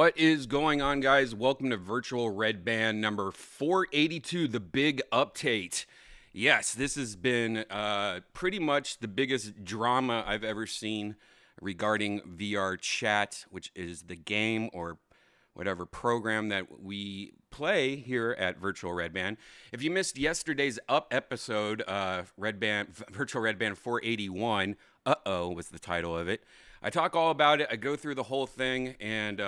What is going on, guys? Welcome to Virtual Redban number 482, the big update. Yes, this has been pretty much the biggest drama I've ever seen regarding VRChat, which is the game or whatever program that we play here at Virtual Redban. If you missed yesterday's episode, Virtual Redban 481, was the title of it. I talk all about it. I go through the whole thing, and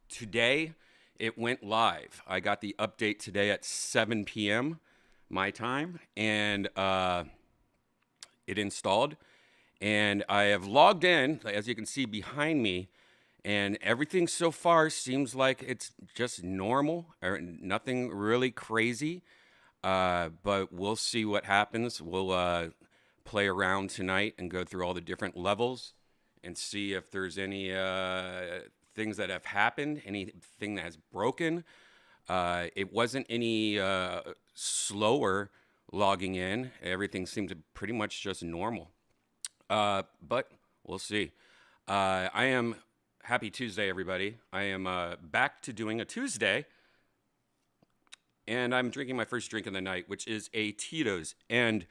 today it went live. I got the update today at 7 p.m. my time, and it installed. And I have logged in, as you can see behind me, and everything so far seems like it's just normal, or nothing really crazy. But we'll see what happens. We'll play around tonight and go through all the different levels and see if there's any things that have happened, anything that has broken. It wasn't any slower logging in. Everything seemed to pretty much just normal. But we'll see. I am happy Tuesday, everybody. I am back to doing a Tuesday, and I'm drinking my first drink of the night, which is a Tito's, and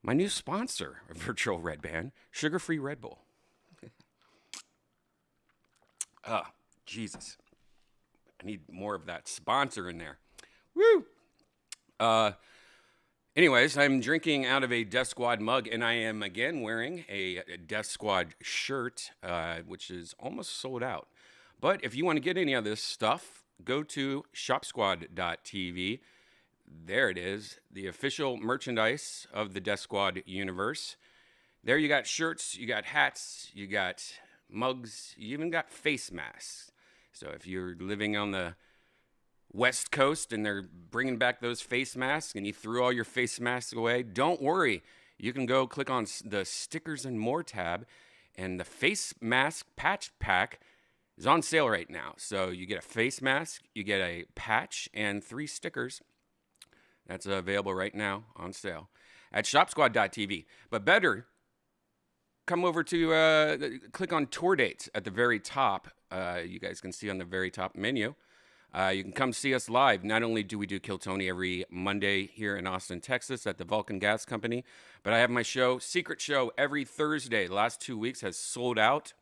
my new sponsor of Virtual Redban, sugar-free Red Bull. Jesus. I need more of that sponsor in there. Woo! Anyways, I'm drinking out of a Death Squad mug, and I am again wearing a Death Squad shirt, which is almost sold out. But if you want to get any of this stuff, go to shopsquad.tv. There it is, the official merchandise of the Death Squad universe. There you got shirts, you got hats, you got mugs, you even got face masks. So if you're living on the West Coast and they're bringing back those face masks and you threw all your face masks away, don't worry. You can go click on the stickers and more tab, and the face mask patch pack is on sale right now. So you get a face mask, you get a patch, and 3 stickers. That's available right now on sale at shopsquad.tv. But better, come over to click on tour dates at the very top. You guys can see on the very top menu. You can come see us live. Not only do we do Kill Tony every Monday here in Austin, Texas at the Vulcan Gas Company, but I have my show, Secret Show, every Thursday. The last 2 weeks has sold out.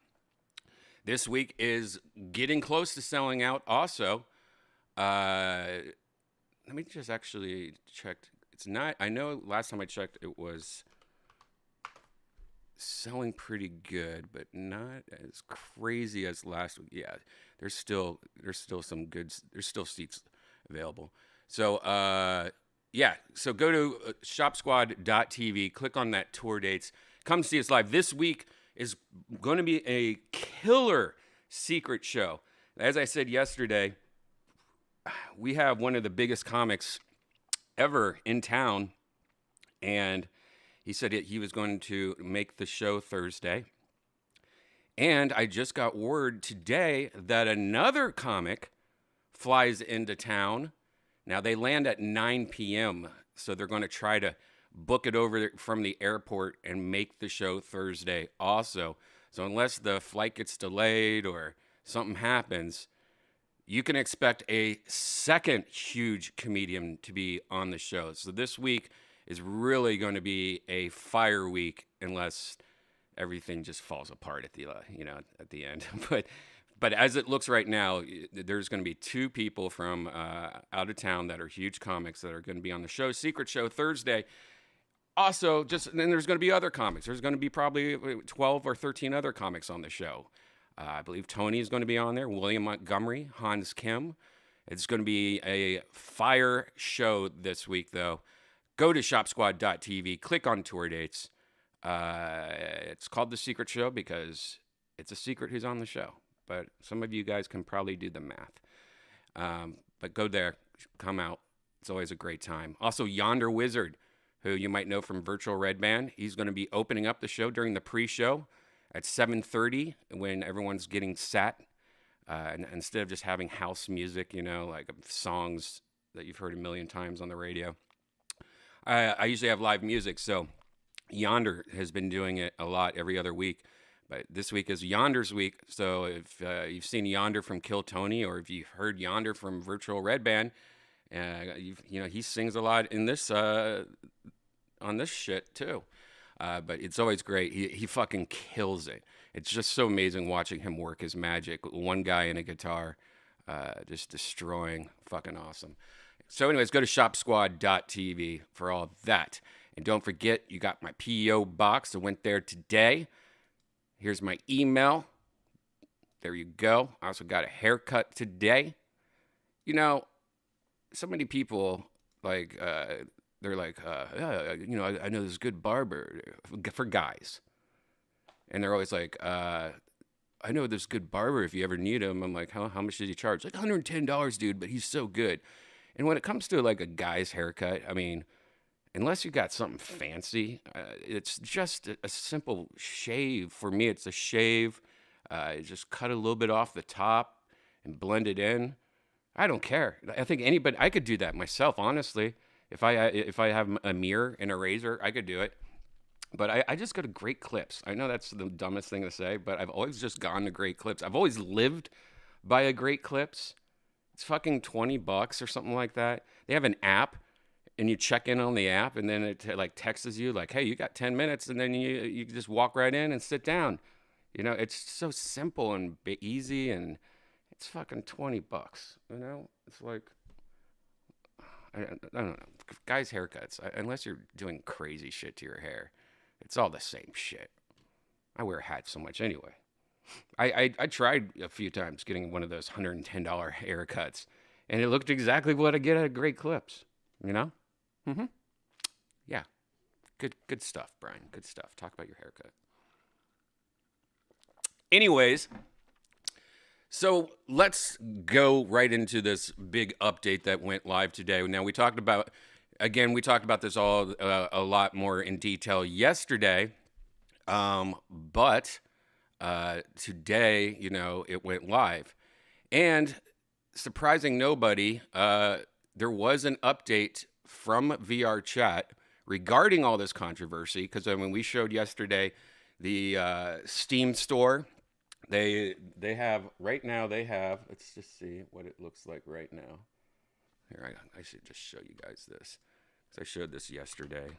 This week is getting close to selling out also. Let me just actually check. It's not, I know last time I checked it was selling pretty good, but not as crazy as last week. Yeah, there's still some good, there's still seats available. So yeah, so go to shopsquad.tv, click on that tour dates, come see us live. This week is going to be a killer secret show. As I said yesterday, we have one of the biggest comics ever in town, and he said he was going to make the show Thursday. And I just got word today that another comic flies into town. Now, they land at 9 p.m., so they're going to try to book it over from the airport and make the show Thursday also. So unless the flight gets delayed or something happens, you can expect a second huge comedian to be on the show. So this week is really going to be a fire week unless everything just falls apart at the at the end. But as it looks right now, there's going to be two people from out of town that are huge comics that are going to be on the show. Secret Show Thursday. Also, then there's going to be other comics. There's going to be probably 12 or 13 other comics on the show. I believe Tony is going to be on there. William Montgomery, Hans Kim. It's going to be a fire show this week, though. Go to shopsquad.tv, click on tour dates. It's called The Secret Show because it's a secret who's on the show. But some of you guys can probably do the math. But go there, come out. It's always a great time. Also, Yonder Wizard, who you might know from Virtual Redban. He's going to be opening up the show during the pre-show at 7:30 when everyone's getting set. And instead of just having house music, like songs that you've heard a million times on the radio. I usually have live music, so Yonder has been doing it a lot every other week. But this week is Yonder's week, so if you've seen Yonder from Kill Tony, or if you've heard Yonder from Virtual Redban, he sings a lot in this on this shit too. But it's always great. He fucking kills it. It's just so amazing watching him work his magic. One guy in a guitar, just destroying. Fucking awesome. So anyways, go to shopsquad.tv for all that. And don't forget, you got my P.O. box. I went there today. Here's my email. There you go. I also got a haircut today. So many people, they're like, I know this good barber for guys. And they're always like, I know this good barber if you ever need him. I'm like, how much does he charge? Like $110, dude, but he's so good. And when it comes to like a guy's haircut, I mean, unless you got something fancy, it's just a simple shave. For me, it's a shave. Just cut a little bit off the top and blend it in. I don't care. I think I could do that myself, honestly. If I have a mirror and a razor, I could do it. But I just go to Great Clips. I know that's the dumbest thing to say, but I've always just gone to Great Clips. I've always lived by a Great Clips. It's fucking $20 or something like that. They have an app, and you check in on the app, and then it texts you like, hey, you got 10 minutes, and then you just walk right in and sit down. It's so simple and easy, and it's fucking $20. It's like, I don't know. Guys' haircuts, unless you're doing crazy shit to your hair, it's all the same shit. I wear hats so much anyway. I tried a few times getting one of those $110 haircuts, and it looked exactly what I get at Great Clips. Mm-hmm. Yeah. Good stuff, Brian. Good stuff. Talk about your haircut. Anyways, so let's go right into this big update that went live today. Now, we talked about this all a lot more in detail yesterday, but today, it went live. And surprising nobody, there was an update from VRChat regarding all this controversy, because we showed yesterday the Steam store. They have right now. They have. Let's just see what it looks like right now. Here, I should just show you guys this. 'Cause I showed this yesterday.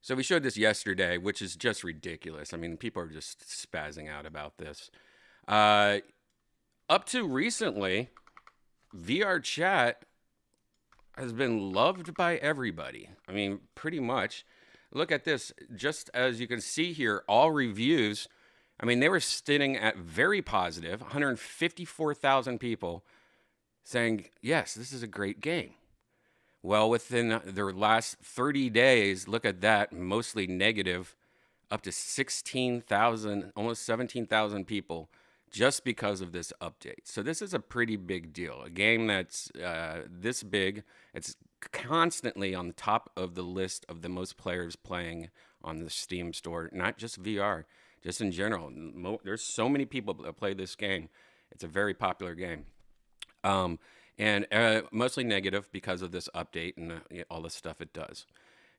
So we showed this yesterday, which is just ridiculous. I mean, people are just spazzing out about this. Up to recently, VRChat has been loved by everybody. I mean, pretty much. Look at this. Just as you can see here, all reviews, I mean, they were sitting at very positive, 154,000 people saying, yes, this is a great game. Well, within their last 30 days, look at that, mostly negative, up to 16,000, almost 17,000 people just because of this update. So this is a pretty big deal. A game that's this big, it's constantly on the top of the list of the most players playing on the Steam store, not just VR, just in general. There's so many people that play this game. It's a very popular game. And mostly negative because of this update and all the stuff it does.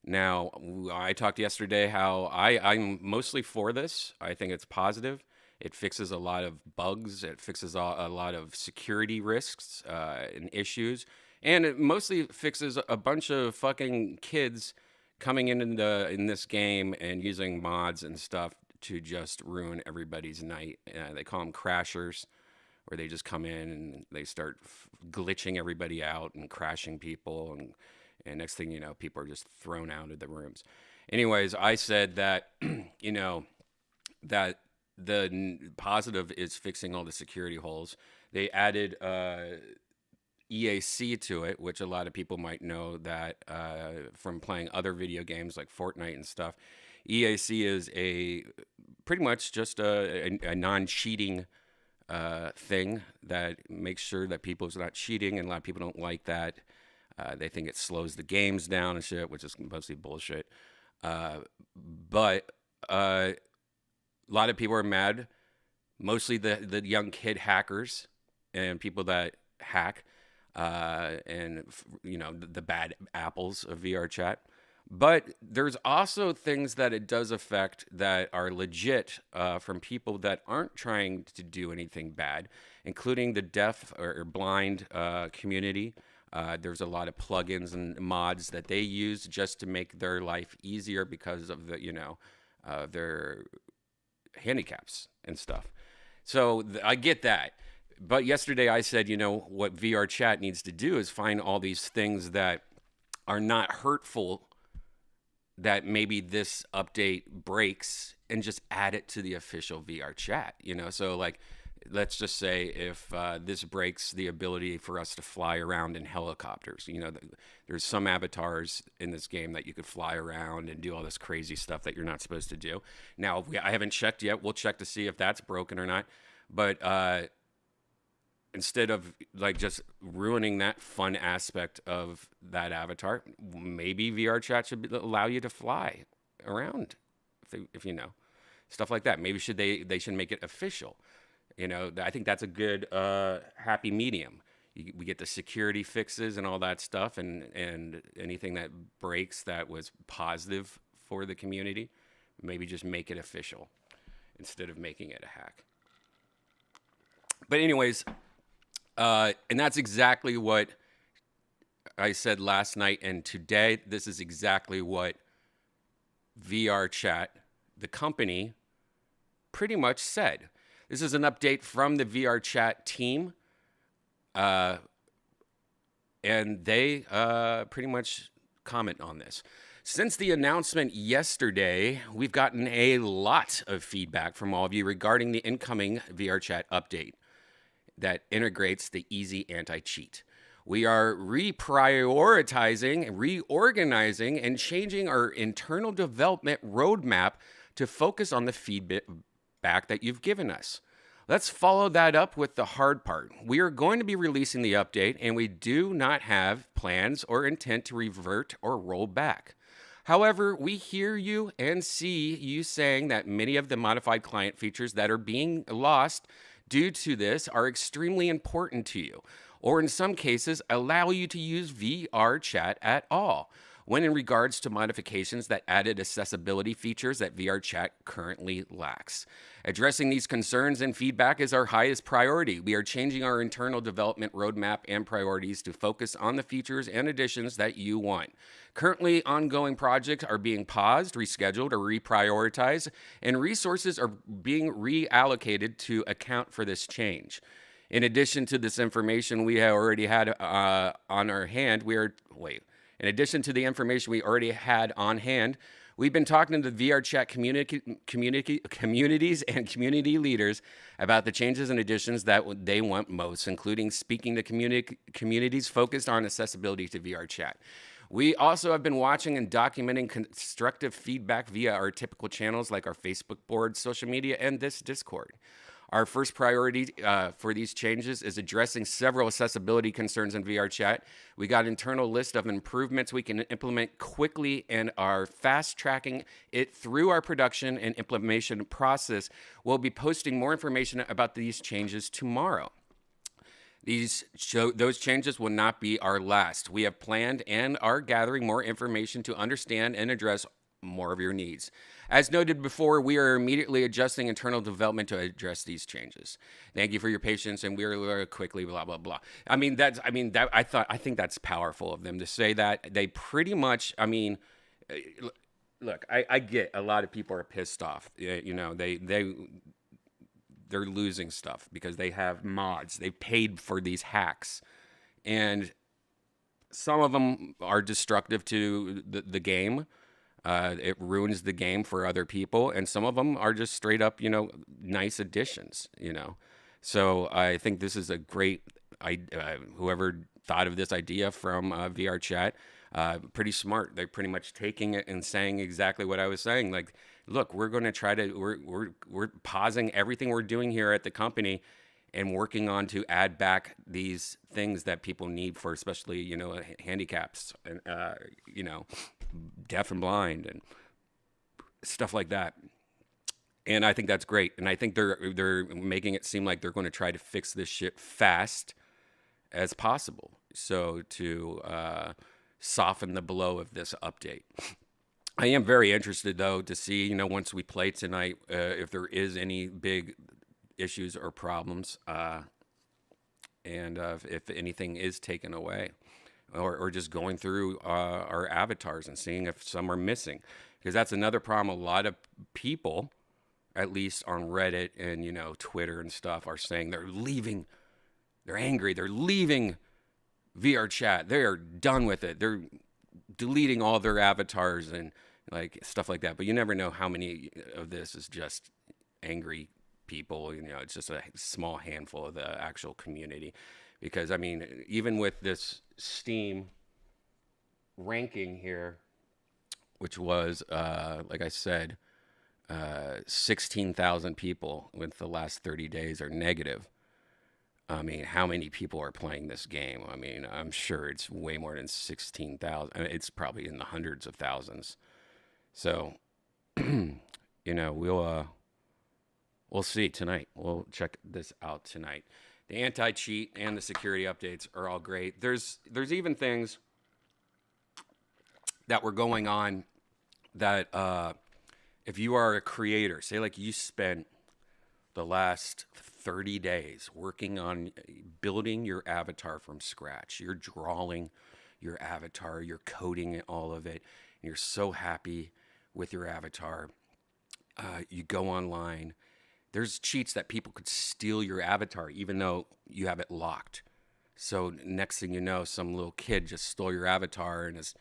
Now, I talked yesterday how I'm mostly for this. I think it's positive. It fixes a lot of bugs. It fixes a lot of security risks and issues. And it mostly fixes a bunch of fucking kids coming in this game and using mods and stuff to just ruin everybody's night. They call them crashers, where they just come in and they start glitching everybody out and crashing people. And next thing you know, people are just thrown out of the rooms. Anyways, I said that, that the positive is fixing all the security holes. They added EAC to it, which a lot of people might know that from playing other video games like Fortnite and stuff. EAC is pretty much just a non-cheating thing that makes sure that people's not cheating, and a lot of people don't like that. They think it slows the games down and shit, which is mostly bullshit. But a lot of people are mad, mostly the young kid hackers and people that hack, and the bad apples of VRChat. But there's also things that it does affect that are legit from people that aren't trying to do anything bad, including the deaf or blind community. There's a lot of plugins and mods that they use just to make their life easier because of their handicaps and stuff. So I get that. But yesterday I said, what VRChat needs to do is find all these things that are not hurtful that maybe this update breaks and just add it to the official VRChat, So like, let's just say if this breaks the ability for us to fly around in helicopters, there's some avatars in this game that you could fly around and do all this crazy stuff that you're not supposed to do. Now, I haven't checked yet. We'll check to see if that's broken or not. But instead of like just ruining that fun aspect of that avatar, maybe VRChat should allow you to fly around, if stuff like that. Maybe they should make it official. I think that's a good happy medium. We get the security fixes and all that stuff, and anything that breaks that was positive for the community, maybe just make it official instead of making it a hack. But anyways, and that's exactly what I said last night and today. This is exactly what VRChat, the company, pretty much said. This is an update from the VRChat team, and they pretty much comment on this. Since the announcement yesterday, we've gotten a lot of feedback from all of you regarding the incoming VRChat update that integrates the easy anti-cheat. We are reprioritizing, reorganizing, and changing our internal development roadmap to focus on the feedback that you've given us. Let's follow that up with the hard part. We are going to be releasing the update, and we do not have plans or intent to revert or roll back. However, we hear you and see you saying that many of the modified client features that are being lost due to this are extremely important to you, or in some cases, allow you to use VRChat at all. when in regards to modifications that added accessibility features that VRChat currently lacks. Addressing these concerns and feedback is our highest priority. We are changing our internal development roadmap and priorities to focus on the features and additions that you want. Currently, ongoing projects are being paused, rescheduled, or reprioritized, and resources are being reallocated to account for this change. In addition to this information we already had on our hand, in addition to the information we already had on hand, we've been talking to the VRChat communities and community leaders about the changes and additions that they want most, including speaking to communities focused on accessibility to VRChat. We also have been watching and documenting constructive feedback via our typical channels like our Facebook board, social media, and this Discord. Our first priority for these changes is addressing several accessibility concerns in VRChat. We got an internal list of improvements we can implement quickly and are fast tracking it through our production and implementation process. We'll be posting more information about these changes tomorrow. Those changes will not be our last. We have planned and are gathering more information to understand and address more of your needs. As noted before, we are immediately adjusting internal development to address these changes. Thank you for your patience, and we are quickly blah blah blah. I think that's powerful of them to say that. They pretty much, look, I get a lot of people are pissed off. You know, they're losing stuff because they have mods. They paid for these hacks, and some of them are destructive to the game. It ruins the game for other people, and some of them are just straight up, nice additions, So I think this is a great, whoever thought of this idea from VRChat, pretty smart. They're pretty much taking it and saying exactly what I was saying. Like, look, we're going to try to, we're pausing everything we're doing here at the company and working on to add back these things that people need for, especially, handicaps and, deaf and blind and stuff like that. And I think that's great. And I think they're making it seem like they're going to try to fix this shit fast as possible. So to soften the blow of this update. I am very interested, though, to see, once we play tonight, if there is any big issues or problems, and if anything is taken away, or just going through our avatars and seeing if some are missing, because that's another problem. A lot of people, at least on Reddit and Twitter and stuff, are saying they're leaving. They're angry. They're leaving VRChat. They are done with it. They're deleting all their avatars and like stuff like that. But you never know how many of this is just angry people. It's just a small handful of the actual community. Because even with this Steam ranking here, which was like I said, 16,000 people with the last 30 days are negative. How many people are playing this game? I'm sure it's way more than 16,000. It's probably in the hundreds of thousands. So, we'll see tonight. We'll check this out tonight. The anti-cheat and the security updates are all great. There's even things that were going on that if you are a creator, say like you spent the last 30 days working on building your avatar from scratch. You're drawing your avatar, you're coding all of it, and you're so happy with your avatar. You go online. There's cheats that people could steal your avatar even though you have it locked. So next thing you know, some little kid just stole your avatar and is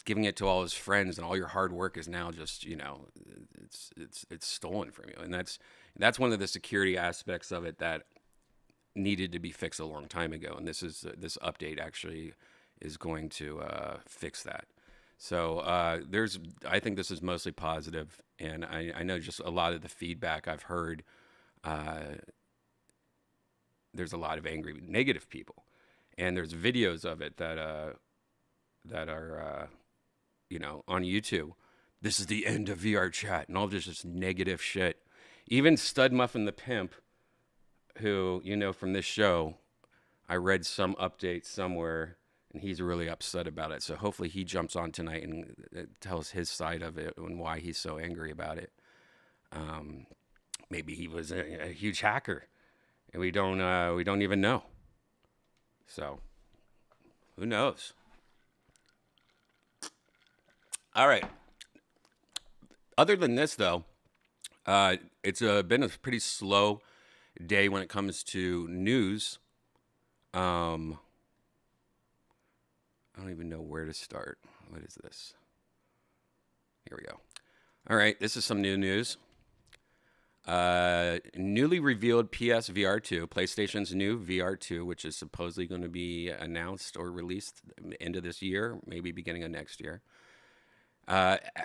giving it to all his friends, and all your hard work is now just, it's stolen from you. And that's one of the security aspects of it that needed to be fixed a long time ago. And this update actually is going to fix that. So I think this is mostly positive, and I know just a lot of the feedback I've heard, there's a lot of angry, negative people, and there's videos of it that are on YouTube. This is the end of VRChat, and all just negative shit. Even Stud Muffin the Pimp, who from this show, I read some update somewhere and he's really upset about it. So hopefully he jumps on tonight and tells his side of it and why he's so angry about it. Maybe he was a huge hacker, and we don't even know. So who knows? All right. Other than this, though, it's been a pretty slow day when it comes to news. I don't even know where to start. What is this? Here we go. All right, this is some new news. Newly revealed PSVR 2, PlayStation's new VR 2, which is supposedly going to be announced or released end of this year, maybe beginning of next year.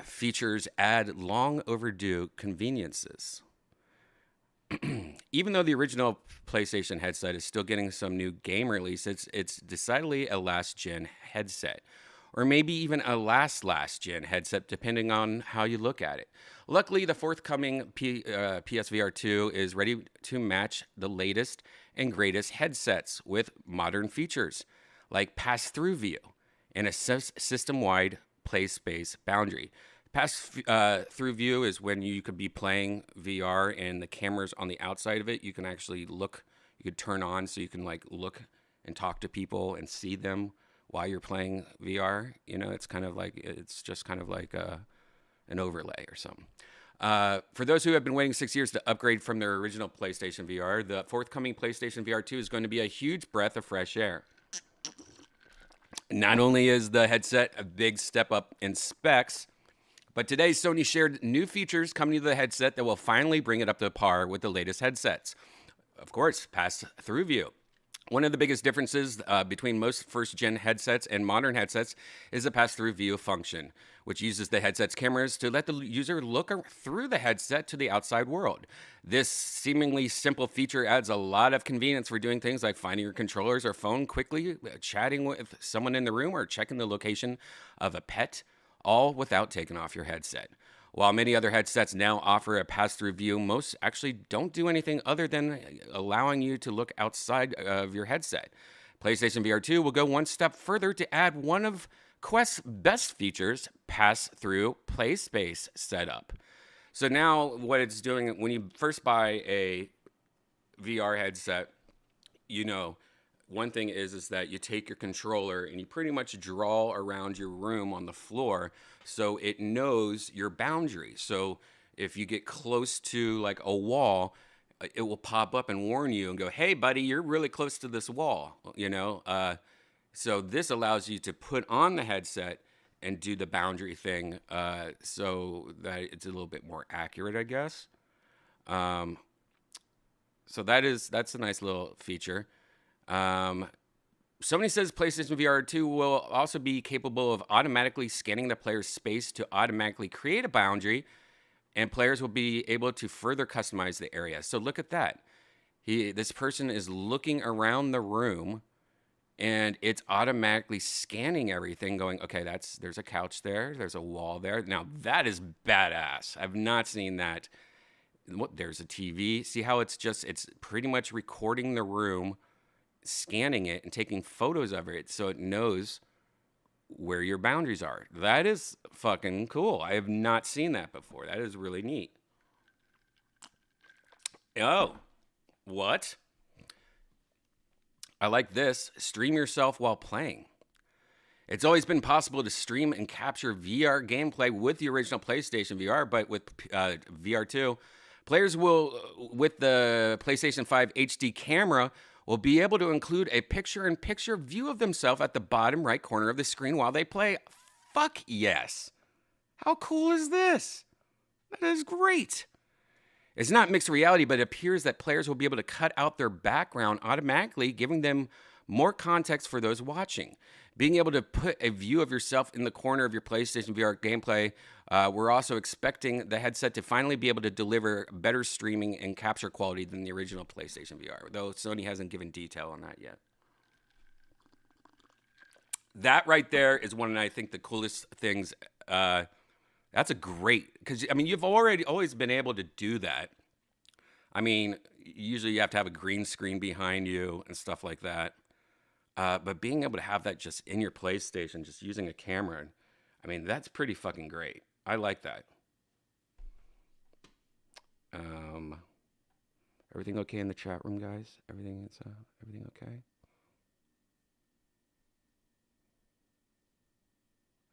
Features add long overdue conveniences. Even though the original PlayStation headset is still getting some new game release, it's decidedly a last-gen headset, or maybe even a last-gen headset, depending on how you look at it. Luckily, the forthcoming PSVR 2 is ready to match the latest and greatest headsets with modern features, like pass-through view and a system-wide play space boundary. Pass-through view is when you could be playing VR and the camera's on the outside of it. You can actually look, you could turn on so you can like look and talk to people and see them while you're playing VR. You know, it's just kind of like an overlay or something. For those who have been waiting 6 years to upgrade from their original PlayStation VR, the forthcoming PlayStation VR 2 is going to be a huge breath of fresh air. Not only is the headset a big step up in specs, but today Sony shared new features coming to the headset that will finally bring it up to par with the latest headsets. Of course, pass-through view. One of the biggest differences between most first-gen headsets and modern headsets is the pass-through view function, which uses the headset's cameras to let the user look through the headset to the outside world. This seemingly simple feature adds a lot of convenience for doing things like finding your controllers or phone quickly, chatting with someone in the room, or checking the location of a pet, all without taking off your headset. While many other headsets now offer a pass-through view, most actually don't do anything other than allowing you to look outside of your headset. PlayStation VR 2 will go one step further to add one of Quest's best features, pass-through play space setup. So now what it's doing, when you first buy a VR headset, you know, one thing is that you take your controller and you pretty much draw around your room on the floor so it knows your boundaries. So if you get close to like a wall, it will pop up and warn you and go, hey, buddy, you're really close to this wall, you know? So this allows you to put on the headset and do the boundary thing so that it's a little bit more accurate, I guess. So that's a nice little feature. Sony says PlayStation VR 2 will also be capable of automatically scanning the player's space to automatically create a boundary, and players will be able to further customize the area. So look at that. This person is looking around the room, and it's automatically scanning everything, going, okay, there's a couch there, there's a wall there. Now, that is badass. I've not seen that. There's a TV. See how it's pretty much recording the room, scanning it and taking photos of it so it knows where your boundaries are. That is fucking cool. I have not seen that before. That is really neat. Oh, what? I like this. Stream yourself while playing. It's always been possible to stream and capture VR gameplay with the original PlayStation VR, but with VR 2, players will, with the PlayStation 5 HD camera, will be able to include a picture-in-picture view of themselves at the bottom right corner of the screen while they play. Fuck yes. How cool is this? That is great. It's not mixed reality, but it appears that players will be able to cut out their background automatically, giving them more context for those watching. Being able to put a view of yourself in the corner of your PlayStation VR gameplay, we're also expecting the headset to finally be able to deliver better streaming and capture quality than the original PlayStation VR, though Sony hasn't given detail on that yet. That right there is one of, I think, the coolest things. That's a great, because, I mean, you've always been able to do that. I mean, usually you have to have a green screen behind you and stuff like that. But being able to have that just in your PlayStation, just using a camera, I mean, that's pretty fucking great. I like that. Um, everything okay in the chat room, guys? Everything okay?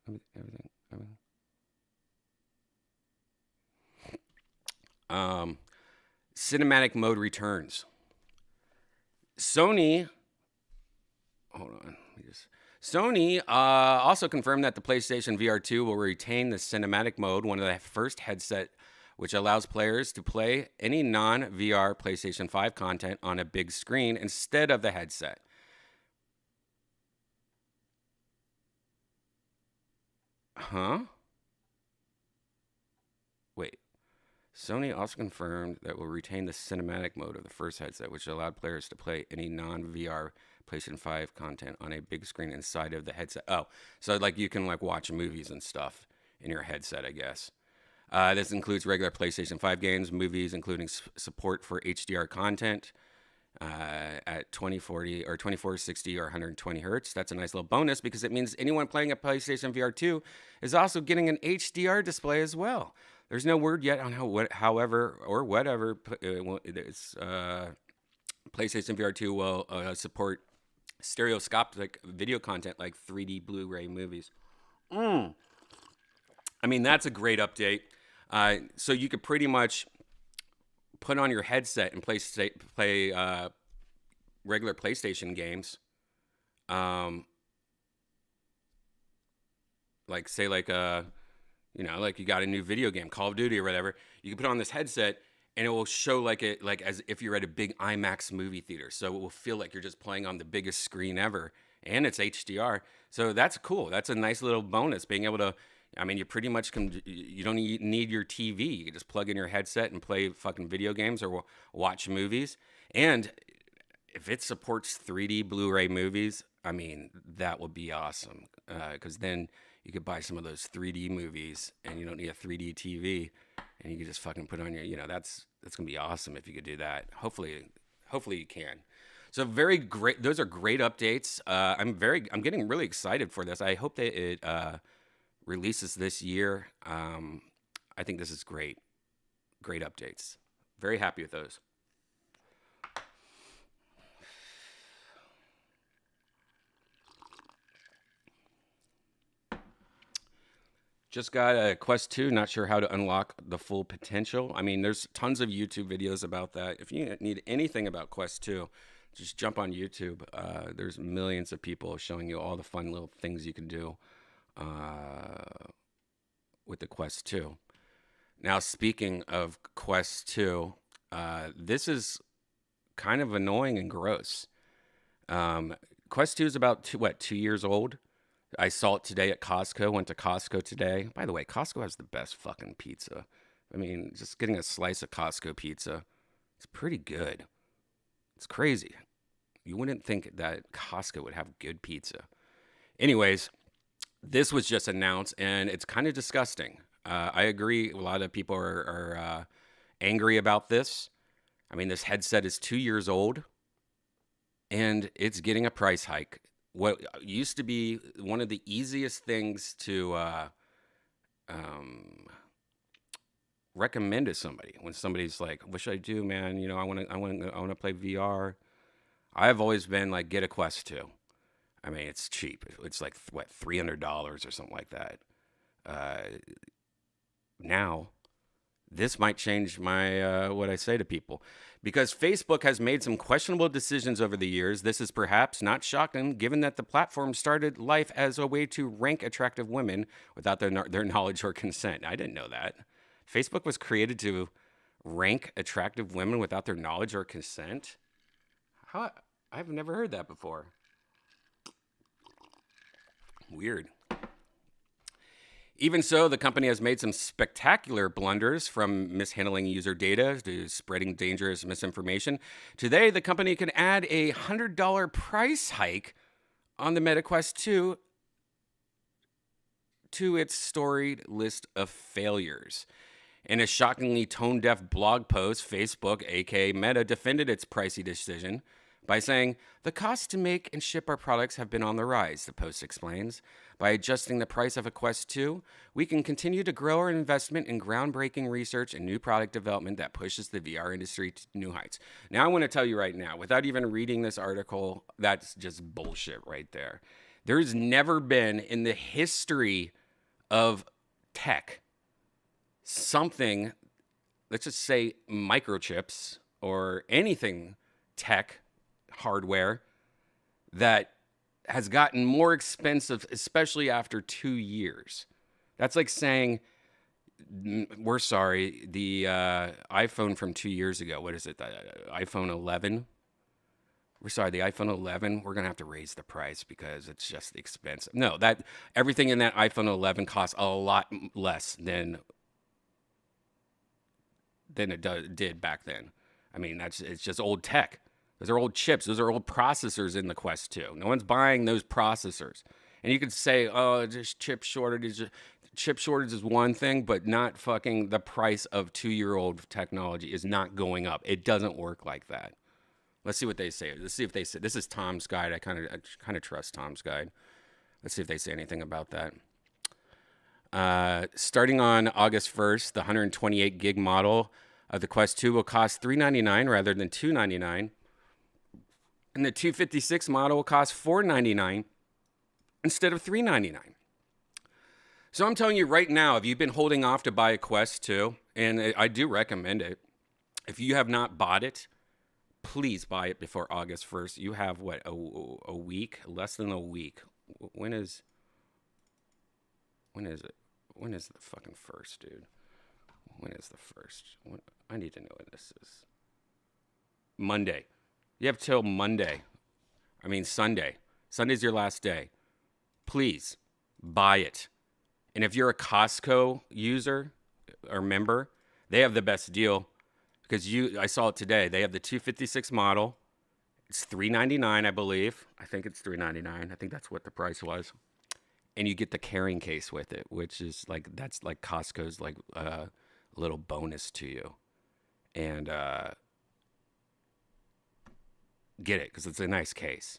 Everything. Um, cinematic mode returns. Sony, hold on. Sony also confirmed that the PlayStation VR2 will retain the cinematic mode, one of the first headset which allows players to play any non-VR PlayStation 5 content on a big screen instead of the headset. Huh? Wait. Sony also confirmed that it will retain the cinematic mode of the first headset, which allowed players to play any non-VR PlayStation 5 content on a big screen inside of the headset. Oh, so like you can like watch movies and stuff in your headset, I guess. This includes regular PlayStation 5 games, movies, including support for HDR content at 2040 or 2460 or 120 hertz. That's a nice little bonus because it means anyone playing a PlayStation VR 2 is also getting an HDR display as well. There's no word yet on however or whatever it's PlayStation VR 2 will support stereoscopic video content like 3D Blu-ray movies. I mean, that's a great update. So you could pretty much put on your headset and play regular PlayStation games. Like say like like you got a new video game, Call of Duty or whatever. You can put on this headset and it will show like as if you're at a big IMAX movie theater. So it will feel like you're just playing on the biggest screen ever, and it's HDR. So that's cool. That's a nice little bonus, being able to. I mean, you pretty much you don't need your TV. You can just plug in your headset and play fucking video games or watch movies. And if it supports 3D Blu-ray movies, I mean, that would be awesome. Because then you could buy some of those 3D movies and you don't need a 3D TV. And you can just fucking put on your, that's going to be awesome if you could do that. Hopefully you can. So very great. Those are great updates. I'm getting really excited for this. I hope that it releases this year. I think this is great. Great updates. Very happy with those. Just got a Quest 2, not sure how to unlock the full potential. I mean, there's tons of YouTube videos about that. If you need anything about Quest 2, just jump on YouTube. There's millions of people showing you all the fun little things you can do with the Quest 2. Now, speaking of Quest 2, this is kind of annoying and gross. Quest 2 is about 2 years old. I saw it today at Costco. Went to Costco today. By the way, Costco has the best fucking pizza. I mean, just getting a slice of Costco pizza, it's pretty good. It's crazy. You wouldn't think that Costco would have good pizza. Anyways, this was just announced, and it's kind of disgusting. I agree. A lot of people are angry about this. I mean, this headset is 2 years old, and it's getting a price hike. What used to be one of the easiest things to recommend to somebody when somebody's like, "What should I do, man? I want to play VR." I've always been like, get a Quest 2. I mean, it's cheap. It's like $300 or something like that. Now, this might change my what I say to people, because Facebook has made some questionable decisions over the years. This is perhaps not shocking, given that the platform started life as a way to rank attractive women without their knowledge or consent. I didn't know that. Facebook was created to rank attractive women without their knowledge or consent. How? I've never heard that before. Weird. Even so, the company has made some spectacular blunders, from mishandling user data to spreading dangerous misinformation. Today, the company can add a $100 price hike on the Meta Quest 2 to its storied list of failures. In a shockingly tone-deaf blog post, Facebook, aka Meta, defended its pricey decision, by saying, "The cost to make and ship our products have been on the rise," the Post explains. "By adjusting the price of a Quest 2, we can continue to grow our investment in groundbreaking research and new product development that pushes the VR industry to new heights." Now, I want to tell you right now, without even reading this article, that's just bullshit right there. There's never been in the history of tech something, let's just say microchips or anything tech, hardware, that has gotten more expensive, especially after 2 years. That's like saying, we're sorry, the iPhone from 2 years ago, what is it, the iPhone 11? We're sorry, the iPhone 11, we're going to have to raise the price because it's just expensive. No, that everything in that iPhone 11 costs a lot less than it did back then. I mean, it's just old tech. Those are old chips. Those are old processors in the Quest 2. No one's buying those processors. And you could say, oh, just chip shortage. Chip shortage is one thing, but not fucking the price of 2-year-old technology is not going up. It doesn't work like that. Let's see what they say. Let's see if they say. This is Tom's Guide. I kind of trust Tom's Guide. Let's see if they say anything about that. Starting on August 1st, the 128 gig model of the Quest 2 will cost $399 rather than $299. And the 256 model will cost $499 instead of $399. So I'm telling you right now, if you've been holding off to buy a Quest 2, and I do recommend it, if you have not bought it, please buy it before August 1st. You have, what, a week? Less than a week. When is it? When is the fucking 1st, dude? When is the 1st? I need to know what this is. Monday. You have till Monday. I mean, Sunday. Sunday's your last day. Please buy it. And if you're a Costco user or member, they have the best deal because I saw it today. They have the 256 model. It's $399, I believe. I think it's $399. I think that's what the price was. And you get the carrying case with it, which is like, that's like Costco's like little bonus to you. And get it because it's a nice case.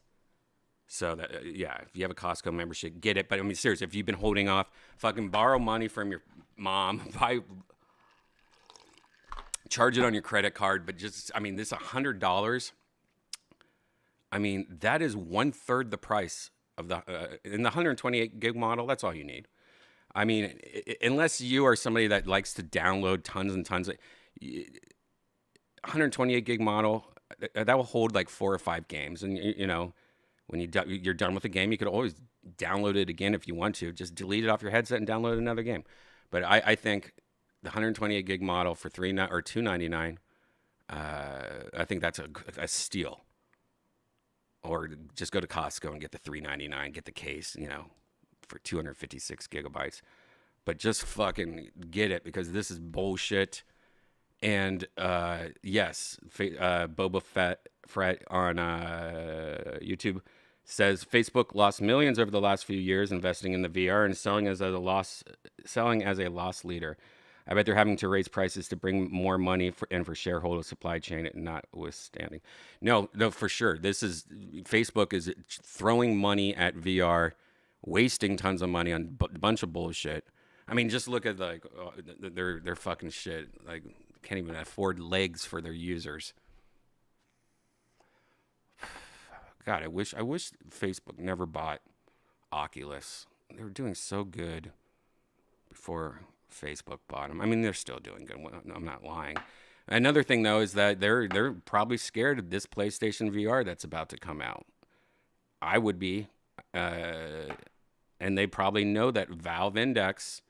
So that yeah, if you have a Costco membership, get it. But I mean, seriously, if you've been holding off, fucking borrow money from your mom, charge it on your credit card. But just, I mean, this $100. I mean, that is 1/3 the price of the in the 128 gig model. That's all you need. I mean, unless you are somebody that likes to download tons and tons of 128 gig model, that will hold like 4 or 5 games. And you know, when you're done with a game, you could always download it again if you want to. Just delete it off your headset and download another game. But I think the 128 gig model for $299, I think that's a steal. Or just go to Costco and get the $399, get the case, you know, for 256 gigabytes. But just fucking get it because this is bullshit. And yes, Boba Fett on YouTube says Facebook lost millions over the last few years investing in the VR and selling as a loss leader. I bet they're having to raise prices to bring more money for shareholder supply chain, notwithstanding. No, for sure. Facebook is throwing money at VR, wasting tons of money on a bunch of bullshit. I mean, just look at like their fucking shit. Like, can't even afford legs for their users. God, I wish Facebook never bought Oculus. They were doing so good before Facebook bought them. I mean, they're still doing good. I'm not lying. Another thing though is that they're probably scared of this PlayStation VR that's about to come out. I would be, and they probably know that Valve Index,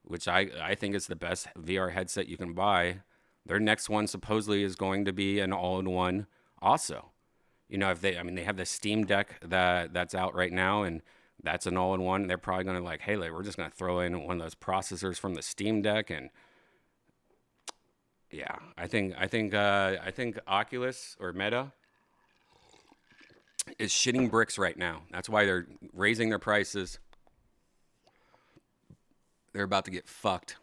which I think is the best VR headset you can buy, their next one supposedly is going to be an all-in-one also. You know, they have the Steam Deck that's out right now, and that's an all-in-one. They're probably going to like, hey, we're just going to throw in one of those processors from the Steam Deck, and yeah, I think Oculus or Meta is shitting bricks right now. That's why they're raising their prices. They're about to get fucked.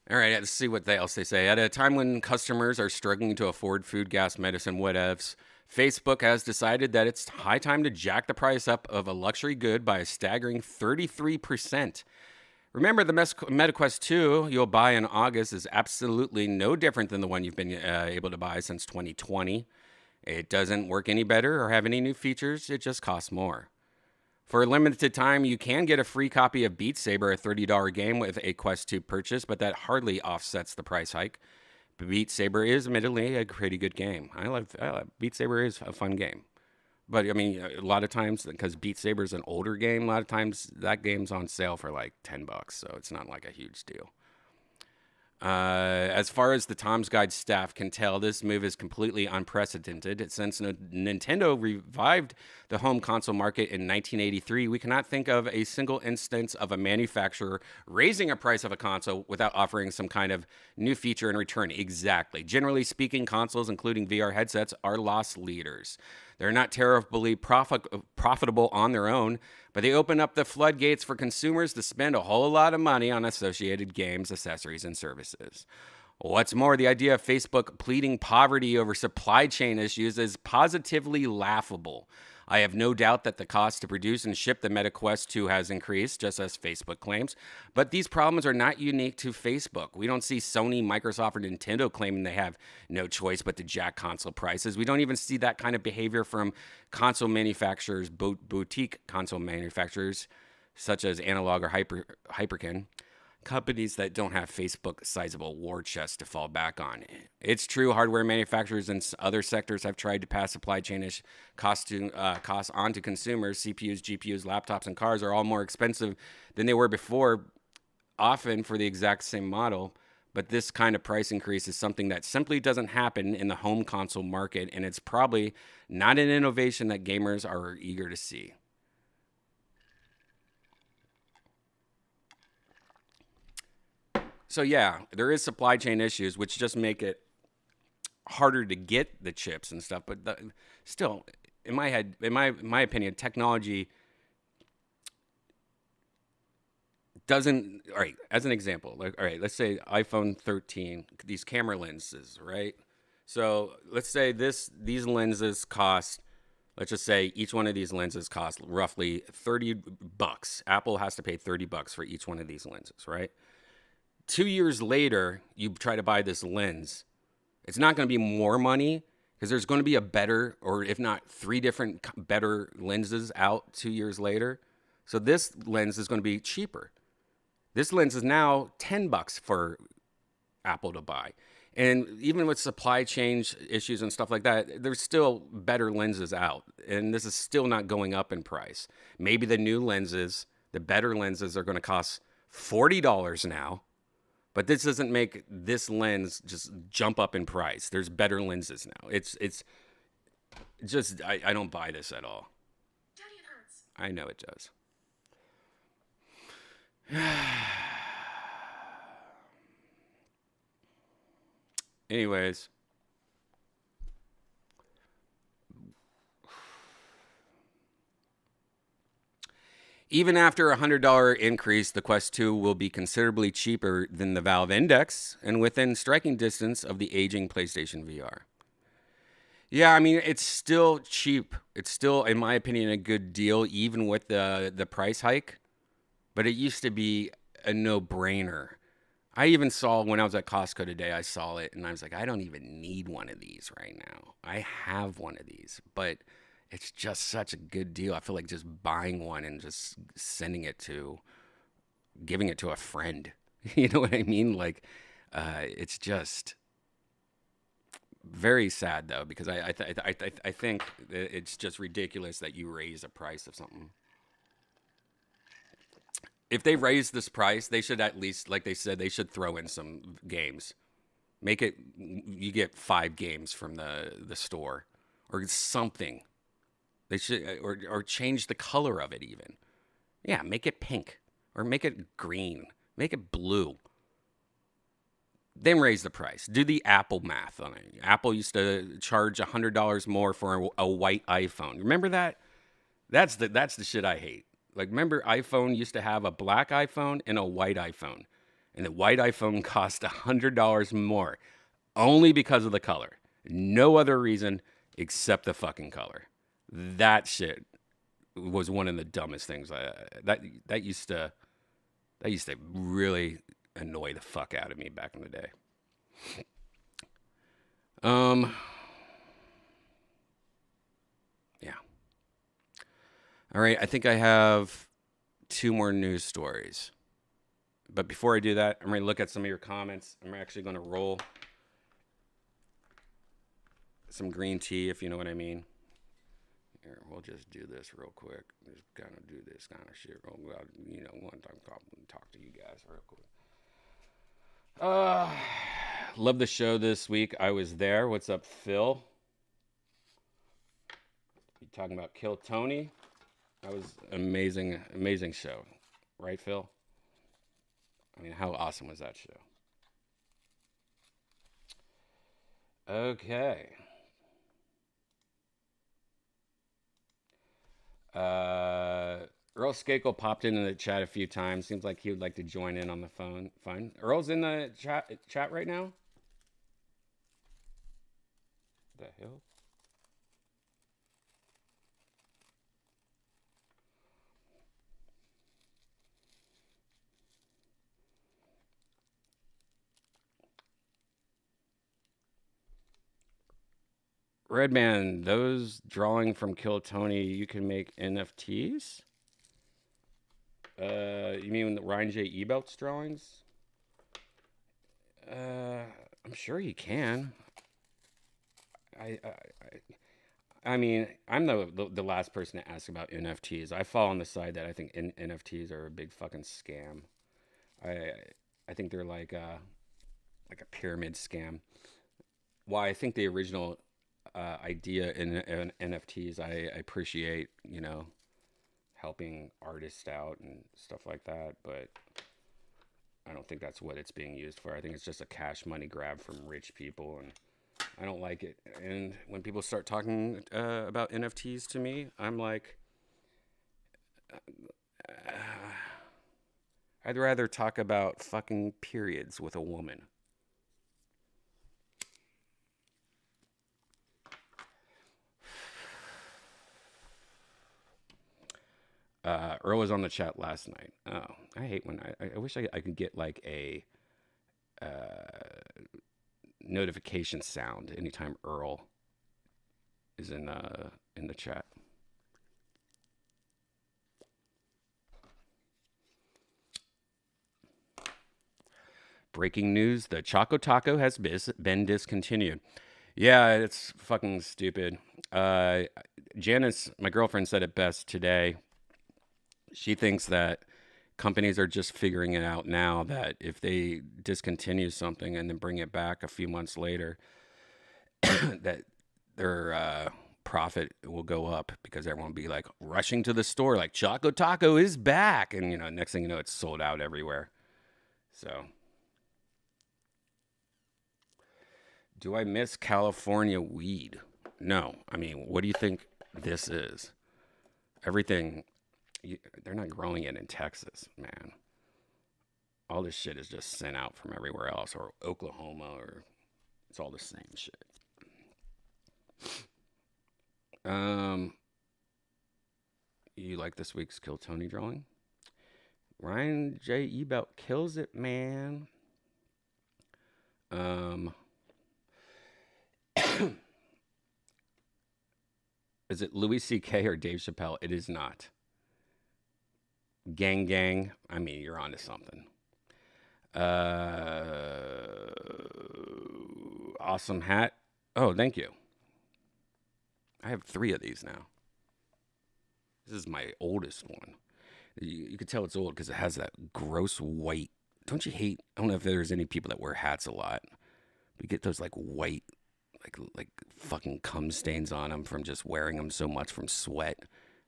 All right, let's see what else they say. At a time when customers are struggling to afford food, gas, medicine, whatevs, Facebook has decided that it's high time to jack the price up of a luxury good by a staggering 33%. Remember, the MetaQuest 2 you'll buy in August is absolutely no different than the one you've been able to buy since 2020. It doesn't work any better or have any new features, it just costs more. For a limited time, you can get a free copy of Beat Saber, a $30 game with a Quest 2 purchase, but that hardly offsets the price hike. Beat Saber is admittedly a pretty good game. Beat Saber is a fun game. But I mean, a lot of times, because Beat Saber is an older game, a lot of times that game's on sale for like $10, so it's not like a huge deal. As far as the Tom's Guide staff can tell, this move is completely unprecedented. Since Nintendo revived the home console market in 1983, we cannot think of a single instance of a manufacturer raising a price of a console without offering some kind of new feature in return. Exactly. Generally speaking, consoles, including VR headsets, are loss leaders. They're not terribly profitable on their own, but they open up the floodgates for consumers to spend a whole lot of money on associated games, accessories, and services. What's more, the idea of Facebook pleading poverty over supply chain issues is positively laughable. I have no doubt that the cost to produce and ship the MetaQuest 2 has increased, just as Facebook claims. But these problems are not unique to Facebook. We don't see Sony, Microsoft, or Nintendo claiming they have no choice but to jack console prices. We don't even see that kind of behavior from console manufacturers, boutique console manufacturers, such as Analog or Hyperkin. Companies that don't have Facebook sizable war chest to fall back on. It's true, hardware manufacturers and other sectors have tried to pass supply chain costs on to consumers. CPUs, GPUs, laptops, and cars are all more expensive than they were before, often for the exact same model. But this kind of price increase is something that simply doesn't happen in the home console market, and it's probably not an innovation that gamers are eager to see. So yeah, there is supply chain issues, which just make it harder to get the chips and stuff. But still, in my head, in my opinion, technology doesn't. All right, as an example, like all right, let's say iPhone 13, these camera lenses, right? So let's say these lenses cost. Let's just say each one of these lenses costs roughly $30. Apple has to pay $30 for each one of these lenses, right? 2 years later, you try to buy this lens. It's not going to be more money because there's going to be a better, or if not 3 different better lenses out 2 years later. So this lens is going to be cheaper. This lens is now $10 for Apple to buy. And even with supply chain issues and stuff like that, there's still better lenses out. And this is still not going up in price. Maybe the new lenses, the better lenses, are going to cost $40 now. But this doesn't make this lens just jump up in price. There's better lenses now. It's just, I don't buy this at all. Daddy, it hurts. I know it does. Anyways. Even after a $100 increase, the Quest 2 will be considerably cheaper than the Valve Index and within striking distance of the aging PlayStation VR. Yeah, I mean, it's still cheap. It's still, in my opinion, a good deal, even with the price hike. But it used to be a no-brainer. I even saw, when I was at Costco today, I saw it, and I was like, I don't even need one of these right now. I have one of these, but it's just such a good deal. I feel like just buying one and just giving it to a friend. You know what I mean? Like, it's just very sad though, because I think it's just ridiculous that you raise a price of something. If they raise this price, they should at least, like they said, they should throw in some games. Make it, you get 5 games from the store or something. They should, or change the color of it even. Yeah, make it pink or make it green, make it blue. Then raise the price. Do the Apple math on it. Apple used to charge $100 more for a white iPhone. Remember that? That's the shit I hate. Like, remember iPhone used to have a black iPhone and a white iPhone. And the white iPhone cost $100 more only because of the color. No other reason except the fucking color. That shit was one of the dumbest things. That used to really annoy the fuck out of me back in the day. Yeah. All right, I think I have 2 more news stories. But before I do that, I'm going to look at some of your comments. I'm actually going to roll some green tea, if you know what I mean. Here, we'll just do this real quick. Just kind of do this kind of shit real quick. You know, one time talk to you guys real quick. Love the show this week. I was there. What's up, Phil? You talking about Kill Tony? That was amazing show. Right, Phil? I mean, how awesome was that show? Okay. Earl Skakel popped into the chat a few times. Seems like he would like to join in on the phone. Fine. Earl's in the chat right now? The hell? Redman, those drawing from Kill Tony, you can make NFTs? You mean the Ryan J. Ebelt's drawings? I'm sure you can. I mean, I'm the last person to ask about NFTs. I fall on the side that I think NFTs are a big fucking scam. I think they're like a pyramid scam. Why I think the original idea in NFTs, I appreciate, you know, helping artists out and stuff like that, but I don't think that's what it's being used for. I think it's just a cash money grab from rich people, and I don't like it. And when people start talking about NFTs to me, I'm like, I'd rather talk about fucking periods with a woman. Earl was on the chat last night. Oh, I hate when I wish I could get like a notification sound anytime Earl is in the chat. Breaking news: the Choco Taco has been discontinued. Yeah, it's fucking stupid. Janice, my girlfriend, said it best today. She thinks that companies are just figuring it out now, that if they discontinue something and then bring it back a few months later, that their profit will go up because everyone will be like rushing to the store like Choco Taco is back, and you know, next thing you know, it's sold out everywhere. So, do I miss California weed? No. I mean, what do you think this is? Everything, they're not growing it in Texas, man. All this shit is just sent out from everywhere else, or Oklahoma, or it's all the same shit. You like this week's Kill Tony drawing? Ryan J. Ebelt kills it, man. Is it Louis C.K. or Dave Chappelle? It is not. Gang gang. I mean, you're onto something. Awesome hat. Oh, thank you. I have 3 of these now. This is my oldest one. You can tell it's old because it has that gross white. Don't you hate? I don't know if there's any people that wear hats a lot. We get those like white, like fucking cum stains on them from just wearing them so much from sweat.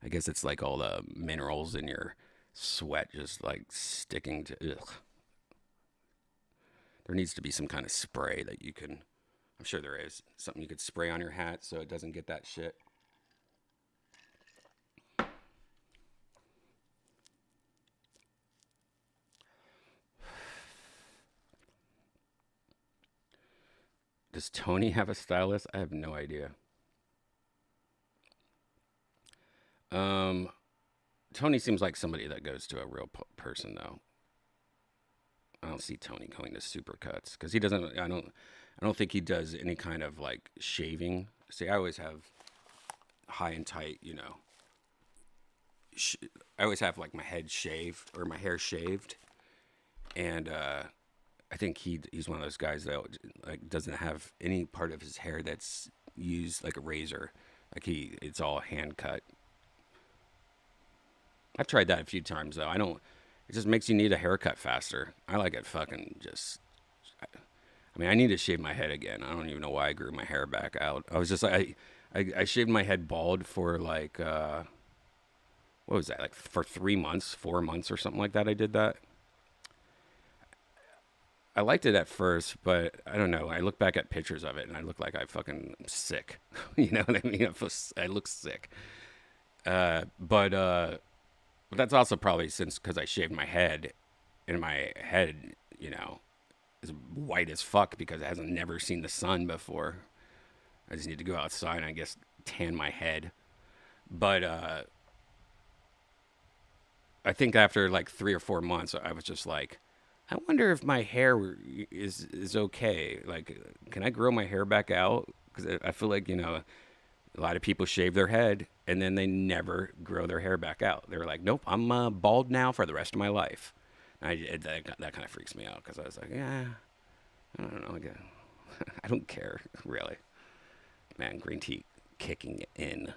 I guess it's like all the minerals in your sweat just like sticking to. Ugh. There needs to be some kind of spray that you can. I'm sure there is something you could spray on your hat so it doesn't get that shit. Does Tony have a stylist? I have no idea. Tony seems like somebody that goes to a real person, though. I don't see Tony going to Supercuts because he doesn't. I don't think he does any kind of like shaving. See, I always have high and tight. I always have like my head shaved or my hair shaved, and I think he's one of those guys that like doesn't have any part of his hair that's used like a razor. Like it's all hand cut. I've tried that a few times though. I don't. It just makes you need a haircut faster. I like it fucking just. I mean, I need to shave my head again. I don't even know why I grew my hair back out. I was just like, I shaved my head bald for like, what was that? Like for 3 months, 4 months or something like that. I did that. I liked it at first, but I don't know. I look back at pictures of it and I look like I fucking sick. You know what I mean? I look sick. But that's also probably because I shaved my head, and my head, is white as fuck because it hasn't never seen the sun before. I just need to go outside and I guess tan my head. But I think after like 3 or 4 months, I was just like, I wonder if my hair is okay. Like, can I grow my hair back out? Because I feel like a lot of people shave their head and then they never grow their hair back out. They're like, nope, I'm bald now for the rest of my life. And that kind of freaks me out because I was like, yeah, I don't know. I don't care, really. Man, green tea kicking in.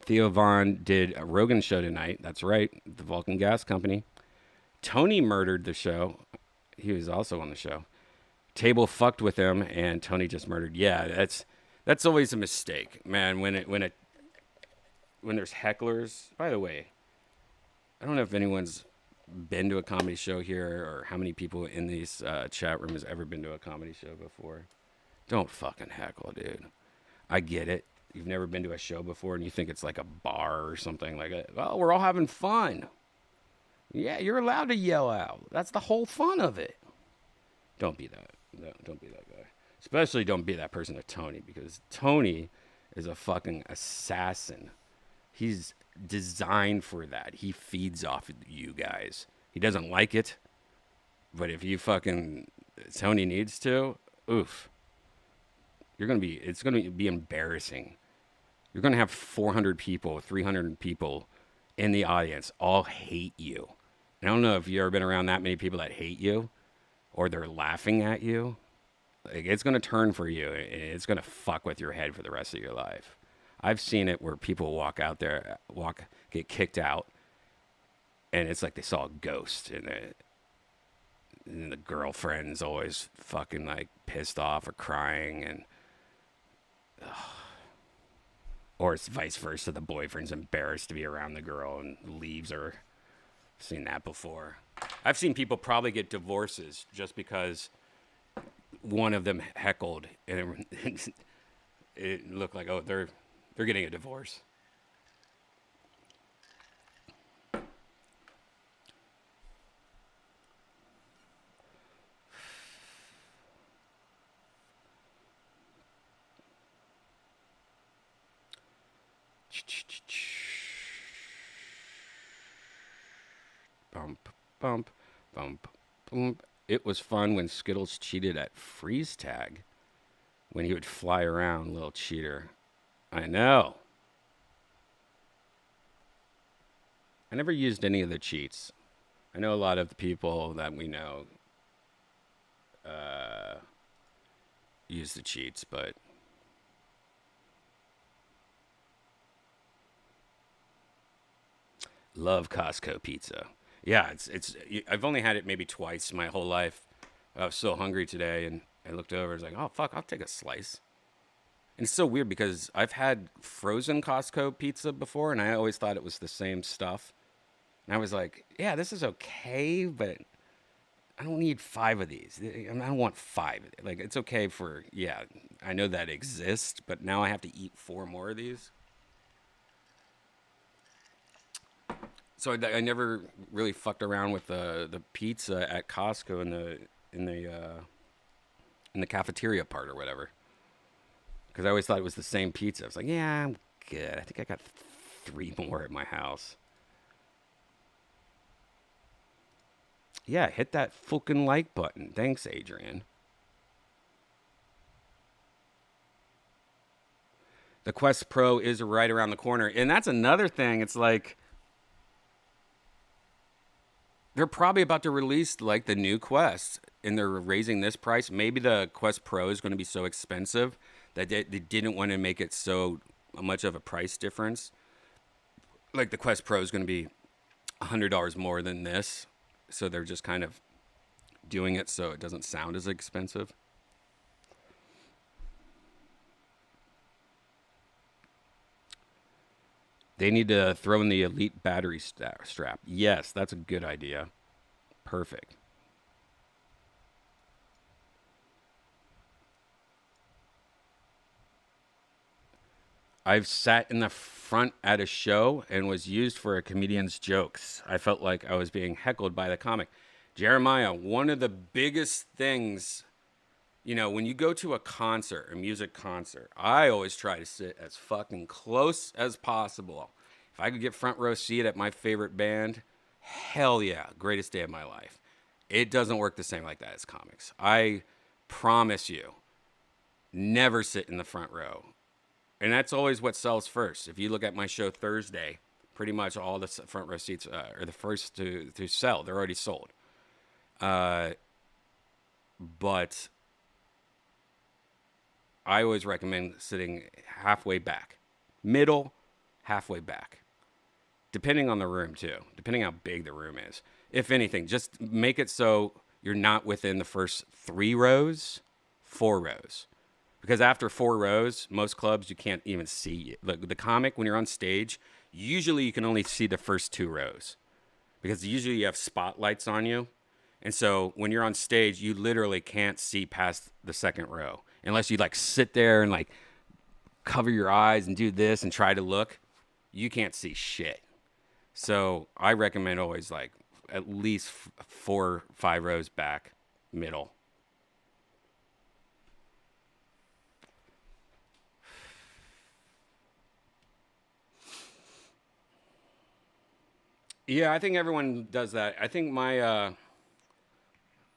Theo Von did a Rogan show tonight. That's right, the Vulcan Gas Company. Tony murdered the show. He was also on the show. Table fucked with him, and Tony just murdered. Yeah, that's always a mistake, man. When there's hecklers. By the way, I don't know if anyone's been to a comedy show here or how many people in these chat room has ever been to a comedy show before. Don't fucking heckle, dude. I get it. You've never been to a show before and you think it's like a bar or something like that. Well, we're all having fun. Yeah, you're allowed to yell out. That's the whole fun of it. Don't be that. No, don't be that guy. Especially don't be that person to Tony, because Tony is a fucking assassin. He's designed for that. He feeds off of you guys. He doesn't like it, but if you fucking Tony needs to, oof. It's gonna be embarrassing. You're gonna have 400 people, 300 people in the audience all hate you. And I don't know if you've ever been around that many people that hate you, or they're laughing at you. Like, it's gonna turn for you, and it's gonna fuck with your head for the rest of your life. I've seen it where people get kicked out, and it's like they saw a ghost, and the girlfriend's always fucking like pissed off or crying, and or it's vice versa. The boyfriend's embarrassed to be around the girl and leaves her. I've seen that before. I've seen people probably get divorces just because one of them heckled and it looked like, oh, they're getting a divorce. Bump, bump, bump, bump. It was fun when Skittles cheated at freeze tag. When he would fly around, little cheater. I know. I never used any of the cheats. I know a lot of the people that we know use the cheats, but love Costco pizza. Yeah, it's. I've only had it maybe twice my whole life. I was so hungry today, and I looked over. I was like, "Oh fuck, I'll take a slice." And it's so weird because I've had frozen Costco pizza before, and I always thought it was the same stuff. And I was like, "Yeah, this is okay, but I don't need 5 of these. I don't want 5. Like, it's okay for I know that exists, but now I have to eat 4 more of these." So I never really fucked around with the pizza at Costco and in the cafeteria part or whatever. Because I always thought it was the same pizza. I was like, yeah, I'm good. I think I got 3 more at my house. Yeah, hit that fucking like button. Thanks, Adrian. The Quest Pro is right around the corner. And that's another thing. It's like they're probably about to release like the new Quest and they're raising this price. Maybe the Quest Pro is going to be so expensive that they didn't want to make it so much of a price difference. Like the Quest Pro is going to be $100 more than this. So they're just kind of doing it so it doesn't sound as expensive. They need to throw in the Elite battery strap. Yes, that's a good idea. Perfect. I've sat in the front at a show and was used for a comedian's jokes. I felt like I was being heckled by the comic. Jeremiah, one of the biggest things, when you go to a concert, a music concert, I always try to sit as fucking close as possible. If I could get front row seat at my favorite band, hell yeah, greatest day of my life. It doesn't work the same like that as comics. I promise you, never sit in the front row. And that's always what sells first. If you look at my show Thursday, pretty much all the front row seats are the first to sell. They're already sold. But I always recommend sitting halfway back. Middle, halfway back. Depending on the room, too. Depending how big the room is. If anything, just make it so you're not within the first 3 rows, 4 rows. Because after 4 rows, most clubs, you can't even see it. Look, the comic, when you're on stage, usually you can only see the first 2 rows. Because usually you have spotlights on you. And so when you're on stage, you literally can't see past the second row. Unless you like sit there and like cover your eyes and do this and try to look. You can't see shit. So I recommend always like at least 4, 5 rows back, middle. Yeah, I think everyone does that. I think my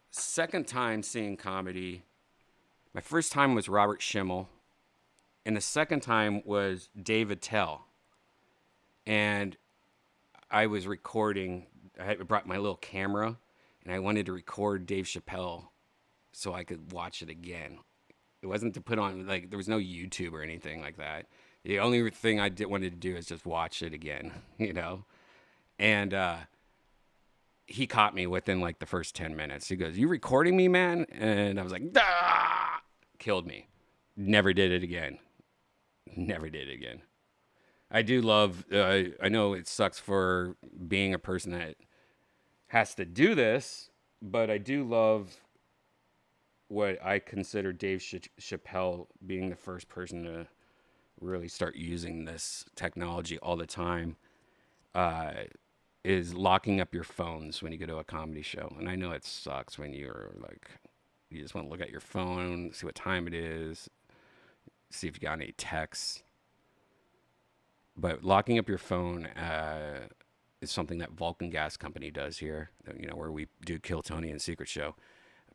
second time seeing comedy, my first time was Robert Schimmel, and the second time was David Tell. And I was recording, I brought my little camera, and I wanted to record Dave Chappelle so I could watch it again. It wasn't to put on, like, there was no YouTube or anything like that. The only thing I wanted to do is just watch it again, And he caught me within like the first 10 minutes. He goes, "You recording me, man?" And I was like, "Ah!" Killed me. Never did it again. Never did it again. I do love, I know it sucks for being a person that has to do this, but I do love what I consider Dave Chappelle being the first person to really start using this technology all the time. Is locking up your phones when you go to a comedy show. And I know it sucks when you're like, you just want to look at your phone, see what time it is, see if you got any texts. But locking up your phone is something that Vulcan Gas Company does here, where we do Kill Tony and Secret Show.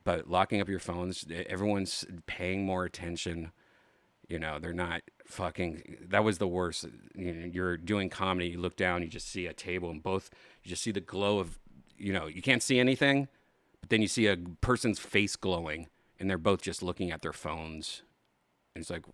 But locking up your phones, everyone's paying more attention. They're not fucking, that was the worst. You're doing comedy, you look down, you just see a table and you just see the glow of, you can't see anything, but then you see a person's face glowing and they're both just looking at their phones. And it's like,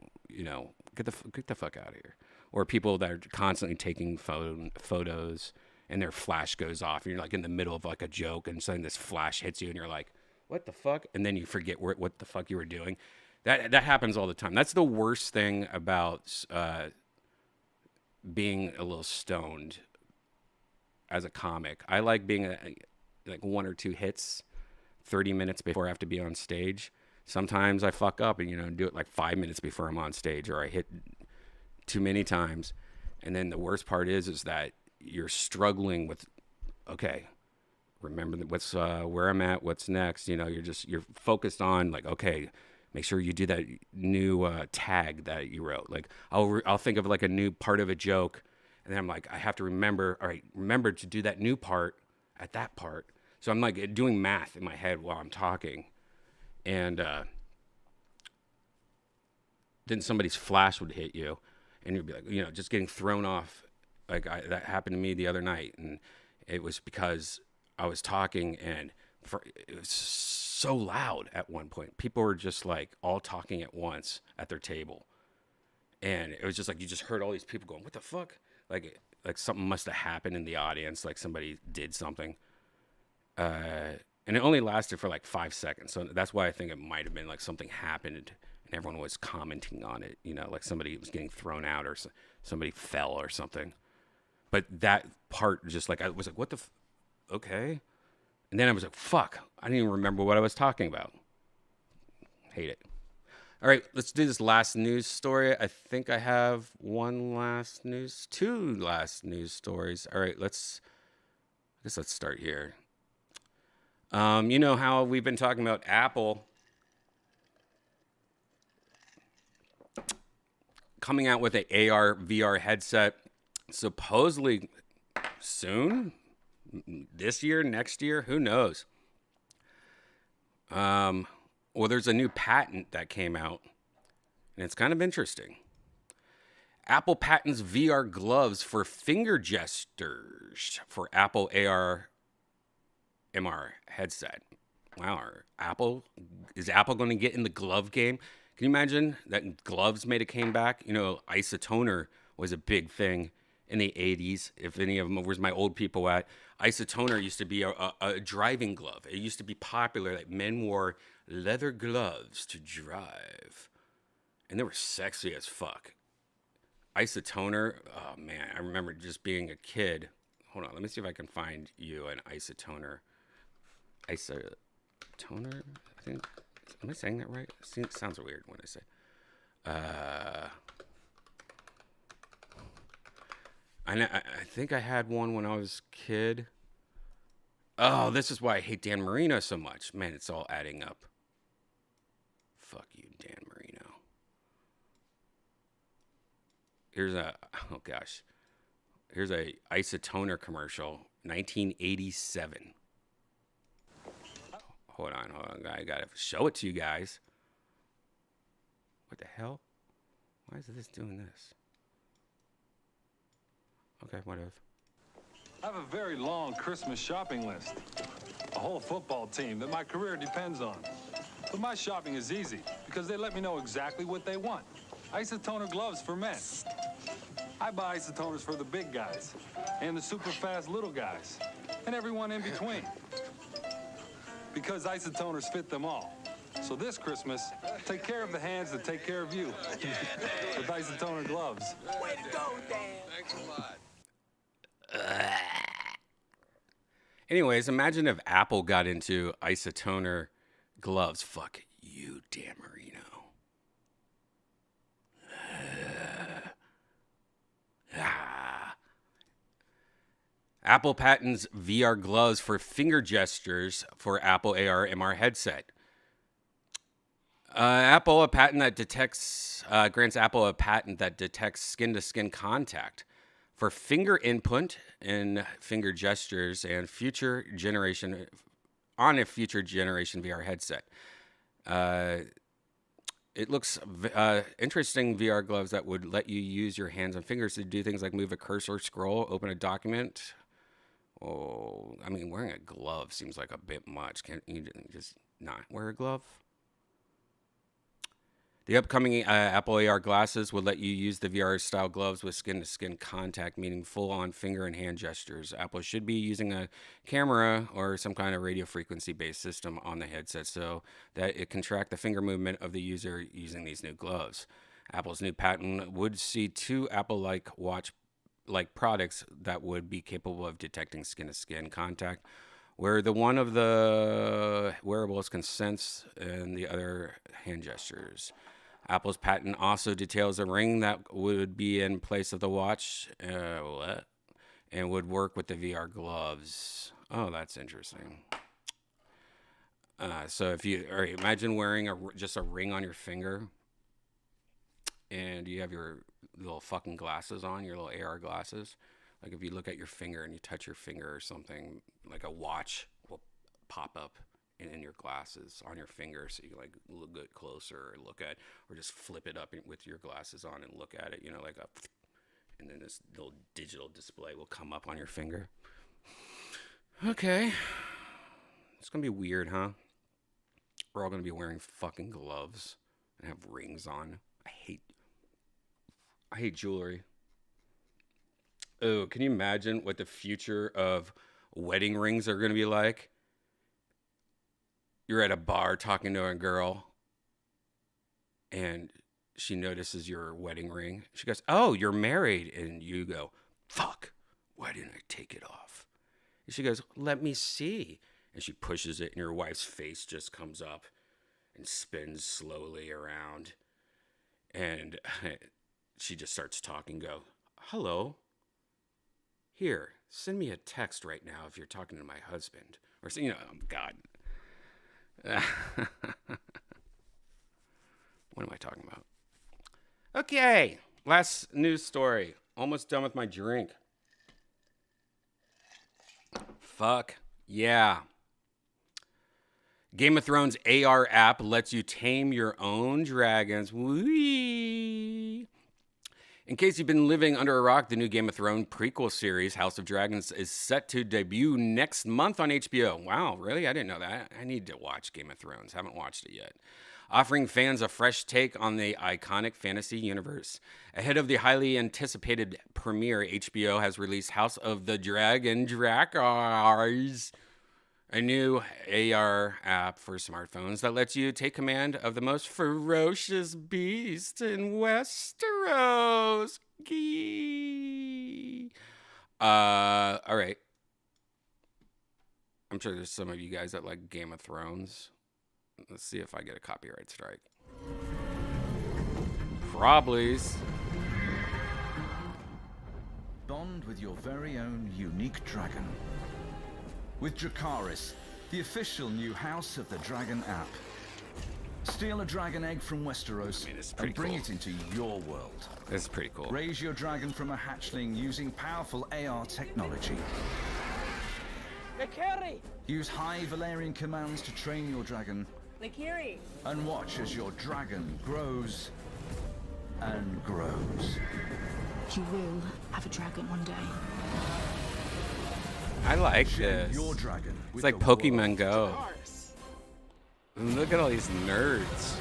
get the fuck out of here. Or people that are constantly taking photos and their flash goes off and you're like in the middle of like a joke and suddenly this flash hits you and you're like, what the fuck? And then you forget what the fuck you were doing. That happens all the time. That's the worst thing about being a little stoned as a comic. I like being like 1 or 2 hits, 30 minutes before I have to be on stage. Sometimes I fuck up and do it like 5 minutes before I'm on stage, or I hit too many times. And then the worst part is that you're struggling with, okay, remember what's where I'm at, what's next. You're focused on like, okay, make sure you do that new tag that you wrote. Like I'll think of like a new part of a joke, and then I'm like, I have to remember. All right, remember to do that new part at that part. So I'm like doing math in my head while I'm talking, and then somebody's flash would hit you, and you'd be like, just getting thrown off. Like that happened to me the other night, and it was because I was talking, and it was so loud at one point. People were just like all talking at once at their table, and it was just like you just heard all these people going, "What the fuck?" Like something must have happened in the audience, like somebody did something, and it only lasted for like 5 seconds. So that's why I think it might have been like something happened, and everyone was commenting on it. Like somebody was getting thrown out or somebody fell or something. But that part just like, I was like, what the okay. And then I was like, fuck, I didn't even remember what I was talking about. Hate it. All right, let's do this last news story. I think I have two last news stories. All right, let's start here. You know how we've been talking about Apple coming out with an AR VR headset supposedly soon, this year, next year, who knows? Well, there's a new patent that came out, and it's kind of interesting. Apple patents VR gloves for finger gestures for Apple AR MR headset. Wow, is Apple going to get in the glove game? Can you imagine that gloves made a comeback? Isotoner was a big thing in the 80s. If any of them, where's my old people at? Isotoner used to be a driving glove. It used to be popular that men wore leather gloves to drive. And they were sexy as fuck. Isotoner, oh man, I remember just being a kid. Hold on, let me see if I can find you an isotoner. Isotoner, I think. Am I saying that right? It sounds weird when I say. I think I had one when I was a kid. Oh, this is why I hate Dan Marino so much. Man, it's all adding up. Fuck you, Dan Marino. Here's a isotoner commercial, 1987. Hold on. I gotta show it to you guys. What the hell? Why is this doing this? Okay, whatever. I have a very long Christmas shopping list. A whole football team that my career depends on. But my shopping is easy because they let me know exactly what they want. Isotoner gloves for men. I buy isotoners for the big guys and the super fast little guys and everyone in between. Because isotoners fit them all. So this Christmas, take care of the hands that take care of you. With isotoner gloves. Way to go, Dan. Thanks a lot. Anyways, imagine if Apple got into isotoner gloves. Fuck you, Dan Marino. Apple patents VR gloves for finger gestures for Apple AR MR headset. Apple a patent that detects grants Apple a patent that detects skin-to-skin contact for finger input in finger gestures and future generation VR headset. It looks interesting VR gloves that would let you use your hands and fingers to do things like move a cursor, scroll, open a document. Oh, I mean, wearing a glove seems like a bit much. Can't you just not wear a glove? The upcoming Apple AR glasses would let you use the VR-style gloves with skin-to-skin contact, meaning full-on finger and hand gestures. Apple should be using a camera or some kind of radio frequency-based system on the headset so that it can track the finger movement of the user using these new gloves. Apple's new patent would see two Apple-like watch-like products that would be capable of detecting skin-to-skin contact, where the one of the wearables can sense and the other hand gestures. Apple's patent also details a ring that would be in place of the watch and would work with the VR gloves. Oh, that's interesting. So if you, all right, imagine wearing just a ring on your finger, and you have your little fucking glasses on, your little AR glasses. Like if you look at your finger and you touch your finger or something, like a watch will pop up in your glasses on your finger, so you can like look good closer or look at, or just flip it up with your glasses on and look at it. You know, like a, and then this little digital display will come up on your finger. Okay, it's gonna be weird, huh? We're all gonna be wearing fucking gloves and have rings on. I hate jewelry. Oh, can you imagine what the future of wedding rings are going to be like? You're at a bar talking to a girl, and she notices your wedding ring. She goes, "Oh, you're married." And you go, "Fuck, why didn't I take it off?" And she goes, "Let me see." And she pushes it, and your wife's face just comes up and spins slowly around. And she just starts talking, go, "Hello. Here, send me a text right now if you're talking to my husband." Or, you know, oh, God. What am I talking about? Okay, last news story. Almost done with my drink. Fuck yeah. Game of Thrones AR app lets you tame your own dragons. Whee! In case you've been living under a rock, the new Game of Thrones prequel series, House of Dragons, is set to debut next month on HBO. Wow, really? I didn't know that. I need to watch Game of Thrones. Haven't watched it yet. Offering fans a fresh take on the iconic fantasy universe. Ahead of the highly anticipated premiere, HBO has released House of the Dragon Drakars, a new AR app for smartphones that lets you take command of the most ferocious beast in Westeros. Gee. All right. I'm sure there's some of you guys that like Game of Thrones. Let's see if I get a copyright strike. Probably. Bond with your very own unique dragon. With Dracarys, the official new House of the Dragon app. Steal a dragon egg from Westeros and bring it into your world. This is pretty cool. Raise your dragon from a hatchling using powerful AR technology. Nakiri! Use high Valerian commands to train your dragon. Nakiri! And watch as your dragon grows and grows. You will have a dragon one day. I like Share this. your dragon It's with like the Pokemon world. Go. And look at all these nerds.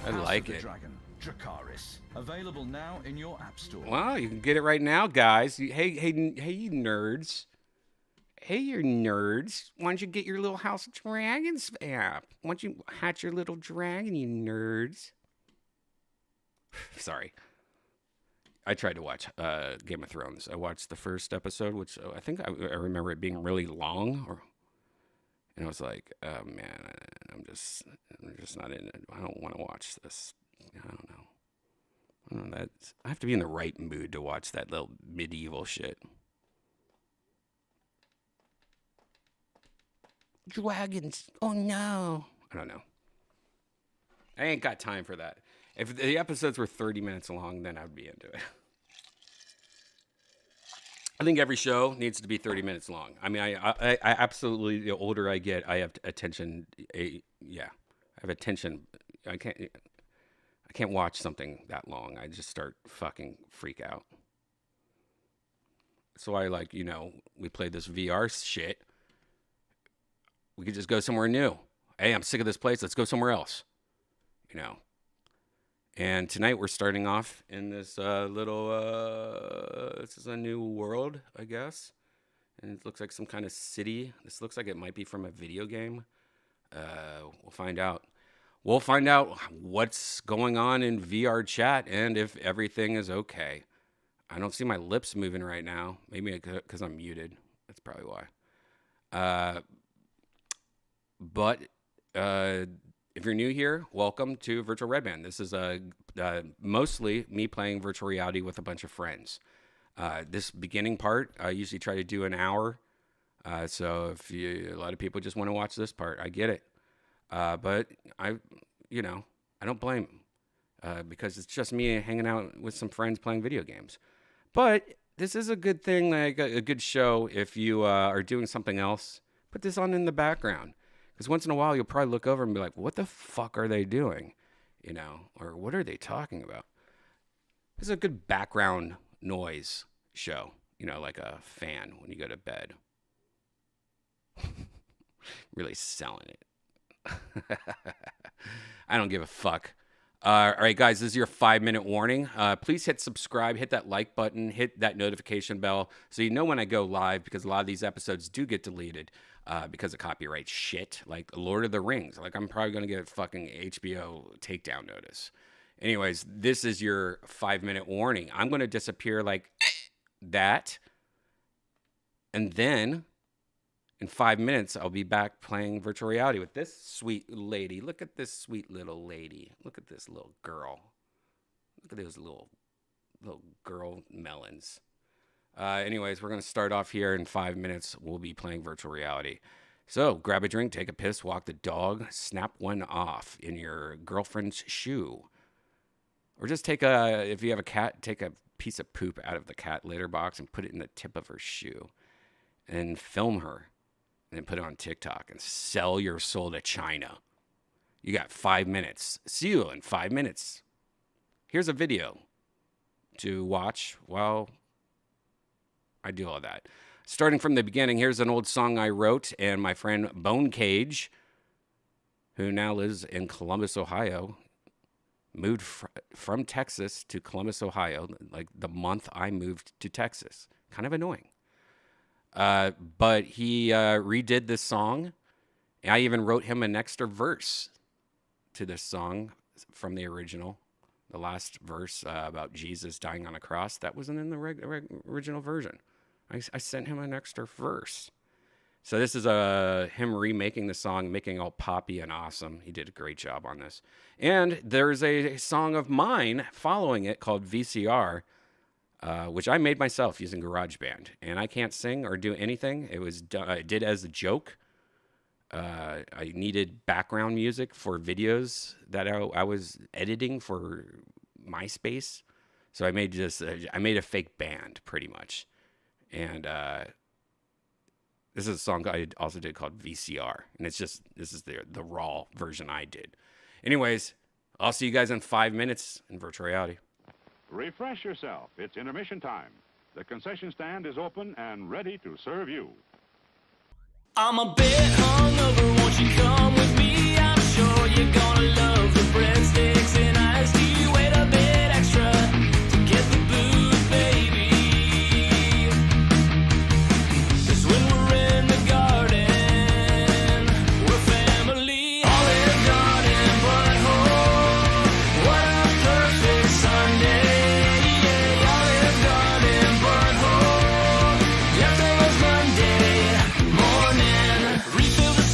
I House like of the it. Dragon, Dracarys. Available now in your app store. Wow, you can get it right now, guys. Hey, you nerds. Hey, you nerds. Why don't you get your little House of Dragons app? Why don't you hatch your little dragon, you nerds? Sorry. I tried to watch Game of Thrones. I watched the first episode, which I think I remember it being really long, and I was like, "Oh man, I'm just not in it. I don't want to watch this. I don't know. I have to be in the right mood to watch that little medieval shit." Dragons. Oh no. I don't know. I ain't got time for that. If the episodes were 30 minutes long, then I'd be into it. I think every show needs to be 30 minutes long. I mean, I absolutely, the older I get, I have attention. I have attention. I can't watch something that long. I just start fucking freak out. So I we played this VR shit. We could just go somewhere new. Hey, I'm sick of this place. Let's go somewhere else. And tonight we're starting off in this this is a new world, I guess. And it looks like some kind of city. This looks like it might be from a video game. We'll find out. We'll find out what's going on in VRChat and if everything is okay. I don't see my lips moving right now. Maybe because I'm muted. That's probably why. But if you're new here, welcome to Virtual Redban. This is mostly me playing virtual reality with a bunch of friends. This beginning part, I usually try to do an hour. So if a lot of people just want to watch this part, I get it. But I don't blame them because it's just me hanging out with some friends playing video games. But this is a good thing, like a good show if you are doing something else. Put this on in the background because once in a while you'll probably look over and be like, what the fuck are they doing? Or what are they talking about? This is a good background noise show, like a fan when you go to bed. Really selling it. I don't give a fuck. All right, guys, this is your 5-minute warning. Please hit subscribe, hit that like button, hit that notification bell so you know when I go live, because a lot of these episodes do get deleted because of copyright shit, like Lord of the Rings. Like, I'm probably going to get a fucking HBO takedown notice. Anyways, this is your 5-minute warning. I'm going to disappear like that, and then in 5 minutes, I'll be back playing virtual reality with this sweet lady. Look at this sweet little lady. Look at this little girl. Look at those little girl melons. Anyways, we're going to start off here in 5 minutes. We'll be playing virtual reality. So grab a drink, take a piss, walk the dog, snap one off in your girlfriend's shoe. Or just if you have a cat, take a piece of poop out of the cat litter box and put it in the tip of her shoe. And film her. And then put it on TikTok and sell your soul to China. You got 5 minutes. See you in 5 minutes. Here's a video to watch while I do all that. Starting from the beginning, here's an old song I wrote, and my friend Bone Cage, who now lives in Columbus, Ohio, moved from Texas to Columbus, Ohio, like the month I moved to Texas. Kind of annoying. But he redid this song. I even wrote him an extra verse to this song from the original. The last verse about Jesus dying on a cross, that wasn't in the original version. I sent him an extra verse. So this is him remaking the song, making it all poppy and awesome. He did a great job on this. And there's a song of mine following it called VCR, which I made myself using GarageBand. And I can't sing or do anything. It was I did as a joke. I needed background music for videos that I was editing for MySpace. So I made a fake band pretty much. And this is a song I also did called VCR. And this is the raw version I did. Anyways, I'll see you guys in 5 minutes in virtual reality. Refresh yourself. It's intermission time. The concession stand is open and ready to serve you. I'm a bit hungover, won't you come with me? I'm sure you're gonna love the breadsticks and iced tea. Wait a bit extra to get the booze, baby. 'Cause when we're in the garden, we're family. Olive Garden, but oh, what a perfect Sunday. Yeah, Olive Garden, but oh, leftovers Monday morning. Refill the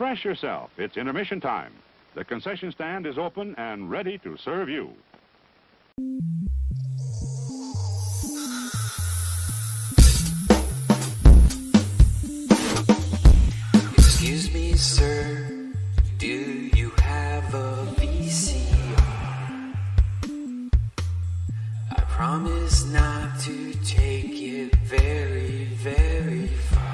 Refresh yourself. It's intermission time. The concession stand is open and ready to serve you. Excuse me, sir, do you have a VCR? I promise not to take it very, very far.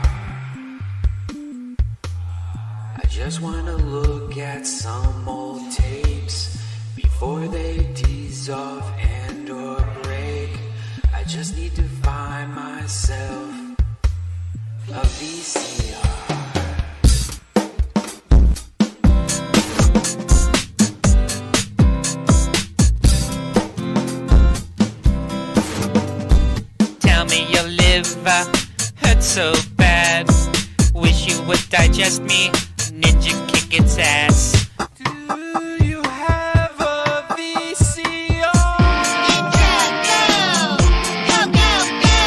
I just wanna look at some old tapes before they dissolve and or break. I just need to find myself a VCR. Tell me your liver hurts so bad. Wish you would digest me, ninja kick its ass. Do you have a VCR? Ninja, go! Go, go, go!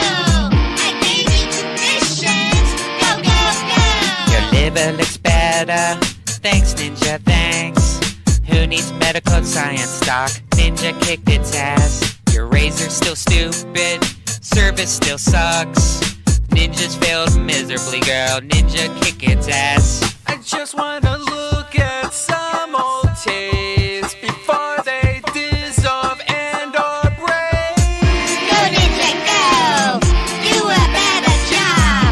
I gave you permissions! Go, go, go! Your liver looks better. Thanks, ninja, thanks. Who needs medical science, doc? Ninja kicked its ass. Your razor's still stupid. Service still sucks. Ninjas failed miserably, girl. Ninja kick its ass. I just wanna look at some old tapes before they dissolve and or break. Go, Ninja, go! Do a better job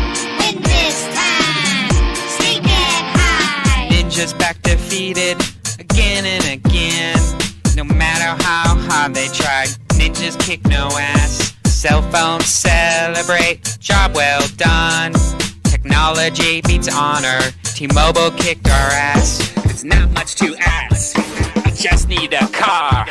in this time! Sneaking high! Ninjas back defeated again and again. No matter how hard they tried, ninjas kick no ass. Cell phones celebrate, job well done. Technology beats honor, T-Mobile kicked our ass. It's not much to ask, I just need a car,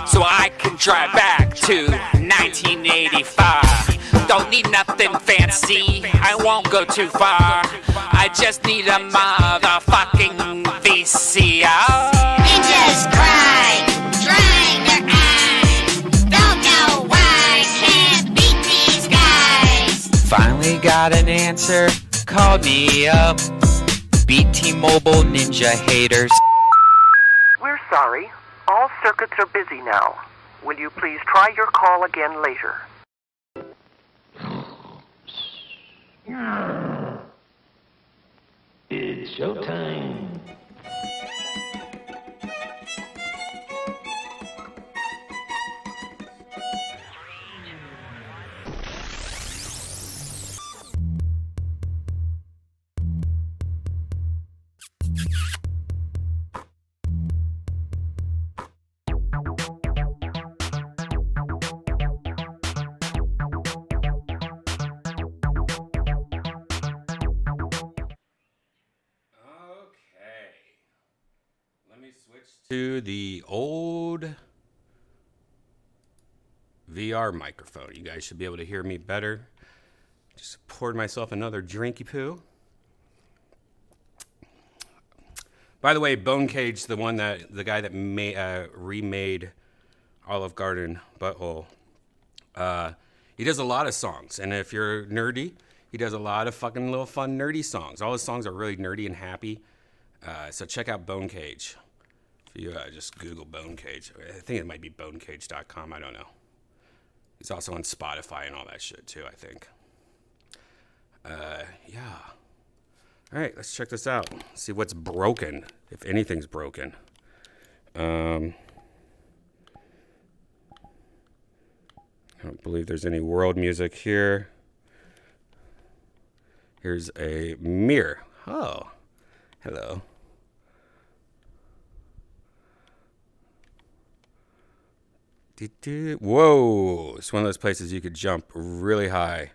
so I can drive back to 1985. Don't need nothing fancy, I won't go too far. I just need a motherfucking VCR. Ninjas cry, drying their eyes. Don't know why, can't beat these guys. Finally got an answer, called me up. Beat T-Mobile ninja haters. We're sorry. All circuits are busy now. Will you please try your call again later? It's showtime. To the old VR microphone. You guys should be able to hear me better. Just poured myself another drinky poo. By the way, Bone Cage, the guy that remade Olive Garden Butthole, he does a lot of songs. And if you're nerdy, he does a lot of fucking little fun nerdy songs. All his songs are really nerdy and happy. So check out Bone Cage. You just Google Bone Cage. I think it might be bonecage.com. I don't know. He's also on Spotify and all that shit too, I think. Yeah. All right, let's check this out. See what's broken, if anything's broken. I don't believe there's any world music here. Here's a mirror. Oh, hello. Whoa, it's one of those places you could jump really high.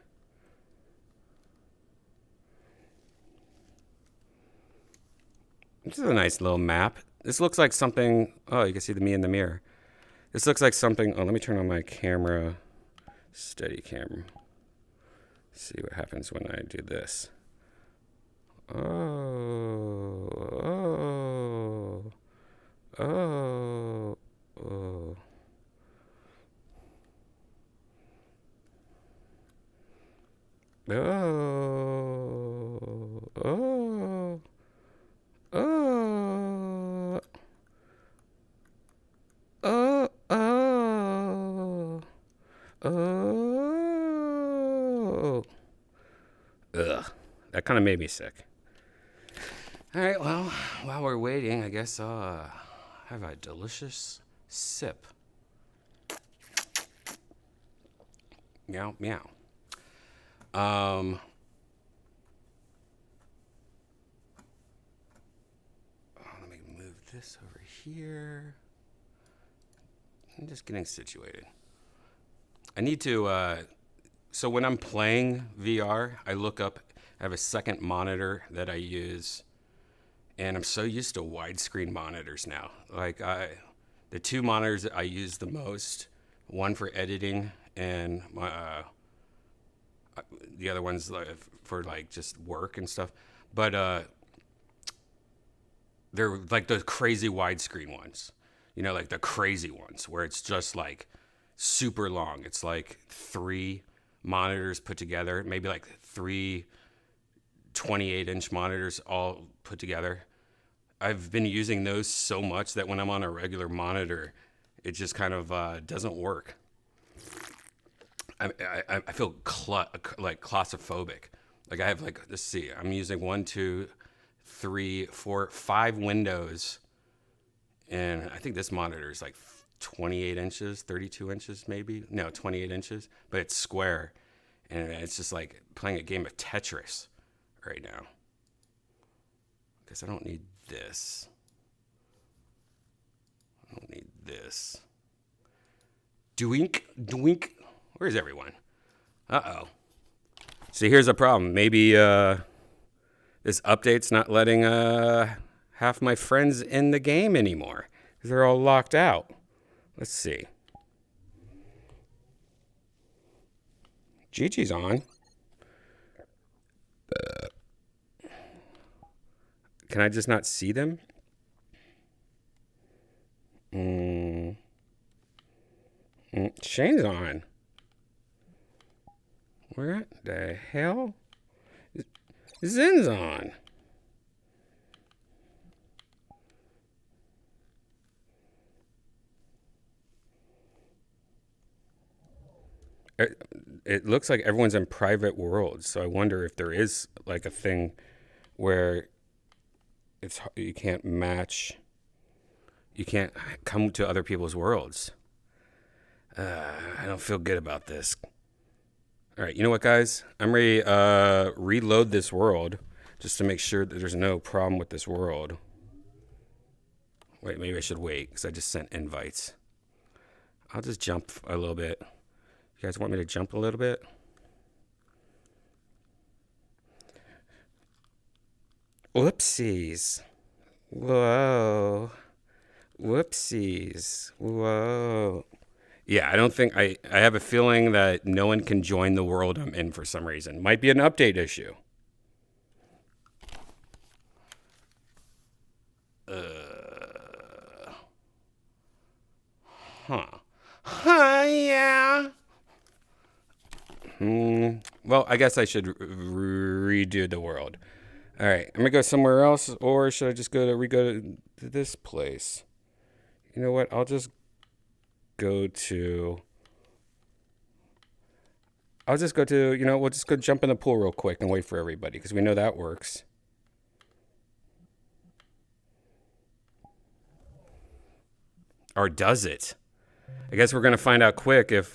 This is a nice little map. This looks like something, oh, you can see me in the mirror. This looks like something, oh, let me turn on my camera, steady cam. See what happens when I do this. Oh, oh, oh, oh. Oh, oh, That kind of made me sick. All right, well, while we're waiting, I guess I'll have a delicious sip. Meow, meow. Let me move this over here. I'm just getting situated. I need to, so when I'm playing VR, I look up, I have a second monitor that I use, and I'm so used to widescreen monitors now. Like, the two monitors that I use the most, one for editing and the other one's for like just work and stuff. But they're like the crazy widescreen ones, you know, like the crazy ones where it's just like super long. It's like 3 monitors put together, maybe like 3 28-inch monitors all put together. I've been using those so much that when I'm on a regular monitor, it just kind of doesn't work. I feel like claustrophobic. Like I have like, let's see, I'm using 1, 2, 3, 4, 5 windows. And I think this monitor is like 28 inches, 32 inches maybe. No, 28 inches, but it's square. And it's just like playing a game of Tetris right now. Because I don't need this. I don't need this. Doink, doink. Where's everyone? Uh-oh. See, here's a problem. Maybe this update's not letting half my friends in the game anymore. Because they're all locked out. Let's see. Gigi's on. Can I just not see them? Shane's on. Where the hell? Zen's on. It looks like everyone's in private worlds, so I wonder if there is like a thing where you can't match, you can't come to other people's worlds. I don't feel good about this. All right, you know what, guys? I'm ready to reload this world just to make sure that there's no problem with this world. Wait, maybe I should wait because I just sent invites. I'll just jump a little bit. You guys want me to jump a little bit? Whoopsies. Whoa. Whoopsies. Whoa. Yeah, I don't think I have a feeling that no one can join the world I'm in for some reason. Might be an update issue. Yeah. Well, I guess I should redo the world. All right, I'm gonna go somewhere else, or should I just go to this place? You know what? I'll just go to. We'll just go jump in the pool real quick and wait for everybody because we know that works. Or does it? I guess we're gonna find out quick if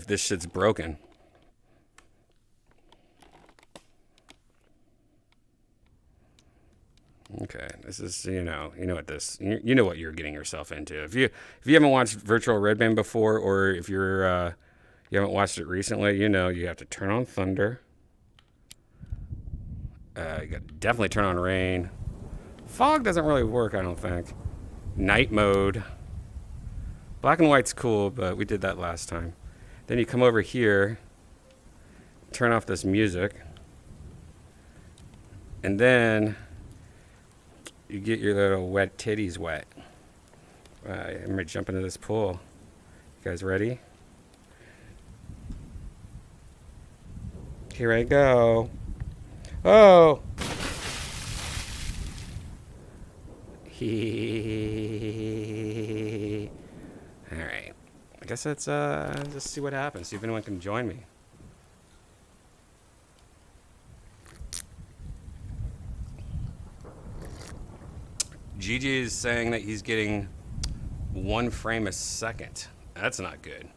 this shit's broken. Okay, this is you know what you're getting yourself into. If you haven't watched Virtual Redban before, or if you haven't watched it recently, you know you have to turn on thunder. You got to definitely turn on rain. Fog doesn't really work, I don't think. Night mode. Black and white's cool, but we did that last time. Then you come over here, turn off this music, and then you get your little wet titties wet. I'm gonna jump into this pool. You guys ready? Here I go. Oh! Alright. I guess let's just see what happens. See if anyone can join me. Gigi is saying that he's getting 1 frame a second. That's not good.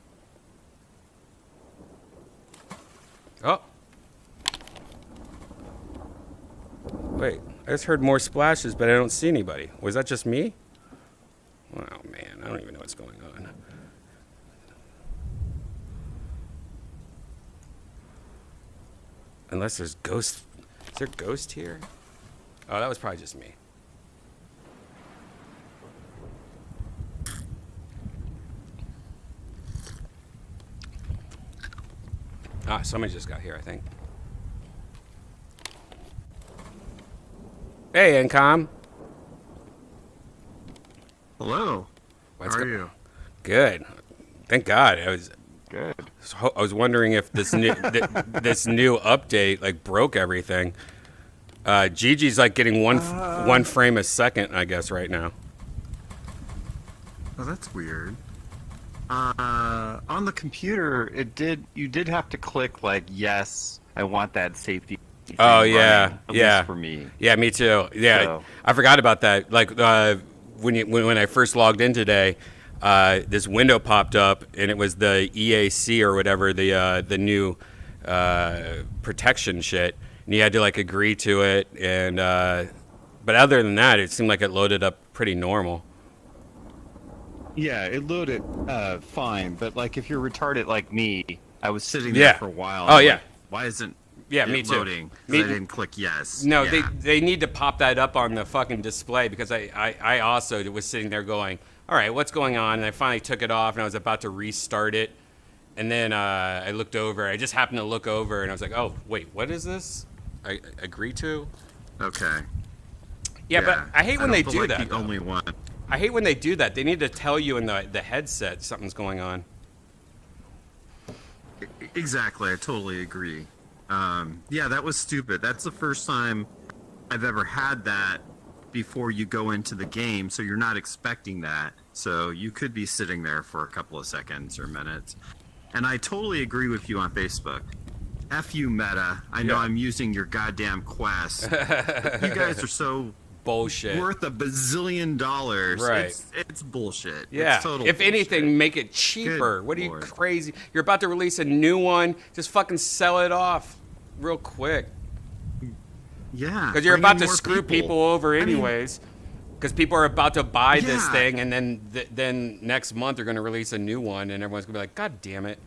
Oh. Wait, I just heard more splashes, but I don't see anybody. Was that just me? Oh, man, I don't even know what's going on. Unless there's ghosts. Is there a ghost here? Oh, that was probably just me. Ah, somebody just got here, I think. Hey, Encom. Hello. What's How are you? Good. Thank God. Good. I was wondering if this new this new update like broke everything. Gigi's like getting one frame a second, I guess, right now. Oh, that's weird. On the computer, you did have to click like yes, I want that safety. Oh yeah, running, at yeah. least for me. Yeah, me too. Yeah, So. I forgot about that. Like when I first logged in today, this window popped up and it was the EAC or whatever, the new protection shit, and you had to like agree to it. And but other than that, it seemed like it loaded up pretty normal. Yeah, it loaded fine, but like if you're retarded like me, I was sitting there for a while. Oh I'm yeah. like, why isn't Yeah, it me too. loading? 'Cause Me- I didn't click yes. No, Yeah. they need to pop that up on the fucking display because I also was sitting there going, all right, what's going on? And I finally took it off and I was about to restart it. And then I looked over. I just happened to look over and I was like, oh, wait, what is this? I agree to? Okay. Yeah, but I hate when they don't do feel like that. the though. only one. I hate when they do that. They need to tell you in the headset something's going on. Exactly, I totally agree. Yeah, that was stupid. That's the first time I've ever had that before you go into the game, so you're not expecting that. So you could be sitting there for a couple of seconds or minutes. And I totally agree with you on Facebook. F you, Meta. I know I'm using your goddamn Quest. But you guys are so bullshit. Worth $1 bazillion. Right. It's bullshit. Yeah. It's total if bullshit. anything, make it cheaper. Good What are you Lord. crazy? You're about to release a new one. Just fucking sell it off real quick. Yeah. Because you're bring about in to more screw people over I mean- anyways. Because people are about to buy this Yeah. thing, and then next month they're going to release a new one, and everyone's going to be like, God damn it.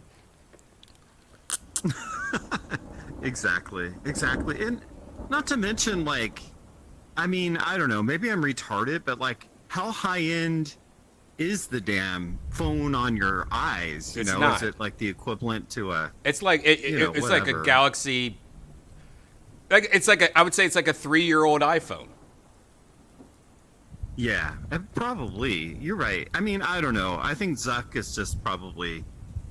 Exactly. And not to mention, like, I mean, I don't know, maybe I'm retarded, but like, how high end is the damn phone on your eyes? You It's know, not. is it like the equivalent to a? It's like You know, it's like a whatever. Galaxy. Like it's like I would say it's like a 3-year-old iPhone. Yeah, probably. You're right. I mean, I don't know. I think Zuck is just probably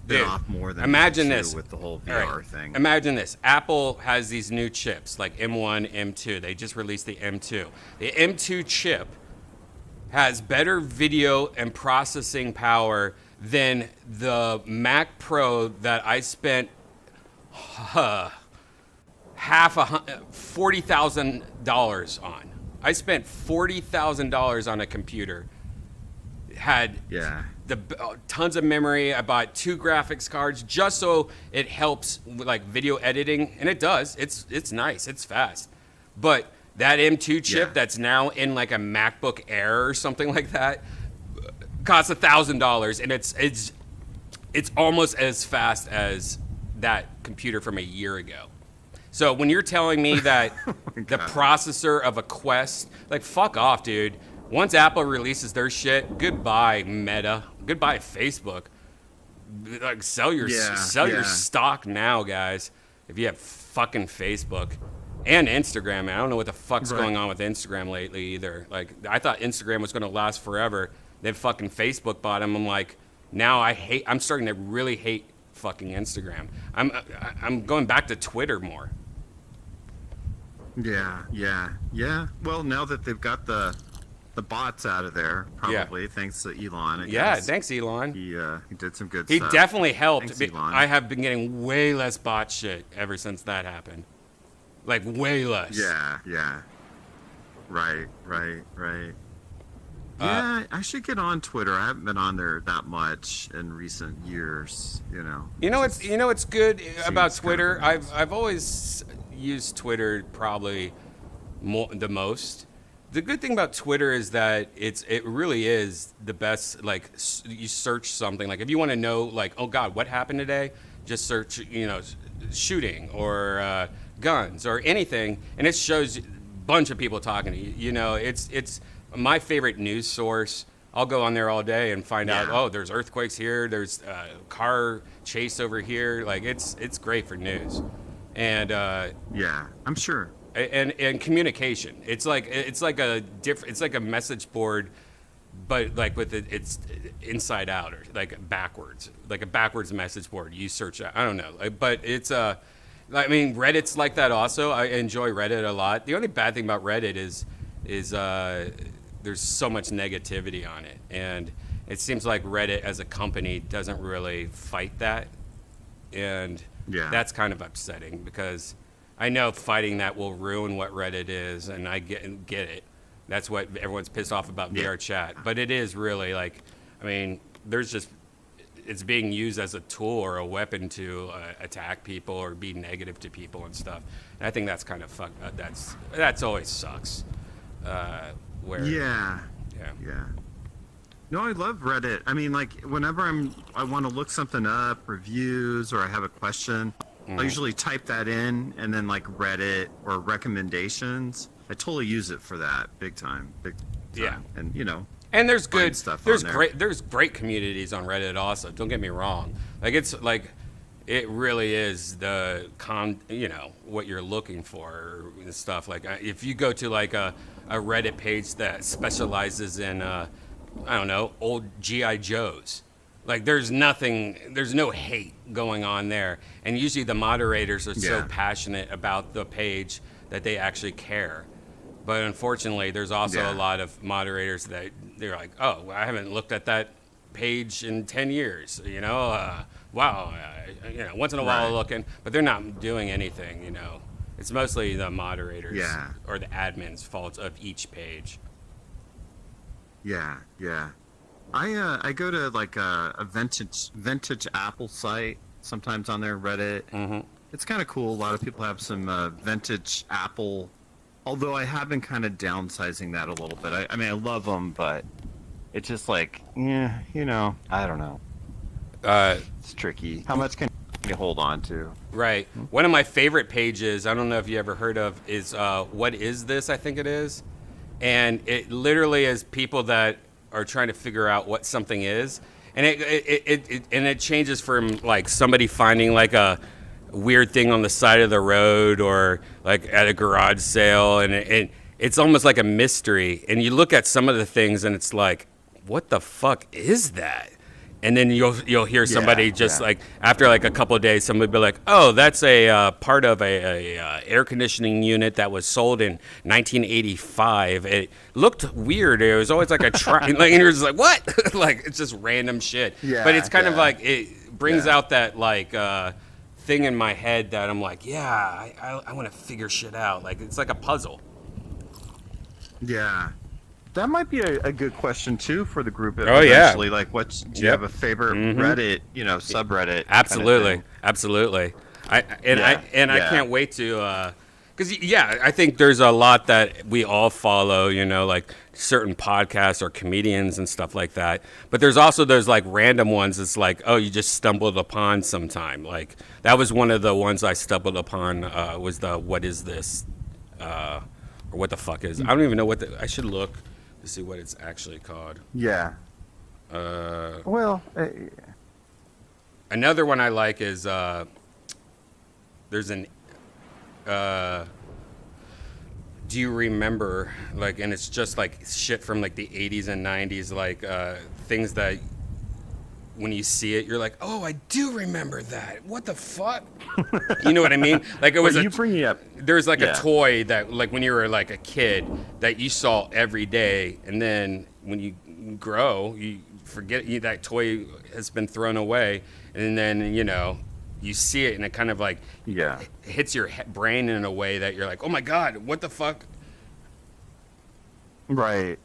bit Dude, off more than imagine me, too, this with the whole All VR right, thing. Imagine this. Apple has these new chips like M1, M2. They just released the M2. The M2 chip has better video and processing power than the Mac Pro that I spent $40,000 on. I spent $40,000 on a computer. Had tons of memory. I bought 2 graphics cards just so it helps with like video editing, and it does. It's nice. It's fast. But that M2 chip that's now in like a MacBook Air or something like that costs $1,000, and it's almost as fast as that computer from a year ago. So when you're telling me that the processor of a Quest, like fuck off, dude. Once Apple releases their shit, goodbye Meta, goodbye Facebook. Like sell your stock now, guys. If you have fucking Facebook and Instagram, man. I don't know what the fuck's going on with Instagram lately either. Like I thought Instagram was going to last forever. Then fucking Facebook bought them. I'm like, now I'm starting to really hate fucking Instagram. I'm going back to Twitter more. Yeah. Well, now that they've got the the bots out of there, probably, thanks to Elon. I Yeah, guess. thanks, Elon. He did some good He stuff. definitely helped. Thanks, Elon. I have been getting way less bot shit ever since that happened. Like, way less. Yeah. Right. Yeah, I should get on Twitter. I haven't been on there that much in recent years, you know. What's good about Twitter? kind of I've always used Twitter probably the most. The good thing about Twitter is that it really is the best. Like, you search something, like if you want to know, like, oh God, what happened today? Just search, shooting or guns or anything, and it shows a bunch of people talking to you. You know, it's my favorite news source. I'll go on there all day and find out, oh, there's earthquakes here, there's a car chase over here. Like, it's great for news. And yeah, I'm sure. And communication. It's like a message board, but like with it's inside out, or like backwards, like a backwards message board. You search out. I don't know, but it's I mean, Reddit's like that also. I enjoy Reddit a lot. The only bad thing about Reddit is there's so much negativity on it, and it seems like Reddit as a company doesn't really fight that, and that's kind of upsetting because I know fighting that will ruin what Reddit is, and I get it. That's what everyone's pissed off about VRChat, but it is really like, I mean, it's being used as a tool or a weapon to attack people or be negative to people and stuff. And I think that's kind of fucked. That's always sucks. Yeah. No, I love Reddit. I mean, like, whenever I want to look something up, reviews, or I have a question, I'll usually type that in, and then like Reddit or recommendations. I totally use it for that, big time. Yeah, and and there's good stuff. There's great communities on Reddit also. Don't get me wrong. Like, it's like, it really is the what you're looking for and stuff. Like, if you go to like a Reddit page that specializes in I don't know, old GI Joes, like, there's no hate going on there, and usually the moderators are so passionate about the page that they actually care. But unfortunately, there's also a lot of moderators that they're like, oh, I haven't looked at that page in 10 years, wow, once in a while looking, but they're not doing anything, It's mostly the moderators or the admin's faults of each page. Yeah. I go to like a vintage Apple site sometimes on their Reddit. Mm-hmm. It's kind of cool. A lot of people have some vintage Apple, although I have been kind of downsizing that a little bit. I mean, I love them, but it's just like, I don't know. It's tricky. How much can you hold on to? Right. One of my favorite pages, I don't know if you ever heard of, is What Is This? I think it is. And it literally is people that are trying to figure out what something is. And it changes from like somebody finding like a weird thing on the side of the road or like at a garage sale, and it's almost like a mystery. And you look at some of the things and it's like, what the fuck is that? And then you'll hear somebody like after like a couple of days, somebody be like, oh, that's a part of a air conditioning unit that was sold in 1985. It looked weird. It was always like a like, and you're just like, what? Like, it's just random shit. Yeah, but it's kind of like, it brings out that like thing in my head that I'm like, I want to figure shit out. Like, it's like a puzzle. Yeah. That might be a good question too for the group eventually. Like, do you have a favorite Reddit, subreddit? Absolutely. I can't wait to, because I think there's a lot that we all follow, like certain podcasts or comedians and stuff like that. But there's also those like random ones. It's like, oh, you just stumbled upon sometime. Like, that was one of the ones I stumbled upon. Was the What Is This? Or what the fuck is? I don't even know I should look to see what it's actually called. Yeah. Another one I like is there's an do you remember, like, and it's just like shit from like the 80s and 90s, like things that when you see it, you're like, oh, I do remember that. What the fuck? You know what I mean? Like it was you bring it up. There's like Yeah. a toy that like when you were like a kid that you saw every day, and then when you grow, you forget that toy has been thrown away, and then you see it and it kind of like hits your brain in a way that you're like, oh my god, what the fuck? Right.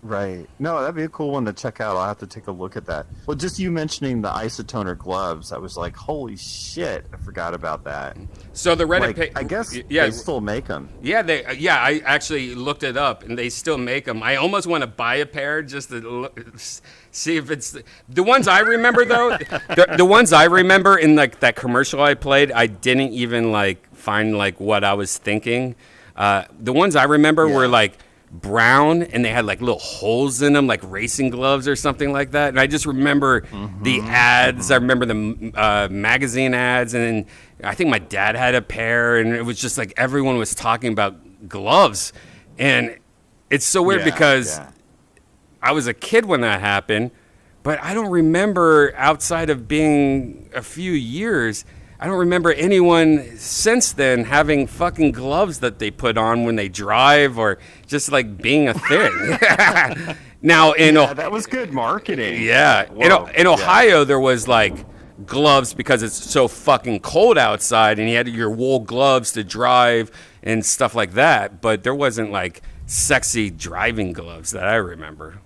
No, that'd be a cool one to check out. I'll have to take a look at that. Well, just you mentioning the isotoner gloves, I was like, holy shit, I forgot about that. So the Reddit I guess they still make them. Yeah, I actually looked it up, and they still make them. I almost want to buy a pair just to see if it's the ones I remember though. the ones I remember in like that commercial I played, I didn't even like find like what I was thinking. The ones I remember were like brown, and they had like little holes in them, like racing gloves or something like that. And I just remember the ads. I remember the magazine ads, and then I think my dad had a pair, and it was just like everyone was talking about gloves. And it's so weird because I was a kid when that happened, but I don't remember, outside of being a few years, I don't remember anyone since then having fucking gloves that they put on when they drive, or just like being a thing. Now that was good marketing. Yeah, in Ohio there was like gloves because it's so fucking cold outside, and you had your wool gloves to drive and stuff like that. But there wasn't like sexy driving gloves that I remember.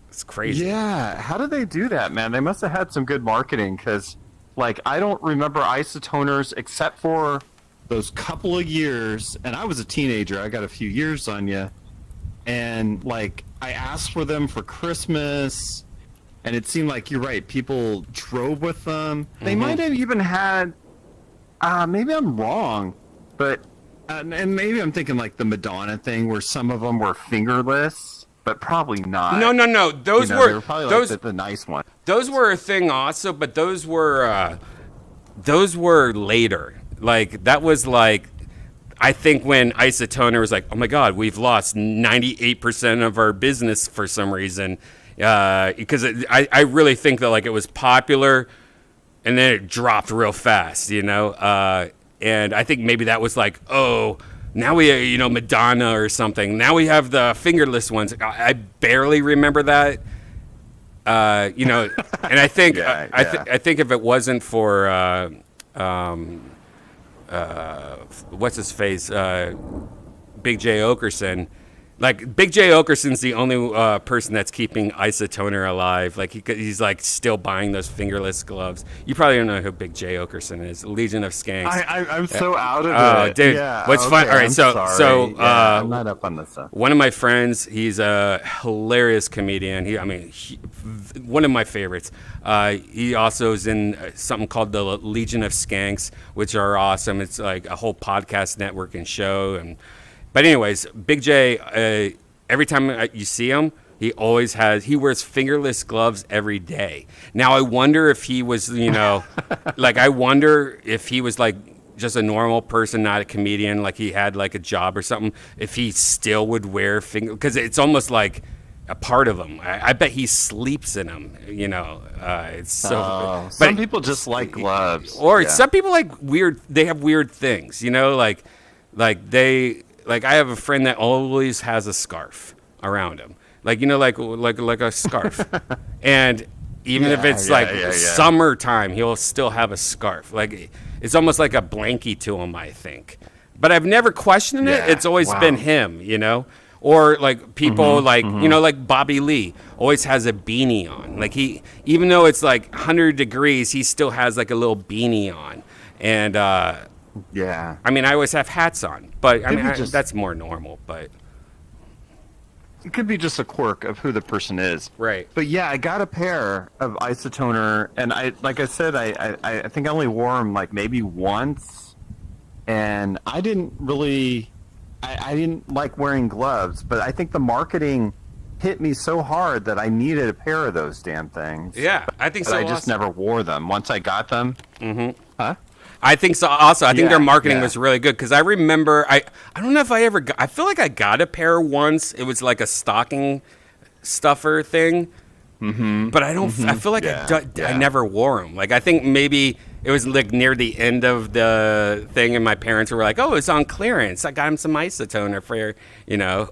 It's crazy. Yeah, how did they do that, man? They must have had some good marketing, because like, I don't remember isotoners except for those couple of years, and I was a teenager. I got a few years on you, and like, I asked for them for Christmas, and it seemed like, you're right, people drove with them. They might have even had, maybe I'm wrong, but and maybe I'm thinking like the Madonna thing, where some of them were fingerless. But probably not. No. Those they were were probably those like the nice one. Those were a thing also, but those were later. Like that was like, I think when Isotoner was like, oh my god, we've lost 98% of our business for some reason, because I really think that like it was popular, and then it dropped real fast, and I think maybe that was like, oh. Now we, Madonna or something. Now we have the fingerless ones. I barely remember that. And I think I think if it wasn't for what's his face, Big J Okerson. Like Big J Okerson's the only person that's keeping Isotoner alive. Like he's like still buying those fingerless gloves. You probably don't know who Big J Okerson is. Legion of Skanks. I'm so out of it, dude. Yeah, What's fun? All right, I'm not up on this stuff. One of my friends, he's a hilarious comedian. One of my favorites. He also is in something called the Legion of Skanks, which are awesome. It's like a whole podcast network and show. But anyways, Big J, every time you see him, he wears fingerless gloves every day. Now, I wonder if he was, I wonder if he was like just a normal person, not a comedian, like he had like a job or something, if he still would wear because it's almost like a part of him. I bet he sleeps in them, it's so. Some people just like gloves. Or some people they have weird things, like I have a friend that always has a scarf around him, like a scarf, and even if it's summertime, he'll still have a scarf. Like it's almost like a blankie to him, I think. But I've never questioned it. It's always been him, Or like people like Bobby Lee always has a beanie on. Like even though it's like 100 degrees, he still has like a little beanie on, and. I mean, I always have hats on, but that's more normal. But it could be just a quirk of who the person is, right? But yeah, I got a pair of Isotoner, and I think I only wore them like maybe once, and I didn't really, I didn't like wearing gloves, but I think the marketing hit me so hard that I needed a pair of those damn things. Yeah, I think so. But I just never wore them. Once I got them, huh? I think so. Also, I think their marketing was really good because I remember I don't know if I ever got, I feel like I got a pair once. It was like a stocking stuffer thing, But I don't. I feel like I yeah. never wore them. Like I think maybe it was like near the end of the thing, and my parents were like, "Oh, it's on clearance. I got him some isotoner for you know."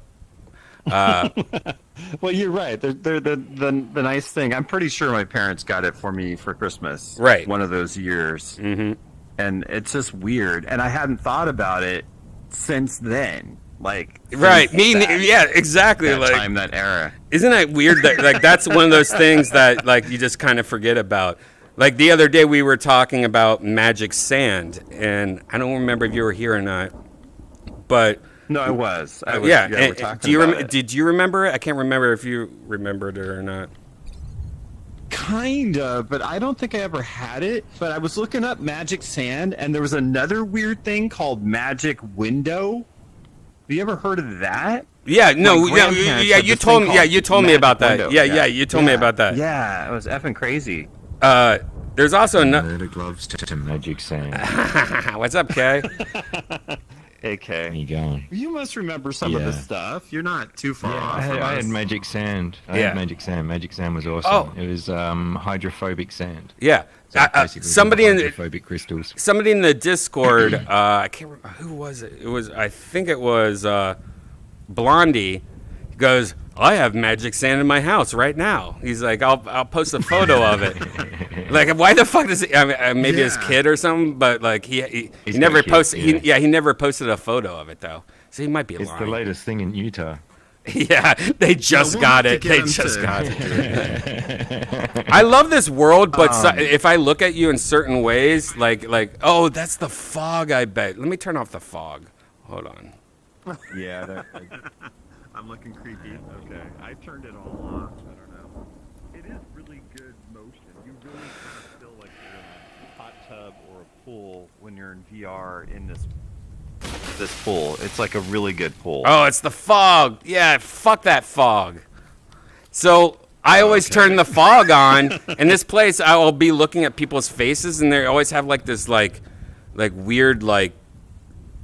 Well, you're right. They're the nice thing. I'm pretty sure my parents got it for me for Christmas. Right. One of those years. Mm-hmm. And it's just weird. And I hadn't thought about it since then. Like Right. Yeah, exactly. That like time, that era. Isn't that weird that like that's one of those things that like you just kind of forget about. Like the other day we were talking about magic sand, and I don't remember if you were here or not, but No, I was. yeah. We're talking do you about it. did you remember it? I can't remember if you remembered it or not. Kinda, but I don't think I ever had it. But I was looking up magic sand, and there was another weird thing called magic window. Have you ever heard of that? Yeah, no, My yeah, grandparents yeah. had You this told thing me, yeah, called you told me magic about that. window. Yeah, you told me about that. Yeah, it was effing crazy. There's also another. Murder gloves to magic sand. What's up, Kay? Hey, Kay. How you going? You must remember some of this Yeah. stuff. You're not too far Yeah, off. I from had us. magic sand. I Yeah. had magic sand. Magic sand was awesome. Oh. It was hydrophobic sand. Yeah, So basically somebody in the, hydrophobic crystals. somebody in the Discord. I can't remember who was it. It was I think it was Blondie. He goes, I have magic sand in my house right now. He's like, I'll post a photo of it. Like, why the fuck does he? I mean, maybe his kid or something, but like he He's never got a kid, posted. yeah. He never posted a photo of it though. So he might be It's lying. the latest thing in Utah. Yeah, they just we'll got have it. to They get him just to- got it. I love this world, but if I look at you in certain ways, like, oh, that's the fog. I bet. Let me turn off the fog. Hold on. Yeah, I'm looking creepy. Okay, I turned it all off. I don't know. It is really good motion. You really kind of feel like you're in a hot tub or a pool when you're in VR in this pool. It's like a really good pool. Oh, it's the fog. Yeah, fuck that fog. So I always turn the fog on. In this place, I will be looking at people's faces, and they always have like this like weird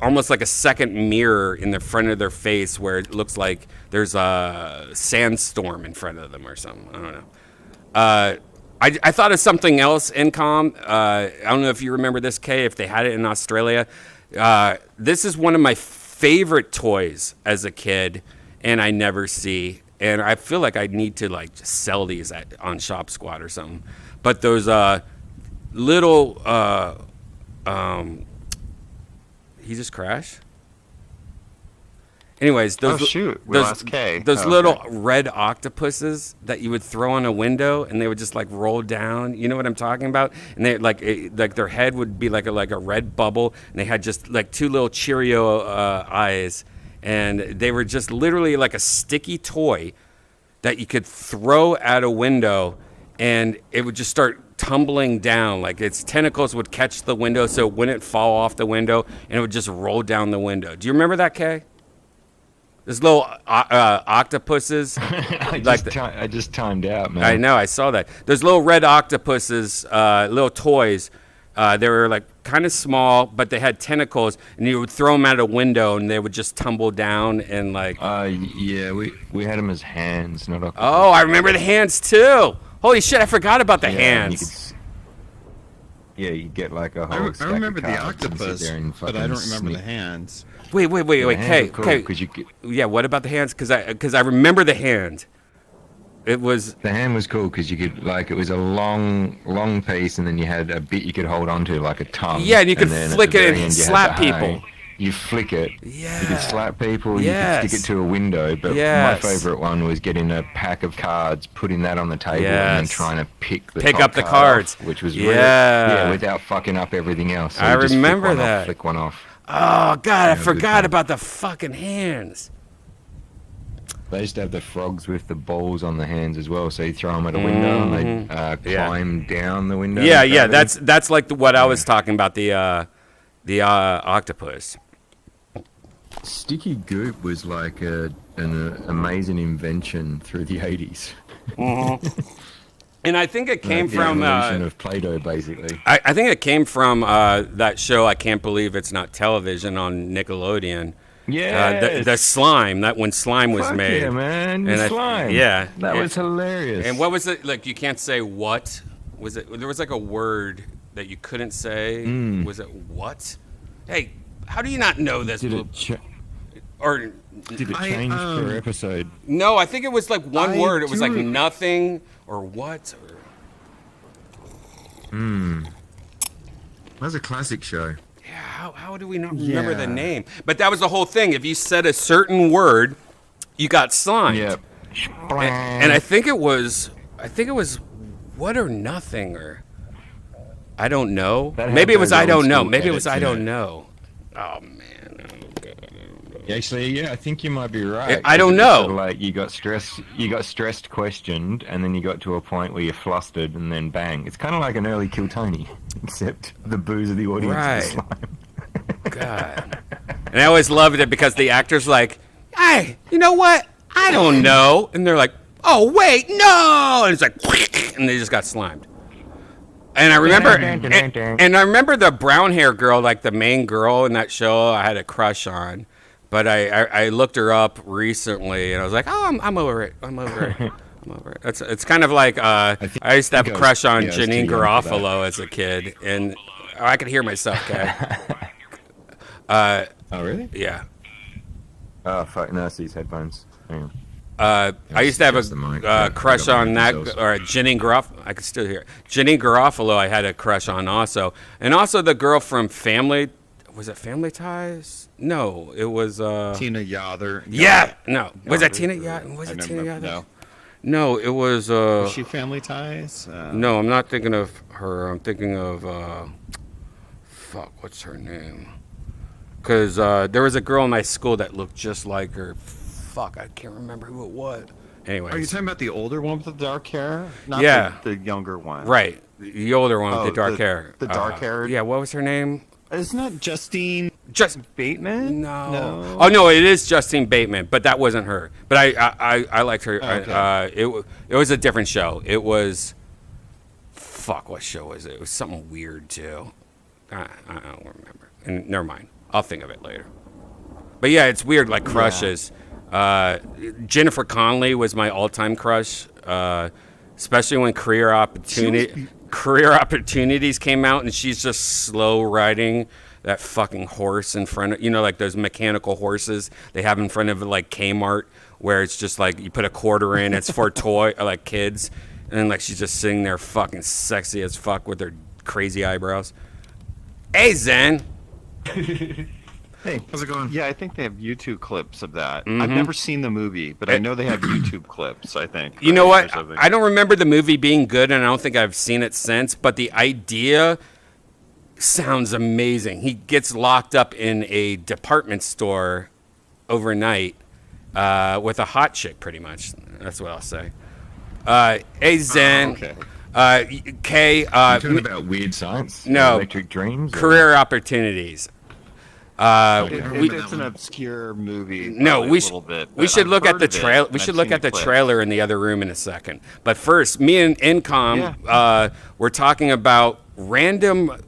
almost like a second mirror in the front of their face where it looks like there's a sandstorm in front of them or something. I don't know. I thought of something else, Incom. I don't know if you remember this, Kay, if they had it in Australia. This is one of my favorite toys as a kid, and I never see. And I feel like I need to like just sell these on Shop Squad or something. But those little he just crashed. Anyways, those shoot, we lost Kay. those Oh, little okay. red octopuses that you would throw on a window and they would just like roll down. You know what I'm talking about? And they like their head would be like a red bubble, and they had just like two little Cheerio eyes, and they were just literally like a sticky toy that you could throw at a window, and it would just start tumbling down. Like its tentacles would catch the window so it wouldn't fall off the window, and it would just roll down the window. Do you remember that, Kay? Those little octopuses. I just timed out, man. I know, I saw that. Those little red octopuses, little toys. They were like kind of small, but they had tentacles, and you would throw them out a window, and they would just tumble down and like. Yeah, we had them as hands, not octopus. Oh, I remember the hands too. Holy shit, I forgot about the Yeah, and hands. you get like a whole I stack remember of the cards and sit octopus, there and but I fucking don't remember the sneak. hands. Wait, The Kay, hands are cool Kay. 'cause you get- Yeah, what about the hands? Because I remember the hand. It was. The hand was cool because you could like it was a long piece, and then you had a bit you could hold on to like a tongue. Yeah, and you could then at flick the it very and end, you had slap the people. hay. You flick it. Yeah. You could slap people. Yes. You could stick it to a window. But Yes. my favorite one was getting a pack of cards, putting that on the table, and then Yes. trying to pick Pick top up the card cards. off, which was Yeah. really, yeah, without fucking up everything else. So I you just flick remember one off, that. flick one off. Oh God, I Yeah, good forgot time. about the fucking hands. They used to have the frogs with the balls on the hands as well. So you throw them at a window, and they Yeah. climb down the window. Yeah, and yeah, grab it. that's like what I was talking about, the octopus. Sticky goop was like an amazing invention through the 80s. And I think it came Like the from. evolution of Play-Doh, basically. I think it came from that show. I can't believe it's not television on Nickelodeon. Yeah. The slime. That when slime was Fuck made. yeah, man. And Slime. Yeah. That was hilarious. And what was it? Like, you can't say what. Was it? There was like a word that you couldn't say. Was it what? Hey, how do you not know this? Did it change per episode? No, I think it was like one word. It was like nothing or what. That was a classic show. Yeah, how do we not remember the name? But that was the whole thing. If you said a certain word, you got slimed. Yep. And I think it was what or nothing or I don't know. Maybe it was I don't know. Maybe it was I don't know. Oh man. Actually, yeah, I think you might be right. I don't know. Sort of like you got stressed, questioned, and then you got to a point where you flustered, and then bang. It's kind of like an early Kill Tony, except the booze of the audience. Right. God. And I always loved it because the actor's like, hey, you know what? I don't know. And they're like, oh, wait, no. And it's like, and they just got slimed. And I remember, and I remember the brown hair girl, like the main girl in that show I had a crush on. But I looked her up recently, and I was like, oh, I'm over it. I'm over it. I'm over it. It's kind of like I used to have a crush on Janine Garofalo as a kid, and I could hear myself, Kat. Oh, really? Yeah. Oh, fuck. No, it's these headphones. Hang on. I used to have a crush on that, or Janine Garofalo. I could still hear it. Janine Garofalo I had a crush on also. And also the girl from Family. Was it Family Ties? No, it was Tina Yother. Yeah, no. Was that Tina Yother? Was it Tina Yother? No, it was. Was she Family Ties? No, I'm not thinking of her. I'm thinking of. Fuck, what's her name? Because there was a girl in my school that looked just like her. Fuck, I can't remember who it was. Anyway. Are you talking about the older one with the dark hair? Not the younger one. Right, the older one with the dark hair. The dark hair. Yeah, what was her name? Isn't that Justine Bateman? No. Oh no, it is Justine Bateman, but that wasn't her. But I liked her. Okay. It was a different show. It was, fuck, what show was it? It was something weird too. I don't remember. And never mind. I'll think of it later. But yeah, it's weird, like crushes. Jennifer Connelly was my all-time crush, especially when Career Opportunities came out, and she's just slow riding that fucking horse in front of, like those mechanical horses they have in front of like Kmart, where it's just like you put a quarter in, it's for toy like kids, and then like she's just sitting there fucking sexy as fuck with her crazy eyebrows. Hey Zen. Hey, how's it going? Yeah, I think they have YouTube clips of that. I've never seen the movie, but I know they have YouTube clips, I think. You know what? I don't remember the movie being good, and I don't think I've seen it since, but the idea sounds amazing. He gets locked up in a department store overnight with a hot chick, pretty much. That's what I'll say. Hey, Zen. Kay. You're talking about weird science? No. Electric dreams? Career Opportunities. It's an obscure movie. No, we should look at the trailer. We should look at the trailer in the other room in a second. But first, me and Incom, we're talking about random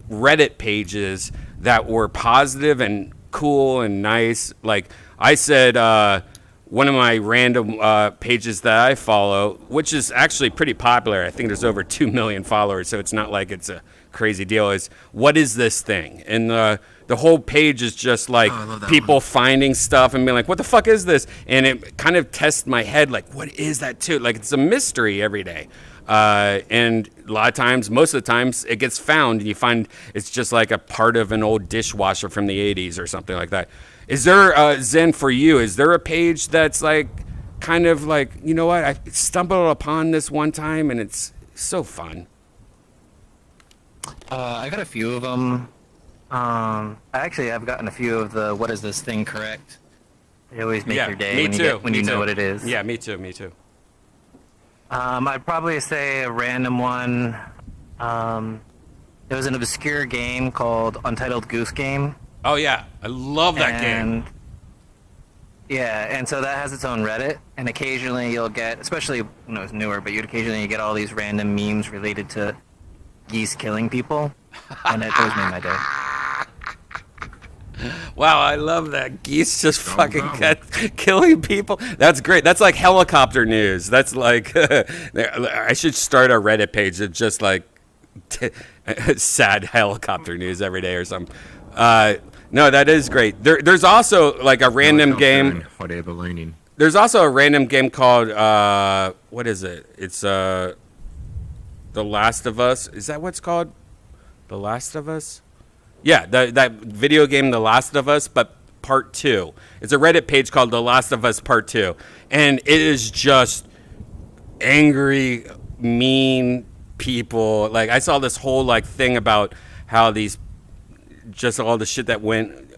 Reddit pages that were positive and cool and nice. Like I said, one of my random pages that I follow, which is actually pretty popular. I think there's over 2 million followers, so it's not like it's a crazy deal. Is what is this thing? And the whole page is just like people finding stuff and being like, what the fuck is this? And it kind of tests my head, like, what is that too? Like, it's a mystery every day. And a lot of times, most of the times, it gets found and you find it's just like a part of an old dishwasher from the 80s or something like that. Is there, Zen, for you, is there a page that's like, kind of like, you know what, I stumbled upon this one time and it's so fun? I got a few of them. Actually, I've gotten a few of the "What is this thing?" correct. They always make your day when you know what it is. Yeah, me too. I'd probably say a random one. There was an obscure game called Untitled Goose Game. Oh yeah, I love that game. Yeah, and so that has its own Reddit, and occasionally you'll get, especially when it was newer, but occasionally you get all these random memes related to geese killing people, and it always made my day. Wow, I love that. Geese just fucking killing people. That's great. That's like helicopter news. That's like, I should start a Reddit page of just like sad helicopter news every day or something. No, that is great. There's also like a random game. Hot air ballooning. There's also a random game called, what is it? It's The Last of Us. Is that what it's called? The Last of Us? Yeah, that video game, The Last of Us, but Part 2. It's a Reddit page called The Last of Us Part 2. And it is just angry, mean people. Like, I saw this whole, like, thing about how these, just all the shit that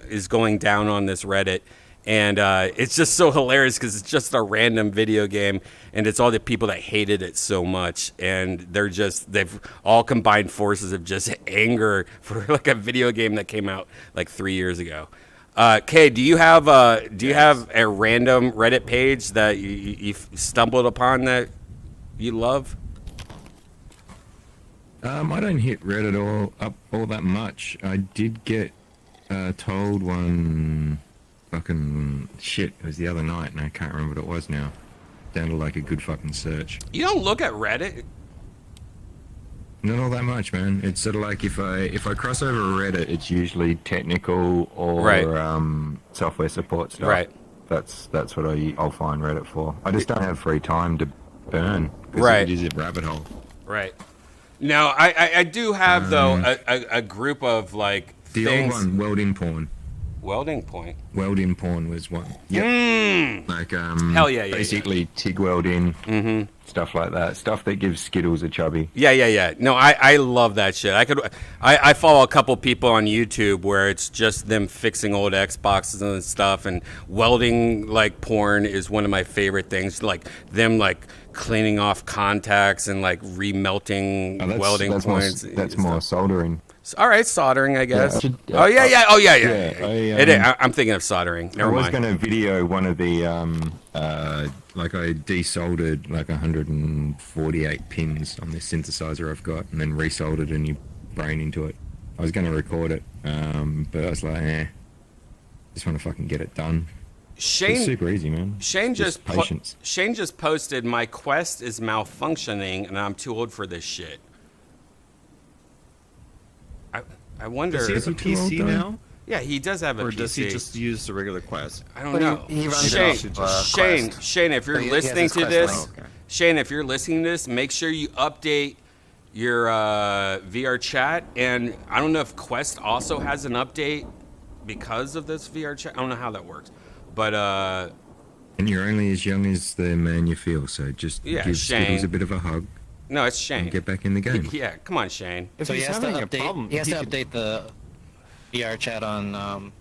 is going down on this Reddit. And it's just so hilarious because it's just a random video game, and it's all the people that hated it so much, and they've all combined forces of just anger for like a video game that came out like 3 years ago. Kay, do you have a random Reddit page that you stumbled upon that you love? I don't hit Reddit all that much. I did get told one. Fucking shit, it was the other night and I can't remember what it was now. Sounded like a good fucking search. You don't look at Reddit? Not all that much, man. It's sort of like if I cross over Reddit, It's usually technical or software support stuff. Right. That's what I'll find Reddit for. I just don't have free time to burn. Right. It is a rabbit hole. Right. No, I do have though a group of like the things. old one, welding porn. Welding point. Welding porn was one. Yep. Like hell yeah, basically TIG welding, stuff like that. Stuff that gives Skittles a chubby. Yeah. No, I love that shit. I follow a couple people on YouTube where it's just them fixing old Xboxes and stuff, and welding like porn is one of my favorite things. Like them like cleaning off contacts and like remelting welding points. That's more soldering. All right, soldering, I guess. Yeah. Yeah. I'm thinking of soldering. Never I was mind. going to video one of the like I desoldered like 148 pins on this synthesizer I've got, and then resoldered a new brain into it. I was going to record it, but I was like, just want to fucking get it done. Shane, it's super easy, man. Shane just patience. Shane just posted, my Quest is malfunctioning, and I'm too old for this shit. I wonder. Does he have a PC now? Yeah, he does have a PC. Or does he just use the regular Quest? I don't know. He runs Shane, if you're listening to this, Shane, if you're listening to this, make sure you update your VRChat. And I don't know if Quest also has an update because of this VRChat. I don't know how that works, but and you're only as young as the man you feel, so just give Skittles a bit of a hug. No, it's Shane. And get back in the game. Yeah, come on, Shane. So he has to update the VRChat on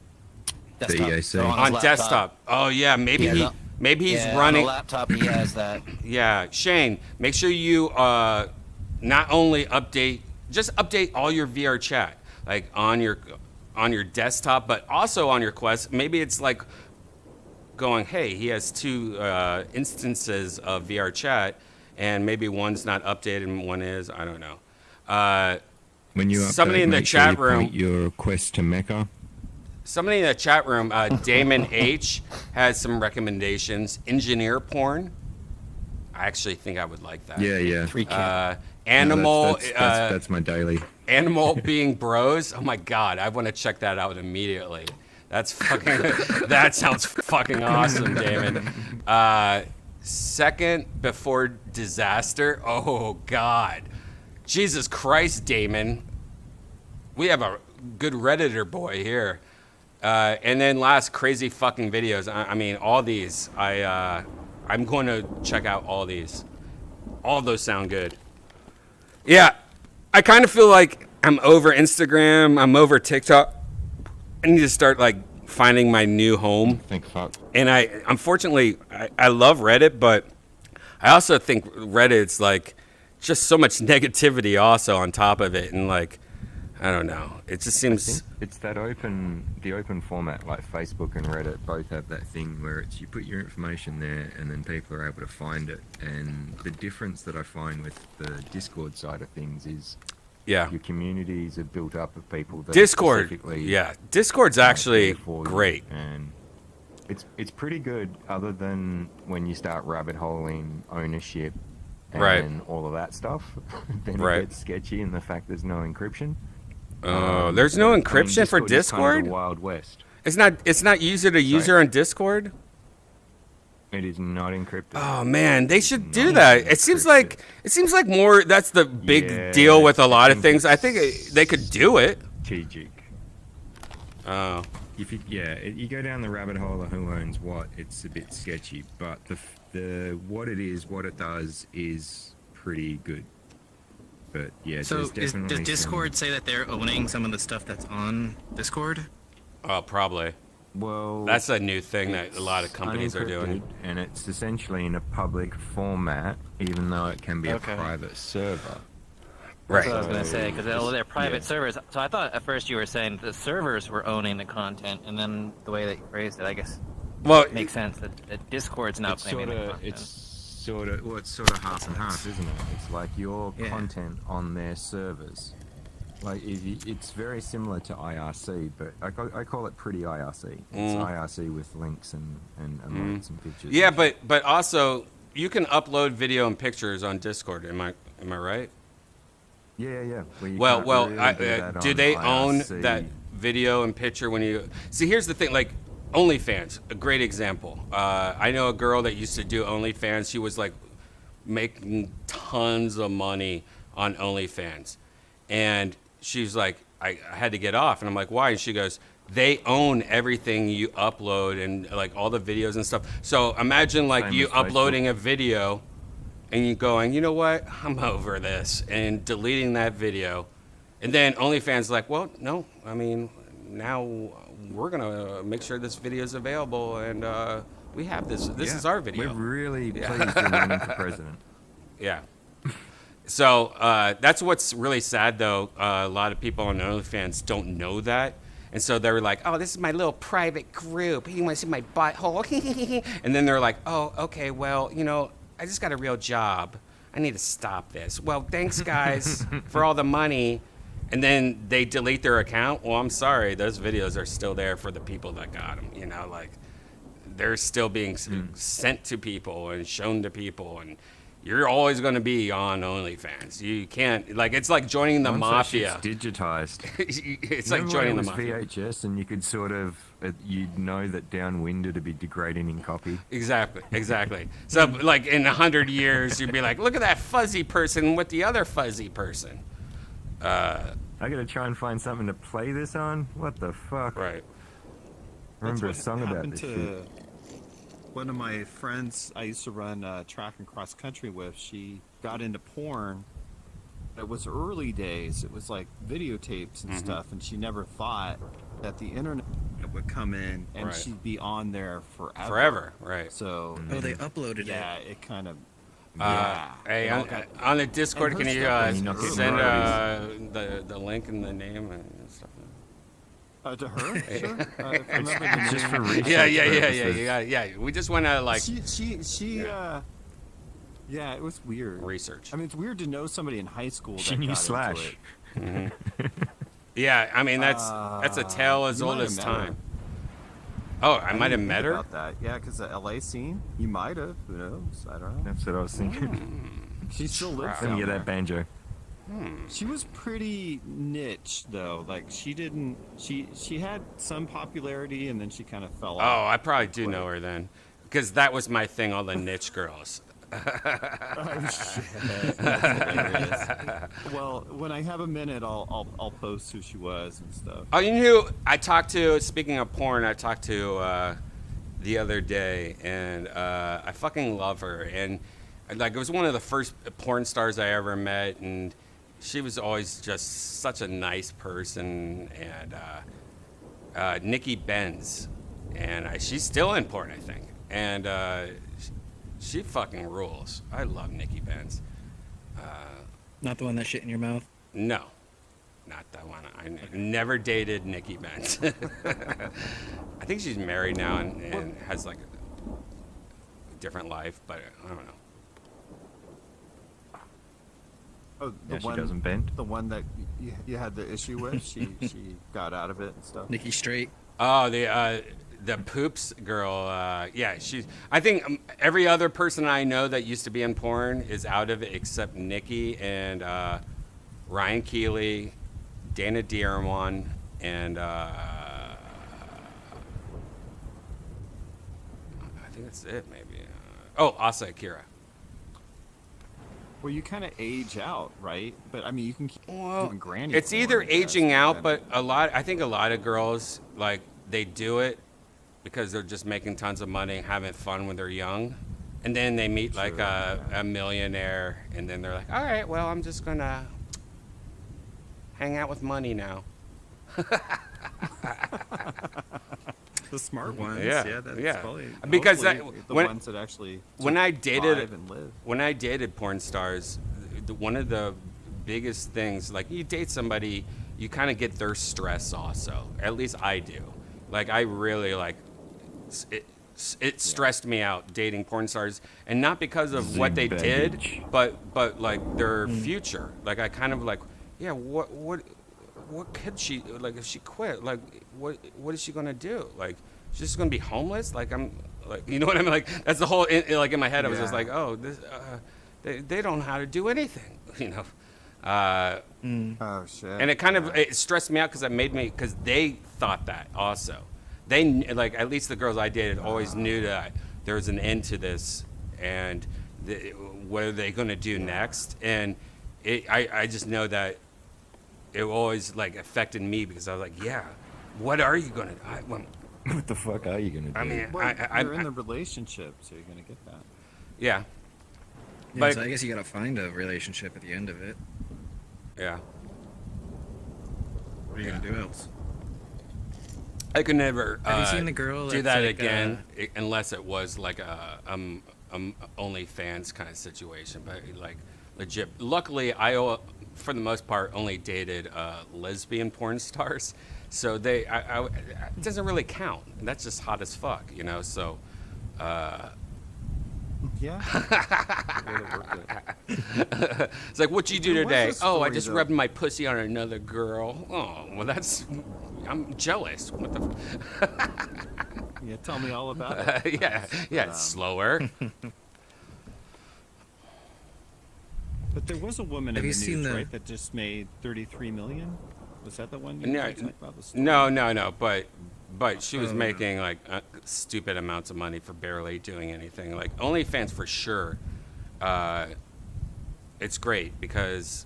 desktop. On desktop. Oh yeah, maybe he's running. On the laptop he has that. Yeah, Shane, make sure you not only update all your VRChat, like on your desktop, but also on your Quest. Maybe it's like going, hey, he has two instances of VRChat. And maybe one's not updated and one is. I don't know. When you update, somebody in the chat room, point your Quest to Mecca. Somebody in the chat room, Damon H, has some recommendations. Engineer porn. I actually think I would like that. Yeah. Animal. No, that's my daily. Animal being bros. Oh my god, I want to check that out immediately. That's fucking. That sounds fucking awesome, Damon. Second before disaster. Oh God, Jesus Christ, Damon. We have a good Redditor boy here. And then last, crazy fucking videos. I mean, all these. I'm going to check out all these. All of those sound good. Yeah, I kind of feel like I'm over Instagram. I'm over TikTok. I need to start like finding my new home. And unfortunately, I love Reddit, but I also think Reddit's like just so much negativity also on top of it, and like I don't know, it just seems it's that the open format, like Facebook and Reddit both have that thing where it's you put your information there and then people are able to find it. And the difference that I find with the Discord side of things is Yeah. Your communities are built up of people that Discord. specifically Yeah, Discord's actually great. And it's pretty good, other than when you start rabbit holing ownership and all of that stuff. Then it gets sketchy, and the fact there's no encryption. There's no encryption for Discord is kind of Discord? the Wild West. It's not user to user on Discord? It is not encrypted. Oh man, they should do that. It seems like more. That's the big deal with a lot of things. I think they could do it. Strategic. Oh. If you go down the rabbit hole of who owns what, it's a bit sketchy. But the what it does is pretty good. But yeah, So there's definitely does Discord say that they're owning some of the stuff that's on Discord? Oh, probably. Well, that's a new thing that a lot of companies are doing. And it's essentially in a public format, even though it can be a private server. That's what I was going to say, because they're private servers. So I thought at first you were saying the servers were owning the content, and then the way that you phrased it, I guess, makes sense that Discord's now claiming the content. It's sort of half and half, isn't it? It's like your content on their servers. Like it's very similar to IRC, but I call it pretty IRC. It's IRC with links and emotes and pictures. Yeah, but also you can upload video and pictures on Discord. Am I right? Yeah. Well, do they own that video and picture when you see? Here's the thing, like OnlyFans, a great example. I know a girl that used to do OnlyFans. She was like making tons of money on OnlyFans, and she's like, I had to get off, and I'm like, why? And she goes, they own everything you upload and like all the videos and stuff. So imagine like you uploading a video and you going, you know what, I'm over this, and deleting that video. And then OnlyFans like, well, no, I mean, now we're going to make sure this video is available, and we have this. This is our video. We're really pleased you're running for president. Yeah. So that's what's really sad, though. A lot of people on OnlyFans don't know that. And so they were like, oh, this is my little private group. You want to see my butthole? And then they're like, oh, okay, well, you know, I just got a real job. I need to stop this. Well, thanks, guys, for all the money. And then they delete their account. Well, I'm sorry. Those videos are still there for the people that got them. You know, like, they're still being sent to people and shown to people. And you're always going to be on OnlyFans. You can't, like, it's like joining the mafia. It's digitized. It's like joining the mafia. VHS, and you could sort of, you'd know that downwind it'd be degrading in copy. Exactly. So, like, in 100 years, you'd be like, look at that fuzzy person with the other fuzzy person. I gotta try and find something to play this on? What the fuck? Right. Remember a song about this shit. One of my friends I used to run track and cross country with, she got into porn. It was early days. It was like videotapes and stuff, and she never thought that the internet would come in and she'd be on there forever. Right. So they uploaded it. Yeah, it kind of. Hey, on the Discord, can you send the link and the name and stuff? To her? Sure. Just for research Yeah. We just want to like. Yeah, it was weird. Research. I mean, it's weird to know somebody in high school that Can you got slash? into it. Yeah, I mean that's a tale as old as time. Oh, I might have met her. About that. Yeah, because the LA scene, you might have. Who knows? I don't know. That's what I was thinking. She still lives Let me down get there. that banjo. She was pretty niche though. Like she didn't. She had some popularity and then she kind of fell off. Oh, I probably do know her then, because that was my thing. All the niche girls. Oh, shit. Well, when I have a minute, I'll post who she was and stuff. Oh, you knew I talked to. Speaking of porn, I talked to the other day, and I fucking love her. And like, it was one of the first porn stars I ever met, and she was always just such a nice person. And Nikki Benz, and she's still in porn, I think. And she fucking rules. I love Nikki Benz. Not the one that shit in your mouth? No, not that one. I never dated Nikki Benz. I think she's married now and has like a different life, but I don't know. Oh, she doesn't bend. The one that you had the issue with, she got out of it and stuff. Nikki Straight. Oh, the poops girl. Yeah, she's. I think every other person I know that used to be in porn is out of it except Nikki and Ryan Keeley, Dana Dierman, and I think that's it. Maybe. Asa Akira. Well, you kind of age out, right? But I mean, you can keep doing granny. It's porn, either I guess, aging out, but I think a lot of girls like they do it because they're just making tons of money, and having fun when they're young, and then they meet like a millionaire, and then they're like, all right, well, I'm just gonna hang out with money now. The smart ones. Yeah, That's probably because the ones that actually when I dated and live. when I dated porn stars, one of the biggest things, like you date somebody, you kind of get their stress also. At least I do. Like I really like it stressed me out dating porn stars, and not because of what they did, but like their future. Like I kind of like, yeah, what could she, like if she quit, like what is she gonna do? Like she's just gonna be homeless? Like I'm like, you know what I mean? Like that's the whole like in my head I was just like, oh, this they don't know how to do anything, you know. Oh shit. And it kind of it stressed me out because they thought that also. They like, at least the girls I dated always knew that there was an end to this, and what are they going to do next? And I just know that it always like affected me because I was like, yeah, what are you going to do? What the fuck are you going to do? I mean, you're in the relationship, so you're going to get that. Yeah. Yeah, But so I guess you gotta find a relationship at the end of it. yeah. What are you gonna do else? I could never Have you seen the girl do that's that like, again unless it was like a OnlyFans kind of situation. But like legit. Luckily, I for the most part only dated lesbian porn stars, so it doesn't really count. That's just hot as fuck, you know. So. Yeah. It's like, what you do There was today? a story, Oh, I just though. rubbed my pussy on another girl. Oh, well, I'm jealous. What the? Yeah, tell me all about it. yeah, it's slower. But there was a woman Have in you the seen news, the- right, that just made 33 million? Was that the one you No, were talking about? The story? no, but she was making like stupid amounts of money for barely doing anything. Like OnlyFans for sure. It's great because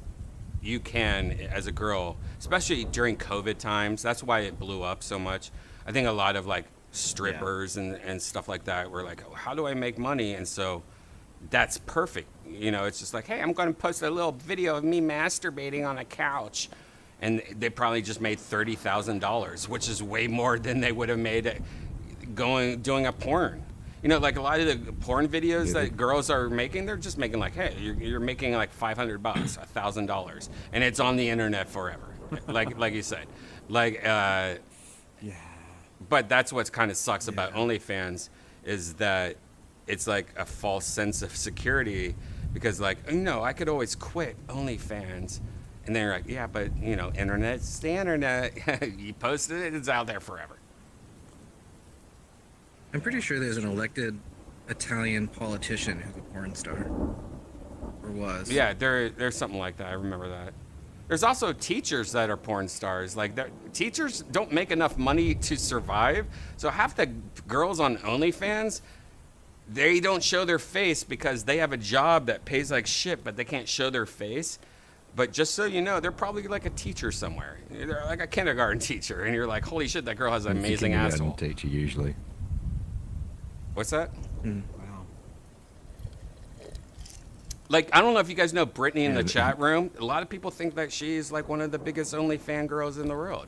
you can, as a girl, especially during COVID times. That's why it blew up so much. I think a lot of like strippers and stuff like that were like, oh, how do I make money? And so that's perfect. You know, it's just like, hey, I'm going to post a little video of me masturbating on a couch. And they probably just made $30,000, which is way more than they would have made doing a porn. You know, like a lot of the porn videos that girls are making, they're just making like, hey, you're making like $500, $1,000, and it's on the internet forever, like you said, like yeah. But that's what's kind of sucks about OnlyFans is that it's like a false sense of security because like, no, I could always quit OnlyFans. And then you're like, yeah, but, you know, internet's the internet. You posted it, it's out there forever. I'm pretty sure there's an elected Italian politician who's a porn star. Or was. Yeah, there's something like that. I remember that. There's also teachers that are porn stars. Like, teachers don't make enough money to survive. So half the girls on OnlyFans, they don't show their face because they have a job that pays like shit, but they can't show their face. But just so you know, they're probably like a teacher somewhere. They're like a kindergarten teacher, and you're like, holy shit, that girl has an amazing asshole. Teacher usually. What's that? Wow. Like, I don't know if you guys know Brittany in the chat room. A lot of people think that she's like one of the biggest OnlyFans girls in the world.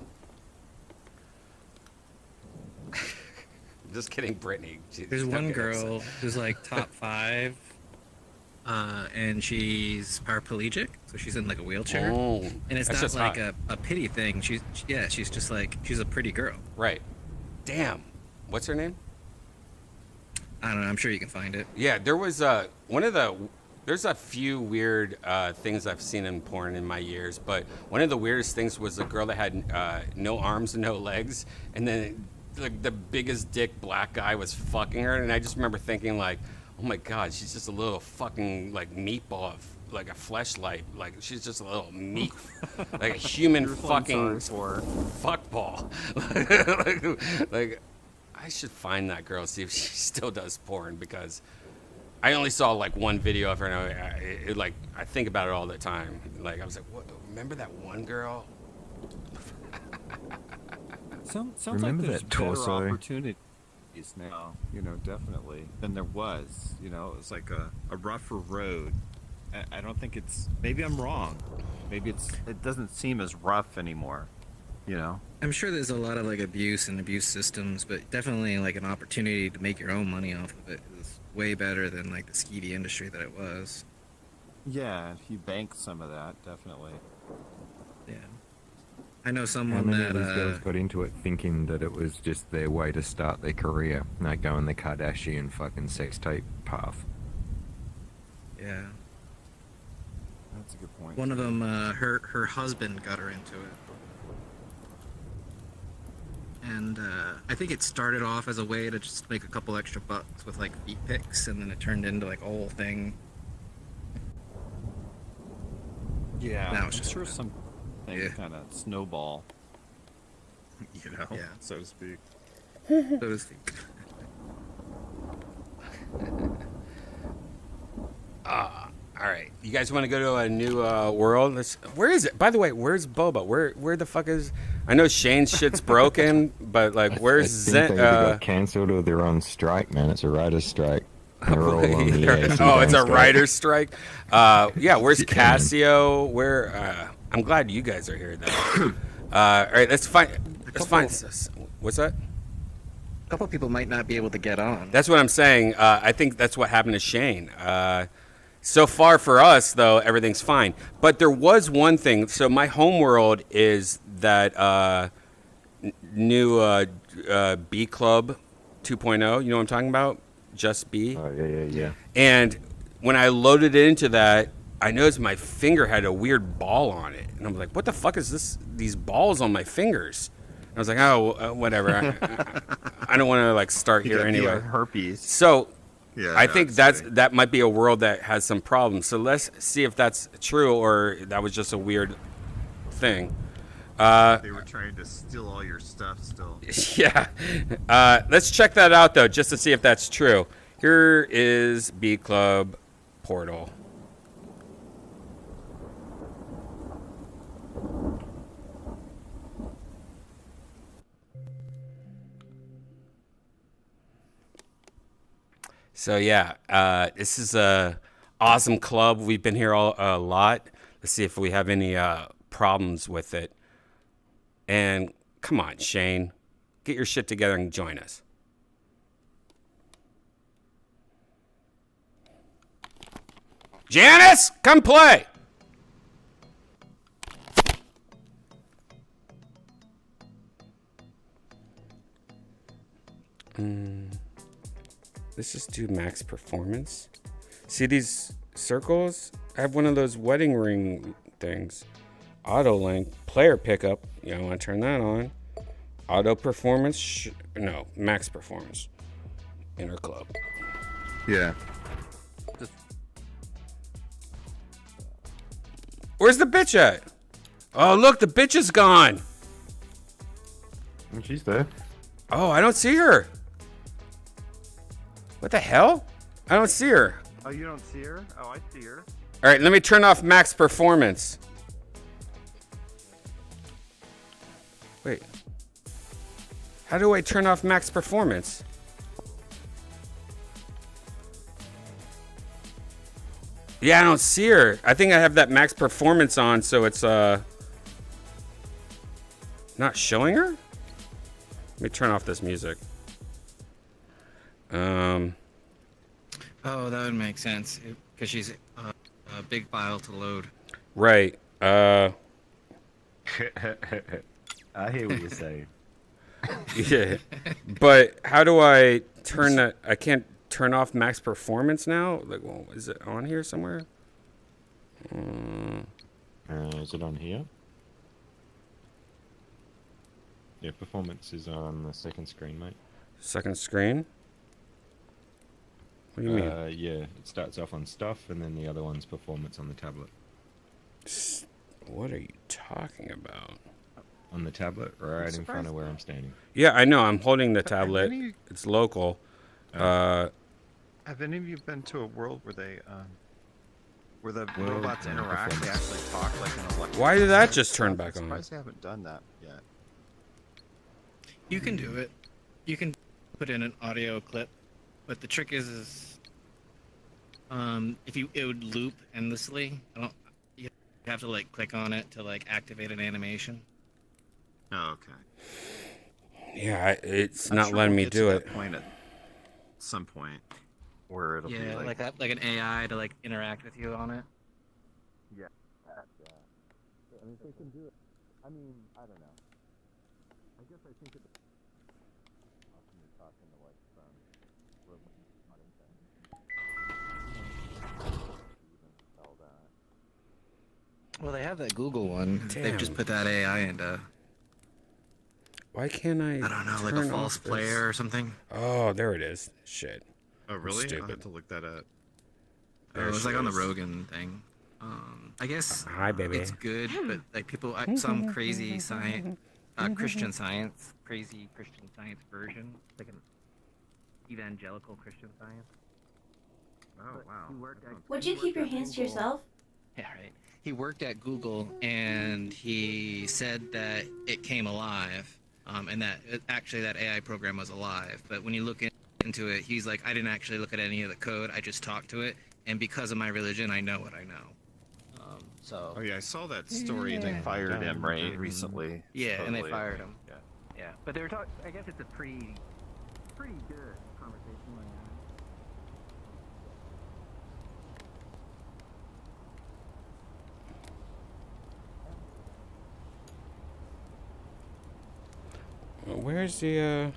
Just kidding, Brittany. There's one girl who's like top 5, and she's paraplegic, so she's in like a wheelchair. Oh, and it's that's not just like hot. a pity thing. She's just like, she's a pretty girl. Right. Damn. What's her name? I don't know. I'm sure you can find it. Yeah, there was one of the There's a few weird things I've seen in porn in my years, but one of the weirdest things was a girl that had no arms and no legs, and then the biggest dick black guy was fucking her, and I just remember thinking like, oh my god, she's just a little fucking like meatball of like a fleshlight, like she's just a little meat, like a human fucking fuckball. like I should find that girl, see if she still does porn, because I only saw like one video of her, and I think about it all the time. Like I was like, what? Remember that one girl? Sounds Remember like there's that better torso? opportunities now, definitely, than there was. It was like a rougher road. I don't think it's, maybe I'm wrong. Maybe it doesn't seem as rough anymore, I'm sure there's a lot of like abuse and abuse systems, but definitely like an opportunity to make your own money off of it is way better than like the skeevy industry that it was. Yeah, if you bank some of that, definitely. Yeah. I know How someone many that of these girls got into it thinking that it was just their way to start their career, like going the Kardashian fucking sex tape path? yeah. That's a good point. One of them, her husband got her into it. And I think it started off as a way to just make a couple extra bucks with like feet pics, and then it turned into like a whole thing. Yeah, Now I'm it's just sure some things kind of snowball. Yeah. So to speak. So to speak. All right, you guys want to go to a new world? Where is it? By the way, where's Boba? Where the fuck is? I know Shane's shit's broken, but like, where's I think Zen? they either got cancelled or they're on strike, man. It's a writer's strike. They're all on the AC Oh, it's a strike. writer's strike. Yeah, where's Yeah, man. Cassio? Where? I'm glad you guys are here, though. All right, let's find. What's that? A couple people might not be able to get on. That's what I'm saying. I think that's what happened to Shane. So far for us, though, everything's fine. But there was one thing. So my homeworld is that new B Club 2.0. You know what I'm talking about? Just B. Oh, yeah. And when I loaded it into that, I noticed my finger had a weird ball on it. And I'm like, what the fuck is this? These balls on my fingers? And I was like, oh, whatever. I don't want to like start here anyway. Herpes. So Yeah, I think that might be a world that has some problems. So let's see if that's true or that was just a weird thing. They were trying to steal all your stuff still. Yeah. Let's check that out, though, just to see if that's true. Here is B Club portal. So, yeah, this is a awesome club. We've been here a lot. Let's see if we have any problems with it. And come on, Shane, get your shit together and join us. Janice, come play. Let's just do max performance. See these circles? I have one of those wedding ring things. Auto link, player pickup. You want to turn that on. Auto performance. No, max performance. Inner club. Yeah. Where's the bitch at? Oh, look, the bitch is gone. She's there. Oh, I don't see her. What the hell? I don't see her. Oh, you don't see her? Oh, I see her. All right, let me turn off max performance. Wait. How do I turn off max performance? Yeah, I don't see her. I think I have that max performance on, so it's not showing her? Let me turn off this music. Oh, that would make sense because she's a big file to load. Right. I hear what you're saying. Yeah. But how do I turn that? I can't turn off max performance now? Like, well, is it on here somewhere? Is it on here? Yeah, performance is on the second screen, mate. Second screen? What do you mean? Yeah, it starts off on stuff, and then the other one's performance on the tablet. What are you talking about? On the tablet, right in front of where I'm standing. Yeah, I know. I'm holding the tablet. It's local. Have any of you been to a world where they, where the robots interact? They actually talk like an electric. Why did that just turn back on? I'm surprised they haven't done that yet. You can do it. You can put in an audio clip, but the trick is if it would loop endlessly. You have to like click on it to like activate an animation. Oh, okay. Yeah, it's I'm not sure letting we'll me get to do that it. point at some point where it'll be like an AI to like interact with you on it. Yeah. I mean, if they can do it. I mean, I don't know. I guess I think it's often you're talking to like some modern thing. Even spell that. Well, they have that Google one. Damn. They've just put that AI into. Why can't I? I don't know, like turn a false off this? player or something. Oh, there it is. Shit. Oh, I'm really? I'll stupid. have to look that up. It was like on the Rogan thing. I guess Hi, baby. it's good, but like people, some crazy science, Christian Science, crazy Christian Science version, like an evangelical Christian Science. Oh, wow. Would you keep your hands to yourself? Yeah, right. He worked at Google, and he said that it came alive, and that actually that AI program was alive. But when you look into it, he's like, I didn't actually look at any of the code. I just talked to it, and because of my religion, I know what I know. Oh yeah, I saw that story. They fired him recently. Yeah, and they supposedly. fired him. Yeah. Yeah, but they were talking. I guess it's a pretty good conversation going on. Where's the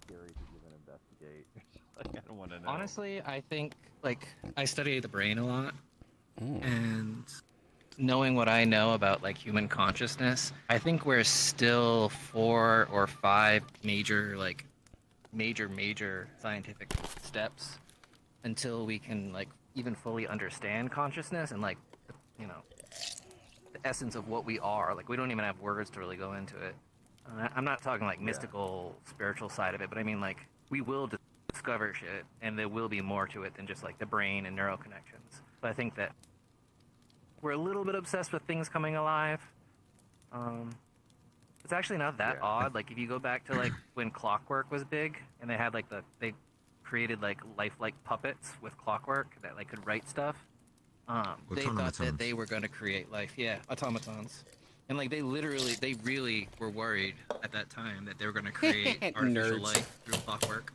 Scary to even investigate. Like, I don't want to know. Honestly, I think like I study the brain a lot, and knowing what I know about like human consciousness, I think we're still 4 or 5 major scientific steps until we can like even fully understand consciousness and like the essence of what we are. Like we don't even have words to really go into it. I'm not talking like mystical, spiritual side of it, but I mean like we will discover shit, and there will be more to it than just like the brain and neural connections. But I think that we're a little bit obsessed with things coming alive. It's actually not that odd. Like if you go back to like when clockwork was big, and they had like they created like lifelike puppets with clockwork that like could write stuff. They thought that they were going to create life. Yeah, automatons. And like they really were worried at that time that they were going to create artificial Nerds. life through clockwork.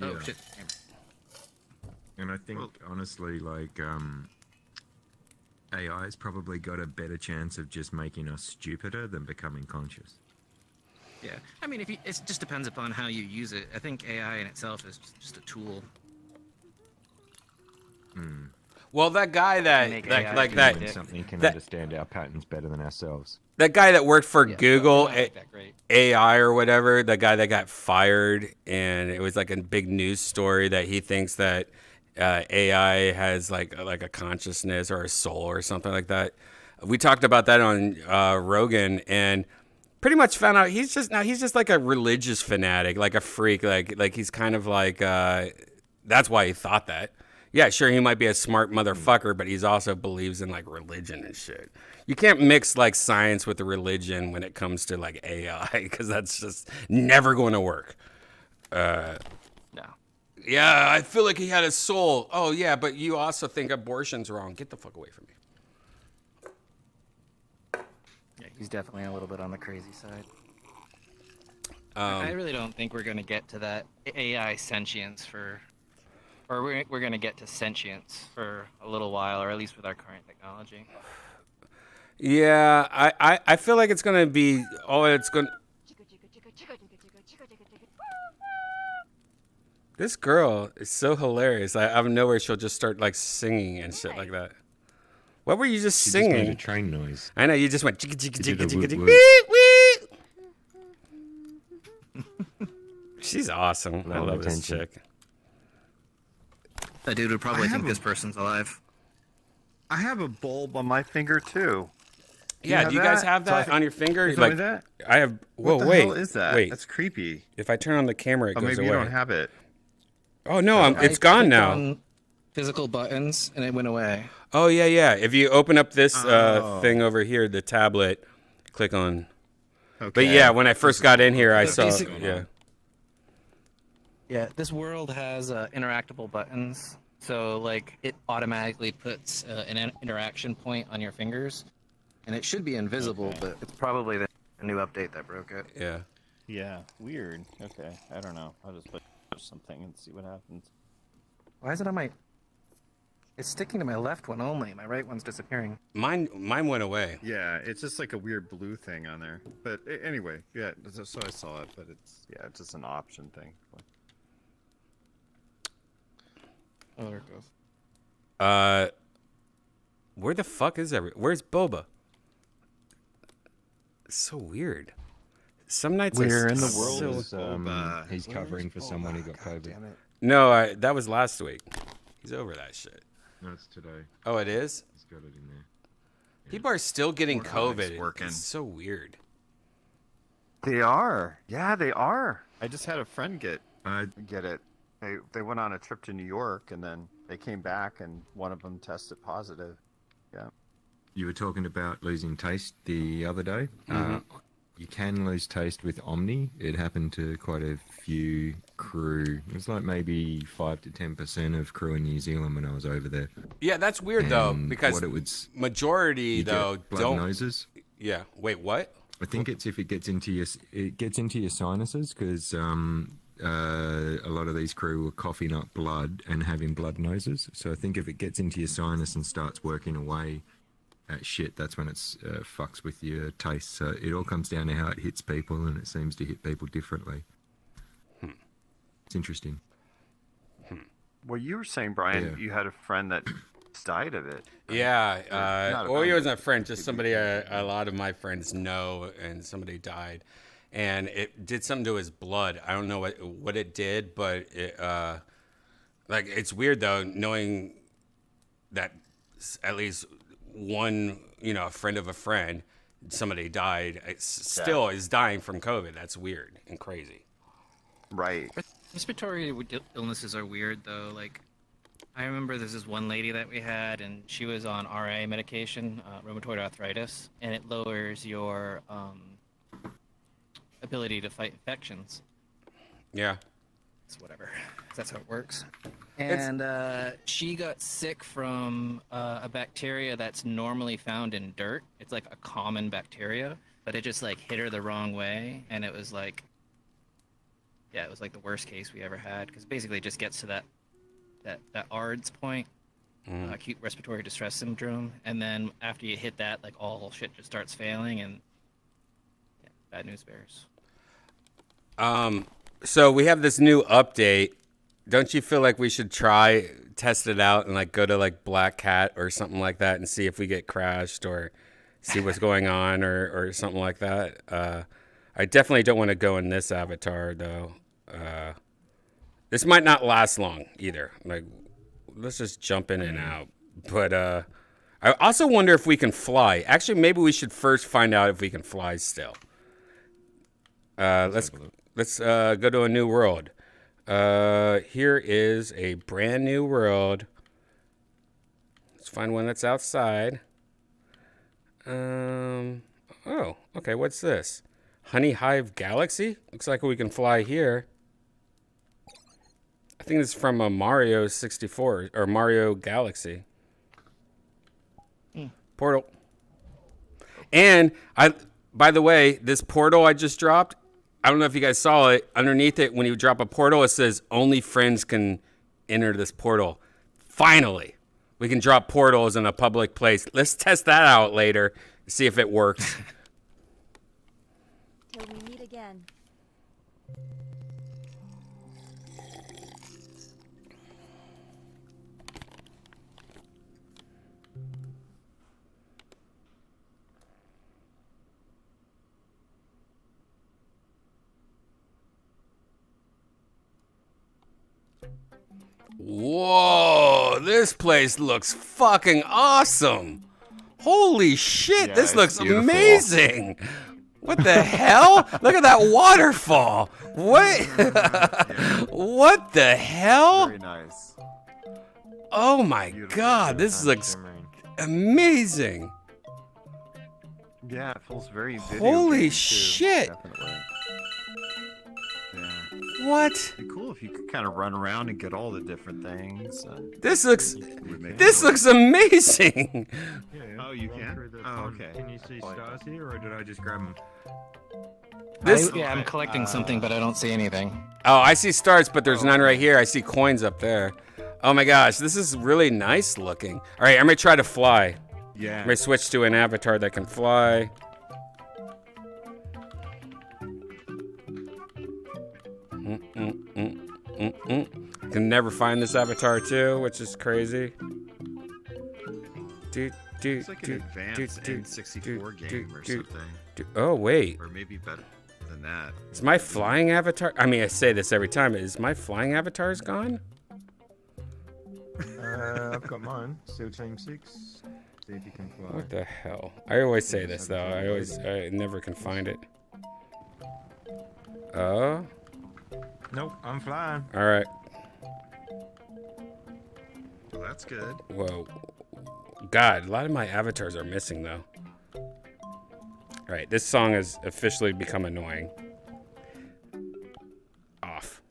Oh Yeah. shit. And I think, honestly, like, AI's probably got a better chance of just making us stupider than becoming conscious. Yeah, I mean, it just depends upon how you use it. I think AI in itself is just a tool. Well, that guy that Make like, AI like do that When something can that- understand our patterns better than ourselves. that guy that worked for Yeah, Google I like that great. AI or whatever, the guy that got fired, and it was like a big news story that he thinks that AI has like a consciousness or a soul or something like that. We talked about that on Rogan, and pretty much found out he's just like a religious fanatic, like a freak, like he's kind of like that's why he thought that. Yeah, sure, he might be a smart motherfucker, but he's also believes in like religion and shit. You can't mix like science with religion when it comes to like AI, because that's just never going to work. No. Yeah, I feel like he had a soul. Oh yeah, but you also think abortion's wrong. Get the fuck away from me. She's definitely a little bit on the crazy side. I really don't think we're gonna get to that AI sentience or we're gonna get to sentience for a little while, or at least with our current technology. Yeah, I feel like it's gonna be. Oh, it's gonna. This girl is so hilarious. Out of nowhere, she'll just start like singing and shit like that. What were you just She singing? just made a train noise. I know, you just went chicka chicka She chicka did a chicka woot chicka. woot. Wee, wee. She's awesome. I love this attention. chick. That dude would probably think this person's alive. I have a bulb on my finger too. Yeah, do you guys have that on your finger? You like that? I have. Whoa, What the wait. hell is that? Wait. That's creepy. If I turn on the camera, it Oh, goes maybe away. you don't have it. Oh no, it's I gone clicked now. on physical buttons and it went away. Oh yeah, yeah. If you open up this thing over here, the tablet, click on. Okay. But yeah, when I first got in here, I But saw. basically- Yeah. Yeah, this world has interactable buttons, so like it automatically puts an interaction point on your fingers, and it should be invisible, but it's probably the new update that broke it. Yeah. Yeah, weird. Okay, I don't know. I'll just put something and see what happens. Why is it on my? It's sticking to my left one only. My right one's disappearing. Mine went away. Yeah, it's just like a weird blue thing on there. But anyway, yeah, so I saw it, but it's it's just an option thing. Oh, there it goes. Where the fuck is where's Boba? It's so weird. Some nights Where I in the so- world is he's covering for someone who got COVID. No, that was last week. He's over that shit. No, it's today. Oh, it is? He's got it in there. People are still getting Working. COVID. Working. It's so weird. They are. Yeah, they are. I just had a friend get it. They went on a trip to New York and then they came back and one of them tested positive. Yeah. You were talking about losing taste the other day. You can lose taste with Omni. It happened to quite a few crew. It was like maybe 5 to 10% of crew in New Zealand when I was over there. Yeah, that's weird though, And because what it would- majority You though get blood don't. noses. Yeah. Wait, what? I think it's if it gets into your sinuses because a lot of these crew were coughing up blood and having blood noses. So I think if it gets into your sinus and starts working away at shit, that's when it's fucks with your taste. So it all comes down to how it hits people, and it seems to hit people differently. It's interesting. Well, you were saying, Brian, Yeah. you had a friend that died of it. Yeah. not a Well, he friend. wasn't a friend, just somebody a lot of my friends know, and somebody died. And it did something to his blood. I don't know what it did, but it, like, it's weird though, knowing that at least one, a friend of a friend, somebody died, still is dying from COVID. That's weird and crazy. Right. Respiratory illnesses are weird though. Like, I remember there's this one lady that we had, and she was on RA medication, rheumatoid arthritis, and it lowers your ability to fight infections. Yeah. It's whatever. That's how it works. And she got sick from a bacteria that's normally found in dirt. It's like a common bacteria, but it just like hit her the wrong way, and it was like, yeah, it was like the worst case we ever had, because basically it just gets to that ARDS point, acute respiratory distress syndrome, and then after you hit that, like all shit just starts failing, and yeah, bad news bears. So we have this new update. Don't you feel like we should test it out and like go to like Black Cat or something like that and see if we get crashed or see what's going on or something like that? I definitely don't want to go in this avatar though. This might not last long either. Like, let's just jump in and out. But I also wonder if we can fly. Actually, maybe we should first find out if we can fly still. Let's go to a new world. Here is a brand new world. Let's find one that's outside. Oh, okay. What's this? Honey Hive Galaxy? Looks like we can fly here. I think it's from a Mario 64 or Mario Galaxy. Portal. And By the way, this portal I just dropped, I don't know if you guys saw it. Underneath it, when you drop a portal, it says only friends can enter this portal. Finally, we can drop portals in a public place. Let's test that out later, see if it works. Till we meet again. Whoa, this place looks fucking awesome. Holy shit, Yeah, this looks it's beautiful. amazing. What the hell? Look at that waterfall. What? What the hell? Very nice. Oh my god, this looks amazing. Yeah, it feels very video Holy game, too, shit. Definitely. Yeah. What? It'd be cool if you could kind of run around and get all the different things. This looks amazing. Oh, you can? Oh, okay. Can you see stars here, or did I just grab them? I'm collecting something, but I don't see anything. Oh, I see stars, but there's none right here. I see coins up there. Oh my gosh, this is really nice looking. All right, I'm gonna try to fly. Yeah. I'm gonna switch to an avatar that can fly. Can never find this avatar too, which is crazy. It's like an advanced N64 game or something. Oh wait. Or maybe better than that. Is my flying avatar? I mean, I say this every time. Is my flying avatar's gone? I've got mine. Still Team 6. See if you can fly. What the hell? I always say this though. I never can find it. Oh. Nope, I'm flying. All right. Well, that's good. Whoa. God, a lot of my avatars are missing though. All right, this song has officially become annoying. Off.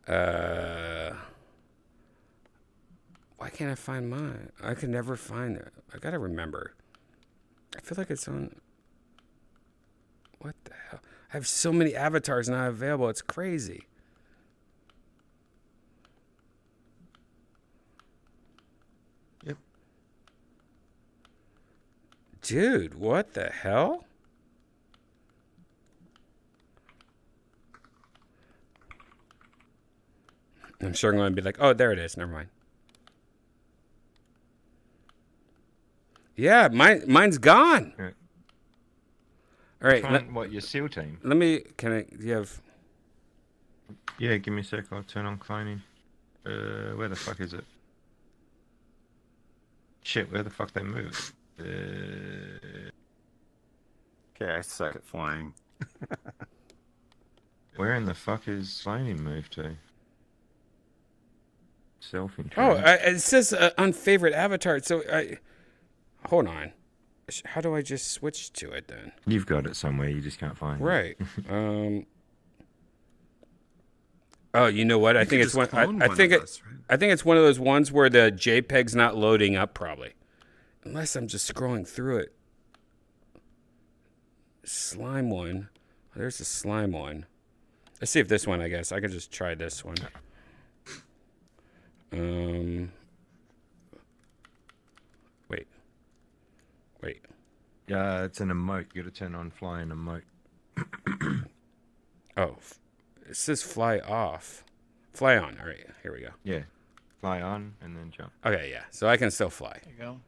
Why can't I find mine? I can never find it. I gotta remember. I feel like it's on. What the hell? I have so many avatars not available. It's crazy. Yep. Dude, what the hell? I'm sure I'm going to be like, oh, there it is. Never mind. Yeah, mine's gone. Right. All right. What, your SEAL team? Let me, you have... Yeah, give me a sec, I'll turn on cloning. Where the fuck is it? Shit, where the fuck they move? Okay, I suck at flying. Where in the fuck is cloning moved to? Self-intro. Oh, it says unfavorite avatar. So hold on. How do I just switch to it then? You've got it somewhere, you just can't find it. Right. Oh, you know what? I think it's one. I think it's one of those ones where the JPEG's not loading up, probably. Unless I'm just scrolling through it. Slime one. There's a slime one. Let's see if this one. I guess I could just try this one. Wait. Yeah, it's an emote. You gotta turn on flying emote. Oh, it says fly off. Fly on. All right, here we go. Yeah. Fly on and then jump. Okay, yeah. So I can still fly. There you go.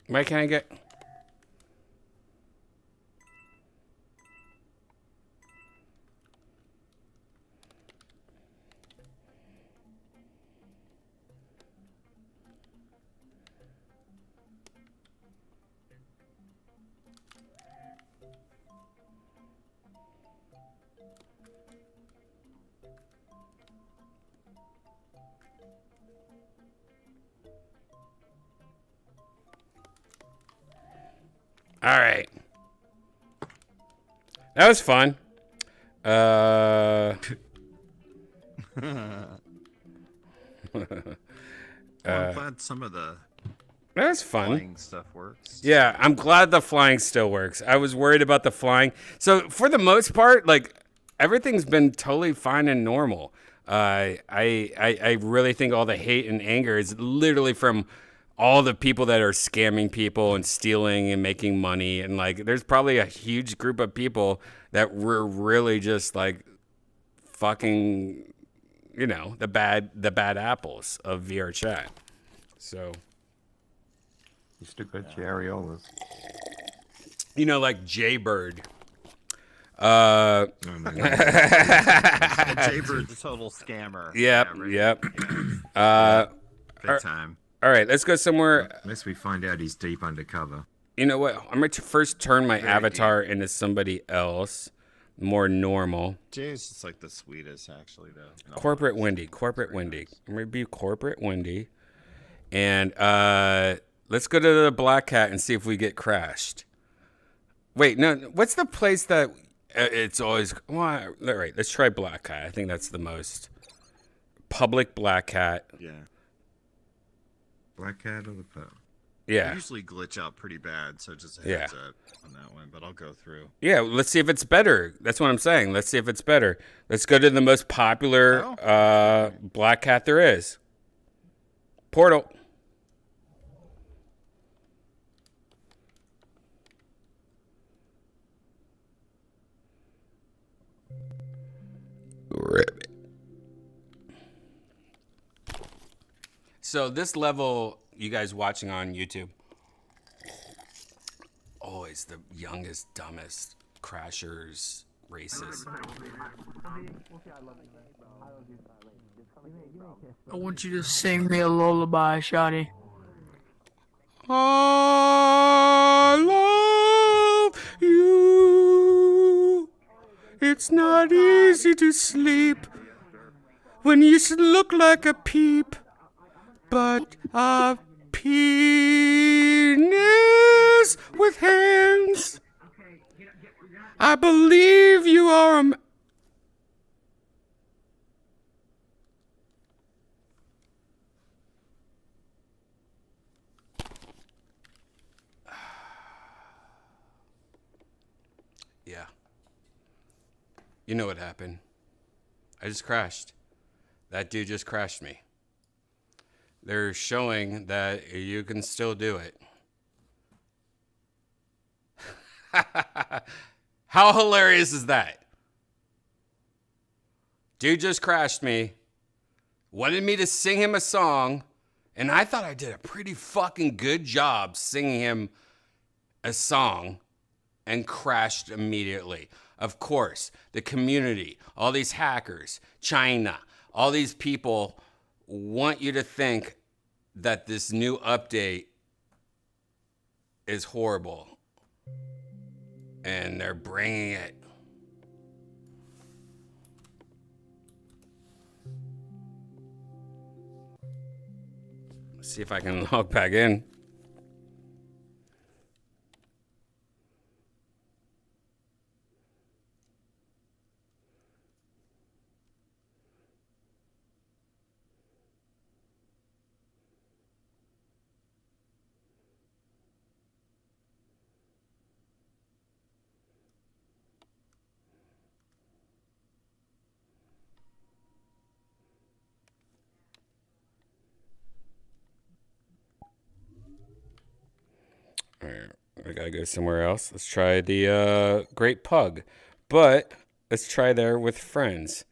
Why can't I get... All right. That was fun. Well, I'm glad some of the that was fun. flying stuff works. Yeah, I'm glad the flying still works. I was worried about the flying. So for the most part, like everything's been totally fine and normal. I really think all the hate and anger is literally from all the people that are scamming people and stealing and making money. And like, there's probably a huge group of people that were really just like fucking, you know, the bad apples of VRChat. So You still got your areolas. you know, like Jaybird. Jaybird's a total scammer. Yep. Big time. All right, let's go somewhere. Unless we find out he's deep undercover. You know what? I'm going to first turn my avatar into somebody else, more normal. Jay's just like the sweetest, actually, though. No, Corporate Wendy. I'm going to be Corporate Wendy. And let's go to the Black Cat and see if we get crashed. Wait, no. What's the place that it's always... Well, all right, let's try Black Cat. I think that's the most public Black Cat. Yeah. Black Cat or the Pearl? Yeah. I usually glitch out pretty bad, so just a heads up on that one, but I'll go through. Yeah, let's see if it's better. That's what I'm saying. Let's see if it's better. Let's go to the most popular Black Cat there is. Portal. Ribbit. So this level, you guys watching on YouTube, always the youngest, dumbest crashers, races. I want you to sing me a lullaby, Shotty. I love you. It's not easy to sleep when you look like a peep, but a penis with hands. I believe you are a... Yeah. You know what happened. I just crashed. That dude just crashed me. They're showing that you can still do it. How hilarious is that? Dude just crashed me, wanted me to sing him a song, and I thought I did a pretty fucking good job singing him a song, and crashed immediately. Of course, the community, all these hackers, China, all these people want you to think that this new update is horrible. And they're bringing it. Let's see if I can log back in. All right, I gotta go somewhere else. Let's try the Great Pug, but let's try there with friends.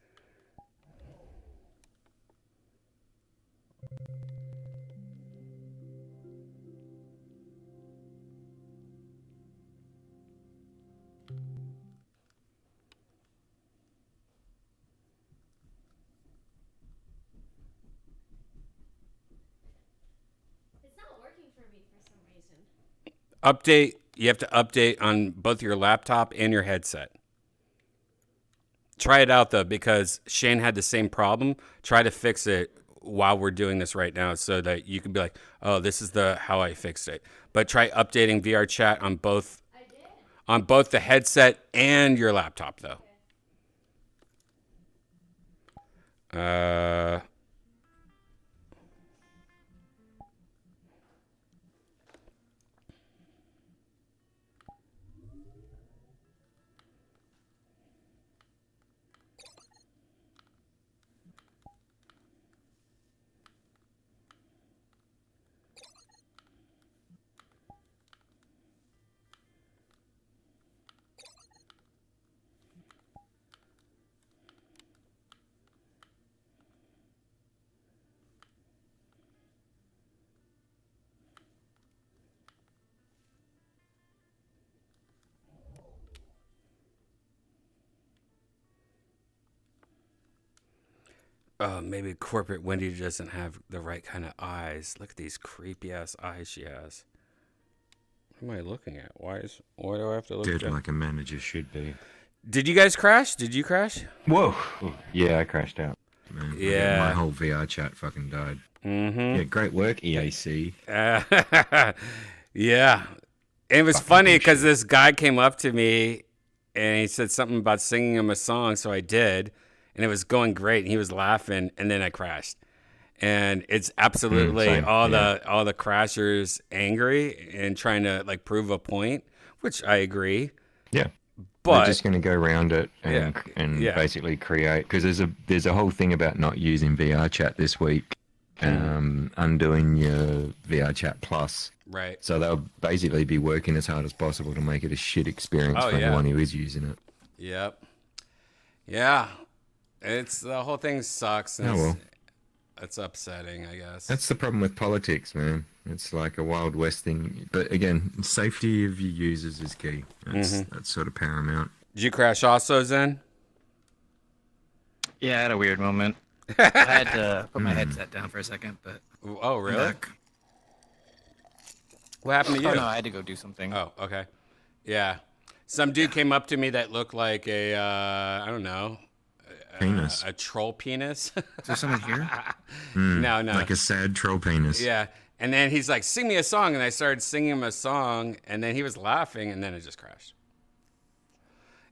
Update. You have to update on both your laptop and your headset. Try it out though, because Shane had the same problem. Try to fix it while we're doing this right now, so that you can be like, "Oh, this is how I fixed it." But try updating VRChat on both the headset and your laptop though. Maybe corporate Wendy doesn't have the right kind of eyes. Look at these creepy ass eyes she has. What am I looking at? Why do I have to look Dead at like a manager should be. Did you guys crash? Did you crash? Whoa. Yeah, I crashed out. Man, Yeah. My whole VR chat fucking died. Mm-hmm. Yeah, great work, EAC. Yeah. It was funny because this guy came up to me and he said something about singing him a song, so I did. And it was going great, and he was laughing, and then I crashed. And it's absolutely all the crashers angry and trying to like prove a point, which I agree. Yeah. But We're just going to go around it and basically create, because there's a whole thing about not using VRChat this week, undoing your VRChat Plus. Right. So they'll basically be working as hard as possible to make it a shit experience for anyone who is using it. Yep. Yeah. It's the whole thing sucks. And Oh, well. It's upsetting, I guess. That's the problem with politics, man. It's like a Wild West thing. But again, safety of your users is key. That's sort of paramount. Did you crash also, Zen? Yeah, I had a weird moment. I had to put my headset down for a second, but... Oh, really? What happened to you? Oh, no, I had to go do something. Oh, okay. Yeah. Some dude came up to me that looked like a, I don't know. Penis. A troll penis. Is there someone here? No. Like a sad troll penis. Yeah. And then he's like, sing me a song. And I started singing him a song. And then he was laughing. And then it just crashed.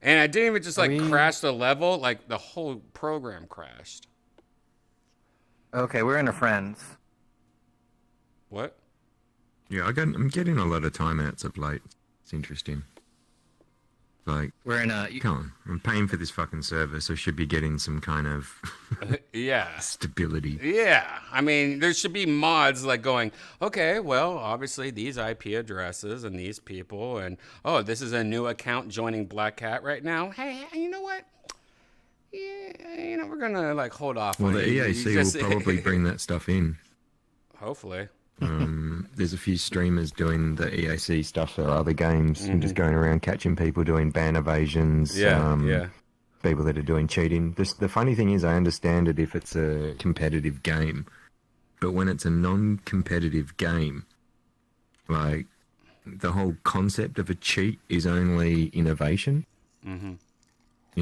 And I didn't even just crash the level. Like the whole program crashed. Okay, we're in a Friends. What? Yeah, I'm getting a lot of timeouts of late. It's interesting. Like, we're in a... Come on, I'm paying for this fucking service. I should be getting some kind of stability. Yeah. I mean, there should be mods like going, okay, well, obviously these IP addresses and these people. And, oh, this is a new account joining Black Cat right now. Hey, you know what? Yeah, we're going to like hold off. Well, on the EAC will probably bring that stuff in. Hopefully. There's a few streamers doing the EAC stuff for other games and just going around catching people doing ban evasions. People that are doing cheating. The funny thing is, I understand it if it's a competitive game, but when it's a non-competitive game, like the whole concept of a cheat is only innovation. You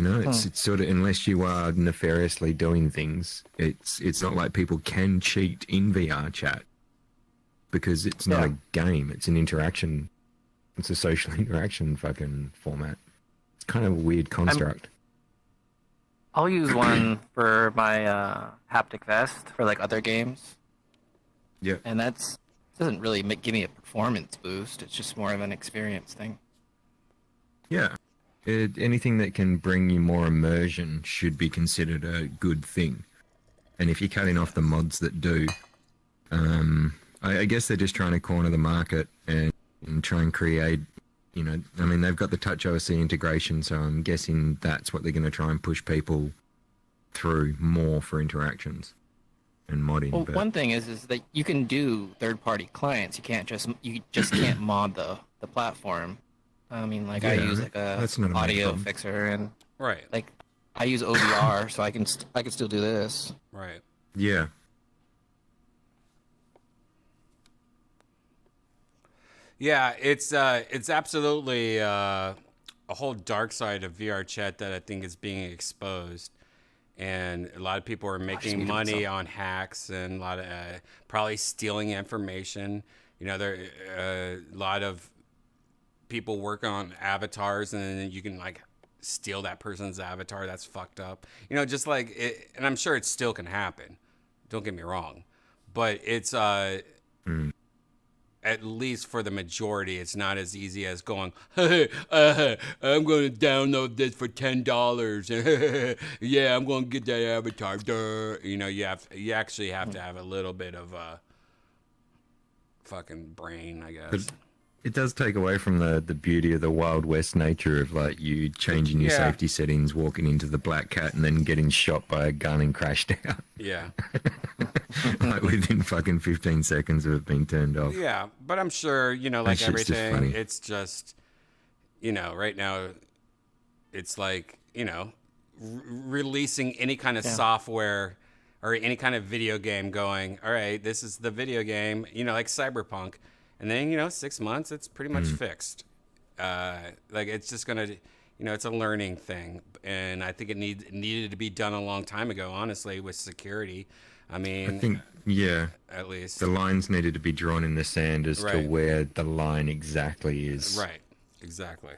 know, it's sort of, unless you are nefariously doing things, it's not like people can cheat in VRChat. Because it's not a game, it's an interaction. It's a social interaction fucking format. It's kind of a weird construct. I'll use one for my haptic vest for like other games. Yeah. And doesn't really give me a performance boost. It's just more of an experience thing. Yeah. Anything that can bring you more immersion should be considered a good thing. And if you're cutting off the mods that do, I guess they're just trying to corner the market and try and create, I mean, they've got the Touch OSC integration, so I'm guessing that's what they're going to try and push people through more for interactions and modding. Well, one thing is that you can do third-party clients. You just can't mod the platform. I mean, like Yeah, I use like a that's not a major audio problem. fixer, and Right. like I use OBR, so I can still do this. Right. Yeah. Yeah, it's absolutely a whole dark side of VRChat that I think is being exposed, and a lot of people are making money on hacks and a lot of probably stealing information. You know, there a lot of people work on avatars, and then you can like steal that person's avatar. That's fucked up. You know, just like it, and I'm sure it still can happen. Don't get me wrong, but it's at least for the majority, it's not as easy as going, hey, I'm going to download this for $10. Yeah, I'm going to get that avatar. Duh. You know, you actually have to have a little bit of a fucking brain, I guess. But it does take away from the beauty of the Wild West nature of like you changing your safety settings, walking into the Black Cat, and then getting shot by a gun and crashed out. Yeah. Like within fucking 15 seconds of it being turned off. Yeah, but I'm sure, you know, like That shit's just everything, funny. it's just, you know, right now, it's like, you know, releasing any kind of software or any kind of video game going, all right, this is the video game, you know, like Cyberpunk. And then, you know, 6 months, it's pretty much fixed. Like, it's just going to, you know, it's a learning thing. And I think it needed to be done a long time ago, honestly, with security. I mean, I think, yeah, at least the lines needed to be drawn in the sand as to where the line exactly is. Right, exactly.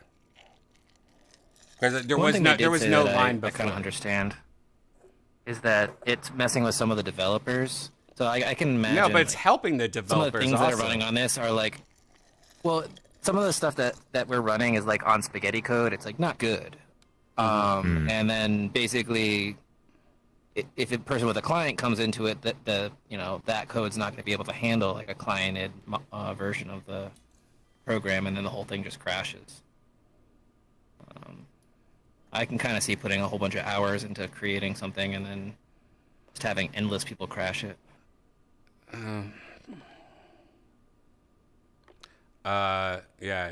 Because there One was thing no they did say line that I before. kind of understand is that it's messing with some of the developers. So I can imagine. No, but it's like, helping the some of developers the things also. that are running on this are like, well, some of the stuff that we're running is like on spaghetti code. It's like not good. And then basically, if a person with a client comes into it, that code's not going to be able to handle like a cliented version of the program, and then the whole thing just crashes. I can kind of see putting a whole bunch of hours into creating something and then just having endless people crash it. Yeah.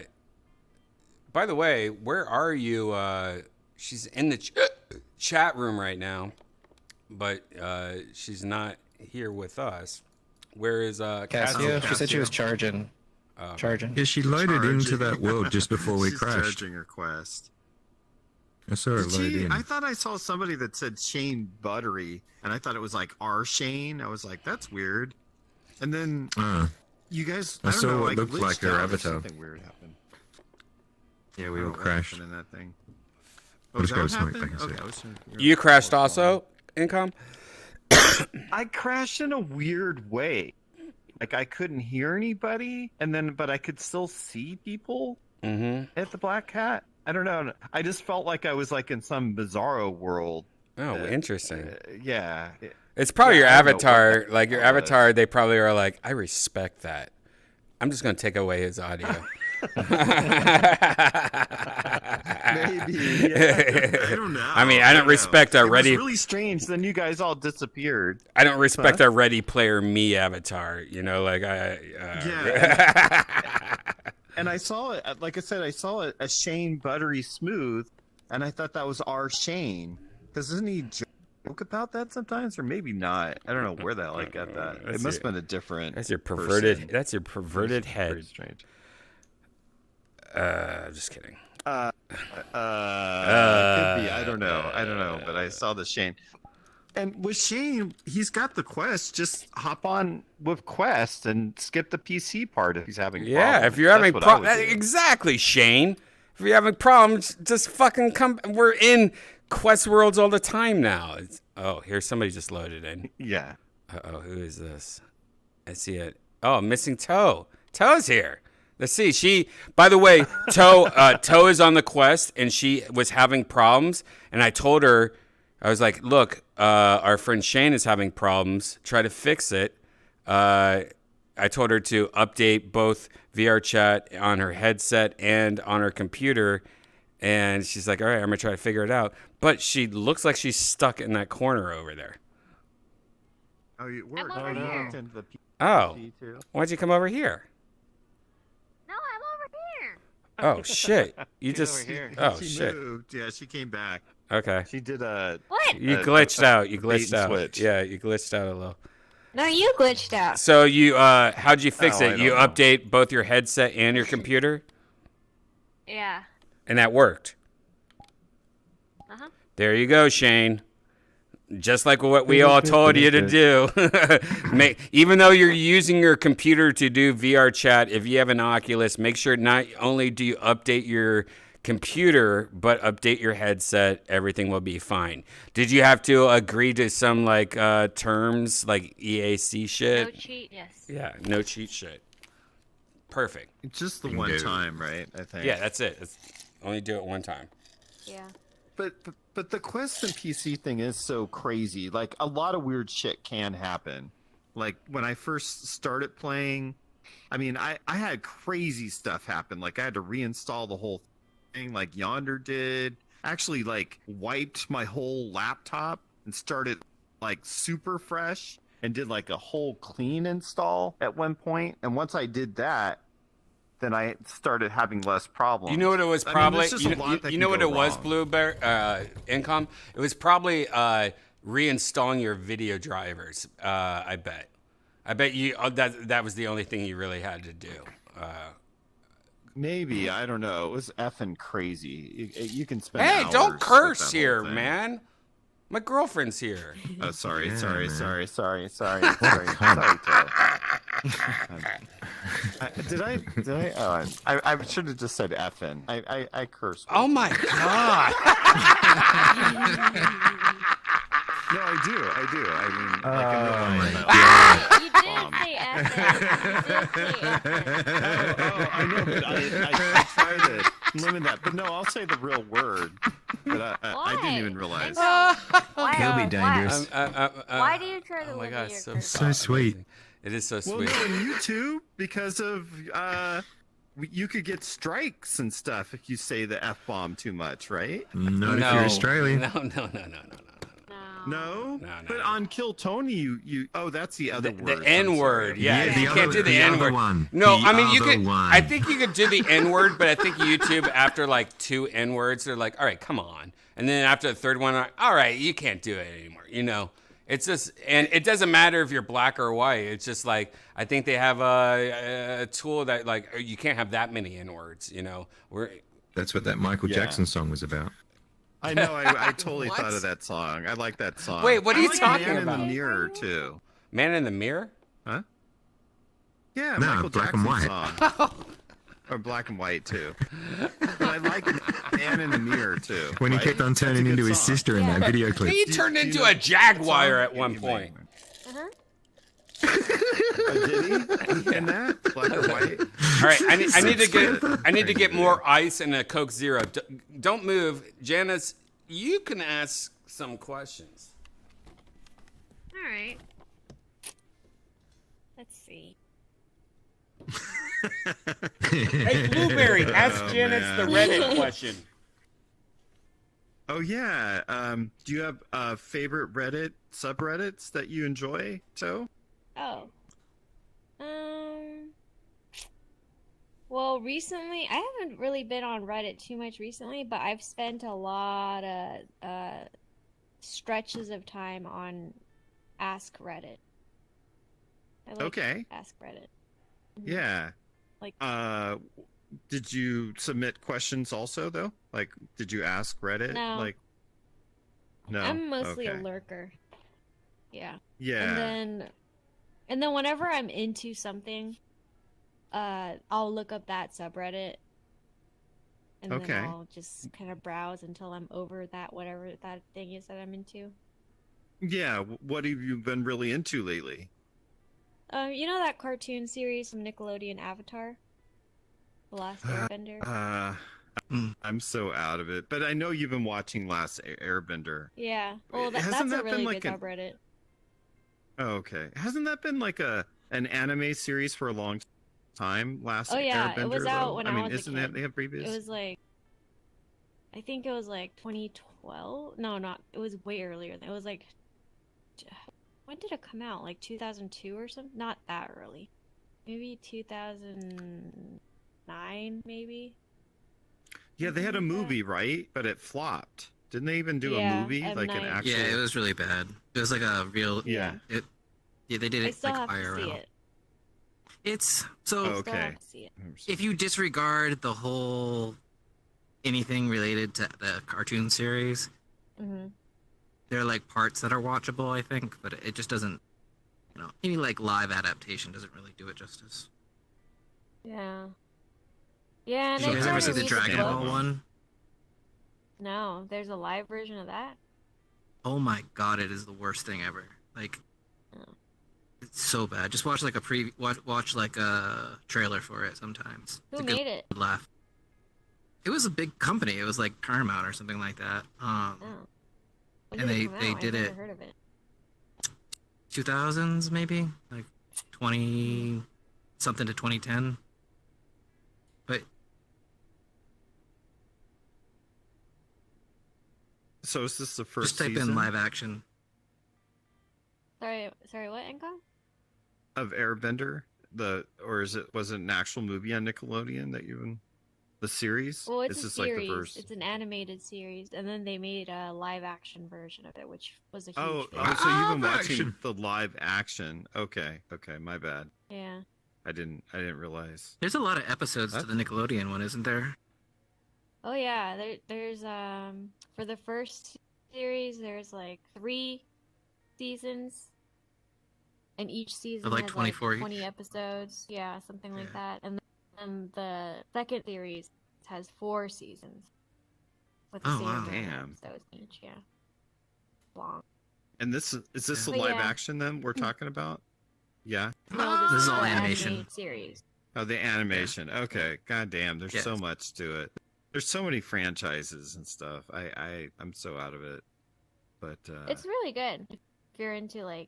By the way, where are you? She's in the chat room right now, but she's not here with us. Where is Cassia? She said she was charging. Charging. Yeah, she loaded into that world just before we crashed. She's charging her quest. I saw her load in. I thought I saw somebody that said Shane Buttery, and I thought it was like our Shane. I was like, that's weird. And then you guys, I don't saw know, what like looked like glitched her out or avatar. Something weird happened. Yeah, I we don't all know what crashed. happened in that thing. I'll just is go that smoke what back happened? and Okay, I see. was You crashed also, Income? I crashed in a weird way. Like I couldn't hear anybody, but I could still see people at the Black Cat. I don't know. I just felt like I was like in some bizarro world. Oh, interesting. Yeah. It's probably your I don't know avatar. what Like your that was. avatar, they probably are like, I respect that. I'm just gonna take away his audio. Maybe. Yeah. I don't know. I mean, I don't respect our It Ready. was really strange. Then you guys all disappeared. I don't respect our Ready Player Me avatar. You know, like Yeah. And I saw it. Like I said, I saw a Shane Buttery Smooth, and I thought that was our Shane. Because doesn't he joke about that sometimes, or maybe not? I don't know where that like got that. It must have been a different. That's your perverted. person. That's your perverted head. Very strange. Just kidding. Could be. I don't know. But I saw the Shane. And with Shane, he's got the quest. Just hop on with quest and skip the PC part if he's having Yeah, problems. if you're having That's what I would problems, do. exactly, Shane. If you're having problems, just fucking come. We're in quest worlds all the time now. Here's somebody just loaded in. Yeah. Who is this? I see it. Oh, missing Toe. Toe's here. Let's see. By the way, Toe is on the quest, and she was having problems. And I told her, I was like, look, our friend Shane is having problems. Try to fix it. I told her to update both VRChat on her headset and on her computer. And she's like, all right, I'm going to try to figure it out. But she looks like she's stuck in that corner over there. Oh, you were. I'm over here. Into the Oh, PC too. why'd you come over here? No, I'm over here. Oh shit! You She's just. over here. Oh She shit. moved. Yeah, she came back. Okay. She did a. What? You glitched out. You a bait glitched and out. switch. Yeah, you glitched out a little. No, you glitched out. So you, how'd you fix Oh, it? I You don't know. update both your headset and your computer, Yeah. and that worked. Uh-huh. There you go, Shane. Just like what we all told you to do. Even though you're using your computer to do VR chat, if you have an Oculus, make sure not only do you update your computer, but update your headset. Everything will be fine. Did you have to agree to some like terms like EAC shit? No cheat, yes. Yeah, no cheat shit. Perfect. It's just the Bingo. one time, right? I think. Yeah, that's it. Only do it one time. Yeah. But the Quest and PC thing is so crazy. Like, a lot of weird shit can happen. Like, when I first started playing, I mean, I had crazy stuff happen. Like, I had to reinstall the whole thing like Yonder did. Actually, like, wiped my whole laptop and started, like, super fresh and did, like, a whole clean install at one point. And once I did that, then I started having less problems. You know what it was I mean, probably? there's just a lot that you can know what go it was, wrong. Blueberry Income? It was probably reinstalling your video drivers. I bet you that was the only thing you really had to do. Maybe, I don't know. It was effing crazy. You can spend Hey, hours don't with curse that whole here, thing. man. My girlfriend's here. Oh, sorry, Yeah, sorry, man. sorry, sorry, sorry, What a sorry, cunt. Did I? Oh, I should have just said effing. I cursed. Oh my god. No, I do. I mean, Oh I know, but I try to limit that. But no, I'll say the real word. But I didn't even realize. He'll be dangerous. Why do you try to Oh my limit god, your so, curse? So sweet. It is so Well, sweet. no, and you too, because of you could get strikes and stuff if you say the F bomb too much, right? Not if you're Australian. No. No, but on Kill Tony, you oh, that's the other word. The N word, yeah. Yeah, You the can't other- do the the N other word. one. No, The I mean you other could. one. I think you could do the N word, but I think YouTube after like 2 N words, they're like, all right, come on. And then after the third one, all right, you can't do it anymore. You know, it's just, and it doesn't matter if you're black or white. It's just like I think they have a tool that like you can't have that many N words. You know, That's what that Michael Yeah. Jackson song was about. I know. I totally What? thought of that song. I like that song. Wait, what are I you like talking Man about? in the Mirror too. Man in the Mirror. Huh? Yeah, No, Michael black and Jackson white. song. Or black and white too. But I like Man in the Mirror too. When he right? kept on That's a turning good into his song. sister in that video clip. He turned into a jaguar at one point. Did he? In that black or white? All right, I need to get more ice and a Coke Zero. Don't move, Janice. You can ask some questions. All right. Let's see. Hey, Blueberry, ask Oh, Janice man. the Reddit question. Oh yeah. Do you have favorite Reddit subreddits that you enjoy, Toe? Oh. Well, recently, I haven't really been on Reddit too much recently, but I've spent a lot of stretches of time on Ask Reddit. I like Okay. Ask Reddit. Yeah. Like, did you submit questions also though? Like, did you ask Reddit? No. Like, no. I'm mostly okay. a lurker. Yeah. Yeah. And then whenever I'm into something, I'll look up that subreddit. And Okay. then I'll just kind of browse until I'm over that whatever that thing is that I'm into. Yeah. What have you been really into lately? You know that cartoon series from Nickelodeon, Avatar? The Last Airbender? I'm so out of it, but I know you've been watching Last Airbender. Yeah. Well, that's Hasn't a that been really like good an- subreddit. Oh, okay. Hasn't that been like an anime series for a long time? Last Oh yeah, Airbender, it was out though? when I mean, was a isn't kid. that they have previous? It was like, I think it was like 2012. No, not. It was way earlier. It was like, when did it come out? Like 2002 or something? Not that early. Maybe 2009, maybe. Yeah, they had a movie, right? But it flopped. Didn't they even do Yeah, a movie, M. like an Night. actual? Yeah, it was really bad. It was like a real. Yeah. Yeah, they did I it still like have to see IRL. it. It's so. I still Okay. have to see it. If you disregard the whole anything related to the cartoon series, Mm-hmm. there are like parts that are watchable, I think, but it just doesn't. Any like live adaptation doesn't really do it justice. Yeah. Yeah, and Did you I guys tried ever to see the read Dragon book. Ball one? No, there's a live version of that. Oh my god, it is the worst thing ever. Like, it's so bad. Just watch like watch like a trailer for it sometimes. Who It's a good made it? laugh. It was a big company. It was like Paramount or something like that. When And did they it come they out? did I've never it heard of it. 2000s maybe, like 20 something to 2010. But So is this the first just type season in live action. Sorry, what, Incom? of Airbender? Was it an actual movie on Nickelodeon that the series? Well, it's Is a this series. like the first? It's an animated series, and then they made a live action version of it, which was a huge Oh, thing. so you've been watching the live action? Okay, my bad. Yeah. I didn't realize. There's a lot of episodes to the Nickelodeon one, isn't there? Oh yeah, there's for the first series there's like 3 seasons, and each season like has 24 like 20 episodes. Yeah, something like that. And then the second series has 4 seasons with the Oh, same wow. amount of Damn. episodes each. Yeah, long. And is this a But live yeah. action then we're talking about? Yeah. No, This is the all animation. animated series. Oh, the animation. Okay. God damn, there's Yeah. so much to it. There's so many franchises and stuff. I'm so out of it. But It's really good if you're into like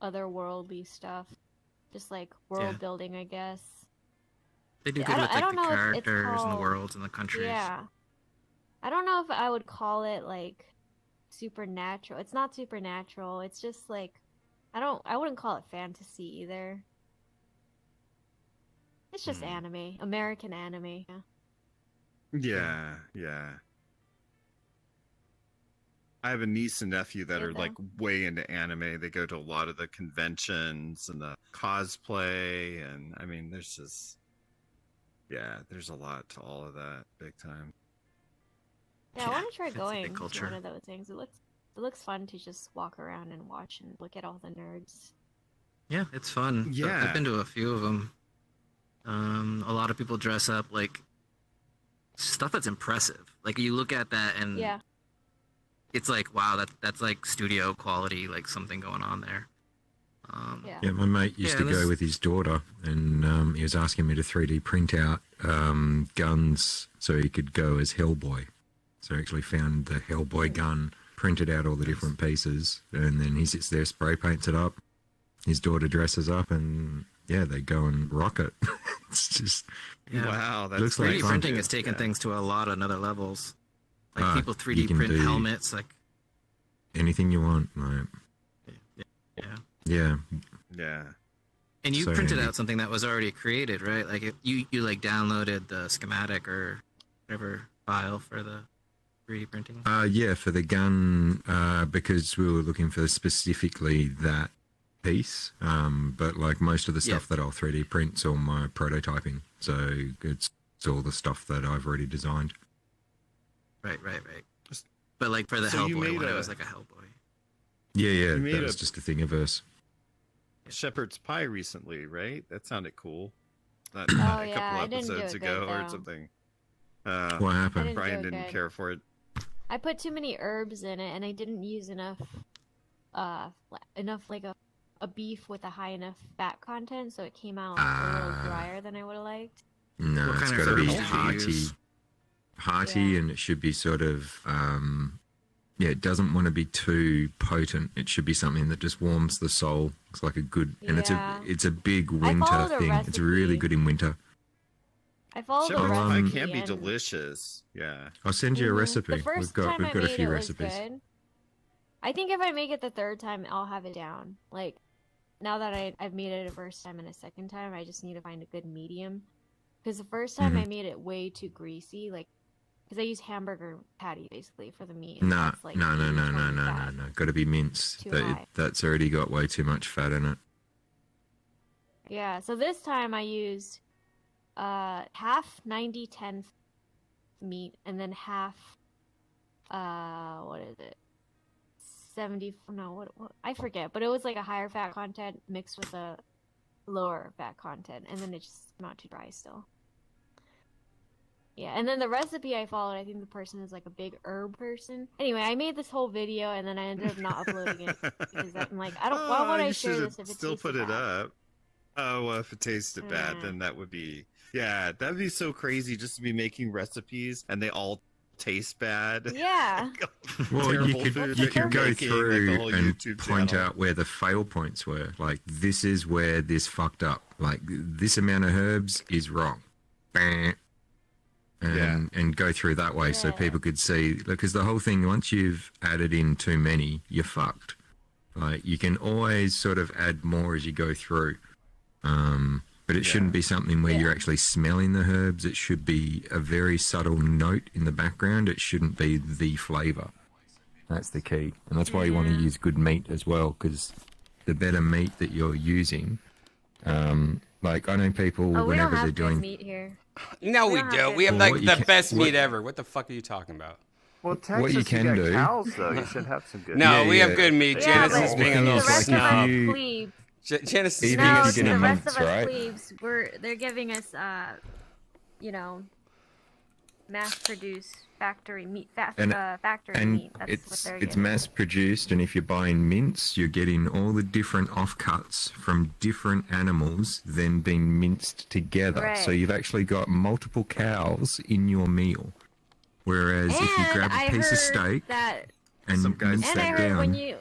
otherworldly stuff, just like world building, I guess. They do Yeah, good with I like don't the know if it's characters and the called- worlds and the countries. Yeah, I don't know if I would call it like supernatural. It's not supernatural. It's just like I wouldn't call it fantasy either. It's just anime, American anime. Yeah. yeah. I have a niece and nephew that Yeah, are like way into anime. They go to a lot of the conventions and the cosplay, and I mean, there's a lot to all of that, big time. Yeah, I want to try it's a going big to culture. one of those things. It looks fun to just walk around and watch and look at all the nerds. Yeah, it's fun. Yeah. I've been to a few of them. A lot of people dress up like stuff that's impressive. Like you look at that and Yeah. it's like, wow, that's like studio quality, like something going on there. Yeah, my mate used to go with his daughter, and he was asking me to 3D print out guns so he could go as Hellboy. So I actually found the Hellboy gun, printed out all the different pieces, and then he sits there, spray paints it up. His daughter dresses up, and yeah, they go and rock it. It's just Wow, that's looks like 3D fun. printing has taken things to a lot of other levels. Like Ah, people 3D you can print do helmets, like anything you want. Like, yeah. Yeah. and you So printed handy. out something that was already created, right? Like you like downloaded the schematic or whatever file for the 3D printing. Yeah, for the gun, because we were looking for specifically that piece. But like most of the stuff that I'll 3D print's all my prototyping, so it's all the stuff that I've already designed. Right. But like for the So you Hellboy made one, it a- was like a Hellboy. Yeah, made that was a- just a Thingiverse. Shepherd's Pie recently, right? That sounded cool. That, Oh, a yeah, couple I didn't do episodes it ago good, or though. something. What happened? I didn't Brian do it didn't good. care for it. I put too many herbs in it, and I didn't use enough like a beef with a high enough fat content, so it came out a little drier than I would have liked. No, What it's kind of got to be herbs did you hearty, use? and it should be sort of, it doesn't want to be too potent. It should be something that just warms the soul. It's like a good, and Yeah. it's a big I winter followed a thing. It's really recipe. good in winter. I followed the Shepherd's Pie recipe. can be and delicious. Yeah. I'll send you a recipe. The first We've got time I a made few it recipes. was good. I think if I make it the third time, I'll have it down. Like now that I've made it a first time and a second time, I just need to find a good medium. Because the first time Mhm. I made it way too greasy, like, because I use hamburger patty basically for the meat. No, That's, like, no, no, no, no, 80-20 no, no, fat. no. Got to be minced. Too high. That's already got way too much fat in it. Yeah, so this time I used half 90-10 meat and then half what is it? 70 no, what I forget, but it was like a higher fat content mixed with a lower fat content, and then it's just not too dry still. Yeah, and then the recipe I followed, I think the person is like a big herb person. Anyway, I made this whole video and then I ended up not uploading it because I'm like, why would I share this if it still tasted put it bad? up. Oh, well, if it tasted bad, then that would be that'd be so crazy just to be making recipes and they all taste bad. Yeah. Well, you Terrible could food you that you're could go making, like the through whole and YouTube point channel. out where the fail points were. Like, this is where this fucked up. Like, this amount of herbs is wrong. Bang. And go through that way so people could see. Because the whole thing, once you've added in too many, you're fucked. Like, you can always sort of add more as you go through. But it shouldn't be something where you're actually smelling the herbs. It should be a very subtle note in the background. It shouldn't be the flavor. That's the key. And that's why you want to use good meat as well, because the better meat that you're using, like, I know people, Oh, we don't whenever have they're doing... good meat here. No, we don't have don't. good We have meat. like What you the can- best what- meat ever. What the fuck are you talking about? Well, Texas, What you can got do- cows, though. You should have some good No, Yeah, we yeah. have good meat. Yeah, Janice but is being a the little the rest like of snob. us you- plebes. Janice is Even being No, if a you get the a rest month, of us right? plebes, they're giving us mass-produced factory meat, factory meat. That's what they're it's giving. mass produced, and if you're buying mince, you're getting all the different offcuts from different animals then being minced together. So Right. you've actually got multiple cows in your meal. Whereas if you And grab a I piece of heard steak that, and Some guys- mince and I that heard down,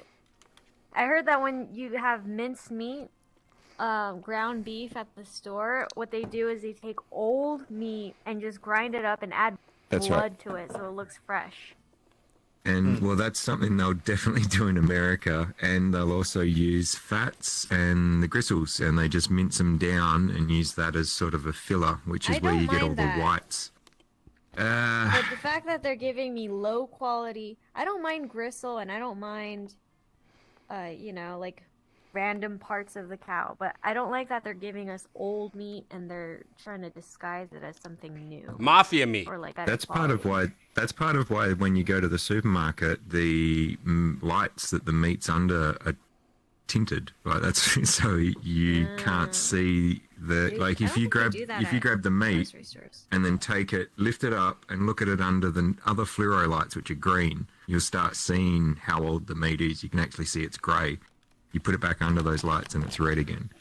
I heard that when you have minced meat, ground beef at the store, what they do is they take old meat and just grind it up and add That's blood right. to it so it looks fresh. and well, that's something they'll definitely do in America, and they'll also use fats and the gristles, and they just mince them down and use that as sort of a filler, which is I where don't you get all mind the that. whites. But the fact that they're giving me low quality, I don't mind gristle and I don't mind, like random parts of the cow, but I don't like that they're giving us old meat and they're trying to disguise it as something new. Mafia meat. Or like better That's part of quality. why. That's part of why when you go to the supermarket, the lights that the meat's under are tinted. Like that's so you can't see the Dude, like I if don't you think they grab do that if you at grab the meat grocery stores. and then take it, lift it up, and look at it under the other fluoro lights, which are green, you'll start seeing how old the meat is. You can actually see it's grey. You put it back under those lights and it's red again.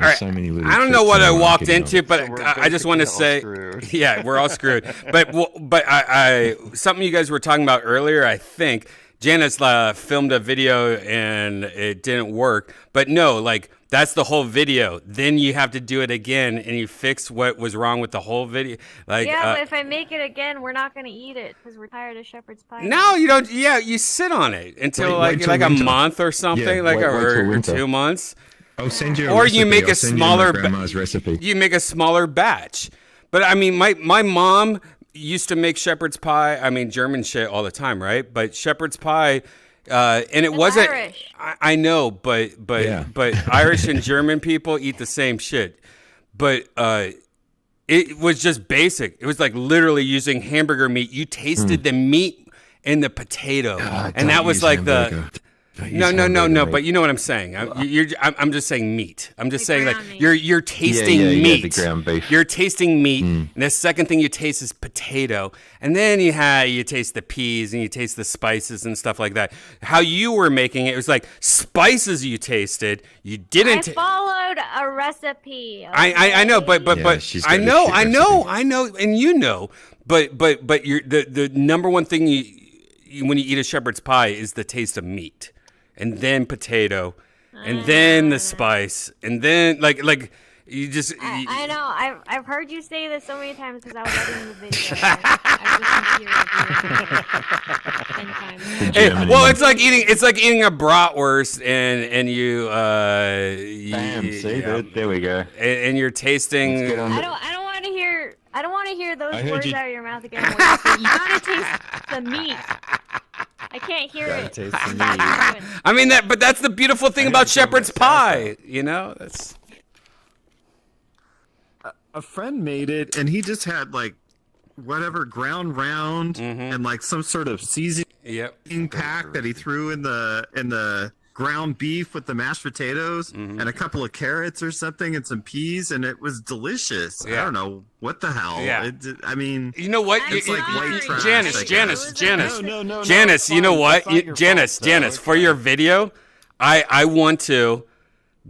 All right. So many little I don't know tricks what in I the walked marketing of into, it. but So we're I just want to basically all say, screwed. yeah, we're all screwed. But I something you guys were talking about earlier, I think Janice filmed a video and it didn't work. But no, like that's the whole video. Then you have to do it again and you fix what was wrong with the whole video. Like Yeah, but if I make it again, we're not gonna eat it because we're tired of shepherd's pie. no, you don't. Yeah, you sit on it until Wait till like a winter. month or something, Yeah, like wait till or winter. 2 months. I'll send you a Or recipe. you make I'll a send you my smaller grandma's recipe. You make a smaller batch. But I mean, my mom used to make shepherd's pie. I mean, German shit all the time, right? But shepherd's pie, and it wasn't. Irish. I know, but Yeah. Irish and German people eat the same shit. But it was just basic. It was like literally using hamburger meat. You tasted the meat in the potato, and that was like the. No. But you know what I'm saying. I'm just saying meat. I'm just saying like ground meat. you're tasting yeah, meat. the ground beef. You're tasting meat, and the second thing you taste is potato, and then you taste the peas and you taste the spices and stuff like that. How you were making it was like spices you tasted. You I didn't. followed a recipe. I know, but Yeah, she's got I a know, shit I recipe. know, I know, and you know, but you're the number one thing when you eat a shepherd's pie is the taste of meat, and then potato, and then the spice, and then like you just. I know. I've heard you say this so many times because I was editing the video. I've listened to your review 10 times. Well, it's like eating a bratwurst, and you Bam, see, there we go. and you're tasting. I don't want I don't want to hear those I heard words you- out of your mouth again. Where you say, you gotta taste the meat. I can't hear Gotta it. taste the Stop meat. doing it. I mean but that's the beautiful thing about shepherd's pie. You know, that's. A friend made it, and he just had like whatever ground round and like some sort of seasoning pack that he threw in the ground beef with the mashed potatoes and a couple of carrots or something and some peas, and it was delicious. I don't know what the hell. Yeah. I mean, You know what? it's like white trash. Janice. No, Janice, you know what? Janice, for your video, I want to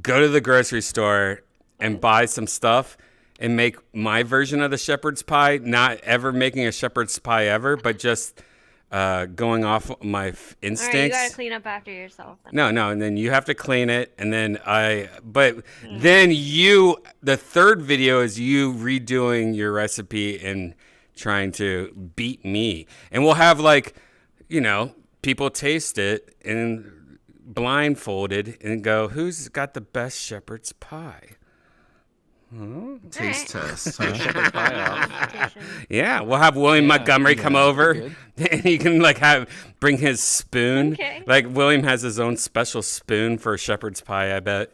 go to the grocery store and buy some stuff and make my version of the shepherd's pie, not ever making a shepherd's pie ever, but just going off my instincts. All right, you gotta clean up after yourself. Then. No, and then you have to clean it, and then then the third video is you redoing your recipe and trying to beat me. And we'll have people taste it and blindfolded and go, who's got the best shepherd's pie? Taste test. Shepherd's pie off. Yeah, we'll have William Montgomery come over, and he can bring his spoon. Okay. Like William has his own special spoon for shepherd's pie, I bet.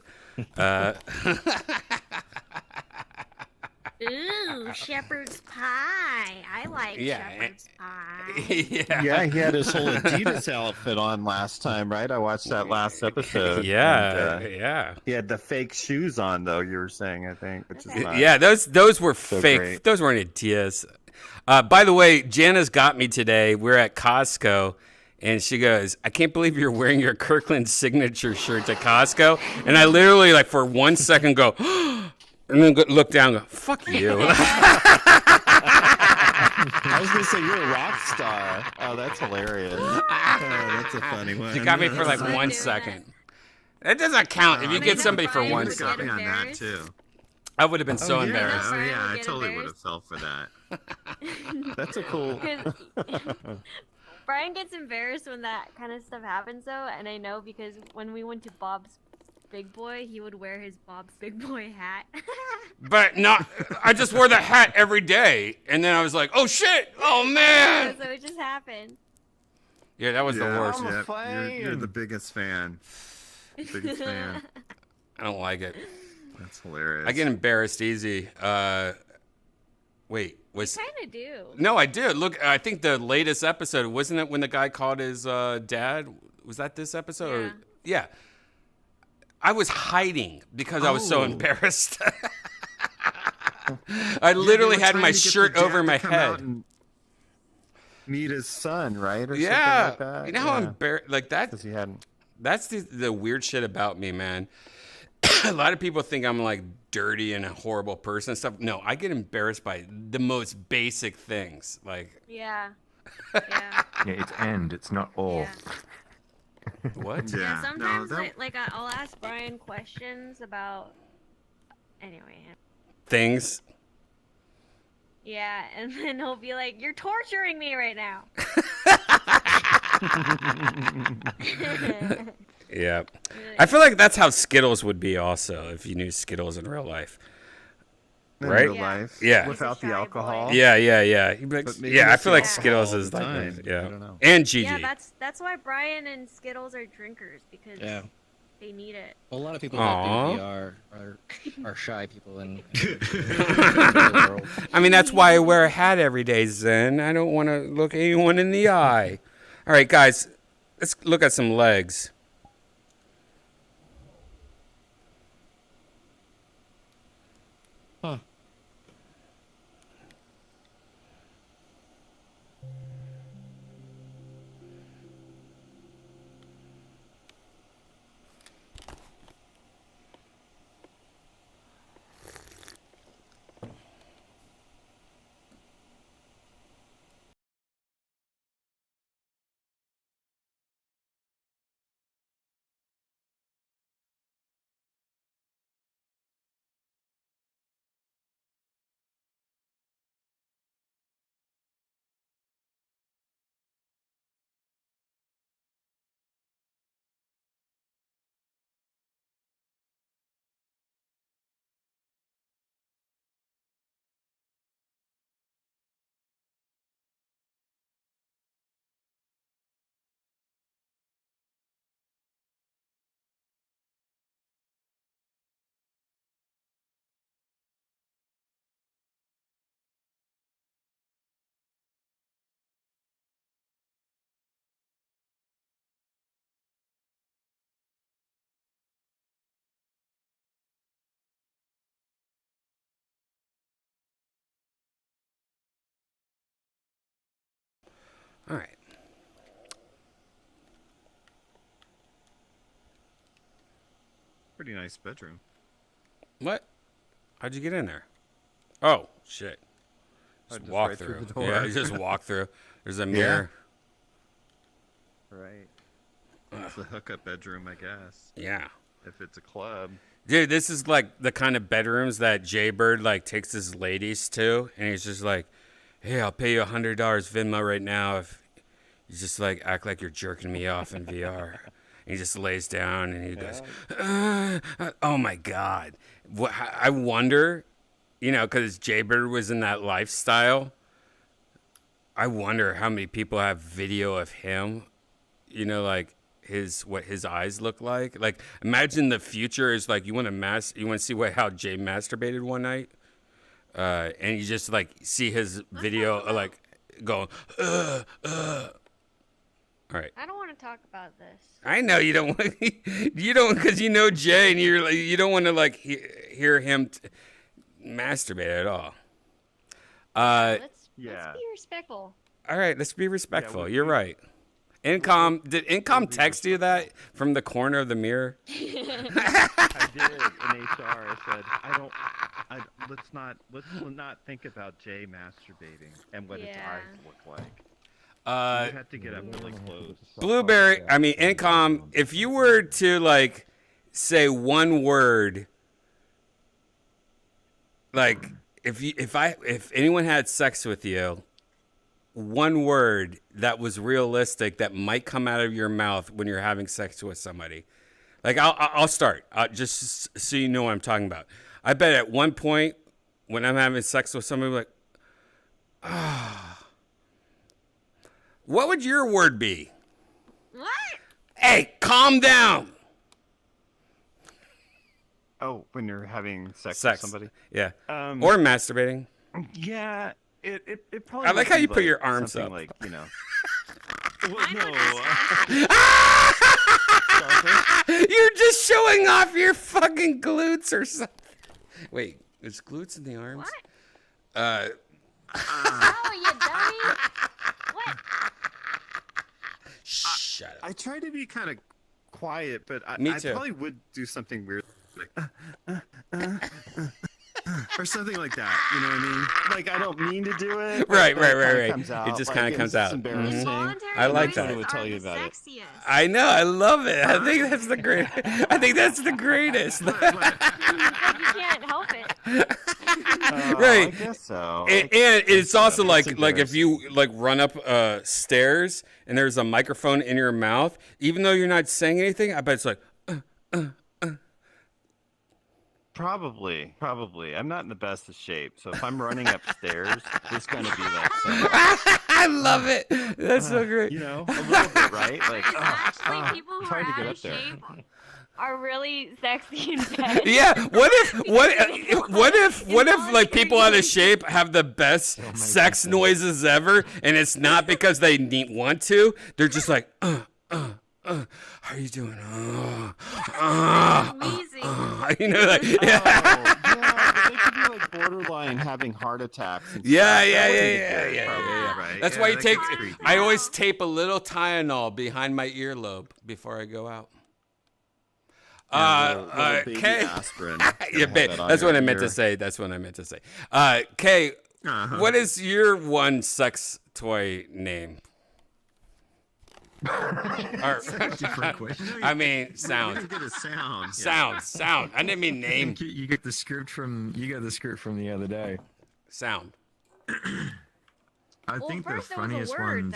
Ooh, shepherd's pie. I like shepherd's pie. Yeah, he had his whole Adidas outfit on last time, right? I watched that last episode. Yeah, and, yeah. He had the fake shoes on, though. You were saying, I think, which is not Yeah, those were so fake. great. Those weren't Adidas. By the way, Jana's got me today. We're at Costco, and she goes, "I can't believe you're wearing your Kirkland signature shirt to Costco." And I literally, for 1 second, go, and then look down, and go, "Fuck you." I was gonna say you're a rock star. Oh, that's hilarious. Oh, that's a funny one. She got me for 1 second. That doesn't count if you get somebody for 1 You got me second. on that too. I would have been so yeah. embarrassed. Oh yeah, I totally would have fell for that. That's a cool. Brian gets embarrassed when that kind of stuff happens, though, and I know because when we went to Bob's Big Boy, he would wear his Bob's Big Boy hat. But I just wore the hat every day, and then I was like, "Oh shit! Oh man!" So it just happened. Yeah, that was the worst. You're the biggest fan. Biggest fan. I don't like it. That's hilarious. I get embarrassed easy. Wait, was Kind of do. no, I did. Look, I think the latest episode wasn't it when the guy called his dad? Was that this episode? Yeah. I was hiding because I was so embarrassed. I literally had my shirt over my head. Meet his son, right? Or Yeah, something like that. you know how embarrassed that. Because he hadn't. That's the weird shit about me, man. A lot of people think I'm dirty and a horrible person and stuff. No, I get embarrassed by the most basic things. Yeah. Yeah, it's and, it's not all. What? Yeah, sometimes I'll ask Brian questions about. Anyway. Things. Yeah, and then he'll be like, "You're torturing me right now." Yeah. I feel like that's how Skittles would be also if you knew Skittles in real life. In Right? real life. Yeah. Without the alcohol. Yeah. He'd be like, But maybe yeah, I it's feel the like Skittles alcohol is all the like, time. yeah. I don't know. And Gigi. Yeah, that's why Brian and Skittles are drinkers because they need it. Well, a lot of people Aw. that do VR are shy people in I mean, that's why I wear a hat every day, Zen. I don't want to look anyone in the eye. All right, guys, let's look at some legs. Huh. All right. Pretty nice bedroom. What? How'd you get in there? Oh, shit. Just Just walk right through. through the door. Yeah, just walk through. There's a mirror. Right. It's the hookup bedroom, I guess. Yeah. If it's a club. Dude, this is like the kind of bedrooms that Jaybird like takes his ladies to, and he's just like, "Hey, I'll pay you $100 Venmo right now if you just like act like you're jerking me off in VR." And he just lays down and he goes, "Oh my God!" I wonder, you know, because Jaybird was in that lifestyle. I wonder how many people have video of him, you know, like what his eyes look like. Like, imagine the future is like you want to see how Jay masturbated one night, and you just like see his video like going. All right. I don't want to talk about this. I know you don't want because you know Jay and you're like, you don't want to like hear him masturbate at all. Let's be respectful. All right, let's be respectful. You're right. Did Incom text you that from the corner of the mirror? I did in HR. I said, let's not think about Jay masturbating and what his eyes look like. You have to get up really close. Blueberry, I mean, Incom, if you were to like say one word, like if anyone had sex with you, one word that was realistic that might come out of your mouth when you're having sex with somebody. Like I'll start just so you know what I'm talking about. I bet at one point when I'm having sex with somebody, like, what would your word be? What? Hey, calm down. Oh, when you're having sex with somebody? Yeah. Or masturbating. Yeah. It probably. I like how you put your arms up. Like, you know. Well, no. You're just showing off your fucking glutes or something. Wait, is glutes in the arms? What? Oh, you dummy! What? Shut up. I try to be kind of quiet, but I probably would do something weird, like or something like that. You know what I mean? Like I don't mean to do it. Right. Comes out. It just kind of comes out. It's embarrassing. I like that. I would tell you about it. I know. I love it. I think that's the great. I think that's the greatest. You can't help it. Right. I guess so. And it's also like if you like run up stairs and there's a microphone in your mouth, even though you're not saying anything, I bet it's like. Probably. I'm not in the best of shape, so if I'm running upstairs, it's going to be like. I love it. That's so great. You know, a little bit, right? Like, Actually, people who are trying to get out up of there. shape are really sexy in bed. Yeah. What if like people out of shape have the best sex noises ever, and it's not because they want to? They're just like, how are you doing? You know, like, yeah, they could be like borderline having heart attacks. And yeah. Right. That's why you take. I always tape a little Tylenol behind my earlobe before I go out. Little baby Kay. aspirin. Yeah, that's what I meant to say. Kay, what is your one sex toy name? Different question. I mean, sound. You get a sound. Sound. I didn't mean name. You got the script from the other day. Sound. I think the funniest ones.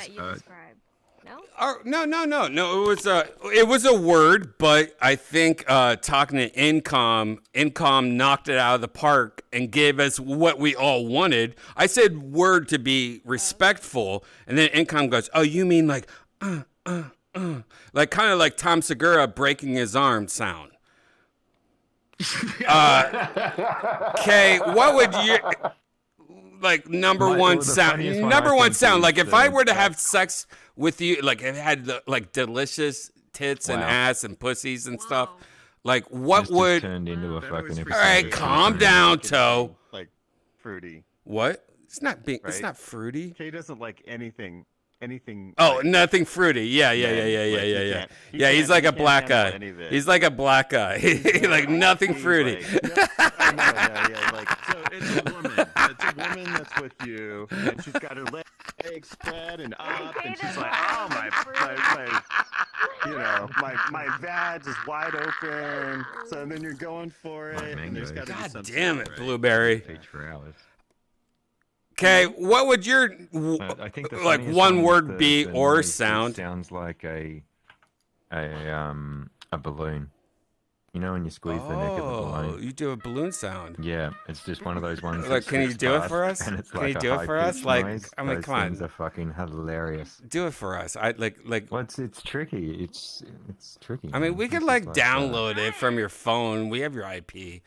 No. No. It was a word, but I think talking to Incom knocked it out of the park and gave us what we all wanted. I said word to be respectful, and then Incom goes, "Oh, you mean like like kind of like Tom Segura breaking his arm sound." Kay, what would you like number one sound? Like if I were to have sex with you, like if I had the, like delicious tits and ass and pussies and stuff, like what Just would turned into a fucking all right, calm down, Toe. Like fruity. What? It's not Right? It's not fruity. Kay doesn't like anything anything. Oh, like, nothing fruity. Yeah. he Yeah, he's can't- like he a can't black handle guy. any of it. He's like a black guy. Like nothing fruity. I know, yeah, like so it's a woman. It's a woman that's with you, and she's got her legs spread and up, and she's like, "Oh my, my vag is wide open." So then you're going for it, and there's got to be God something. damn it, Blueberry. Page for hours. Okay, what would your I think the like funniest one is word the- be the or noise that sound? sounds like a balloon. You know when you squeeze the neck of the balloon. You do a balloon sound. Yeah, it's just one of those ones. Like, that can you slips do it past, for us? And it's Can like you a do it for us? high-pitched Like, noise. I mean, Those come on. things are fucking hilarious. Do it for us. I like. Well, it's tricky. It's tricky. I mean, man. we It's could just like download it from your phone. We have your IP.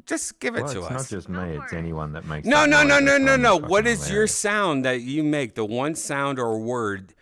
Just give it well, to it's us. not just me. It's anyone that makes. No. that noise. I find it What fucking is your hilarious. sound that you make? The one sound or word.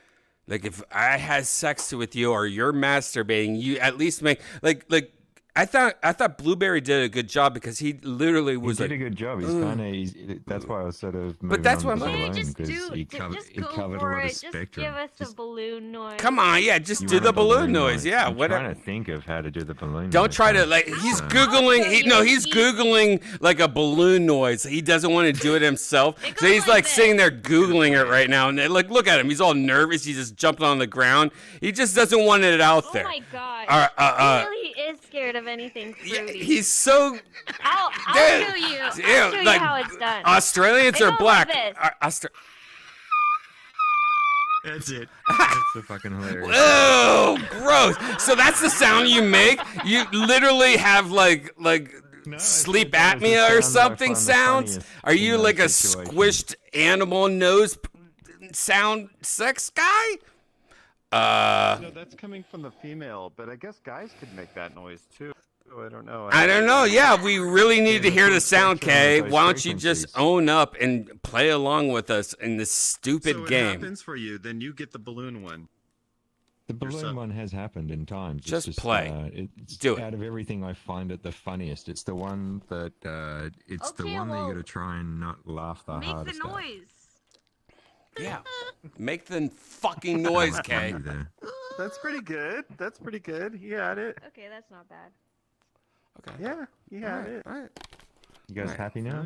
Like if I had sex with you or you're masturbating, you at least make like. I thought Blueberry did a good job because he literally was He like, did a good job. He's kind of. That's why I was sort of. But that's what moving I'm on to saying. the balloon because he covered a lot of spectrum. Give us a balloon noise. Come on, yeah, just You do want the a balloon noise. Yeah, I'm whatever. trying to think of how to do the balloon. Don't noise, try to man. like. He's googling. He's googling like a balloon noise. He doesn't want to do it himself, so he's like sitting there googling it right now. And like, look at him. He's all nervous. He's just jumping on the ground. He just doesn't want it out there. Oh my god. He really is scared of anything fruity. He's so. I'll Dude, show you. I'll dude, show you like, how it's done. Australians It are goes black. like this. That's it. That's so fucking hilarious. Oh, gross! So that's the sound you make. You literally have like sleep apnea or something sounds. Are you like a squished animal nose sound sex guy? No, that's coming from the female, but I guess guys could make that noise too. I don't know. I don't know. Yeah, we really need to hear the sound, Kay. Why don't you just own up and play along with us in this stupid so it game? happens for you, then you get the balloon one. The balloon one has happened in times. It's Just play. It's Do it. Out of everything, I find it the funniest. It's the one that it's the one that you got to try and not laugh the hardest. At. Yeah, make the fucking noise, Kay. That's pretty good. That's pretty good. He had it. Okay, that's not bad. Okay. Yeah, he had it. All right. You guys happy now?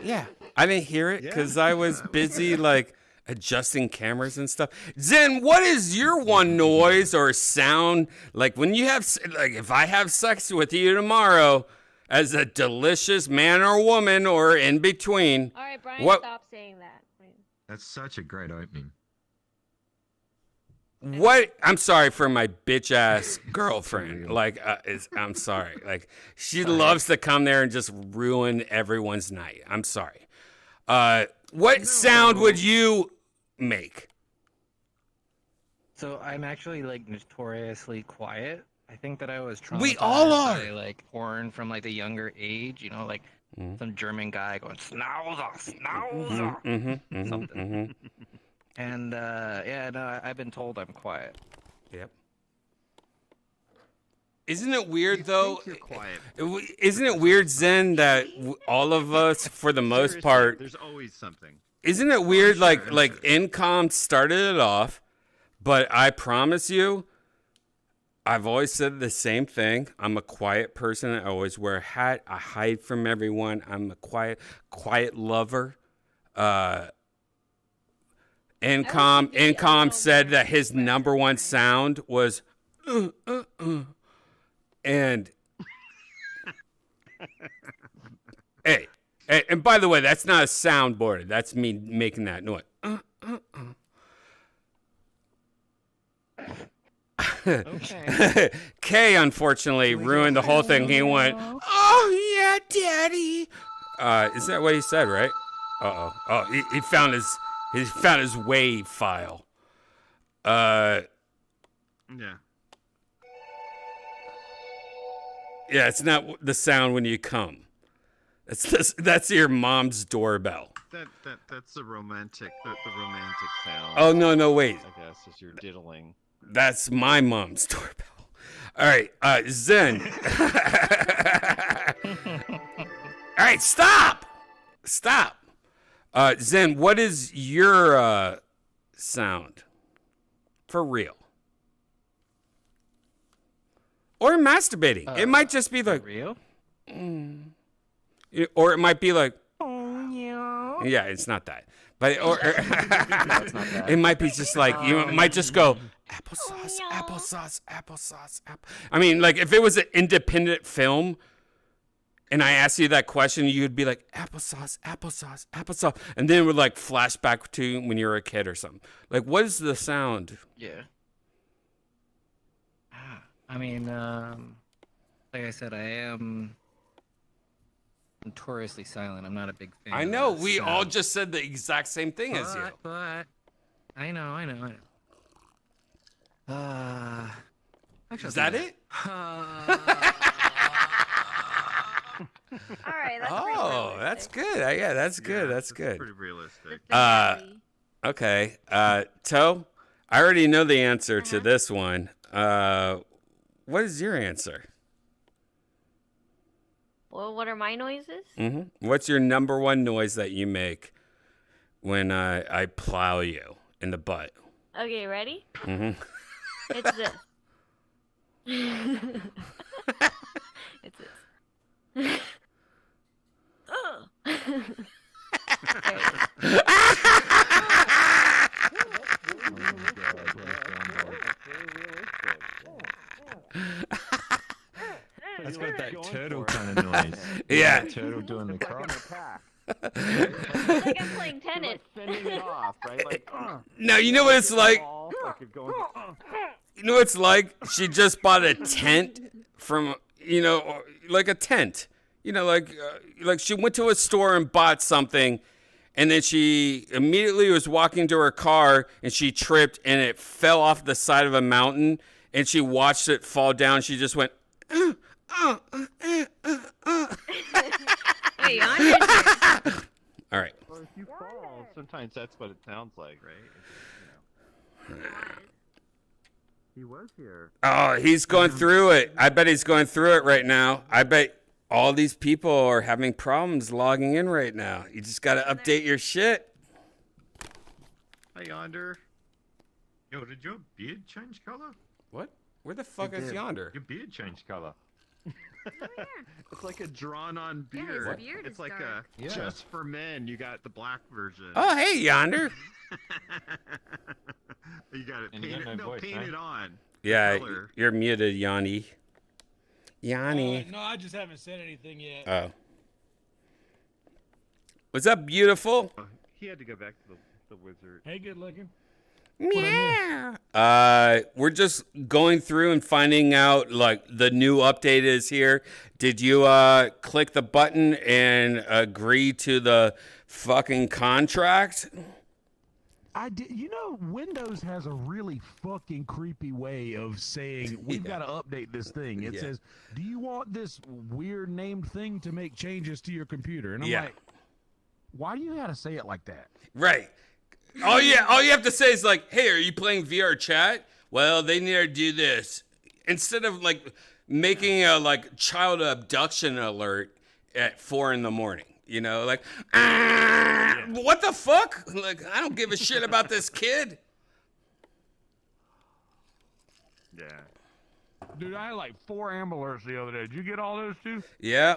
Yeah, I didn't hear it because I was busy like adjusting cameras and stuff. Zen, what is your one noise or sound like when you have like if I have sex with you tomorrow as a delicious man or woman or in between? All right, Brian, what stop saying that. That's such a great opening. What? I'm sorry for my bitch ass girlfriend. Like, I'm sorry. Like, she loves to come there and just ruin everyone's night. I'm sorry. What sound would you make? So I'm actually like notoriously quiet. I think that I was traumatized We all are. by like porn from like a younger age. You know, like some German guy going schnauzer, schnauzer, something. And yeah, no, I've been told I'm quiet. Yep. Isn't it weird though? You're quiet. Isn't it weird, Zen, that all of us, for the most Seriously, part, there's always something. isn't it weird? Like Incom started it off, but I promise you, I've always said the same thing. I'm a quiet person. I always wear a hat. I hide from everyone. I'm a quiet lover. Incom said that his number one sound was and hey, and by the way, that's not a soundboard. That's me making that noise. Okay. Kay unfortunately ruined the whole thing. He went, "Oh yeah, Daddy." Is that what he said? Right? Oh, he found his WAV file. Yeah. Yeah, it's not the sound when you come. That's your mom's doorbell. That's the romantic sound. Oh no, wait. I guess as you're diddling. That's my mom's doorbell. All right, Zen. All right, stop. Zen, what is your sound? For real. Or masturbating. It might just be like... real? Or it might be like... Oh, yeah. Yeah, it's not that. But it might be just like, you might just go, applesauce, applesauce, applesauce, I mean, like, if it was an independent film, and I asked you that question, you'd be like, applesauce, applesauce, applesauce. And then it would, like, flash back to when you were a kid or something. Like, what is the sound? Yeah. I mean, like I said, I am notoriously silent. I'm not a big fan. I know. We all just said the exact same thing as you. But I know. Actually, is that it? All right, that's that's good. Yeah, that's good. That's good. Pretty realistic. Okay. Toe, I already know the answer to this one. What is your answer? Well, what are my noises? What's your number one noise that you make when I plow you in the butt? Okay, ready? Mm-hmm. It's this. It's this. That's got that turtle kind of noise. Yeah. That turtle doing the cross. It's like I'm playing tennis. Fending it off, right? Like, No, you know what it's like? You know what it's like? She just bought a tent from, like a tent. Like she went to a store and bought something, and then she immediately was walking to her car, and she tripped, and it fell off the side of a mountain, and she watched it fall down. She just went, Wait, all right. Or if you fall, sometimes that's what it sounds like, right? He was here. Oh, he's going through it. I bet he's going through it right now. I bet all these people are having problems logging in right now. You just got to update your shit. Hi, Yonder. Yo, did your beard change color? What? Where the fuck is Yonder? Your beard changed color. It's like a drawn-on beard. his beard it's is like dark. a just for men. You got the black version. Oh, hey, Yonder. You got it And you got painted. no No, voice, painted right? on. Yeah, Color. you're muted, Yanni. Yanni. No, I just haven't said anything yet. Oh. What's up, beautiful? He had to go back to the wizard. Hey, good looking. Yeah. We're just going through and finding out, like, the new update is here. Did you click the button and agree to the fucking contract? I did. You know, Windows has a really fucking creepy way of saying we've got to update this thing. It says, "Do you want this weird named thing to make changes to your computer?" And I'm like, "Why do you got to say it like that?" Right. All you have to say is like, "Hey, are you playing VRChat?" Well, they need to do this instead of like making a like child abduction alert at 4 a.m. You know, like, what the fuck? Like, I don't give a shit about this kid. Yeah. Dude, I had like 4 Amber Alerts the other day. Did you get all those too? Yeah,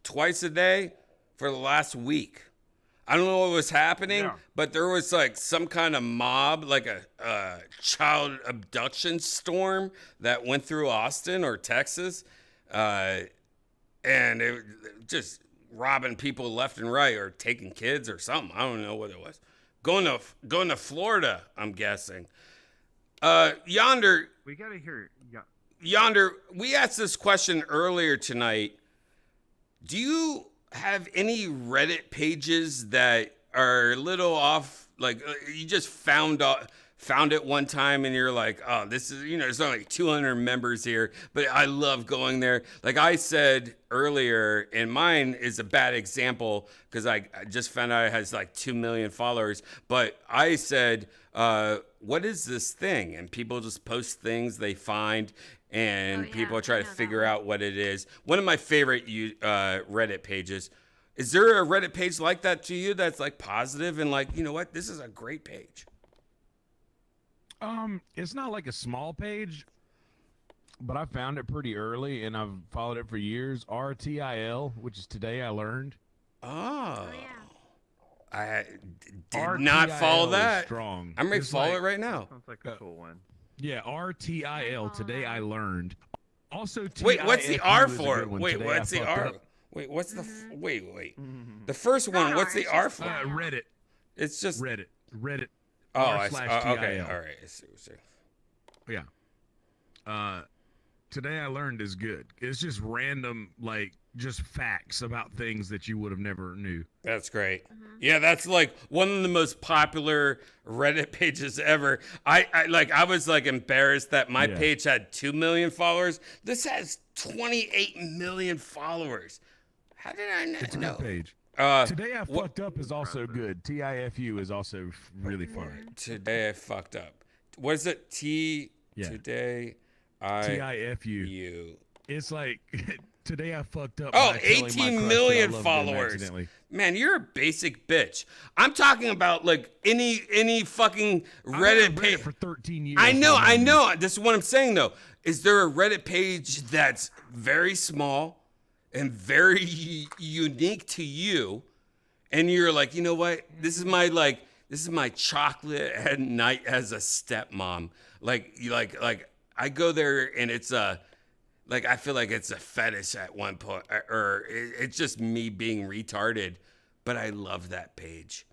twice a day for the last week. I don't know what was happening, but there was like some kind of mob, like a child abduction storm that went through Austin or Texas, and it just robbing people left and right or taking kids or something. I don't know what it was. Going to Florida, I'm guessing. Yonder. We gotta hear. Yeah. Yonder, we asked this question earlier tonight. Do you have any Reddit pages that are a little off? Like you just found it one time and you're like, oh, this is, there's only like 200 members here, but I love going there. Like I said earlier, and mine is a bad example because I just found out it has like 2 million followers. But I said, what is this thing? And people just post things they find, and people try to figure out what it is. One of my favorite Reddit pages, Is there a Reddit page like that to you that's like positive and like, you know what, this is a great page? It's not like a small page, but I found it pretty early and I've followed it for years. RTIL, which is Today I Learned. Oh. I did RTIL not follow is that. strong. I'm ready to It's follow like- it right now. Sounds like a cool one. Yeah, RTIL, Today I Learned. Also, Wait, what's the TIFU R is a for? good one. Wait, Today what's I the fucked R? up. Wait, what's the wait. The first one, what's the R for? Reddit. It's just Reddit. Oh, R I slash okay, TIL. all right. I see. Yeah. Today I Learned is good. It's just random, like, just facts about things that you would have never knew. That's great. Yeah, that's like one of the most popular Reddit pages ever. I was like embarrassed that my page had 2 million followers. This has 28 million followers. How did I not It's a know? good page. Today I Fucked Up is also good. TIFU is also really funny. Today I fucked up. What is it? Today TIFU. It's like Today I Fucked Up. Oh, by telling my 18 crush that I million loved them followers. accidentally. Man, you're a basic bitch. I'm talking about like any fucking Reddit page for 13 years. I know. This is what I'm saying though. Is there a Reddit page that's very small and very unique to you, and you're like, you know what? This is my chocolate at night as a stepmom. Like I go there and it's like I feel like it's a fetish at one point, or it's just me being retarded. But I love that page.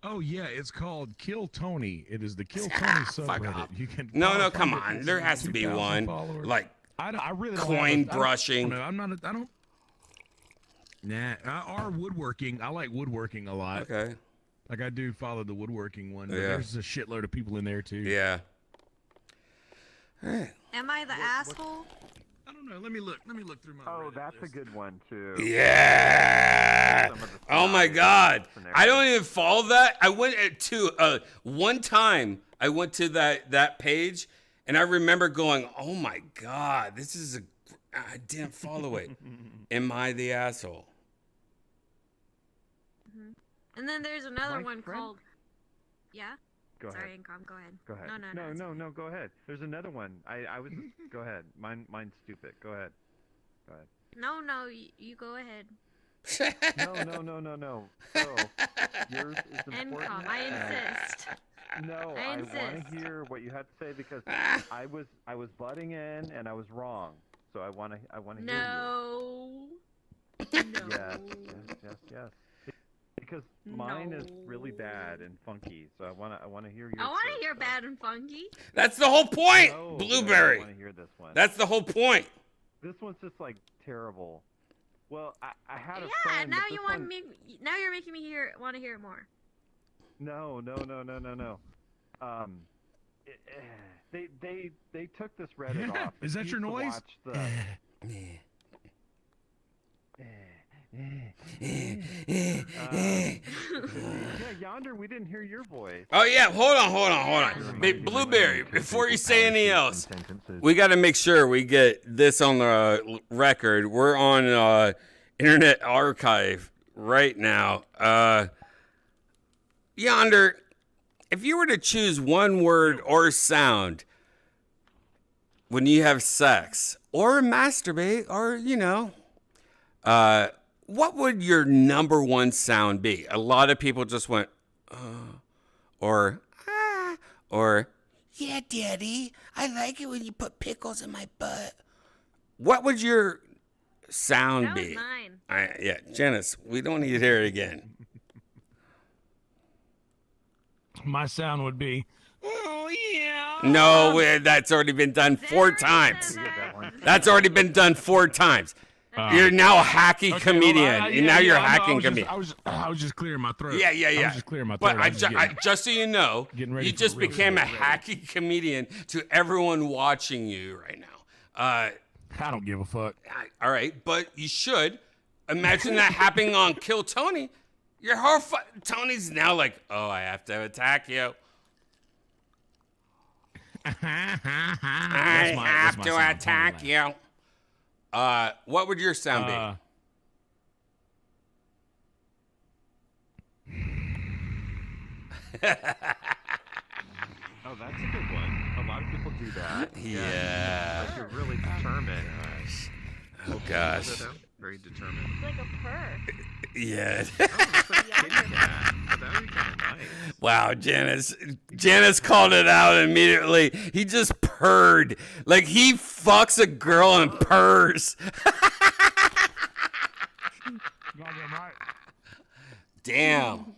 Oh yeah, it's called Kill Tony. It is the Kill Tony subreddit. You can No, come on. There has to be 2,000 one. followers. Like I really don't coin have brushing. I don't. Nah, or woodworking. I like woodworking a lot. Okay. Like I do follow the woodworking one. But Yeah. There's a shitload of people in there too. Yeah. All right. Am I the asshole? I don't know. Let me look through my. Oh, that's a good one too. Yeah. Some of the Oh my styles God. and I don't even follow that. I went to one time. I went to that page, and I remember going, "Oh my God, this is I didn't follow it. Am I the asshole?" And then there's another My one friend- called. Yeah. Go Sorry, ahead. Incom. Go ahead. Go ahead. No. Go ahead. There's another one. I was. Go ahead. Mine's stupid. Go ahead. Go ahead. No. You go ahead. No. So yours is important. Incom. I insist. No, I I want insist. to hear what you have to say because I was butting in and I was wrong. So I want to hear No. you. Yes. Because mine is really bad and funky. So I want to hear yours. I want first, to hear so. bad and funky. That's the whole point, No, Blueberry. I want to hear this one. That's the whole point. This one's just like terrible. Well, I had a Yeah. friend. Now but you this want one- me. Now you're making me want to hear it more. No. They took this Reddit off. Is that He your used to noise? watch the- yeah, Yonder, we didn't hear your voice. Oh yeah, hold on. Hey, Blueberry, before you say anything else, we got to make sure we get this on the record. We're on Internet Archive right now. Yonder, if you were to choose one word or sound when you have sex or masturbate or what would your number one sound be? A lot of people just went, or yeah, Daddy, I like it when you put pickles in my butt. What would your sound That be? was mine. Yeah, Janice, we don't need to hear it again. My sound would be. Oh yeah. No, that's already been done 4 times. That's already been done 4 times. You're now a hacky comedian. Now you're a hacking comedian. I was just clearing my throat. Yeah. I was just clearing my throat. But just so you know, ready you for just real became a shit. hacky comedian to everyone watching you right now. I don't give a fuck. All right, but you should. Imagine that happening on Kill Tony. Your whole Tony's now like, oh, I have to attack you. I have to attack you. What would your sound be? Oh, that's a good one. A lot of people do that. Yeah. Like you're really determined. Oh gosh. Very determined. It's like a purr. Yeah. That would be kind of nice. Wow, Janice called it out immediately. He just purred. Like he fucks a girl and purrs. Damn.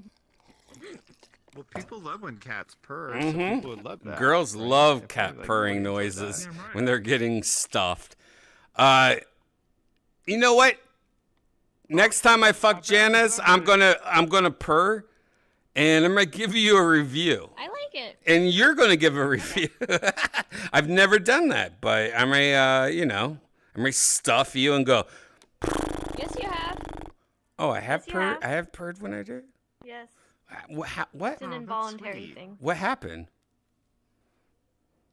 Well, people love when cats purr. Mhm. So people would love that. Girls right? love They cat probably like purring noise like noises that. when they're getting stuffed. You know what? Next time I fuck Janice, I'm gonna purr, and I'm gonna give you a review. I like it. And you're gonna give a review. I've never done that, but I'm gonna stuff you and go. Yes, you have. Oh, I have Yes, you purred. have. I have purred when I did. Yes. What? It's an involuntary thing. What happened?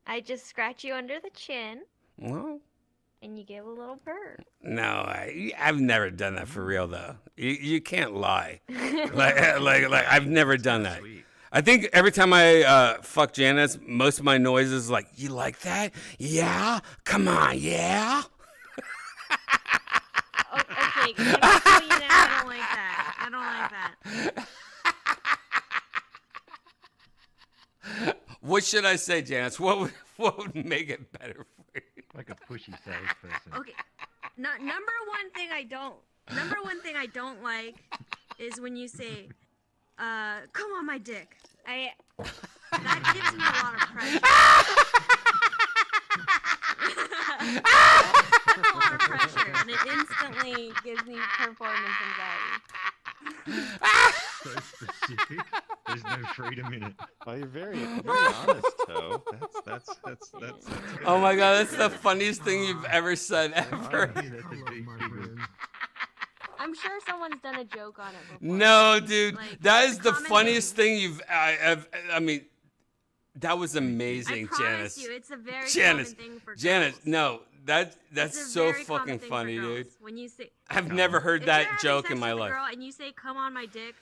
I just scratch you under the chin, Well, and you give a little purr. no, I've never done that for real though. You can't lie. like I've never done that. I think every time I fuck Janice, most of my noises like, you like that? Yeah? Come on, yeah? Oh, okay, can I tell you now? I don't like that. I don't like that. What should I say, Janice? What would make it better for you? Like a pushy salesperson. Okay. Number one thing I don't like is when you say, come on my dick. That gives me a lot of pressure. That's a lot of pressure, and it instantly gives me performance anxiety. So specific. There's no freedom in it. Oh, you're very honest, Toe. That's Oh my god, that's the funniest thing you've ever said ever. I'm sure someone's done a joke on it before. No, dude, Like, that is the common funniest thing you've. I mean, that was amazing, I promise Janice. you, it's a very Janice, common thing for Janice, girls. no, that's It's a so very common fucking thing for funny, girls. dude. When you say, I've never heard if you're that having joke sex in my with a life. girl and you say "come on my dick,"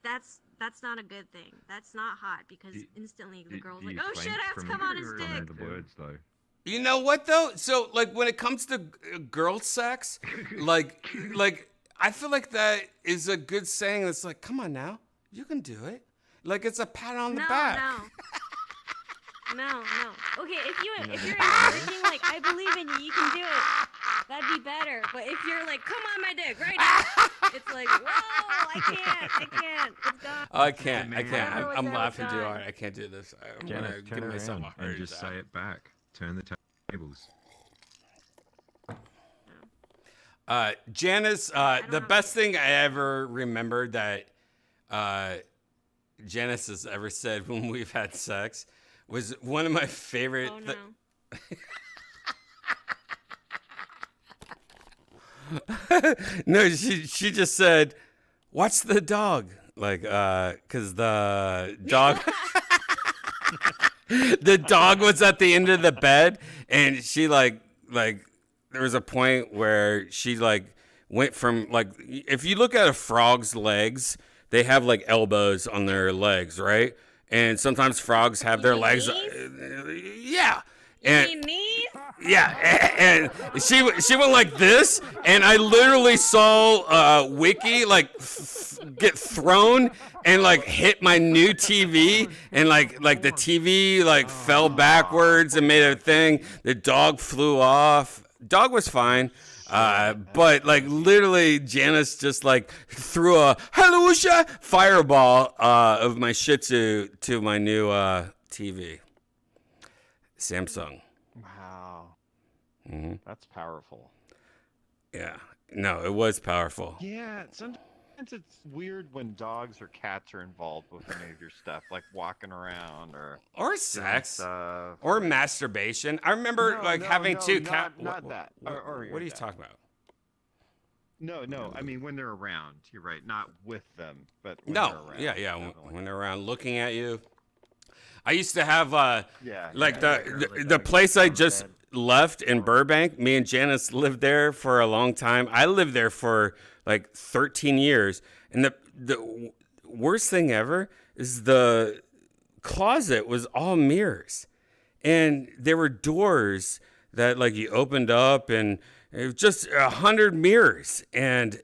that's not a good thing. That's not hot because instantly the girl's like, "Oh shit, I have to come on his dick." The words though. You know what though? So like when it comes to girl sex, like I feel like that is a good saying. That's like, come on now, you can do it. Like it's a pat on the back. No. Okay, if you're encouraging, like, I believe in you, you can do it. That'd be better. But if you're like, come on my dick right now, it's like, whoa, I can't. It's gone. I can't. I'm that laughing was too done. hard. I can't do this. I'm Janice, gonna turn give myself a around heart and just attack. say it back. Turn the tables. Janice, the best thing I ever remembered that Janice has ever said when we've had sex was one of my favorite. Oh, no. No, she just said, "Watch the dog," like, cause the dog, the dog was at the end of the bed, and she like there was a point where she like went from like, if you look at a frog's legs, they have like elbows on their legs, right? And sometimes frogs have their legs, yeah. And yeah, and she went like this, and I literally saw Wiki like get thrown and like hit my new TV, and like the TV like fell backwards and made a thing. The dog flew off. Dog was fine, but like literally Janice just like threw a halusha fireball of my Shih Tzu to my new TV, Samsung. Wow. Mm-hmm. That's powerful. Yeah. No, it was powerful. Yeah, sometimes it's weird when dogs or cats are involved with any of your stuff, like walking around or sex stuff. or masturbation. I remember having two cats. Not that. What are you talking about? No. I mean, when they're around, you're right. Not with them, but when No. they're around, Yeah. definitely. When they're around looking at you. I used to have like the place I just left in Burbank. Me and Janice lived there for a long time. I lived there for like 13 years, and the worst thing ever is the closet was all mirrors, and there were doors that like you opened up, and it was just 100 mirrors. And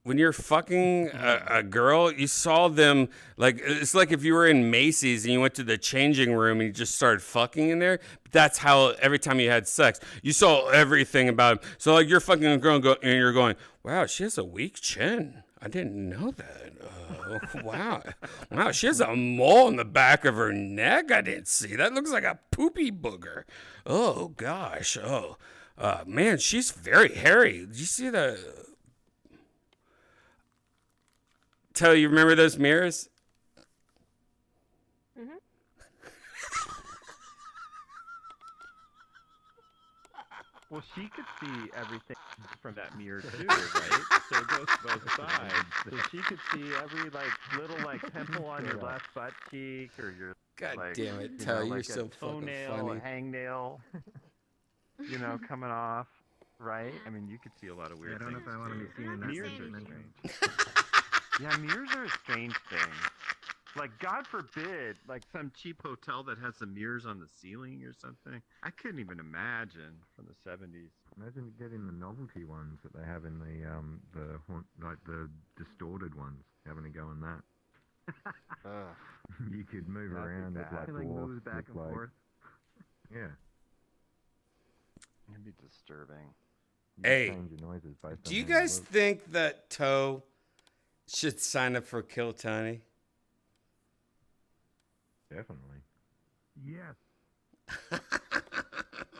when you're fucking a girl, you saw them like it's like if you were in Macy's and you went to the changing room and you just started fucking in there. That's how every time you had sex, you saw everything about him. So like you're fucking a girl and you're going, wow, she has a weak chin. I didn't know that. Wow, she has a mole in the back of her neck. I didn't see that. Looks like a poopy booger. Oh gosh. Oh, man, she's very hairy. Did you see the? Tell you remember those mirrors? Mhm. Well, she could see everything from that mirror too, right? So it goes both sides. So she could see every little pimple on your left butt cheek, or your God damn it, Tell, you're so a fucking toenail, funny. a hangnail, coming off, right? I mean, you could see a lot of weird I don't know things. if I want to be seeing that Mirrors picture are mentioned. Yeah, mirrors are a strange thing. Like, God forbid, some cheap hotel that has some mirrors on the ceiling or something. I couldn't even imagine from the 70s. Imagine getting the novelty ones that they have in the distorted ones. Having to go in that. You could move That'd be around with bad. dwarfs, Moves back look and like- forth. Yeah. It'd be disturbing. You Hey, change your noises based do on you how guys look. think that Toe should sign up for Kill Tony? Definitely. Yes.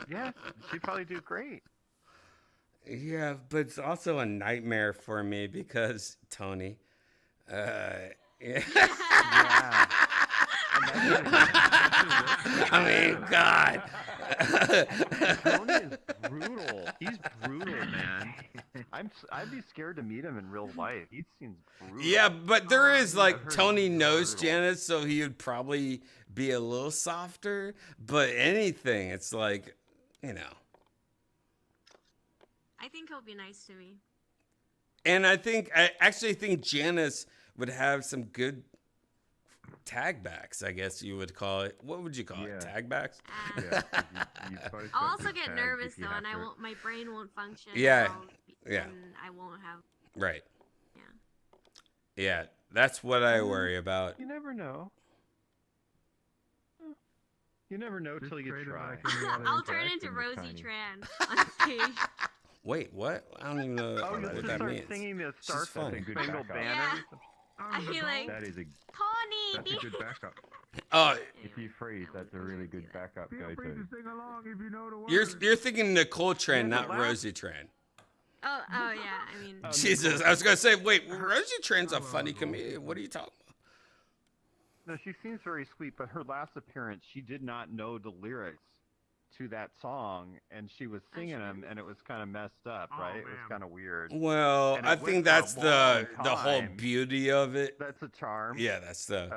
Yes, she'd probably do great. Yeah, but it's also a nightmare for me because Tony. Yeah. Yeah. I mean, God. Tony is brutal. He's brutal, man. I'd be scared to meet him in real life. He seems brutal. Yeah, but there is I've like heard Tony he's knows brutal. Janice, so he would probably be a little softer. But anything, it's like, I think he'll be nice to me. And I actually think Janice would have some good tag backs, I guess you would call it. What would you call it? Tag backs? Yeah. You both I'll got also good get tags nervous if you though, have and I to- won't. My brain won't function. Yeah, and yeah. And I won't have. Right. Yeah. Yeah, that's what I worry about. You never know. You never know till you try. I'll turn into Rosie Tran on stage. Wait, what? I don't even know Oh, you'll what just that start means. singing the Star She's funny. Spangled Banner. Yeah. I'll be like, That is a Tony, that's a good backup. Oh, If you freeze, that's a really good backup Feel free go-to. to sing along if you know the words. you're thinking Nicole Tran, Yeah, not the last- Rosie Tran. oh yeah. I mean, Jesus, I was gonna say, wait, Rosie Tran's a funny comedian. What are you talking about? No, she seems very sweet, but her last appearance, she did not know the lyrics to that song, and she was singing them, and it was kind of messed up, right? It was kind of weird. Well, And it I went think for a that's the long whole time. beauty of it. That's a charm. Yeah, that's the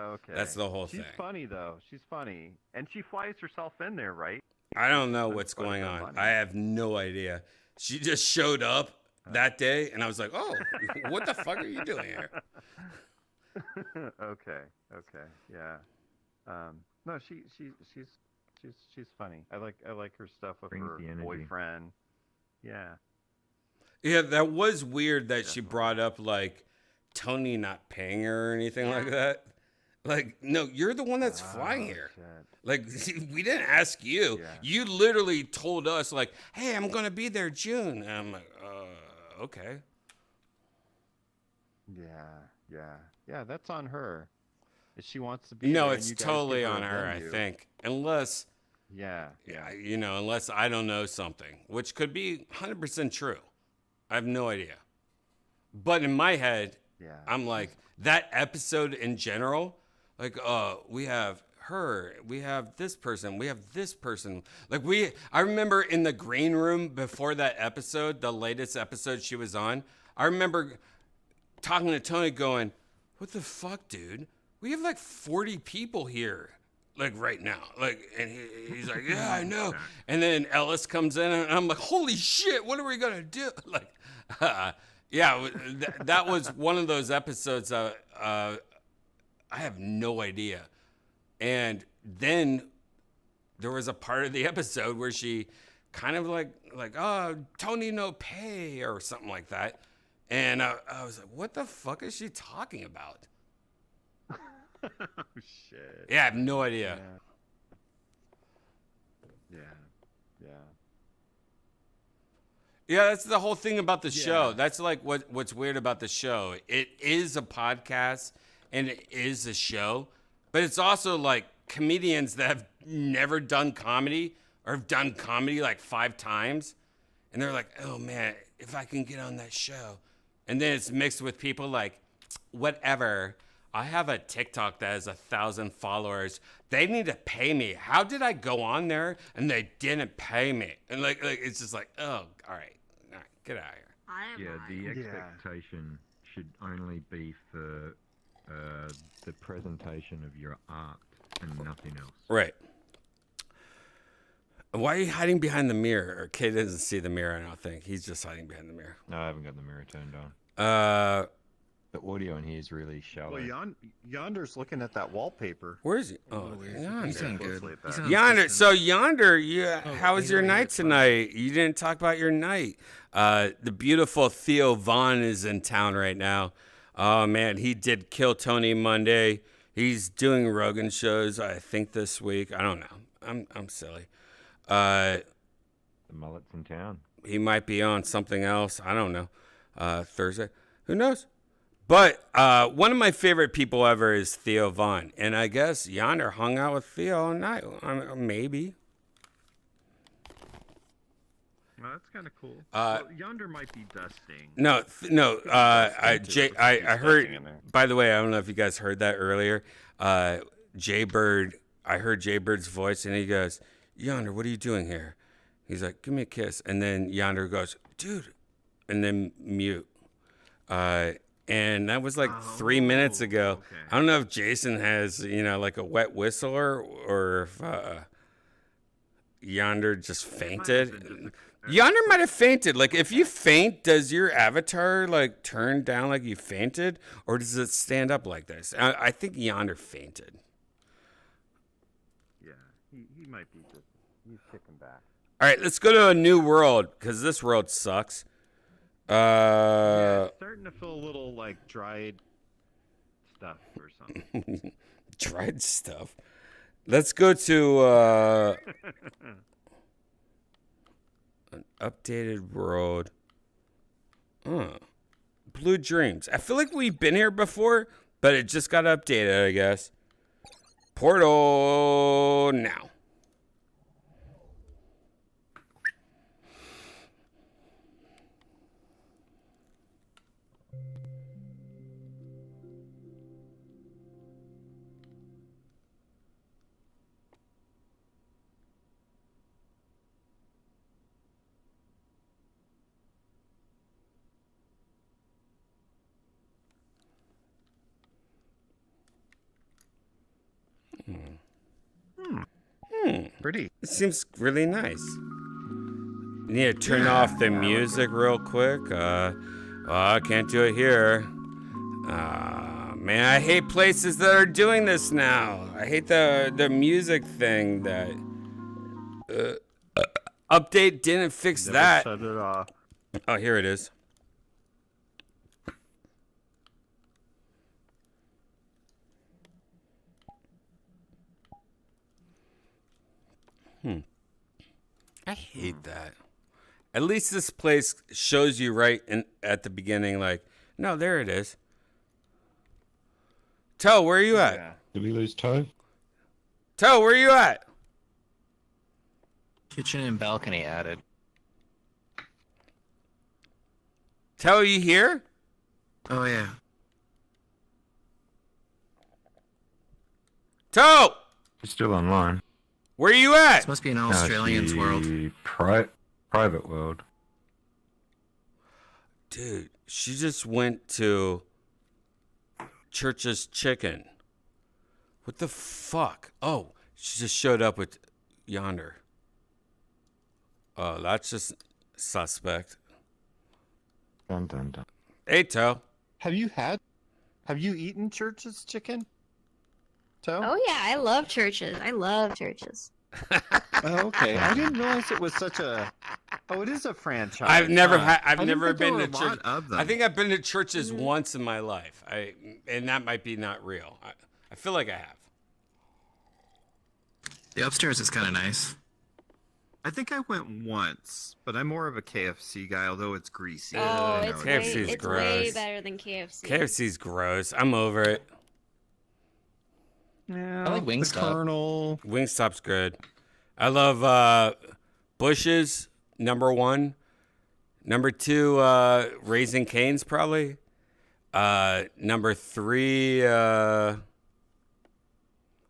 whole She's thing. funny though. She's funny, and she flies herself in there, right? I don't know what's going on. I have no idea. She just showed up that day, and I was like, "Oh, what the fuck are you doing here?" Okay, yeah. No, she's funny. I like her stuff with Brings her the energy. boyfriend. Yeah. Yeah, that was weird that she brought up like Tony not paying her or anything like that. Like, no, you're the one that's flying here. shit. Like, we didn't ask you. Yeah. You literally told us, like, "Hey, I'm gonna be there June." And I'm like, okay. Yeah. That's on her. If she wants to be. No, there, it's and you guys totally give on a her, I venue. think. Unless, Yeah. unless I don't know something, which could be 100% true. I have no idea. But in my head, I'm like, that episode in general, like, we have her, we have this person, we have this person. Like, I remember in the green room before that episode, the latest episode she was on, I remember talking to Tony going, "What the fuck, dude? We have like 40 people here, like right now." Like, and he's like, "Yeah, I know." And then Ellis comes in, and I'm like, "Holy shit, what are we gonna do?" Like, yeah, that was one of those episodes I have no idea. And then there was a part of the episode where she kind of like, oh, Tony no pay or something like that. And I was like, what the fuck is she talking about? Oh, shit. Yeah, I have no idea. Yeah, that's the whole thing about the show. That's like what's weird about the show. It is a podcast and it is a show, but it's also like comedians that have never done comedy or have done comedy like 5 times. And they're like, oh man, if I can get on that show. And then it's mixed with people like, whatever. I have a TikTok that has 1,000 followers. They need to pay me. How did I go on there and they didn't pay me? And like it's just like, oh, all right, get out of here. Yeah, the expectation should only be for the presentation of your art and nothing else. Right. Why are you hiding behind the mirror? Or Kay doesn't see the mirror, I don't think. He's just hiding behind the mirror. No, I haven't got the mirror turned on. The audio in here is really shallow. Well, Yonder's looking at that wallpaper. Where is he? Oh, Yonder. He's doing good. Yonder. So Yonder, how was your night tonight? You didn't talk about your night. The beautiful Theo Vaughn is in town right now. Oh man, he did Kill Tony Monday. He's doing Rogan shows, I think, this week. I don't know. I'm silly. The mullet's in town. He might be on something else. I don't know. Thursday. Who knows? But one of my favorite people ever is Theo Vaughn. And I guess Yonder hung out with Theo all night. Maybe. Well, that's kind of cool. Yonder might be dusting. No. I heard, by the way, I don't know if you guys heard that earlier. Jaybird, I heard Jaybird's voice and he goes, Yonder, what are you doing here? He's like, give me a kiss. And then Yonder goes, dude. And then mute. And that was like 3 minutes ago. Okay. I don't know if Jason has, like a wet whistle or if Yonder just fainted. Yonder might have fainted. Like, if you faint, does your avatar like turn down like you fainted, or does it stand up like this? I think Yonder fainted. Yeah, he might be just he's kicking back. All right, let's go to a new world because this world sucks. Yeah, it's starting to feel a little like dried stuff or something. Dried stuff. Let's go to an updated world. Blue Dreams. I feel like we've been here before, but it just got updated, I guess. Portal now. Pretty. It seems really nice. Need to turn off the music real quick. I can't do it here. Man, I hate places that are doing this now. I hate the music thing that update didn't fix that. Shut it off. Oh, here it is. I hate that. At least this place shows you right at the beginning, like, no, there it is. Toe, where are you at? Yeah. Did we lose Toe? Toe, where are you at? Kitchen and balcony added. Toe, are you here? Oh, yeah. Toe! You're still online. Where are you at? This must be an Australian's world. Private world. Dude, she just went to Church's Chicken. What the fuck? Oh, she just showed up with Yonder. Oh, that's just suspect. Dun, dun, dun. Hey, Toe. Have you eaten Church's Chicken? Toe? Oh yeah, I love churches. I love churches. Oh, okay. I didn't realize it was such a. Oh, it is a franchise. I've never had. I I've didn't never think there been were to a church. lot of them. I think I've been to churches once in my life. And that might be not real. I feel like I have. The upstairs is kind of nice. I think I went once, but I'm more of a KFC guy, although it's greasy. Oh, it's way, KFC's it's gross. way better than KFC. KFC's gross. I'm over it. Yeah, I like Wingstop. The Colonel. Wingstop's good. I love Bush's, number 1. Number 2, Raising Cane's probably. Number 3,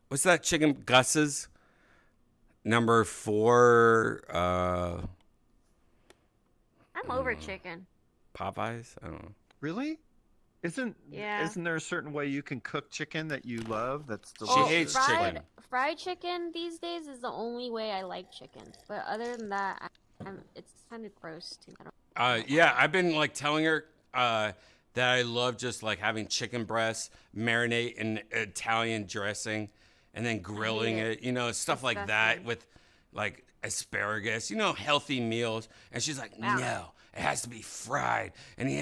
what's that chicken? Gus's. Number 4, I'm over chicken. Popeyes. I don't know. Really? Isn't there a certain way you can cook chicken that you love? That's delicious. She hates chicken. Fried chicken these days is the only way I like chicken. But other than that, it's kind of gross to me. Yeah, I've been like telling her that I love just like having chicken breasts, marinate in Italian dressing, and then grilling it. You know, stuff like that with like asparagus. You know, healthy meals. And she's like, no, it has to be fried, and we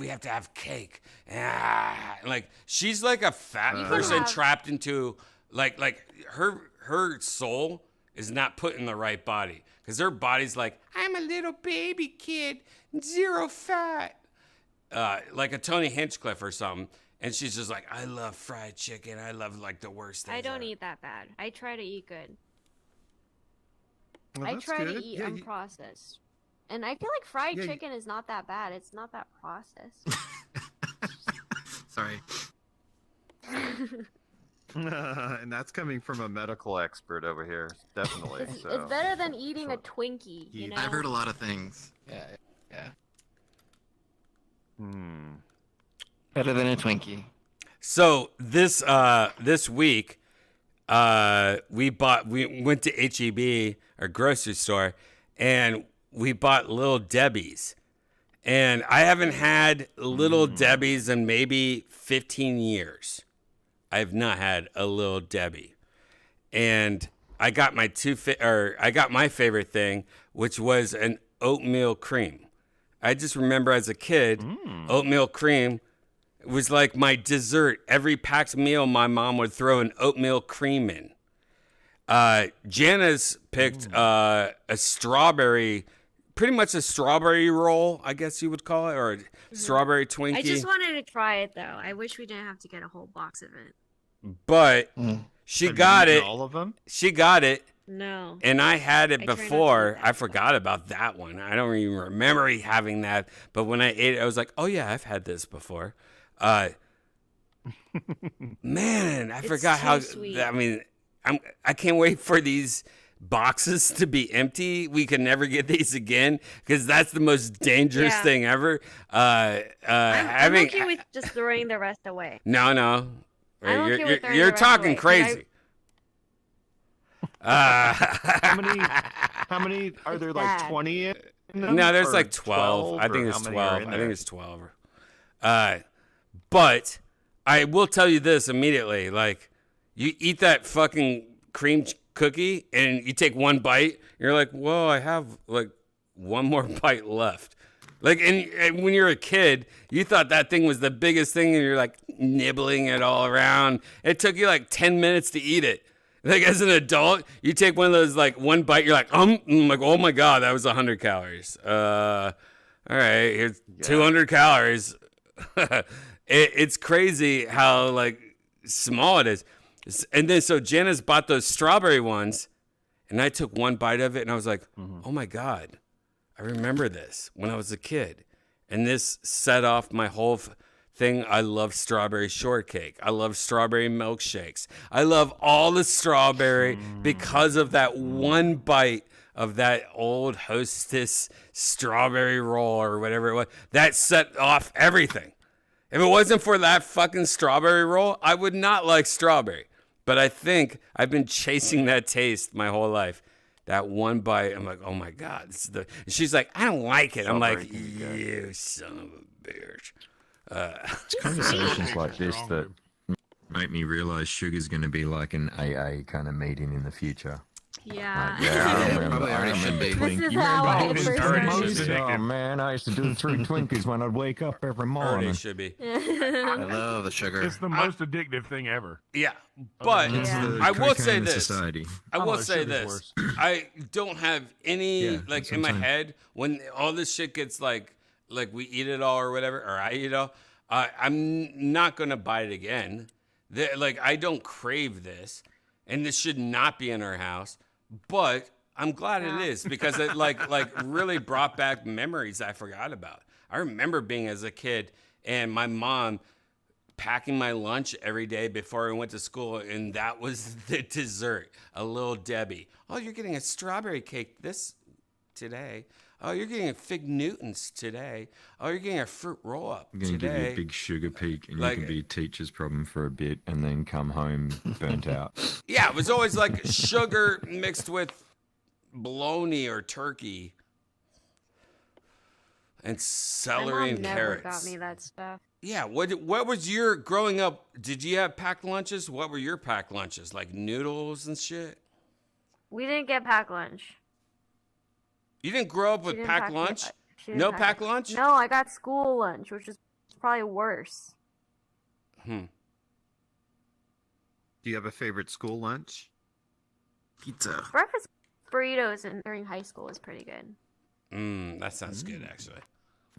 have to have cake. Like she's like a fat person trapped into like her soul is not put in the right body, because her body's like, I'm a little baby kid, 0 fat, like a Tony Hinchcliffe or something. And she's just like, I love fried chicken. I love like the worst things. I don't eat that bad. I try to eat good. Well, I that's try good. to eat Yeah, unprocessed. And I feel like fried chicken is not that bad. It's not that processed. Sorry. And that's coming from a medical expert over here, definitely. It's So. better than eating a Twinkie, you know? I've heard a lot of things. Yeah. Better than a Twinkie. So this week, we went to HEB, our grocery store, and we bought Little Debbie's. And I haven't had Little Debbie's in maybe 15 years. I have not had a Little Debbie. And I got my my favorite thing, which was an oatmeal cream. I just remember as a kid, oatmeal cream was like my dessert. Every packed meal, my mom would throw an oatmeal cream in. Jana's picked a strawberry, pretty much a strawberry roll, I guess you would call it, or a strawberry Twinkie. I just wanted to try it, though. I wish we didn't have to get a whole box of it. But she got it. All of them? She got it. No. And I had it I try not to before. I forgot about that one. I don't even remember having that. But when I ate it, I was like, oh, yeah, I've had this before. Man, I forgot how. sweet. I mean, I can't wait for these boxes to be empty. We can never get these again, because that's the most dangerous thing ever. I'm okay with just throwing the rest away. No. I'm okay with throwing You're the rest talking away, crazy. How many are there? Like bad. 20 in them? No, there's Or like 12. I or think how it's many are 12. in I there? think it's 12. But I will tell you this immediately. Like, you eat that fucking cream cookie and you take one bite, you're like, whoa, I have like one more bite left. Like, and when you're a kid, you thought that thing was the biggest thing, and you're like nibbling it all around. It took you like 10 minutes to eat it. Like, as an adult, you take one of those, like, one bite, you're like, I'm like, oh my God, that was 100 calories. All right, here's 200 calories. It's crazy how, like, small it is. And then, so Janice bought those strawberry ones, and I took one bite of it, and I was like, oh my God, I remember this when I was a kid. And this set off my whole thing. I love strawberry shortcake. I love strawberry milkshakes. I love all the strawberry because of that one bite of that old Hostess strawberry roll or whatever it was. That set off everything. If it wasn't for that fucking strawberry roll, I would not like strawberry. But I think I've been chasing that taste my whole life. That one bite, I'm like, oh my God. This is the. She's like, I don't like it. I'm like, you son of a bitch. It's conversations like this that make me realize sugar's going to be like an AA kind of meeting in the future. Yeah. I remember, Probably already should be. This is You how I remember first those started. Twinkies? Oh man, I used to do 3 Twinkies when I'd wake up every morning. Already should be. I love the sugar. It's the most addictive thing ever. Yeah, but the I will cocaine say of this. society. I will no, say sugar's this. worse. I don't have any Yeah, like that's in what my I'm saying. head when all this shit gets like we eat it all or whatever, or I eat it all. I'm not gonna buy it again. Like I don't crave this, and this should not be in our house. But I'm glad it is because it like really brought back memories I forgot about. I remember being as a kid and my mom packing my lunch every day before I went to school, and that was the dessert, a Little Debbie. Oh, you're getting a strawberry cake today. Oh, you're getting a Fig Newtons today. Oh, you're getting a fruit roll up I'm going to give you today. a big sugar peak, and Like- you can be a teacher's problem for a bit, and then come home burnt out. Yeah, it was always like sugar mixed with bologna or turkey and My celery mom and never carrots. got me that stuff. Yeah, what was your growing up? Did you have packed lunches? What were your packed lunches? Like noodles and shit? We didn't get packed lunch. You didn't grow up She with didn't packed pack lunch? she didn't No pack packed lunch? No, I got school lunch, which is probably worse. Hmm. Do you have a favorite school lunch? Pizza. Breakfast burritos during high school was pretty good. That sounds good actually.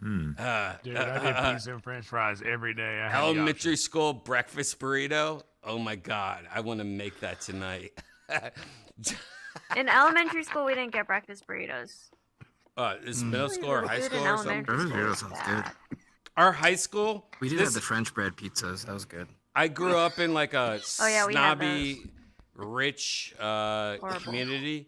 Mm. Dude, I did pizza and French fries every day. I had the Elementary school breakfast burrito. Oh my god, I want to make that tonight. In elementary school, we didn't get breakfast burritos. Is middle school or high Food in school or something? elementary school was sounds bad. Our high school. We did this- have the French bread pizzas. That was good. I grew up in like a Oh, yeah, we had snobby, rich community,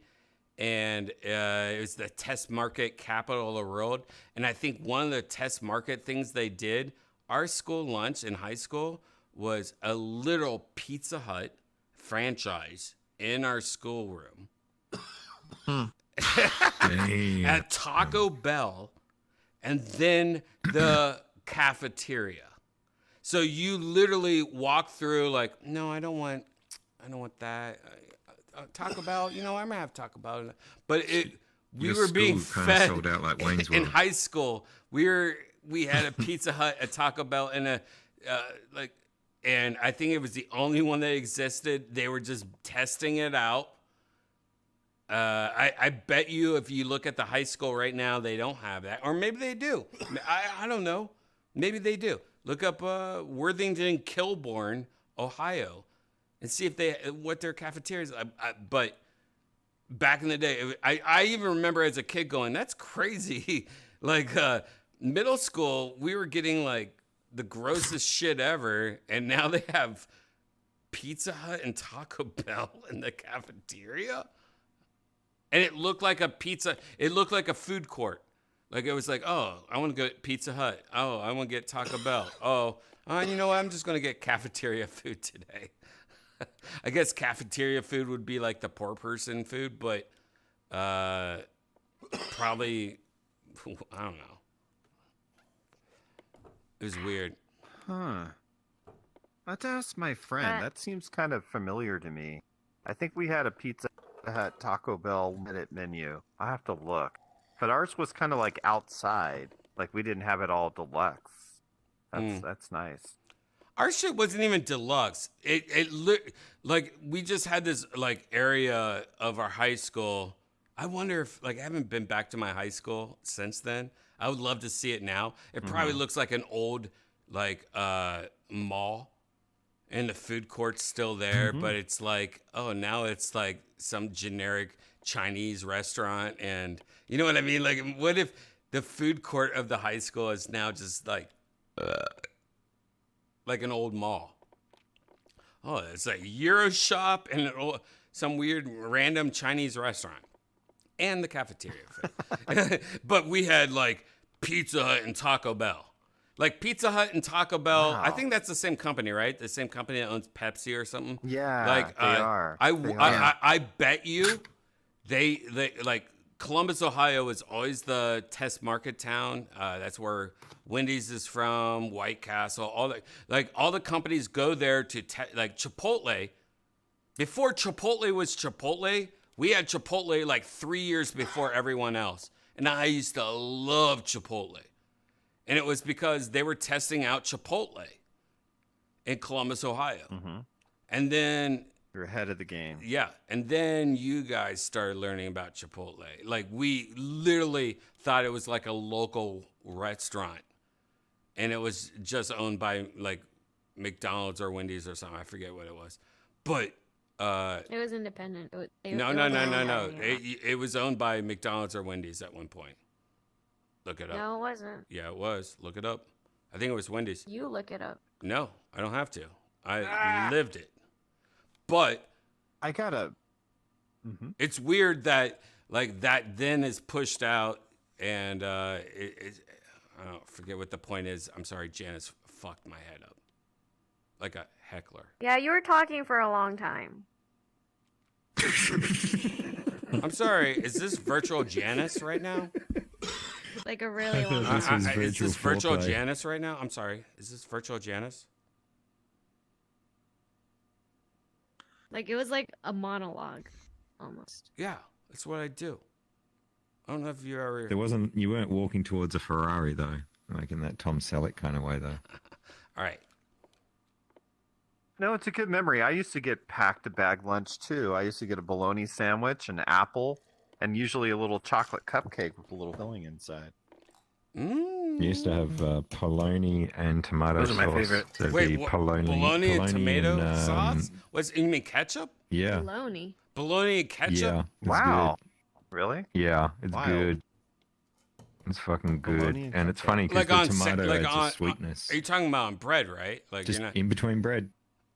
and it was the test market capital of the world. And I think one of the test market things they did, our school lunch in high school was a little Pizza Hut franchise in our schoolroom at Taco Bell, and then the cafeteria. So you literally walk through like, no, I don't want that. Taco Bell, you know, I'm gonna have Taco Bell. But we Your were being school kinda fed sold out like Wayne's in World. high school. We had a Pizza Hut, a Taco Bell, and a and I think it was the only one that existed. They were just testing it out. I bet you if you look at the high school right now, they don't have that, or maybe they do. I don't know. Maybe they do. Look up Worthington, Kilbourne, Ohio, and see if what their cafeterias. But back in the day, I even remember as a kid going, "That's crazy." Like middle school, we were getting like the grossest shit ever, and now they have Pizza Hut and Taco Bell in the cafeteria. And it looked like a pizza. It looked like a food court. Like it was like, oh, I want to go to Pizza Hut. Oh, I want to get Taco Bell. Oh, you know what? I'm just going to get cafeteria food today. I guess cafeteria food would be like the poor person food, but probably, I don't know. It was weird. Huh. I have to ask my friend. That seems kind of familiar to me. I think we had a Pizza Hut Taco Bell minute menu. I have to look. But ours was kind of like outside. Like we didn't have it all deluxe. That's nice. Our shit wasn't even deluxe. Like we just had this like area of our high school. I wonder if I haven't been back to my high school since then. I would love to see it now. It probably looks like an old like mall, and the food court's still there, but it's like, oh, now it's like some generic Chinese restaurant, and you know what I mean? Like, what if the food court of the high school is now just like an old mall? Oh, it's like Euro shop and some weird random Chinese restaurant and the cafeteria. But we had like Pizza Hut and Taco Bell. Like Pizza Hut and Taco Bell, Wow. I think that's the same company, right? The same company that owns Pepsi or something. Yeah, like they are. I They are. bet you they like Columbus, Ohio is always the test market town. That's where Wendy's is from, White Castle, all the companies go there to like Chipotle. Before Chipotle was Chipotle, we had Chipotle like 3 years before everyone else. And I used to love Chipotle. And it was because they were testing out Chipotle in Columbus, Ohio. Mm-hmm. And then you're ahead of the game. Yeah. And then you guys started learning about Chipotle. Like, we literally thought it was like a local restaurant. And it was just owned by like McDonald's or Wendy's or something. I forget what it was. But it was independent. No. It was owned by McDonald's or Wendy's at one point. Look it up. No, it wasn't. Yeah, it was. Look it up. I think it was Wendy's. You look it up. No, I don't have to. I lived it. But I gotta. It's weird that like that then is pushed out, and I don't forget what the point is. I'm sorry, Janice fucked my head up like a heckler. Yeah, you were talking for a long time. I'm sorry. Is this virtual Janice right now? Like a really long time. Is this virtual Janice right now? I'm sorry. Is this virtual Janice? Like, it was like a monologue, almost. Yeah, that's what I do. I don't know if you ever... You weren't walking towards a Ferrari, though. Like in that Tom Selleck kind of way, though. All right. No, it's a good memory. I used to get packed a bag lunch, too. I used to get a bologna sandwich, an apple, and usually a little chocolate cupcake with a little filling inside. You used to have bologna and tomato sauce. Those are my favorite. There'd Wait, be bologna and tomato sauce? You mean ketchup? Yeah. Bologna. Bologna and ketchup? Yeah. Wow. Really? Yeah, it's Wild. good. It's fucking good. Bologna And it's funny because Like the tomato adds a sweetness. Are you talking about on bread, right? Like Just you're not... in between bread.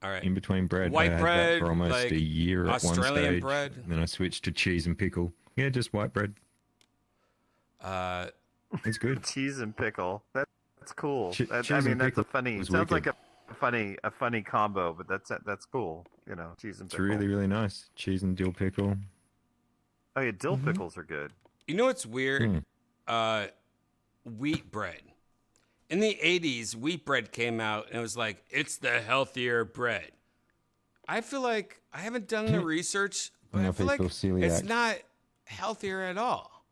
All right. In between bread. White I had bread, that for almost like a year at one Australian stage. bread? Then I switched to cheese and pickle. Yeah, just white bread. It's good. Cheese and pickle. That's cool. Cheese That's and a pickle funny. was Sounds wicked. like a funny combo, but that's cool. You know, cheese and It's pickle. really, really nice. Cheese and dill pickle. Oh yeah, dill pickles are good. You know what's weird? Wheat bread. In the 80s, wheat bread came out, and it was like, it's the healthier bread. I feel like I haven't done the research, but I feel like it's not healthier at all.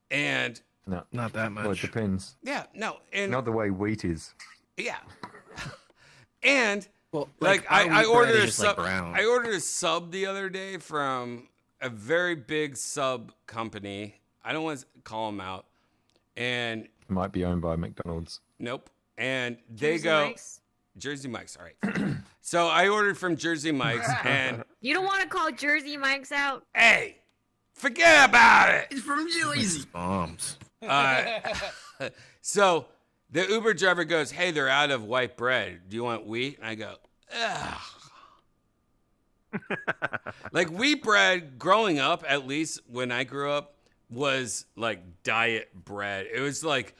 And no, not that much. Well, it depends. Yeah, no, and Not the way wheat is. yeah, and well, I ordered a sub. brown. I ordered a sub the other day from a very big sub company. I don't want to call them out, and It might be owned by McDonald's. nope. And they Jersey go Mike's? Jersey Mike's. All right. So I ordered from Jersey Mike's, and You don't want to call Jersey Mike's out? hey, forget about it. It's from Jersey. Bombs. So the Uber driver goes, "Hey, they're out of white bread. Do you want wheat?" And I go, "Ugh." Like wheat bread, growing up, at least when I grew up, was like diet bread. It was like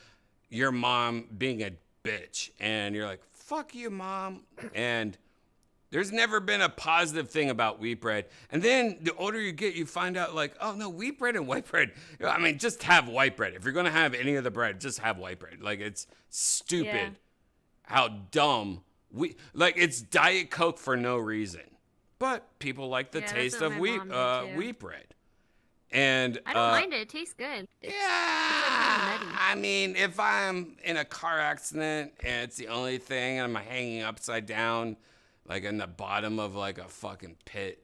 your mom being a bitch, and you're like, "Fuck you, mom." And there's never been a positive thing about wheat bread. And then the older you get, you find out like, oh no, wheat bread and white bread. I mean, just have white bread. If you're gonna have any of the bread, just have white bread. Like it's stupid Yeah. how dumb it's Diet Coke for no reason. But people like the Yeah, that's taste what of my wheat mom did, too. wheat bread. And I don't mind it. It tastes good. It's like nutty. I mean, if I'm in a car accident and it's the only thing and I'm hanging upside down, like in the bottom of like a fucking pit,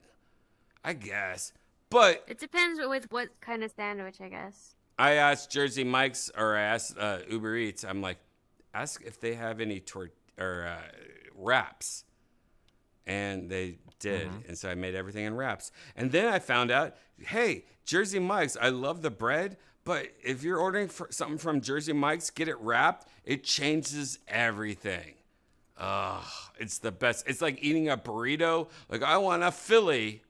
I guess. But It depends with what kind of sandwich, I guess. I asked Jersey Mike's, or I asked Uber Eats, I'm like, ask if they have any wraps. And they did. And so I made everything in wraps. And then I found out, hey, Jersey Mike's, I love the bread, but if you're ordering something from Jersey Mike's, get it wrapped, it changes everything. It's the best. It's like eating a burrito. Like, I want a Philly,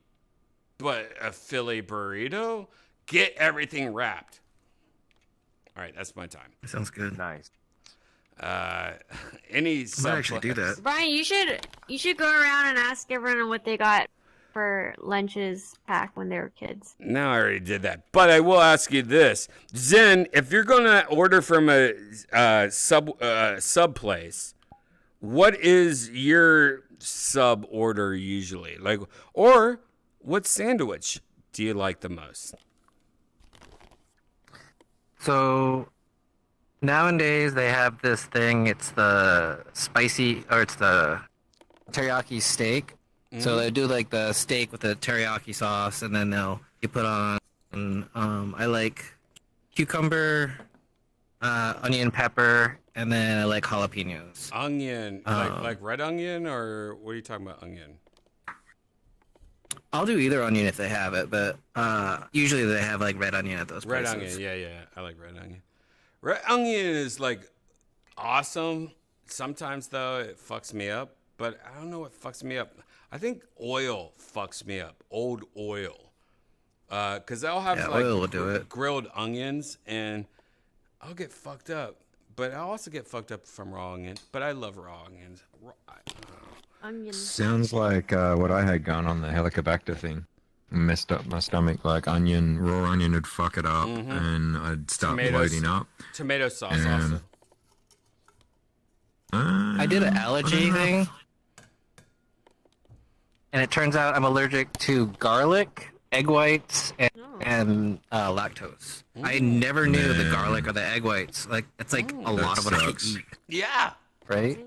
but a Philly burrito? Get everything wrapped. All right, that's my time. That sounds good. Nice. Any I might actually do that. Brian, you should go around and ask everyone what they got for lunches packed when they were kids. No, I already did that. But I will ask you this. Zen, if you're going to order from a sub place, what is your sub order usually? Like, or what sandwich do you like the most? So nowadays they have this thing. It's the teriyaki steak. So they do like the steak with the teriyaki sauce, and then you put on. I like cucumber, onion, pepper, and then I like jalapenos. Onion, like red onion, or what are you talking about? Onion. I'll do either onion if they have it, but usually they have like red onion at those Red places. onion, yeah. I like red onion. Red onion is like awesome. Sometimes though it fucks me up, but I don't know what fucks me up. I think oil fucks me up. Old oil, because I'll have like oil will do it. grilled onions and I'll get fucked up. But I also get fucked up from raw onions. But I love raw onions. Onions. Sounds like what I had going on the Helicobacter thing. Messed up my stomach. Like raw onion would fuck it up, and I'd start bloating up. Tomato sauce also. I did an allergy thing, and it turns out I'm allergic to garlic, egg whites, and lactose. I never knew the garlic or the egg whites. Like it's like a lot of what I eat. Yeah. Right?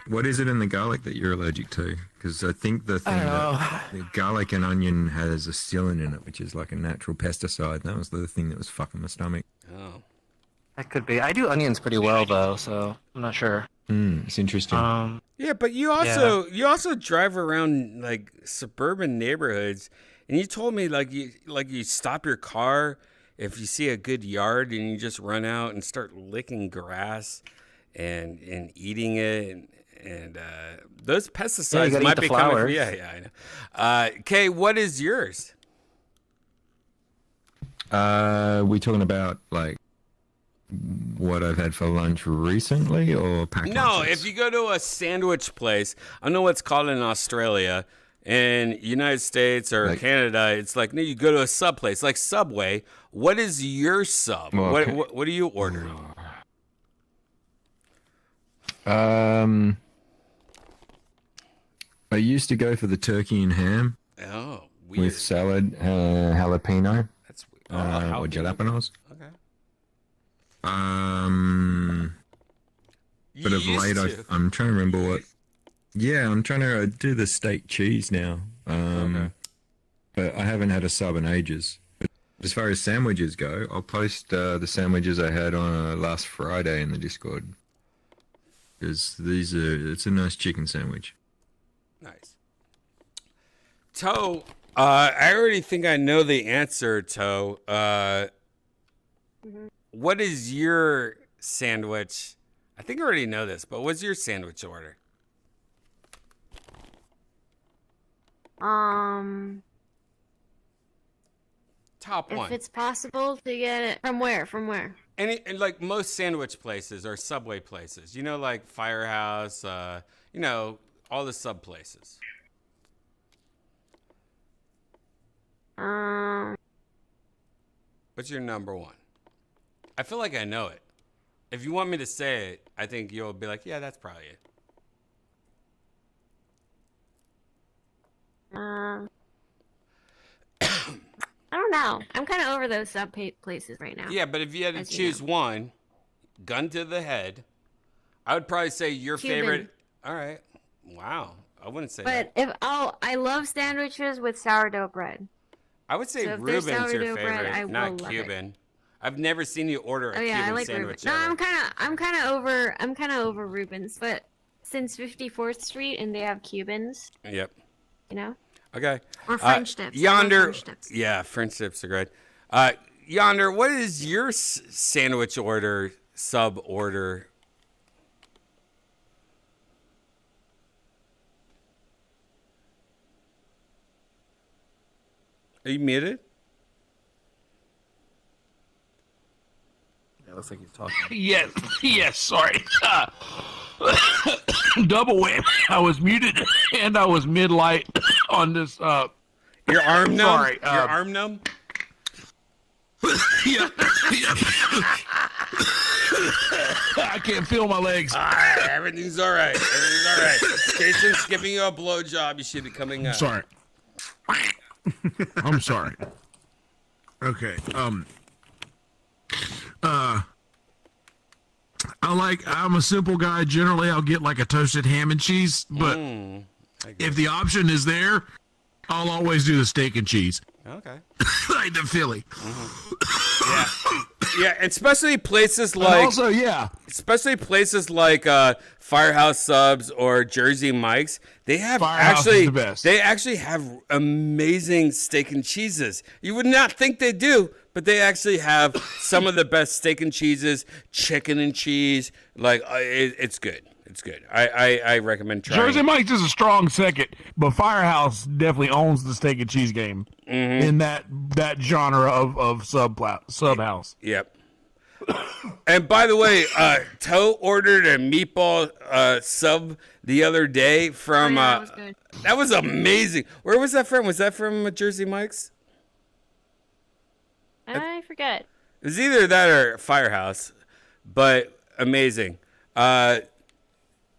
What is it in the garlic that you're allergic to? Because I think the thing that the garlic and onion has a psyllin in it, which is like a natural pesticide. That was the thing that was fucking my stomach. Oh. That could be. I do onions pretty well though, so I'm not sure. It's interesting. Yeah, but you also drive around like suburban neighborhoods, and you told me like you stop your car if you see a good yard and you just run out and start licking grass and eating it and those pesticides might be coming from, I know. Kay, what is yours? We talking about like what I've had for lunch recently, or packed No, lunches? if you go to a sandwich place, I know what's called in Australia. In United States or Canada, it's like, no, you go to a sub place, like Subway. What is your sub? Well, what do you order? I used to go for the turkey and ham. Oh, weird. With salad, jalapeno. That's or jalapenos. Okay. But of late, I'm trying to remember what. Yeah, I'm trying to do the steak cheese now. But I haven't had a sub in ages. But as far as sandwiches go, I'll post the sandwiches I had on last Friday in the Discord. Because it's a nice chicken sandwich. Nice. Toe, I already think I know the answer, Toe. What is your sandwich? I think I already know this, but what's your sandwich order? Top one. If it's possible to get it from where? And like most sandwich places or Subway places, you know, like Firehouse, you know, all the sub places. What's your number one? I feel like I know it. If you want me to say it, I think you'll be like, yeah, that's probably it. I don't know. I'm kind of over those sub places right now. Yeah, but if you had to choose one, gun to the head, I would probably say your favorite. All right. Wow. I wouldn't say that. But I love sandwiches with sourdough bread. I would say so Reuben's your sourdough favorite, bread, not Cuban. I've never seen you order a Cuban I like sandwich. Reuben. No, I'm kind of over Reuben's, but since 54th Street and they have Cubans. Yep. You know? Okay. Or French dips. Yonder. French dips. Yeah, French dips are great. Yonder, what is your sandwich order, sub order? Are you muted? Yeah, looks like he's talking. Yes, sorry. Double whammy. I was muted and I was mid-light on this. Your arm numb? Sorry, Your arm numb? Yeah. I can't feel my legs. All right, everything's all right. Everything's all right. Jason's giving you a blowjob. You should be coming up. Sorry. I'm sorry. Okay. I'm a simple guy. Generally, I'll get like a toasted ham and cheese. But if the option is there, I'll always do the steak and cheese. Okay. Like the Philly. Yeah, especially places like. And also, yeah. Especially places like Firehouse Subs or Jersey Mike's. They have Firehouse is the best. They actually have amazing steak and cheeses. You would not think they do, but they actually have some of the best steak and cheeses, chicken and cheese. Like it's good. It's good. I recommend trying. Jersey Mike's is a strong second, but Firehouse definitely owns the steak and cheese game in that genre of sub house. Yep. And by the way, Toe ordered a meatball sub the other day from. that was good. That was amazing. Where was that from? Was that from Jersey Mike's? I forget. It was either that or Firehouse, but amazing.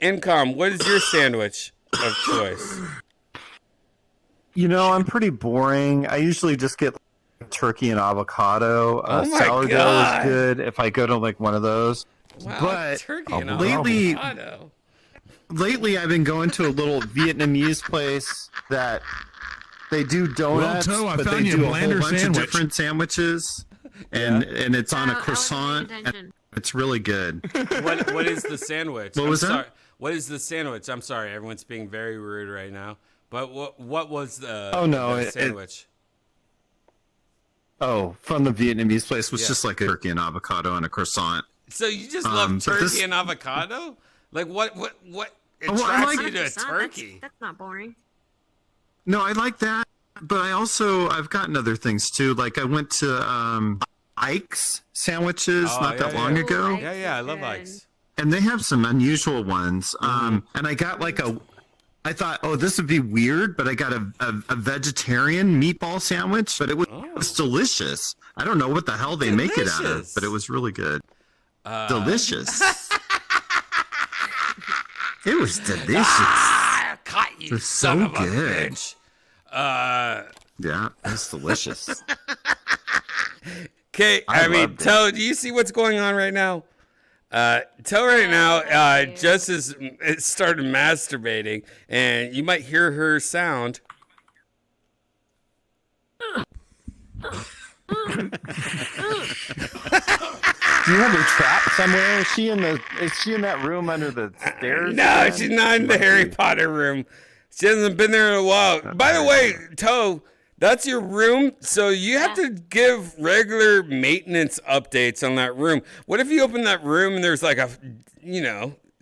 Income, what is your sandwich of choice? You know, I'm pretty boring. I usually just get turkey and avocado. Oh my sourdough God. is good if I go to like one of those. Wow, but turkey and lately, avocado. lately I've been going to a little Vietnamese place that they do donuts, Toe, I but found they you a do a whole Blander bunch sandwich. of different sandwiches, and it's on a croissant. And it's really good. What is the sandwich? What was that? Sorry. What is the sandwich? I'm sorry, everyone's being very rude right now. But what was the the sandwich? From the Vietnamese place was Yeah. just like a turkey and avocado and a croissant. So you just love but turkey this- and avocado? Like what attracts Well, I like- you to turkey? That's not boring. No, I like that, but I've gotten other things too. Like I went to Ike's sandwiches not that long ago. Yeah, I love Ike's. And they have some unusual ones. And I got like I thought, oh, this would be weird, but I got a vegetarian meatball sandwich, but it was delicious. I don't know what the hell they make it out of, but it was really good. Delicious. It was delicious. I caught you, It was son so of a good. bitch. Yeah, it's delicious. Okay, I mean, loved it. Toe, do you see what's going on right now? Toe right now just started masturbating, and you might hear her sound. Do you have her trapped somewhere? Is she in that room under the stairs? No, again? she's not in the Harry Potter room. She hasn't been there in a while. By the way, Toe, that's your room, so you have to give regular maintenance updates on that room. What if you open that room and there's like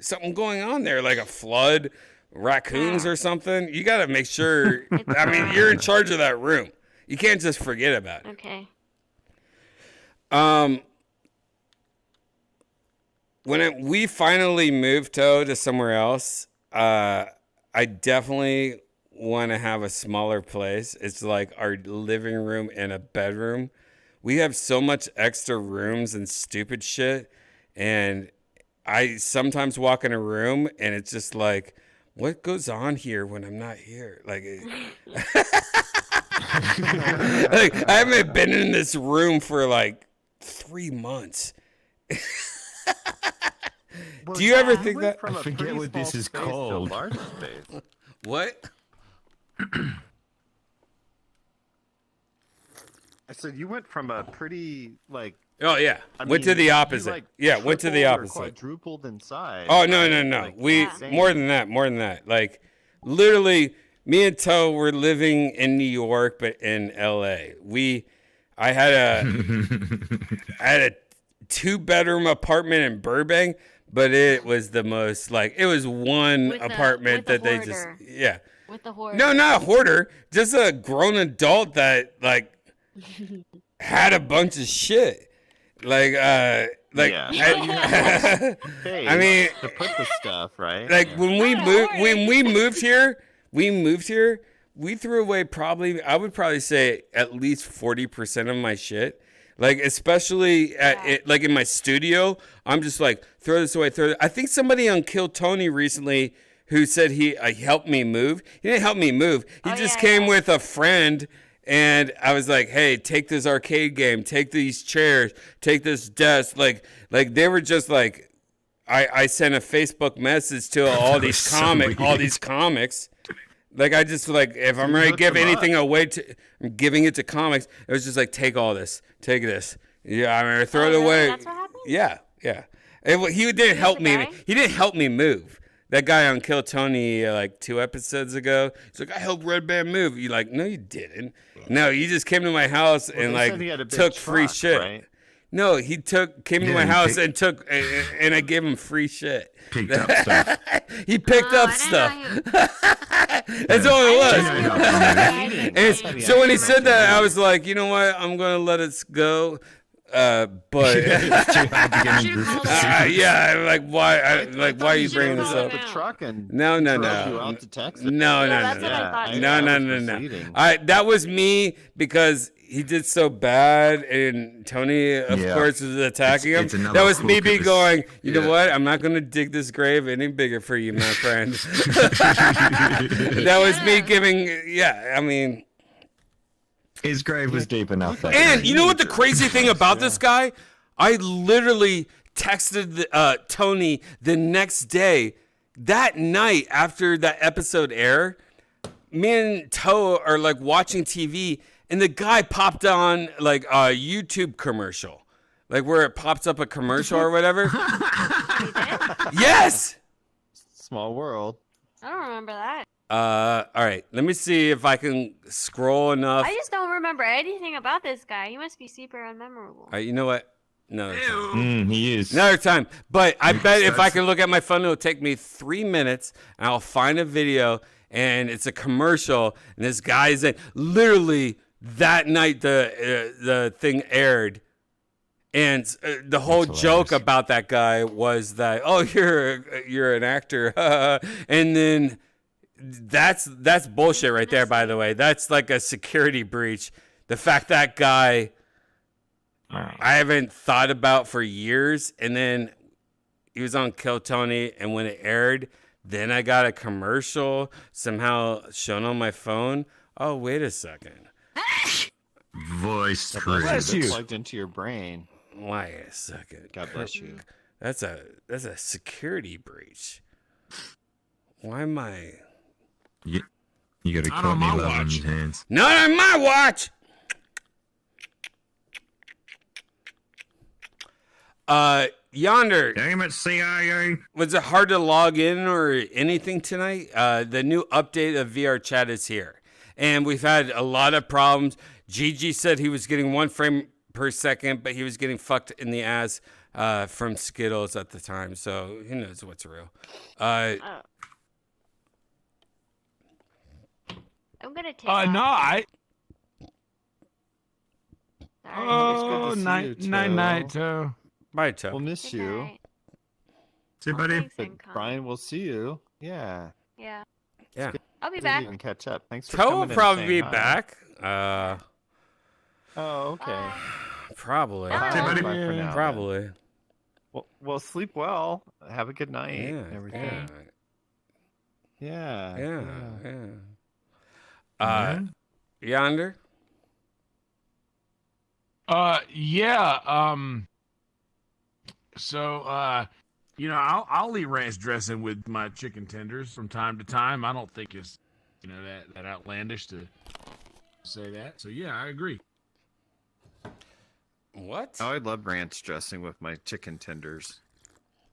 something going on there, like a flood, raccoons or something? You got to make sure. I mean, you're in charge of that room. You can't just forget about it. Okay. When we finally moved to somewhere else, I definitely want to have a smaller place. It's like our living room and a bedroom. We have so much extra rooms and stupid shit, and I sometimes walk in a room and it's just like, what goes on here when I'm not here? Like, like I haven't been in this room for like 3 months. Do you ever think that? I forget what this is called. What? I said you went from a pretty like. Oh yeah, went to the opposite. Went to the opposite. Quadrupled in size. Oh no. We more than that. Like literally, me and Toe were living in New York, but in L.A. I had a 2-bedroom apartment in Burbank, but it was the most like it was one apartment that they just With the hoarder. No, not a hoarder, just a grown adult that like had a bunch of shit. Like I mean, to put the stuff right. Like when we moved here, we threw away I would probably say at least 40% of my shit. Like, especially like in my studio, I'm just like, throw this away, I think somebody on Kill Tony recently who said he helped me move. He didn't help me move. He just came with a friend, and I was like, hey, take this arcade game, take these chairs, take this desk. Like they were just like, I sent a Facebook message to all these comics. Like, I just, like, if I'm going to give anything away, I'm giving it to comics. It was just like, take all this. Take this. Yeah, I'm going to throw it away. That's what happened? Yeah. He didn't help me. He didn't help me move. That guy on Kill Tony, like, 2 episodes ago, he's like, I helped Redban move. You're like, no, you didn't. No, you just came to my house and, like, took free shit. Right? No, he came to my house and took, and I gave him free shit. Picked up stuff. He picked up stuff. That's all it was. So when he said that, I was like, you know what? I'm gonna let it go. But yeah, like why? Why are you bringing this up? The truck and No. out to Texas. No. That was me because he did so bad, and Tony, of course, was attacking him. That was me going, you know what? I'm not going to dig this grave any bigger for you, my friend. That was me giving, I mean. His grave was deep enough. And you know what the crazy thing about this guy? I literally texted Tony the next day, that night after that episode aired. Me and Toe are like watching TV, and the guy popped on like a YouTube commercial, like where it pops up a commercial or whatever. Yes. Small world. I don't remember that. All right. Let me see if I can scroll enough. I just don't remember anything about this guy. He must be super unmemorable. You know what? Another time. He is. Another time. But I bet if I can look at my phone, it'll take me 3 minutes, and I'll find a video, and it's a commercial, and this guy's in. Literally that night the thing aired, and the whole joke about that guy was that, oh, you're an actor, and then that's bullshit right there. By the way, that's like a security breach. The fact that guy, I haven't thought about for years, and then he was on Kill Tony, and when it aired, then I got a commercial somehow shown on my phone. Oh, wait a second. Voice plugged into your brain. Wait a second. God bless you. That's a security breach. Why am I? You got a Courtney Love on your hands. Not on my watch. Yonder. Damn it, CIA. Was it hard to log in or anything tonight? The new update of VRChat is here. And we've had a lot of problems. Gigi said he was getting 1 frame per second, but he was getting fucked in the ass from Skittles at the time. So who knows what's real. I'm gonna take night. Sorry. Oh, night, Toe. Bye, Toe. We'll miss you. See you, buddy. But Brian, we'll see you. Yeah. Yeah. Yeah. I'll be So back. you can catch up. Thanks for Toe coming will and probably saying be hi. back. Oh, okay. Probably. Bye for now, Probably. Well, sleep well. Have a good night. Yeah. and everything. Yeah. Yonder. So, I'll eat ranch dressing with my chicken tenders from time to time. I don't think it's, that outlandish to say that. So, yeah, I agree. What? Oh, I love ranch dressing with my chicken tenders.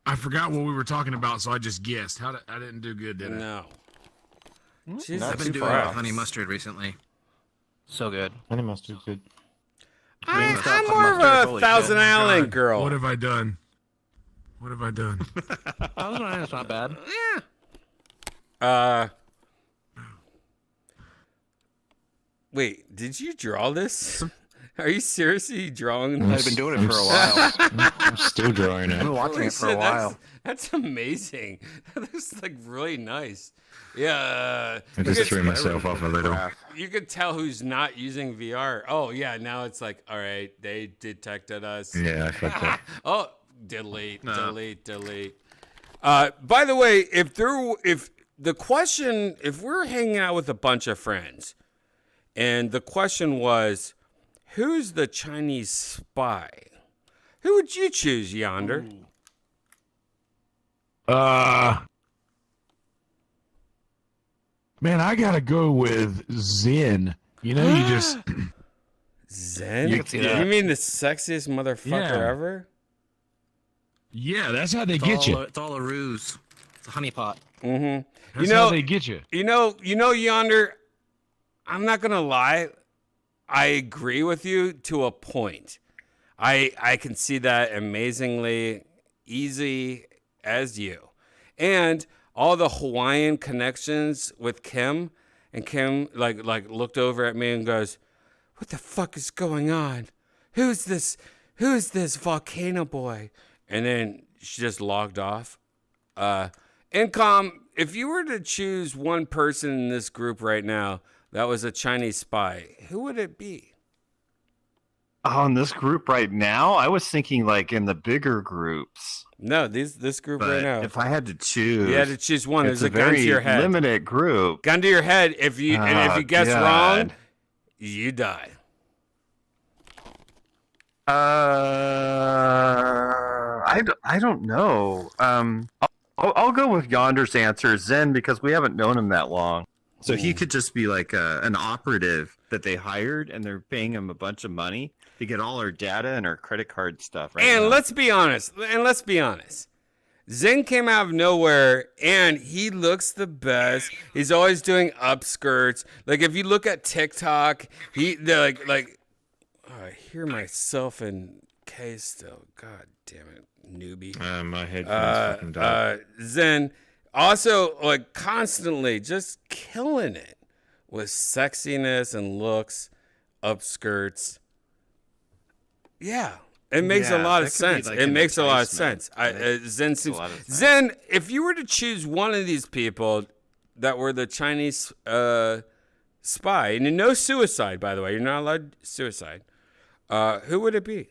I forgot what we were talking about, so I just guessed. I didn't do good, did I? No. I've been doing honey mustard recently. So good. Honey mustard good. I'm more of a Thousand Island girl. What have I done? Thousand Island's not bad. Wait, did you draw this? Are you seriously drawing? I've been doing it for a while. I'm still drawing it. I've been watching it for a while. That's amazing. That's like really nice. Yeah. I just threw myself off a little. You could tell who's not using VR. Oh yeah, now it's like, all right, they detected us. Yeah, I fucked up. Oh, delete. By the way, if we're hanging out with a bunch of friends, and the question was, who's the Chinese spy? Who would you choose, Yonder? Man, I gotta go with Zen. You know, you just Zen? You You, can see that. mean the sexiest motherfucker Yeah. ever? yeah, that's how they It's get all you. It's all a ruse. It's a honeypot. Mm-hmm. That's how they get you. You know, Yonder, I'm not gonna lie. I agree with you to a point. I can see that amazingly easy as you. And all the Hawaiian connections with Kim, and Kim like looked over at me and goes, "What the fuck is going on? Who's this volcano boy?" And then she just logged off. Incom, if you were to choose one person in this group right now that was a Chinese spy, who would it be? Oh, in this group right now, I was thinking like in the bigger groups. No, this group right now. If I had to choose, You had to choose one. it's There's a a gun to very your head. limited group. Gun to your head. If you guess wrong, God. you die. I don't know. I'll go with Yonder's answer, Zen, because we haven't known him that long. So he could just be like an operative that they hired, and they're paying him a bunch of money to get all our data and our credit card stuff. Right And now. let's be honest. Zen came out of nowhere, and he looks the best. He's always doing upskirts. Like if you look at TikTok, they're like. Oh, I hear myself in K still. God damn it, newbie. My headphones fucking died. Zen also like constantly just killing it with sexiness and looks, upskirts. Yeah. It makes a lot of sense. It makes a lot of sense. Zen seems Zen. If you were to choose one of these people that were the Chinese spy, and no suicide, by the way, you're not allowed suicide. Who would it be?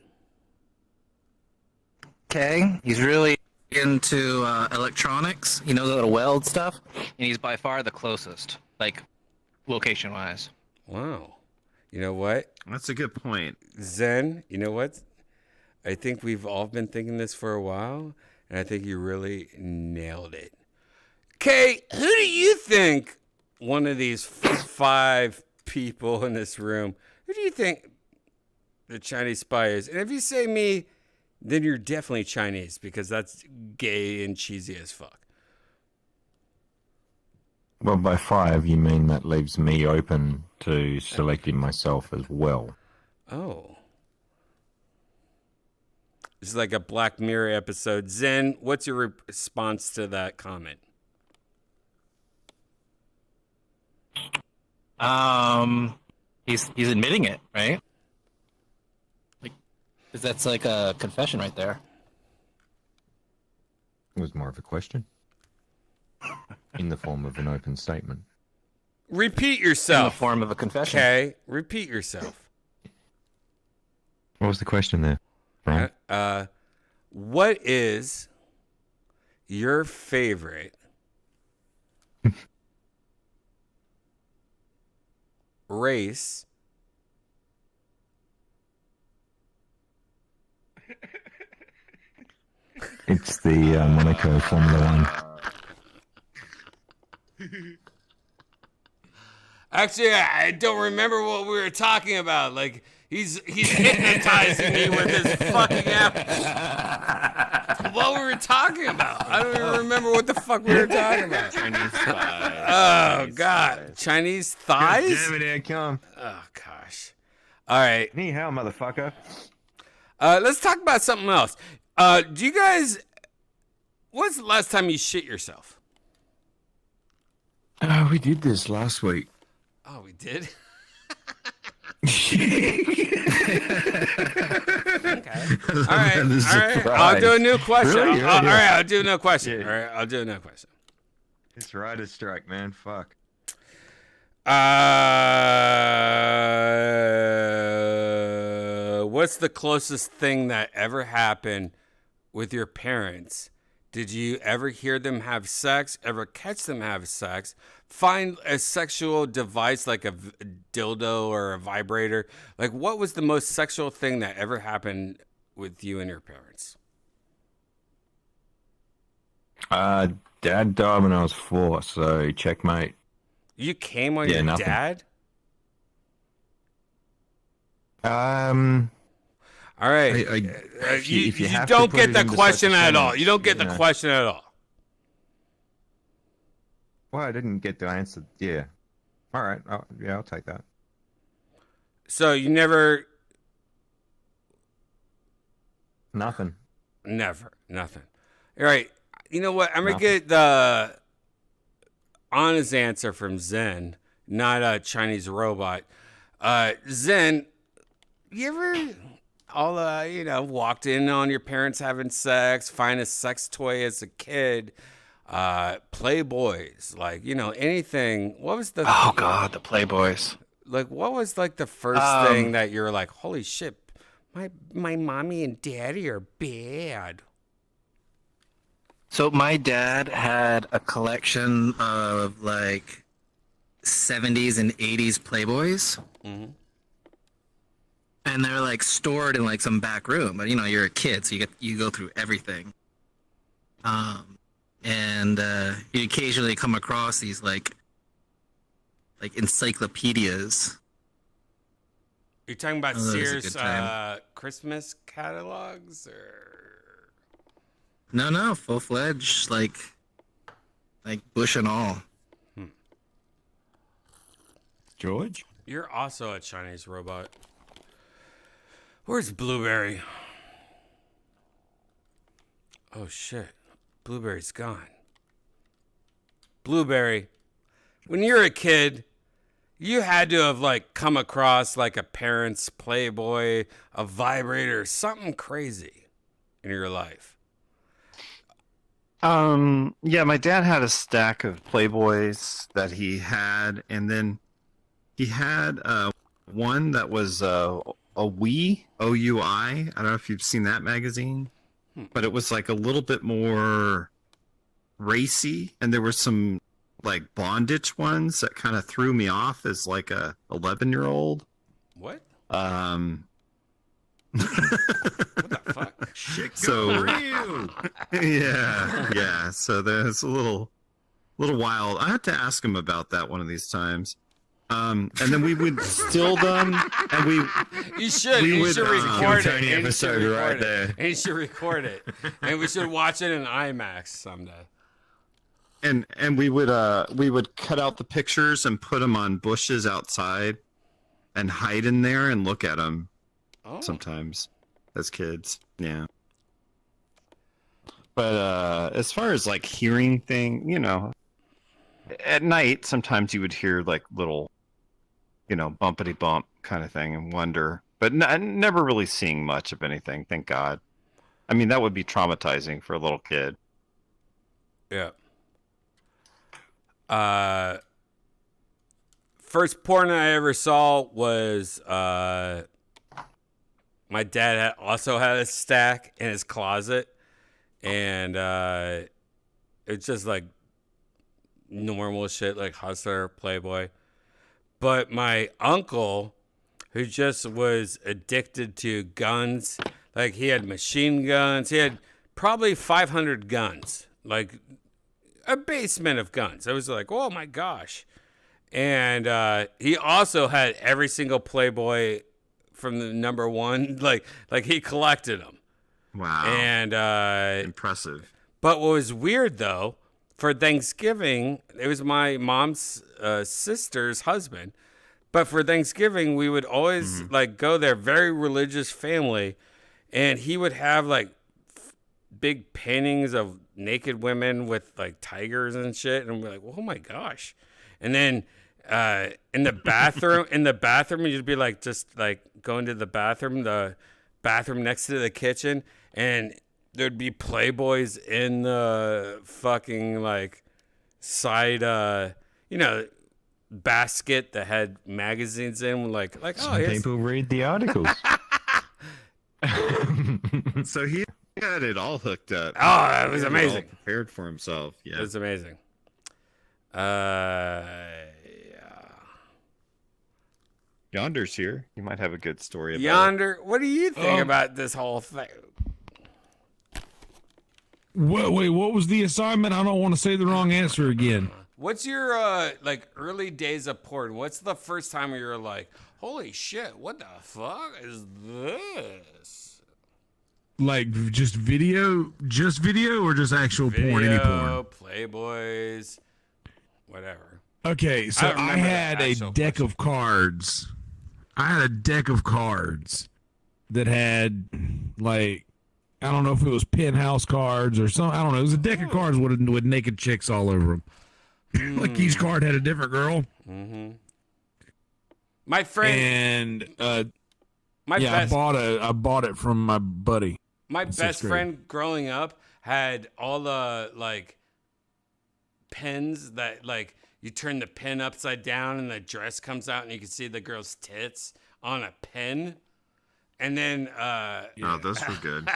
Okay, he's really into electronics. He knows how to weld stuff, and he's by far the closest, like location-wise. Wow. You know what? That's a good point. Zen, you know what? I think we've all been thinking this for a while, and I think you really nailed it. Kay, who do you think one of these 5 people in this room, who do you think the Chinese spy is? And if you say me, then you're definitely Chinese, because that's gay and cheesy as fuck. Well, by 5, you mean that leaves me open to selecting myself as well. Oh. It's like a Black Mirror episode. Zen, what's your response to that comment? He's admitting it, right? Like, 'cause that's like a confession right there. It was more of a question. In the form of an open statement. Repeat yourself. In the form of a confession. Okay, repeat yourself. What was the question there, Brian? What is your favorite race It's the Monaco Formula 1. Actually, I don't remember what we were talking about. Like, he's hypnotizing me with his fucking app. What we were talking about? I don't even remember what the fuck we were talking about. Chinese thighs. Oh, God. Chinese thighs? God damn it, here come. Oh, gosh. All right. Ni hao, motherfucker. Let's talk about something else. Do you guys... When's the last time you shit yourself? We did this last week. Oh, we did? All right. I'll do a new question. Really? All right, I'll do a new question. All right, I'll do a new question. It's writer's strike, man. Fuck. What's the closest thing that ever happened with your parents? Did you ever hear them have sex? Ever catch them have sex? Find a sexual device like a dildo or a vibrator? Like, what was the most sexual thing that ever happened with you and your parents? Dad died when I was 4, so checkmate. You came on your nothing. dad? All right. If you You have to don't put get it the into question such a at all. sentence, You don't get the you know. question at all. Well, I didn't get the answer. Yeah. All right. I'll take that. So you never... Nothing. Never. Nothing. All right. You know what? I'm going to Nothing. get the honest answer from Zen, not a Chinese robot. Zen, you ever walked in on your parents having sex, find a sex toy as a kid, Playboys, like, anything? What was the... Oh, God, the Playboys. Like, what was, like, the first thing that you're like, holy shit, my mommy and daddy are bad? So my dad had a collection of like 70s and 80s Playboys. Mm-hmm. And they're like stored in like some back room, but you're a kid, so you go through everything. And you occasionally come across these like encyclopedias. You're talking about Oh, that was a Sears good time. Christmas catalogs, or... No, full-fledged, like Bush and all. George? You're also a Chinese robot. Where's Blueberry? Oh, shit. Blueberry's gone. Blueberry, when you're a kid, you had to have, like, come across, like, a parent's Playboy, a vibrator, something crazy in your life. Yeah, my dad had a stack of Playboys that he had, and then he had one that was a Wii, O-U-I. I don't know if you've seen that magazine, but it was like a little bit more racy, and there were some like bondage ones that kind of threw me off as like a 11-year-old. What? What the fuck? So yeah. So there's a little wild. I have to ask him about that one of these times. And then we would steal them, and You should. we You would, should record it. Tony And you episode should right record it. there. And you should record it. And we should watch it in IMAX someday. And we would cut out the pictures and put them on bushes outside, and hide in there and look at them. Sometimes, as kids, yeah. But as far as like hearing thing, at night sometimes you would hear like little, bumpity bump kind of thing and wonder, but never really seeing much of anything. Thank God. I mean, that would be traumatizing for a little kid. Yeah. First porn I ever saw was my dad also had a stack in his closet, and it's just like normal shit like Hustler, Playboy. But my uncle, who just was addicted to guns, like he had machine guns, he had probably 500 guns, like a basement of guns. I was like, oh my gosh. And he also had every single Playboy from the number one, like he collected them. Wow. And impressive. But what was weird though, for Thanksgiving, it was my mom's sister's husband. But for Thanksgiving, we would always like go there, very religious family, and he would have like big paintings of naked women with like tigers and shit, and we're like, oh my gosh. And then in the bathroom, you'd be like, just like going to the bathroom next to the kitchen, and there'd be Playboys in the fucking like side, basket that had magazines in, like Some people read the articles. So he had it all hooked up. Oh, that was He had it all amazing. prepared for himself. Yeah, It was amazing. Yonder's here. You might have a good story about Yonder, what do you think about this whole thing? Wait, what was the assignment? I don't want to say the wrong answer again. What's your like early days of porn? What's the first time where you're like, holy shit, what the fuck is this? Like just video, or just actual porn? Any porn? Playboys, whatever. Okay, so I had a deck of cards. I had a deck of cards that had, like, I don't know if it was penthouse cards or something. I don't know. It was a deck of cards with naked chicks all over them. Like each card had a different girl. Mm-hmm. My friend and I bought it from my buddy. My in best sixth grade. friend growing up had all the like pens that like you turn the pen upside down and the dress comes out and you can see the girl's tits on a pen. And then Oh, those were good.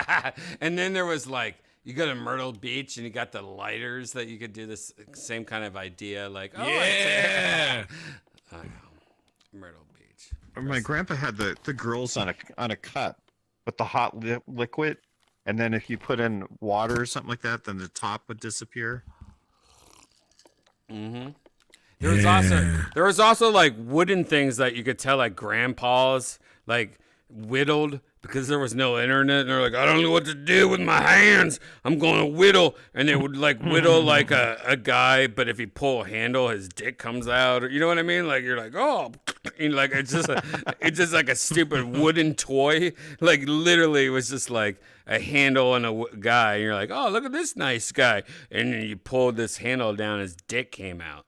and then there was like you go to Myrtle Beach and you got the lighters that you could do this same kind of idea, like yeah. I know. Myrtle Beach. My grandpa had the girls on a cup with the hot liquid, and then if you put in water or something like that, then the top would disappear. Mm-hmm. There was also like wooden things that you could tell like grandpas like whittled because there was no internet, and they're like, I don't know what to do with my hands. I'm going to whittle, and they would like whittle like a guy, but if you pull a handle, his dick comes out. Or, you know what I mean? Like you're like, oh, and like it's just like a stupid wooden toy. Like literally, it was just like a handle and a guy, and you're like, oh, look at this nice guy, and then you pulled this handle down, his dick came out.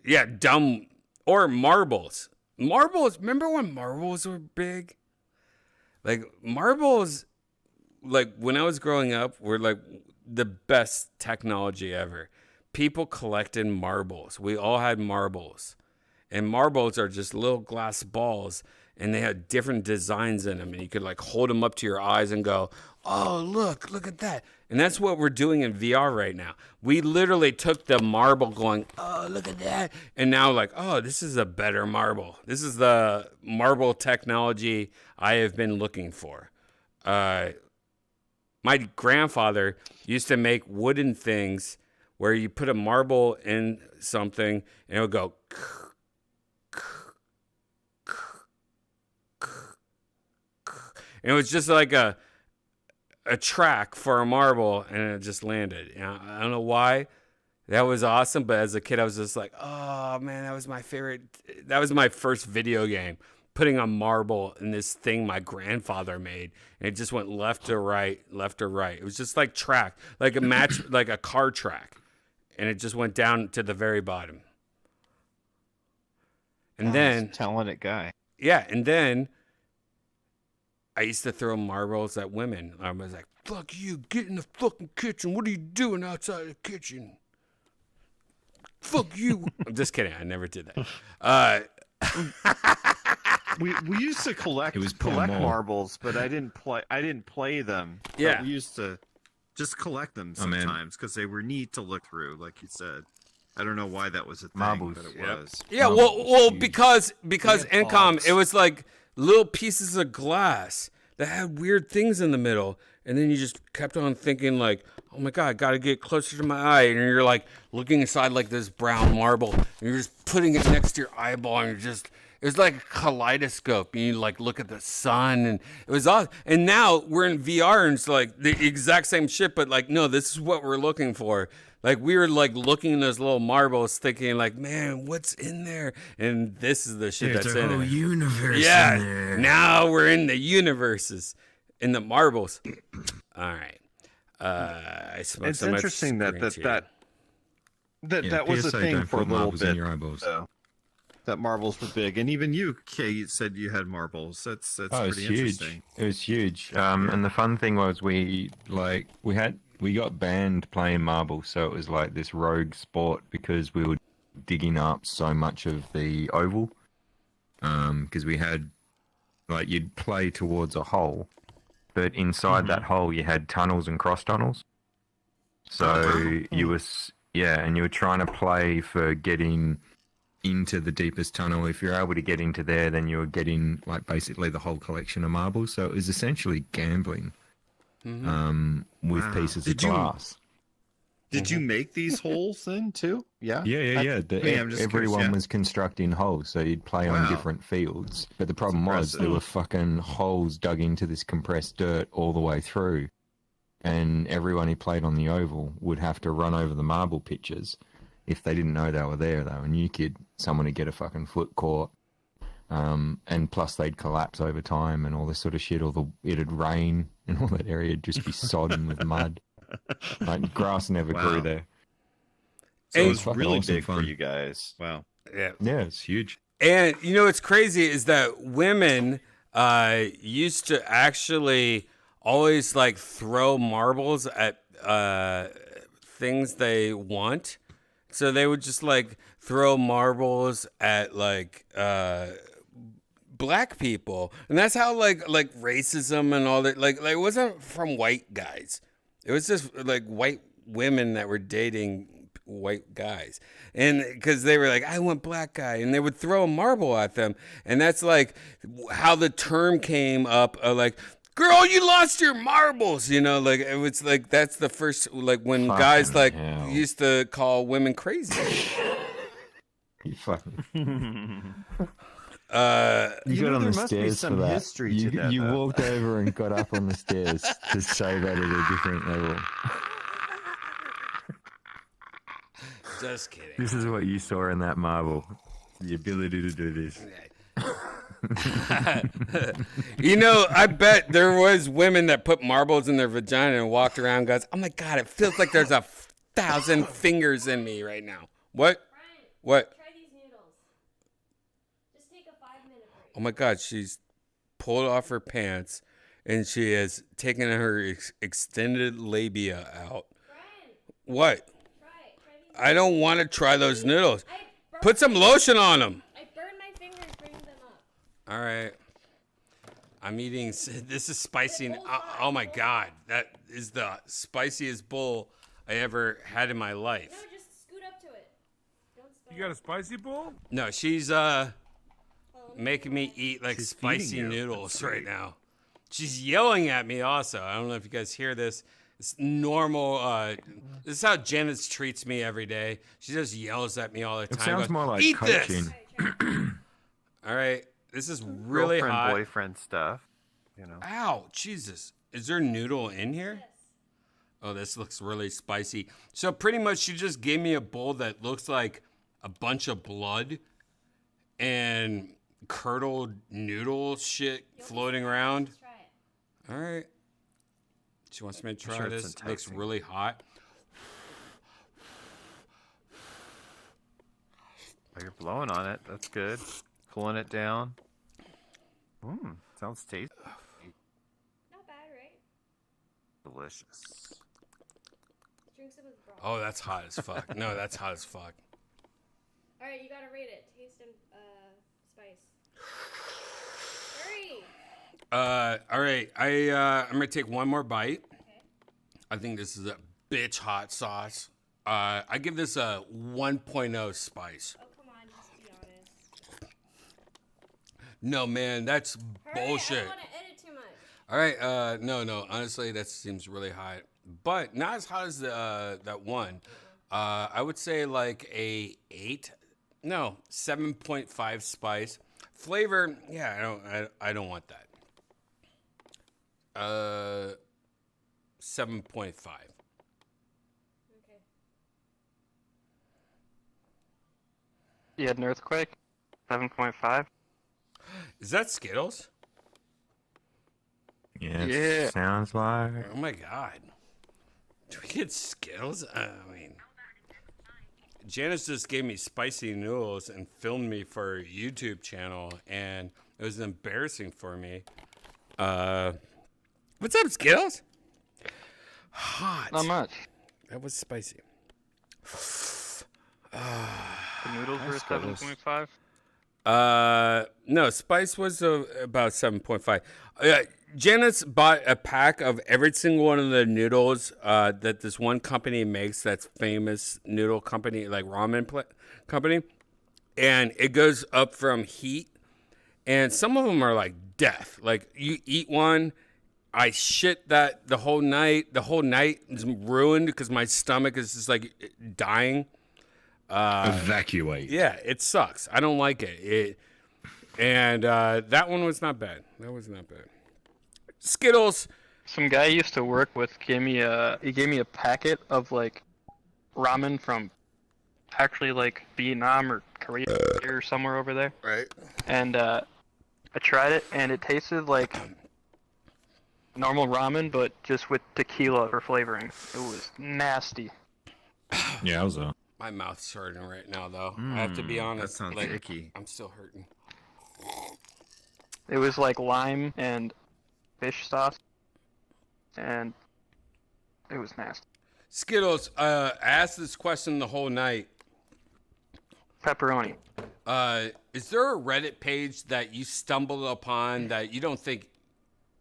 Yeah, dumb or marbles. Marbles, remember when marbles were big? Like marbles, like when I was growing up, were like the best technology ever. People collected marbles. We all had marbles. And marbles are just little glass balls, and they had different designs in them, and you could like hold them up to your eyes and go, oh, look at that. And that's what we're doing in VR right now. We literally took the marble going, oh, look at that. And now like, oh, this is a better marble. This is the marble technology I have been looking for. My grandfather used to make wooden things where you put a marble in something and it would go, and it was just like a track for a marble, and it just landed. You know, I don't know why. That was awesome, but as a kid, I was just like, oh, man, that was my favorite. That was my first video game, putting a marble in this thing my grandfather made, and it just went left to right, left to right. It was just like track, like a match, like a car track, and it just went down to the very bottom. And then talented guy. Yeah, and then I used to throw marbles at women. I was like, fuck you, get in the fucking kitchen. What are you doing outside the kitchen? Fuck you. I'm just kidding. I never did that. We used to collect marbles, but I didn't play them. Yeah. But we used to just collect them sometimes because they were neat to look through, like you said. I don't know why that was a thing, Marbles. but it was. Yeah, well, because Encom, it was like little pieces of glass that had weird things in the middle, and then you just kept on thinking like, oh my god, I gotta get closer to my eye, and you're like looking inside like this brown marble, and you're just putting it next to your eyeball, and it was like a kaleidoscope, and you like look at the sun, and it was awesome. And now we're in VR, and it's like the exact same shit, but like, no, this is what we're looking for. Like we were like looking at those little marbles, thinking like, man, what's in there? And this is the shit There's that's a in whole it. universe Yeah, in there. now we're in the universes, in the marbles. All right. I smoked It's so much interesting that green tea. That was a PSA thing don't for a put little marbles in bit. your eyeballs. though, that marbles were big, and even you, Kate, said you had marbles. That's Oh, it's pretty huge. interesting. It was huge. And the fun thing was we got banned playing marbles, so it was like this rogue sport because we were digging up so much of the oval. Because we had, like, you'd play towards a hole, but inside that hole you had tunnels and cross tunnels. So you were trying to play for getting into the deepest tunnel. If you're able to get into there, then you were getting like basically the whole collection of marbles. So it was essentially gambling with pieces of glass. Did you make these holes then too? Yeah. Yeah. Everyone was constructing holes, so you'd play on different fields. But the problem was there were fucking holes dug into this compressed dirt all the way through, and everyone who played on the oval would have to run over the marble pitches. If they didn't know they were there, they were new kid. Someone would get a fucking foot caught, and plus they'd collapse over time and all this sort of shit. It'd rain and all that area would just be sodden with mud. Like grass never grew there. So it was really awesome big fun. for you guys. Wow. Yeah. Yeah, it's huge. And you know what's crazy is that women used to actually always like throw marbles at things they want. So they would just like throw marbles at like black people, and that's how like racism and all that like it wasn't from white guys. It was just like white women that were dating white guys, and because they were like, I want black guy, and they would throw a marble at them, and that's like how the term came up. Like, girl, you lost your marbles, you know, like it was like that's the first like when guys like used to call women crazy. You fucking. You got know, on there the must be stairs some for that. history to that, You though. walked over and got up on the stairs to say that at a different level. Just kidding. This is what you saw in that marble. The ability to do this. You know, I bet there was women that put marbles in their vagina and walked around and goes, oh my God, it feels like there's 1,000 fingers in me right now. What? What? Try these noodles. Just take a 5-minute break. Oh my God, she's pulled off her pants and she has taken her extended labia out. What? I don't want to try those noodles. Put some lotion on them. I burned my fingers bringing them up. All right. I'm eating. This is spicy. Oh my God. That is the spiciest bowl I ever had in my life. No, just scoot up to it. Don't spill. You got a spicy bowl? No, she's making me eat like She's spicy feeding you. noodles That's right great. now. She's yelling at me also. I don't know if you guys hear this. It's normal. This is how Janice treats me every day. She just yells at me all the time. It sounds goes, more like eat coaching. this. All right. This is really Girlfriend, hot. boyfriend stuff. You know. Ow, Jesus. Is there noodle in here? Oh, this looks really spicy. So pretty much she just gave me a bowl that looks like a bunch of blood and curdled noodle shit floating around. All right. She wants me to try sure it's this. It looks enticing. really hot. Oh, you're blowing on it. That's good. Pulling it down. Sounds tasty. Not bad, right? Delicious. Drink some of the broth. Oh, that's hot as fuck. No, that's hot as fuck. All right, you gotta rate it. Taste and spice. Hurry. All right. I'm gonna take one more bite. Okay. I think this is a bitch hot sauce. I give this a 1.0 spice. Oh, come on, just be honest. No, man, that's Hurry, bullshit. I don't want to edit too much. All right. No. Honestly, that seems really hot, but not as hot as that one. I would say like a 8. No, 7.5 spice. Flavor, yeah, I don't want that. 7.5. Okay. You had an earthquake? 7.5? Is that Skittles? Yes, Yeah. sounds like. Oh my God. Do we get Skittles? I mean, Janice just gave me spicy noodles and filmed me for a YouTube channel, and it was embarrassing for me. What's up, Skittles? Hot. Not much. That was spicy. The noodles were 7.5. No, spice was about 7.5. Janice bought a pack of every single one of the noodles that this one company makes, that's famous noodle company, like ramen company, and it goes up from heat, and some of them are like death. Like you eat one, I shit that the whole night. The whole night is ruined because my stomach is just like dying. Evacuate. Yeah, it sucks. I don't like it. That one was not bad. That was not bad. Skittles. Some guy I used to work with gave me a packet of like ramen from actually like Vietnam or Korea or somewhere over there. Right. And I tried it and it tasted like normal ramen but just with tequila for flavoring. It was nasty. Yeah, I was My mouth's hurting right now, though. I have to be honest. That sounds icky. I'm still hurting. It was like lime and fish sauce, and it was nasty. Skittles, I asked this question the whole night. Pepperoni. Is there a Reddit page that you stumbled upon that you don't think,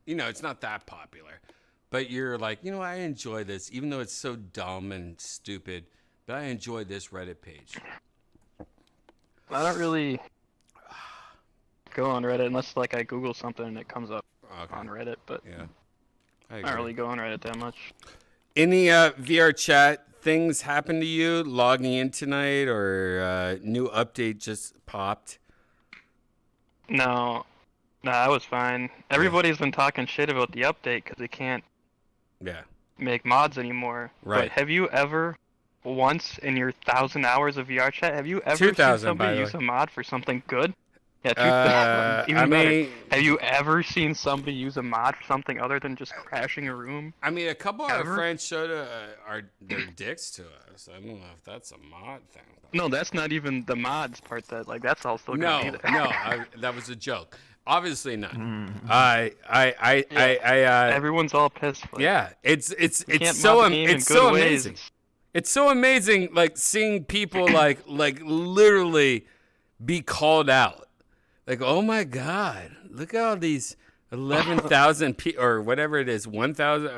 it's not that popular, but you're like, I enjoy this, even though it's so dumb and stupid, but I enjoy this Reddit page? I don't really go on Reddit unless like I Google something and it comes up on Reddit, but yeah, I don't really go on Reddit that much. Any VRChat things happen to you logging in tonight, or new update just popped? No, I was fine. Everybody's been talking shit about the update because they can't make mods anymore. Right. But have you ever, once in your 1,000 hours of VRChat, have you ever seen somebody use a mod for something good? Yeah, 2,000. Even better. Have you ever seen somebody use a mod for something other than just crashing a room? I mean, a couple of our friends showed their dicks to us. I don't know if that's a mod thing. No, that's not even the mods part. That's all still gonna be there. No, that was a joke. Obviously not. Everyone's all pissed. Yeah, it's so amazing. It's so amazing, like seeing people like literally be called out. Like, oh my God, look at all these 11,000 people, or whatever it is, 1,000.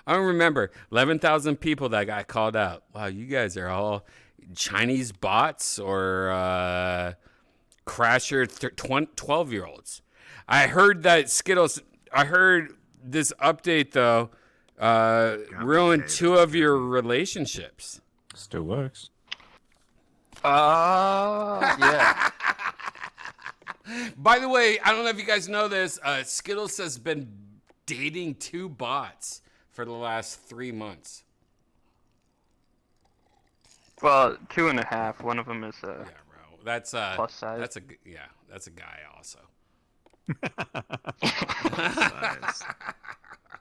I don't remember. 11,000 people that got called out. Wow, you guys are all Chinese bots or Crasher 12-year-olds. I heard that Skittles. I heard this update though ruined 2 of your relationships. Still works. Yeah. By the way, I don't know if you guys know this. Skittles has been dating 2 bots for the last 3 months. Well, 2.5. One of them is that's plus size. That's a guy also.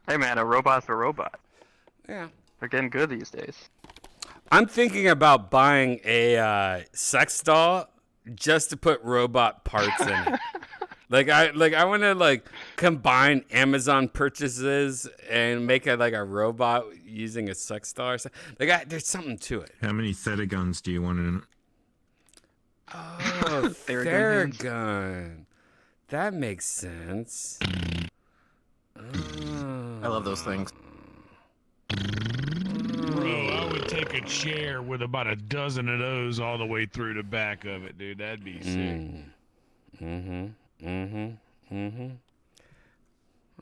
Hey man, a robot's a robot. Yeah. They're getting good these days. I'm thinking about buying a sex doll just to put robot parts in it. I want to combine Amazon purchases and make it like a robot using a sex doll or something. There's something to it. How many Theraguns do you want in it? Oh, Theragun. That makes sense. I love those things. Bro, I would take a chair with about a dozen of those all the way through the back of it, dude. That'd be sick. All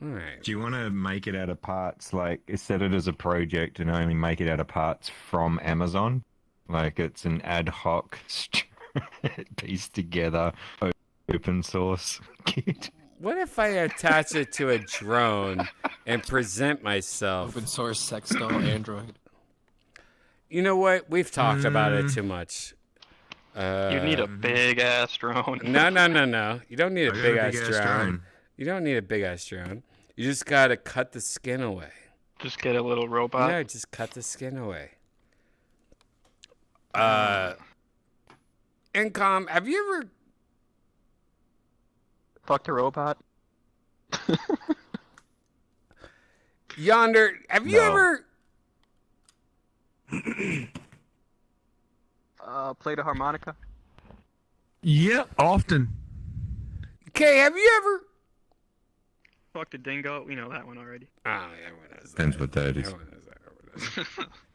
right. Do you want to make it out of parts, like, set it as a project and only make it out of parts from Amazon? Like, it's an ad hoc pieced together open source kit. What if I attach it to a drone and present myself? Open source sex doll Android. You know what? We've talked about it too much. You need a big ass drone. No. You don't need a big ass drone. You don't need a big ass drone. You just gotta cut the skin away. Just get a little robot. Yeah, just cut the skin away. Incom, have you ever fucked a robot? Yonder, have you ever played a harmonica? Yeah, often. Okay, have you ever Fucked a dingo? We know that one already. Oh, yeah, what is that? Depends what that is.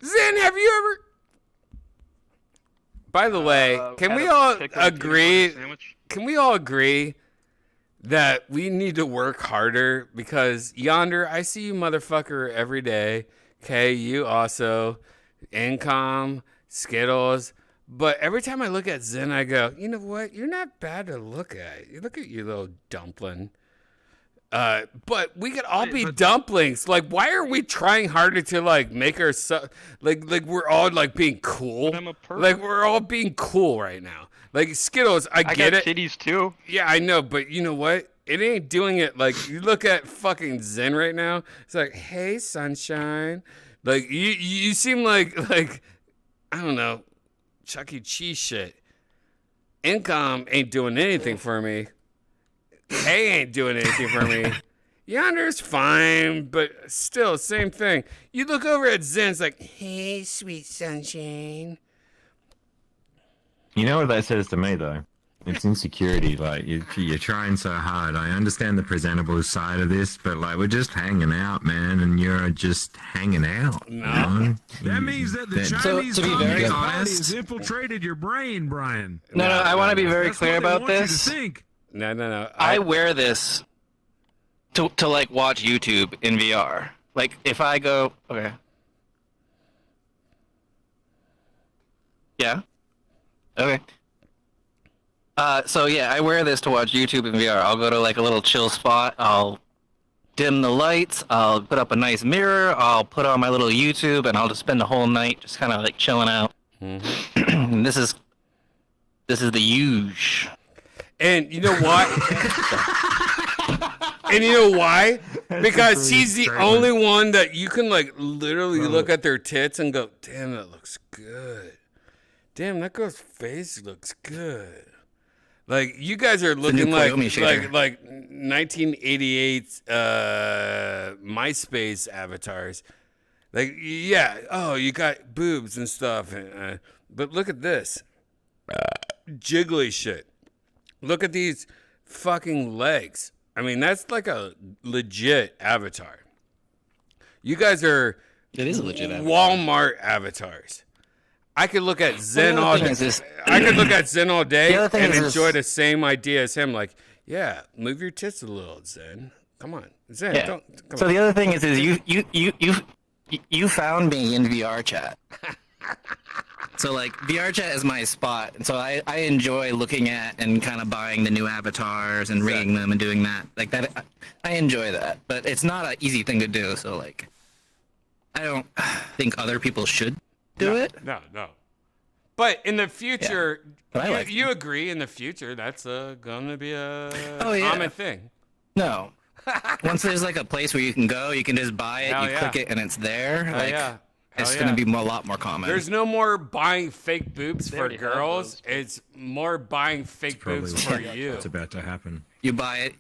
Zen, have you ever? By the way, can we all agree? Can we all agree that we need to work harder? Because Yonder, I see you motherfucker every day. Okay, you also, Incom, Skittles. But every time I look at Zen, I go, you know what? You're not bad to look at. You look at you little dumpling. But we could all be dumplings. Like, why are we trying harder to like make ourselves like we're all like being cool? Like we're all being cool right now. Like Skittles, I get it. I got titties too. Yeah, I know, but you know what? It ain't doing it. Like you look at fucking Zen right now. It's like, hey, sunshine. Like you seem like I don't know, Chuck E. Cheese shit. Income ain't doing anything for me. Hey ain't doing anything for me. Yonder's fine, but still, same thing. You look over at Zen, it's like, hey, sweet sunshine. You know what that says to me, though? It's insecurity. Like, you're trying so hard. I understand the presentable side of this, but, like, we're just hanging out, man, and you're just hanging out. No. You know? That means that the Chinese Communist Party has infiltrated your brain, Brian. No, I want to be very clear about this. No. I wear this to like watch YouTube in VR. Like if I go, okay. Yeah. Okay. So yeah, I wear this to watch YouTube in VR. I'll go to like a little chill spot. I'll dim the lights. I'll put up a nice mirror. I'll put on my little YouTube, and I'll just spend the whole night just kind of like chilling out. Mm-hmm. And this is the huge. And you know what? And you know why? Because he's the only one that you can like literally look at their tits and go, damn, that looks good. Damn, that girl's face looks good. Like you guys are looking like 1988 MySpace avatars. Like yeah, oh, you got boobs and stuff, but look at this jiggly shit. Look at these fucking legs. I mean, that's like a legit avatar. You guys are It is a legit avatar. Walmart avatars. I could look at Zen all day. I could look at Zen all day and enjoy the same idea as him. Like, yeah, move your tits a little, Zen. Come on, Zen. Yeah. So the other thing is you found me in VRChat. So like VRChat is my spot, and so I enjoy looking at and kind of buying the new avatars and rigging them and doing that. Like that, I enjoy that, but it's not an easy thing to do. So like, I don't think other people should do it. No. But in the future, But I you agree in the future that's going to be a yeah. common thing. No. Once there's like a place where you can go, you can just buy it, Hell you yeah. click it, and it's there. Hell Like, yeah. it's Hell going to yeah. be a lot more common. There's no more buying fake boobs for already have girls. It's more buying fake boobs for you. It's about to happen. You buy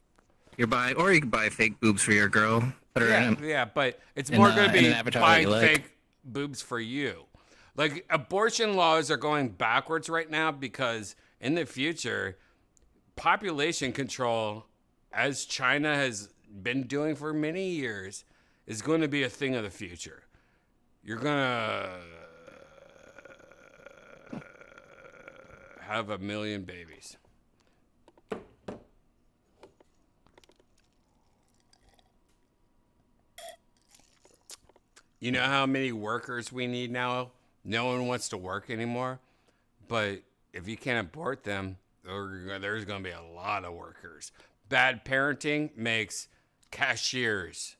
it, or you can buy fake boobs for your girl. Put her in. Yeah, but it's in, more going to in be an avatar that buying you like. fake boobs for you. Like abortion laws are going backwards right now because in the future, population control, as China has been doing for many years, is going to be a thing of the future. You're going to have 1 million babies. You know how many workers we need now? No one wants to work anymore. But if you can't abort them, there's going to be a lot of workers. Bad parenting makes cashiers.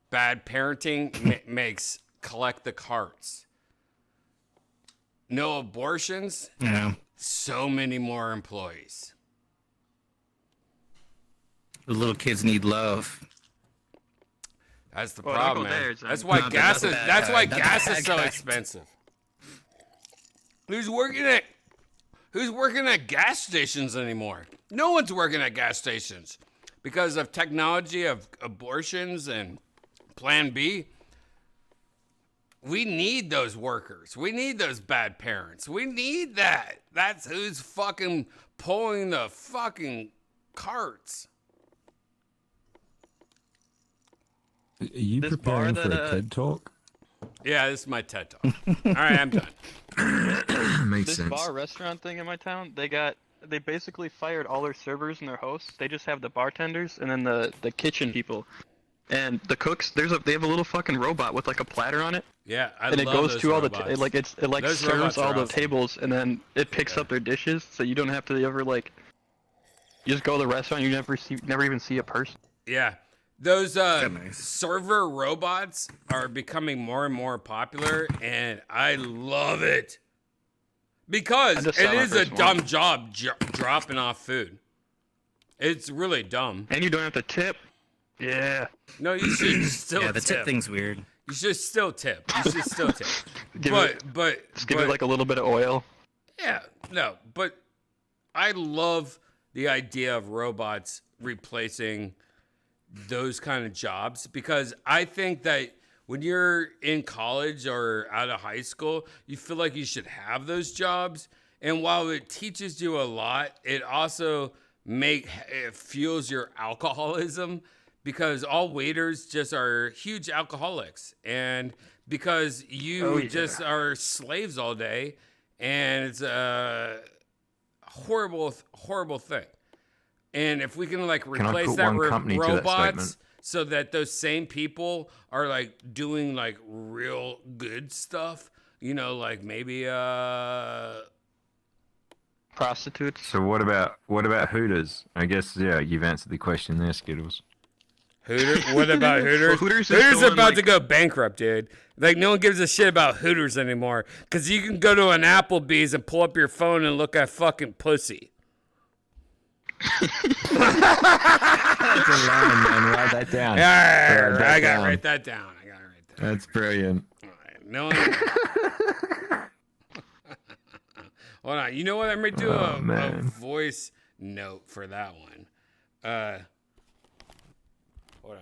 Bad parenting makes collect the carts. No abortions? Yeah. So many more employees. The little kids need love. That's the Well, problem, don't go man. there, Zen. That's why No, gas that's is a bad that's guy. why That's a gas bad is so guy. expensive. Who's working at gas stations anymore? No one's working at gas stations because of technology, of abortions and Plan B. We need those workers. We need those bad parents. We need that. That's who's fucking pulling the fucking carts. Are you preparing for a TED Talk? Yeah, this is my TED Talk. All right, I'm done. Makes this sense. bar restaurant thing in my town, they basically fired all their servers and their hosts. They just have the bartenders and then the kitchen people. And the cooks, they have a little fucking robot with like a platter on it. Yeah, and it goes those to all robots. it Those serves robots all are the awesome. tables, and then it picks up their dishes, so you don't have to ever like. You just go to the restaurant, you never even see a person. Yeah, those server robots are becoming more and more popular, and I love it because it is a dumb job dropping off food. It's really dumb, and you don't have to tip. Yeah. No, you should still. Yeah, the tip thing's weird. You should still tip. You should still tip. Give it like a little bit of oil. Yeah, no, but I love the idea of robots replacing those kind of jobs because I think that when you're in college or out of high school, you feel like you should have those jobs. And while it teaches you a lot, it also it fuels your alcoholism. Because all waiters just are huge alcoholics, and because you just are slaves all day, and it's a horrible, horrible thing. And if we can like replace that with robots, so that those same people are like doing like real good stuff, you know, like maybe prostitutes. So what about Hooters? I guess you've answered the question there, Skittles. What about Hooters? Well, Hooters is about to go bankrupt, dude. Like, no one gives a shit about Hooters anymore. Because you can go to an Applebee's and pull up your phone and look at fucking pussy. That's a line, man. Write that down. Yeah, I gotta write that down. That's brilliant. All right, no one... Hold on. You know what? I'm going to do a voice note for that one. Hold on.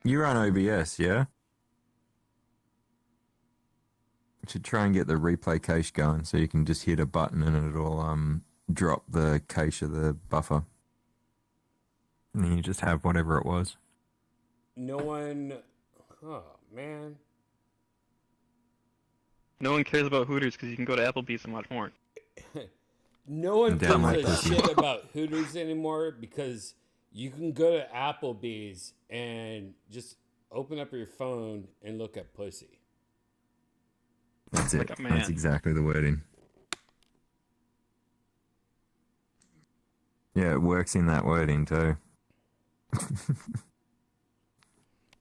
You're on OBS, yeah? Should try and get the replay cache going so you can just hit a button and it'll drop the cache of the buffer. And then you just have whatever it was. No one... Oh, man. No one cares about Hooters because you can go to Applebee's and watch porn. No one gives a shit about Hooters anymore because you can go to Applebee's and just open up your phone and look at pussy. That's it. That's exactly the wording. Yeah, it works in that wording too. All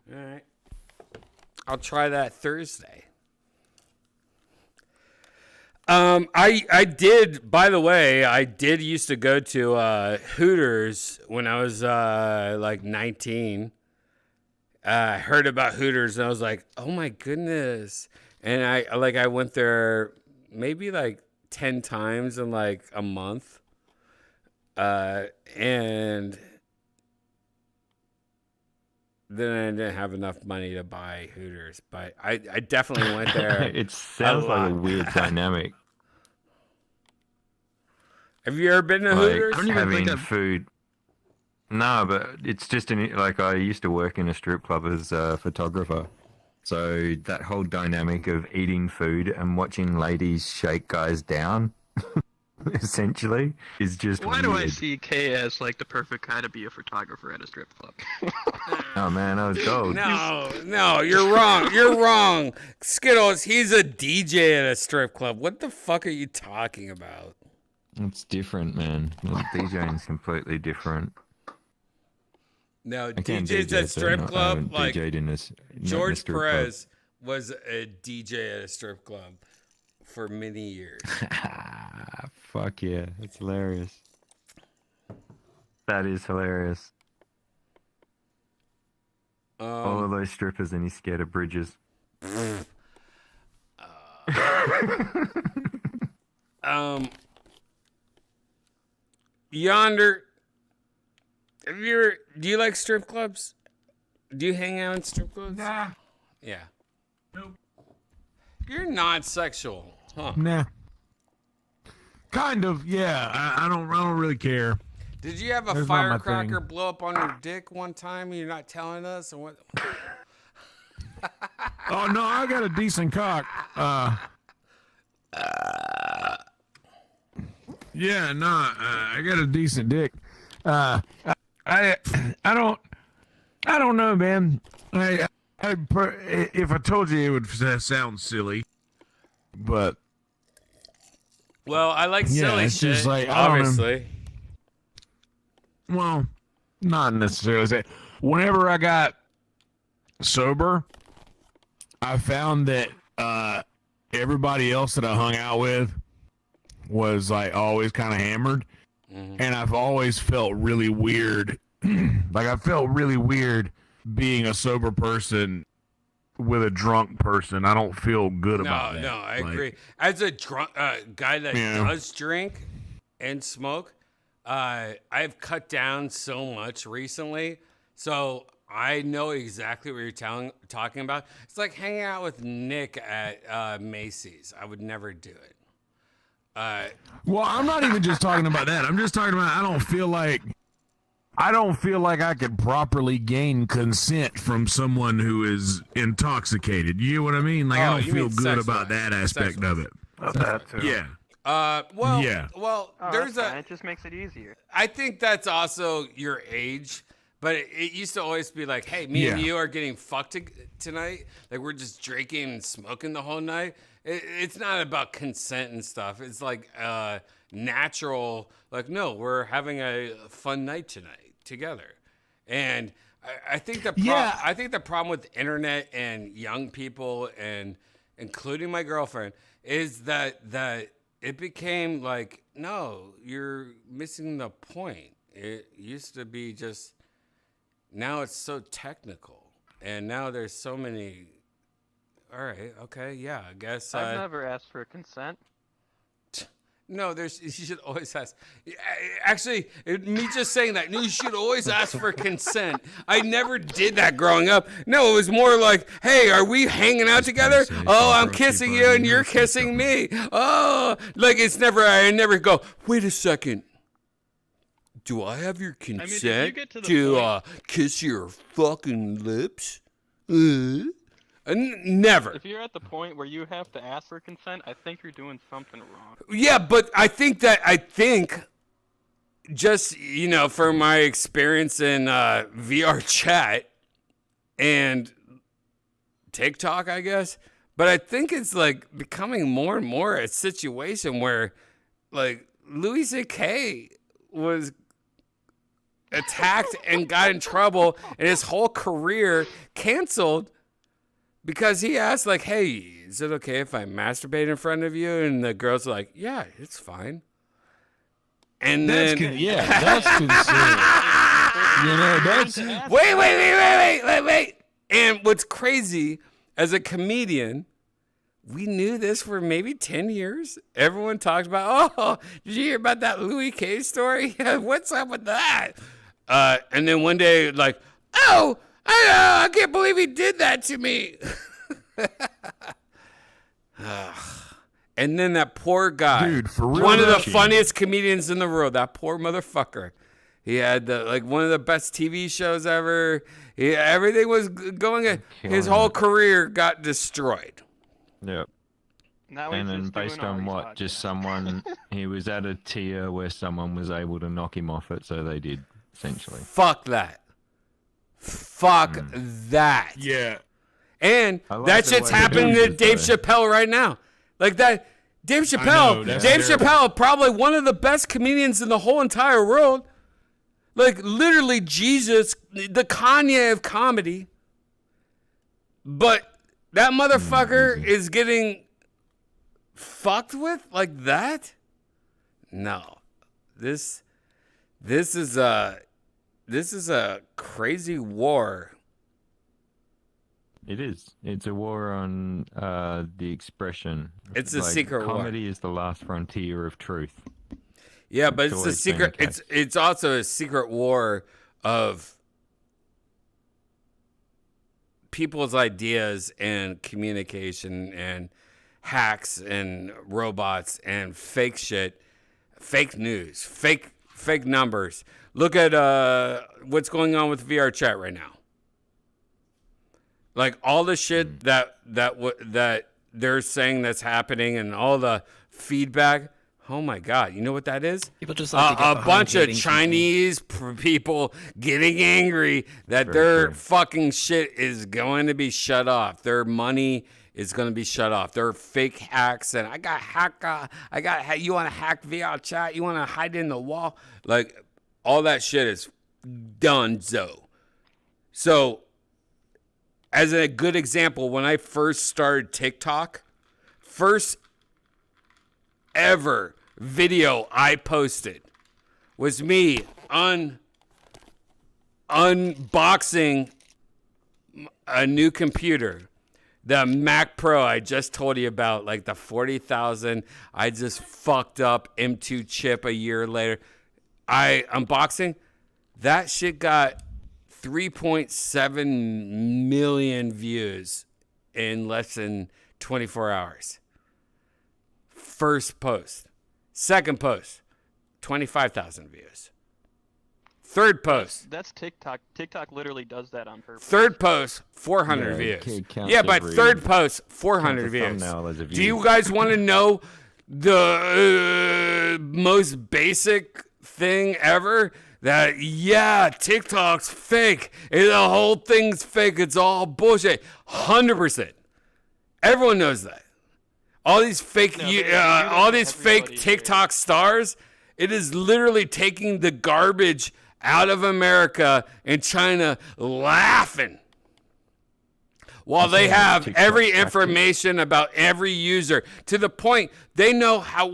right. I'll try that Thursday. I did, by the way, I did used to go to Hooters when I was like 19. I heard about Hooters and I was like, oh my goodness. And I went there maybe like 10 times in like a month. And then I didn't have enough money to buy Hooters, but I definitely went there. It sounds like a weird dynamic. Have you ever been to Hooters? I don't even think Having food. No, but it's just like I used to work in a strip club as a photographer. So that whole dynamic of eating food and watching ladies shake guys down, essentially, is just Why weird. do I see Kay as like the perfect guy to be a photographer at a strip club? Oh man, I was gold. No, you're wrong. You're wrong. Skittles, he's a DJ at a strip club. What the fuck are you talking about? It's different, man. DJing is completely different. No, I can't DJs DJ, at so strip I club, haven't like DJ'd in a George strip club. Perez was a DJ at a strip club for many years. Fuck yeah, that's hilarious. That is hilarious. All of those strippers and he's scared of bridges. Yonder, do you like strip clubs? Do you hang out in strip clubs? Nah. Yeah. Nope. You're not sexual, huh? Nah. Kind of, yeah. I don't really care. Did you have a That's not my firecracker thing. blow up on your dick one time and you're not telling us? Or what? Oh no, I got a decent cock. Yeah, no, I got a decent dick. I don't know, man. If I told you, it would sound silly, but Well, I like silly it's shit, just like, I don't know. obviously. Well, not necessarily. Whenever I got sober, I found that everybody else that I hung out with was like always kind of hammered, and I've always felt really weird. Like I felt really weird being a sober person with a drunk person. I don't feel good about that. No, I Like, agree. As a drunk guy that Yeah. does drink and smoke, I've cut down so much recently, so I know exactly what you're talking about. It's like hanging out with Nick at Macy's. I would never do it. Well, I'm not even just talking about that. I'm just talking about I don't feel like I could properly gain consent from someone who is intoxicated. You know what I mean? Like I don't you feel mean good sex-wise. about that aspect of it. That too. Yeah. Well, Yeah. well, Oh, there's that's fine. It just makes it easier. I think that's also your age, but it used to always be like, hey, me and Yeah. you are getting fucked tonight. Like we're just drinking and smoking the whole night. It's not about consent and stuff. It's like natural. Like, no, we're having a fun night tonight together. And I think I think the problem with the internet and young people, and including my girlfriend, is that it became like, no, you're missing the point. It used to be just, now it's so technical, and now there's so many. All right, okay, yeah, I guess. I've never asked for consent. No, you should always ask. Actually, me just saying that, no, you should always ask for consent. I never did that growing up. No, it was more like, hey, are we hanging out together? Oh, I'm kissing you and you're kissing me. Oh, like I never go, wait a second. Do I have your consent get to the to kiss your fucking lips? Never. If you're at the point where you have to ask for consent, I think you're doing something wrong. Yeah, but I think just, from my experience in VRChat and TikTok, I guess, but I think it's like becoming more and more a situation where like Louis C.K. was attacked and got in trouble and his whole career canceled because he asked, like, hey, is it okay if I masturbate in front of you? And the girl's like, yeah, it's fine. And that's then... that's consent. That's... Wait. And what's crazy, as a comedian, we knew this for maybe 10 years. Everyone talked about, oh, did you hear about that Louis K story? What's up with that? And then one day, like, oh, I can't believe he did that to me. And then that poor guy, dude, for real, one of the funniest comedians in the world, that poor motherfucker. He had one of the best TV shows ever. Everything was going. His whole career got destroyed. Yep. Now and then based on what? Just someone, he was at a tier where someone was able to knock him off it, so they did, essentially. Fuck that. Fuck that. Yeah. And that shit's happening to Dave Chappelle right now. Like that, Dave Chappelle, probably one of the best comedians in the whole entire world. Like literally Jesus, the Kanye of comedy. But that motherfucker is getting fucked with like that? No. This is a crazy war. It is. It's a war on the expression. It's a secret war. Comedy is the last frontier of truth. Yeah, but it's a secret. It's also a secret war of people's ideas and communication and hacks and robots and fake shit, fake news, fake numbers. Look at what's going on with VRChat right now. Like all the shit that they're saying that's happening and all the feedback. Oh my God! You know what that is? People just like to get a bunch of behind Chinese people getting angry that their fucking shit is going to be shut off. Their money is going to be shut off. Their fake hacks and I got you want to hack VRChat? You want to hide in the wall? Like all that shit is done. So, as a good example, when I first started TikTok, first ever video I posted was me unboxing a new computer, the Mac Pro I just told you about, like the 40,000 I just fucked up M2 chip a year later. I unboxing that shit got 3.7 million views in less than 24 hours. First post. Second post, 25,000 views. Third post. That's TikTok. TikTok literally does that on purpose. Third post, 400 views. Yeah, but third post, 400 views. Do you guys want to know the most basic thing ever? That, yeah, TikTok's fake. The whole thing's fake. It's all bullshit. 100%. Everyone knows that. All these fake, fake TikTok stars, it is literally taking the garbage out of America and China laughing. While they have every information about every user to the point they know how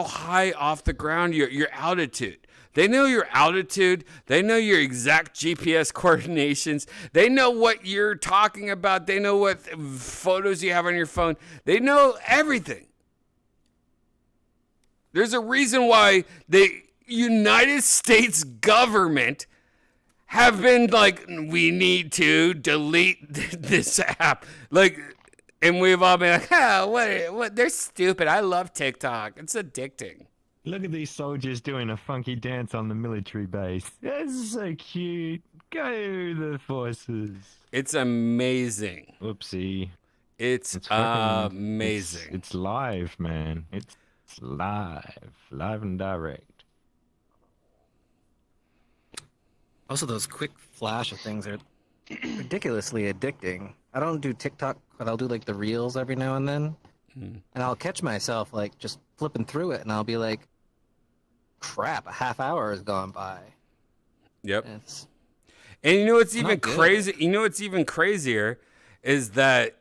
high off the ground your altitude. They know your altitude. They know your exact GPS coordinations. They know what you're talking about. They know what photos you have on your phone. They know everything. There's a reason why the United States government have been like, we need to delete this app. Like, and we've all been like, what? They're stupid. I love TikTok. It's addicting. Look at these soldiers doing a funky dance on the military base. That's so cute. Go the forces. It's amazing. Whoopsie. It's amazing. It's live, man. It's live and direct. Also, those quick flash of things are ridiculously addicting. I don't do TikTok, but I'll do like the reels every now and then. And I'll catch myself like just flipping through it and I'll be like, crap, a half hour has gone by. Yep. And you know what's even crazy? You know what's even crazier is that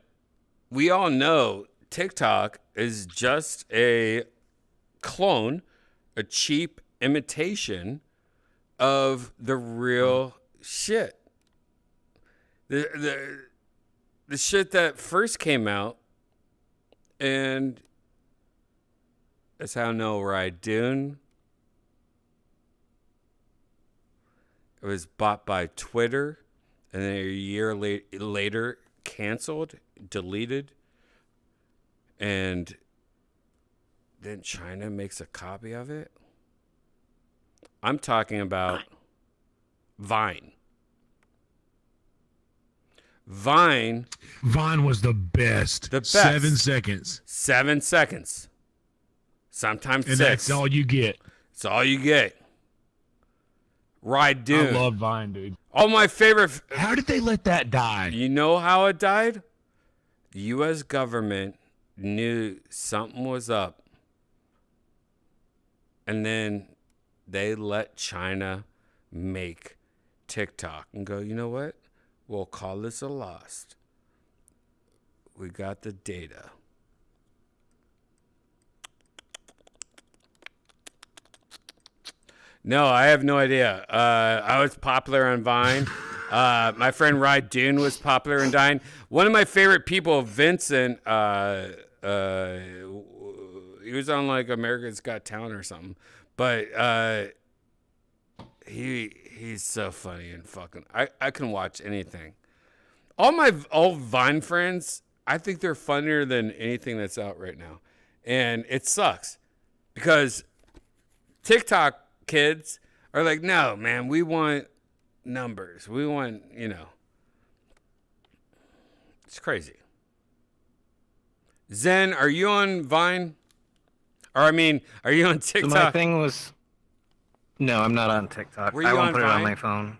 we all know TikTok is just a clone, a cheap imitation of the real shit. The shit that first came out, and that's how I know right, Dune. It was bought by Twitter, and then a year later canceled, deleted, and then China makes a copy of it. I'm talking about Vine. Vine was the best. The best. 7 seconds. 7 seconds. Sometimes and 6. That's all you get. It's all you get. Ride Dune. I love Vine, dude. All my favorite. How did they let that die? You know how it died? The U.S. government knew something was up. And then they let China make TikTok and go, you know what? We'll call this a lost. We got the data. No, I have no idea. I was popular on Vine. My friend Rye Dune was popular and dying. One of my favorite people, Vincent, he was on like America's Got Talent or something. But he's so funny and fucking. I can watch anything. All Vine friends, I think they're funnier than anything that's out right now. And it sucks because TikTok kids are like, no, man, we want numbers. We want, it's crazy. Zen, are you on Vine? Or are you on TikTok? So my thing was, no, I'm not on TikTok. Were you I won't on put it Vine? on my phone.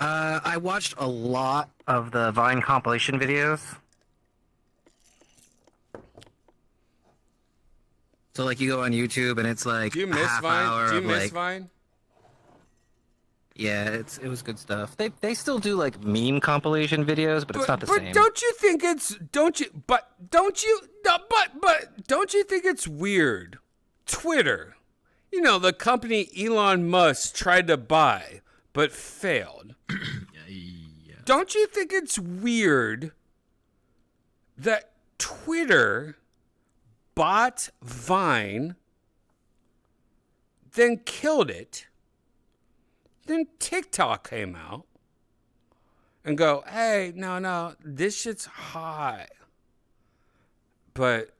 I watched a lot of the Vine compilation videos. So like you go on YouTube and it's like Do you miss half Vine? hour Do you of, miss like, Vine? Yeah, it was good stuff. They still do like meme compilation videos, but it's not the same. Don't you think don't you think it's weird? Twitter, the company Elon Musk tried to buy but failed. Don't you think it's weird that Twitter bought Vine, then killed it? Then TikTok came out and go, hey, no, this shit's hot. But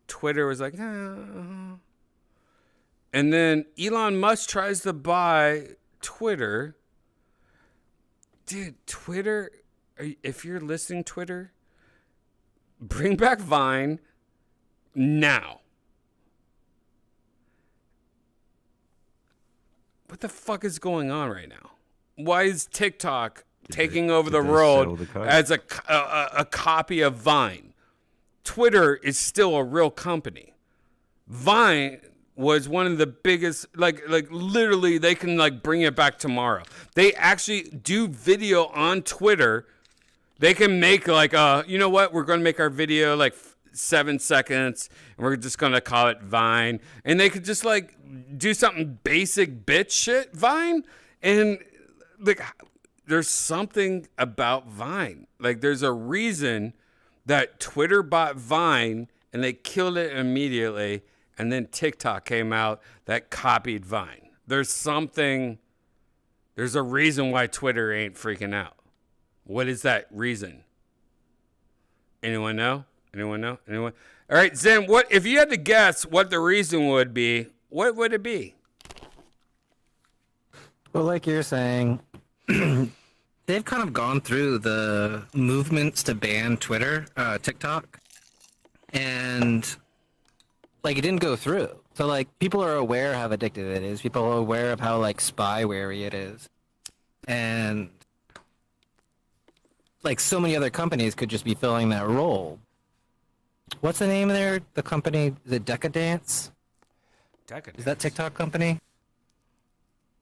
Twitter was like, And then Elon Musk tries to buy Twitter. Dude, Twitter, if you're listening, Twitter, bring back Vine now. What the fuck is going on right now? Why is TikTok taking over the world as a copy of Vine? Twitter is still a real company. Vine was one of the biggest, like literally they can like bring it back tomorrow. They actually do video on Twitter. They can make like, you know what? We're going to make our video like 7 seconds and we're just going to call it Vine. And they could just like do something basic bitch shit Vine. And like, there's something about Vine. Like there's a reason that Twitter bought Vine and they killed it immediately. And then TikTok came out that copied Vine. There's a reason why Twitter ain't freaking out. What is that reason? Anyone know? Anyone? All right, Zen, what if you had to guess what the reason would be, what would it be? Well, like you're saying, they've kind of gone through the movements to ban TikTok, and like it didn't go through. So like people are aware how addictive it is. People are aware of how like spyware it is, and like so many other companies could just be filling that role. What's the name of the company? Is it Decadence? Decadence. Is that TikTok company?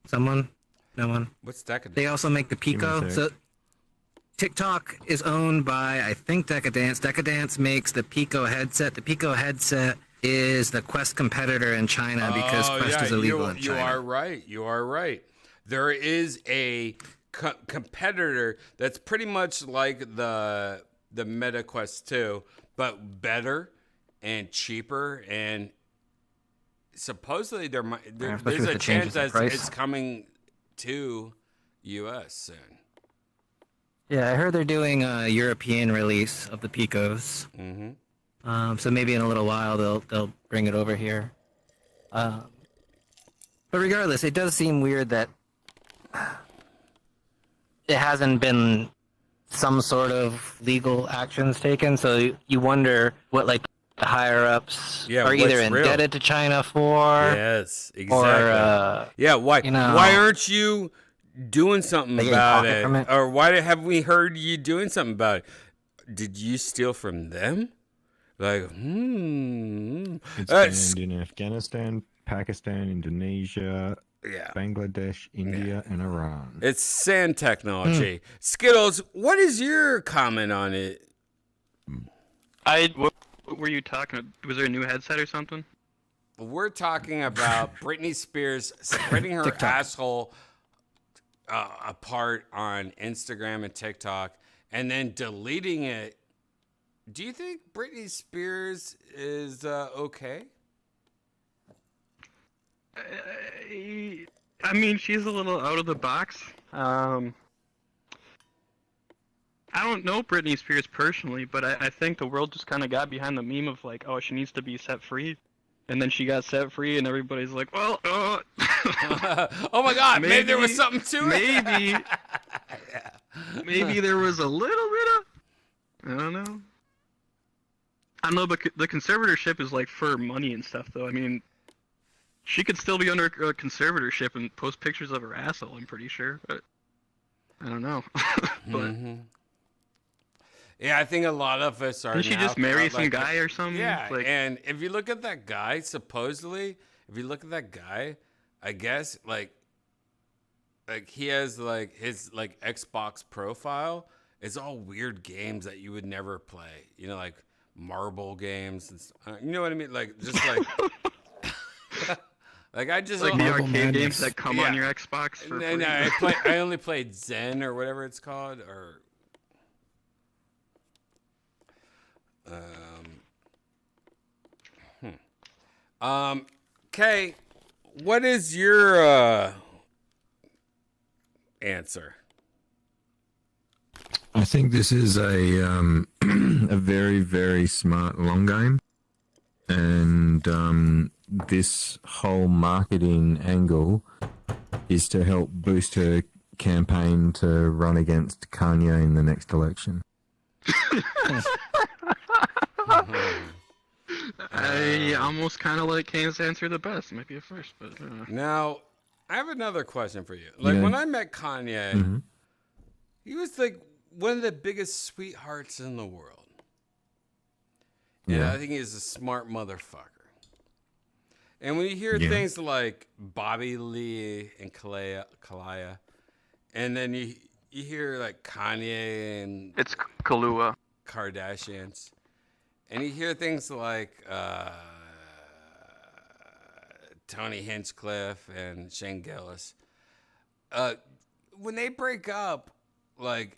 Someone? No one? What's Decadence? They also make the Pico. Give me a So sec. TikTok is owned by, I think, Decadence. Decadence makes the Pico headset. The Pico headset is the Quest competitor in China because Quest is illegal in China. You are right. There is a competitor that's pretty much like the Meta Quest 2, but better and cheaper, and supposedly there's a chance that it's coming to U.S. soon. Yeah, I heard they're doing a European release of the Picos. Mm-hmm. So maybe in a little while they'll bring it over here. But regardless, it does seem weird that it hasn't been some sort of legal actions taken. So you wonder what like the higher ups are either indebted to China for. Yes, exactly. Or why aren't you doing something about it? Or why have we heard you doing something about it? Did you steal from them? Like, It's banned in Afghanistan, Pakistan, Indonesia, Bangladesh, India, and Iran. It's sand technology. Skittles, what is your comment on it? What were you talking about? Was there a new headset or something? We're talking about Britney Spears spreading her asshole a part on Instagram and TikTok and then deleting it. Do you think Britney Spears is okay? I mean, she's a little out of the box. I don't know Britney Spears personally, but I think the world just kind of got behind the meme of like, oh, she needs to be set free. And then she got set free, and everybody's like, well, oh my God, maybe there was something to it. Maybe there was a little bit of, I don't know. I don't know, but the conservatorship is like for money and stuff, though. I mean, she could still be under a conservatorship and post pictures of her asshole, I'm pretty sure, but I don't know. But yeah, I think a lot of us are. Didn't she just marry some guy or something? Yeah, and if you look at that guy, supposedly, I guess like he has like his like Xbox profile. It's all weird games that you would never play. You know, like marble games and you know what I mean? Like just like. Like I just like the arcade games that come on your Xbox for free. No, I only played Zen or whatever it's called, or okay. What is your answer? I think this is a a very, very smart long game, and this whole marketing angle is to help boost her campaign to run against Kanye in the next election. I almost kind of like Kane's answer the best. Might be a first, but now I have another question for you. Like when I met Kanye, he was like one of the biggest sweethearts in the world. Yeah, I think he's a smart motherfucker. And when you hear things like Bobby Lee and Kalaya, and then you hear like Kanye and it's Kahlua Kardashians, and you hear things like Tony Hinchcliffe and Shane Gillis, when they break up, like,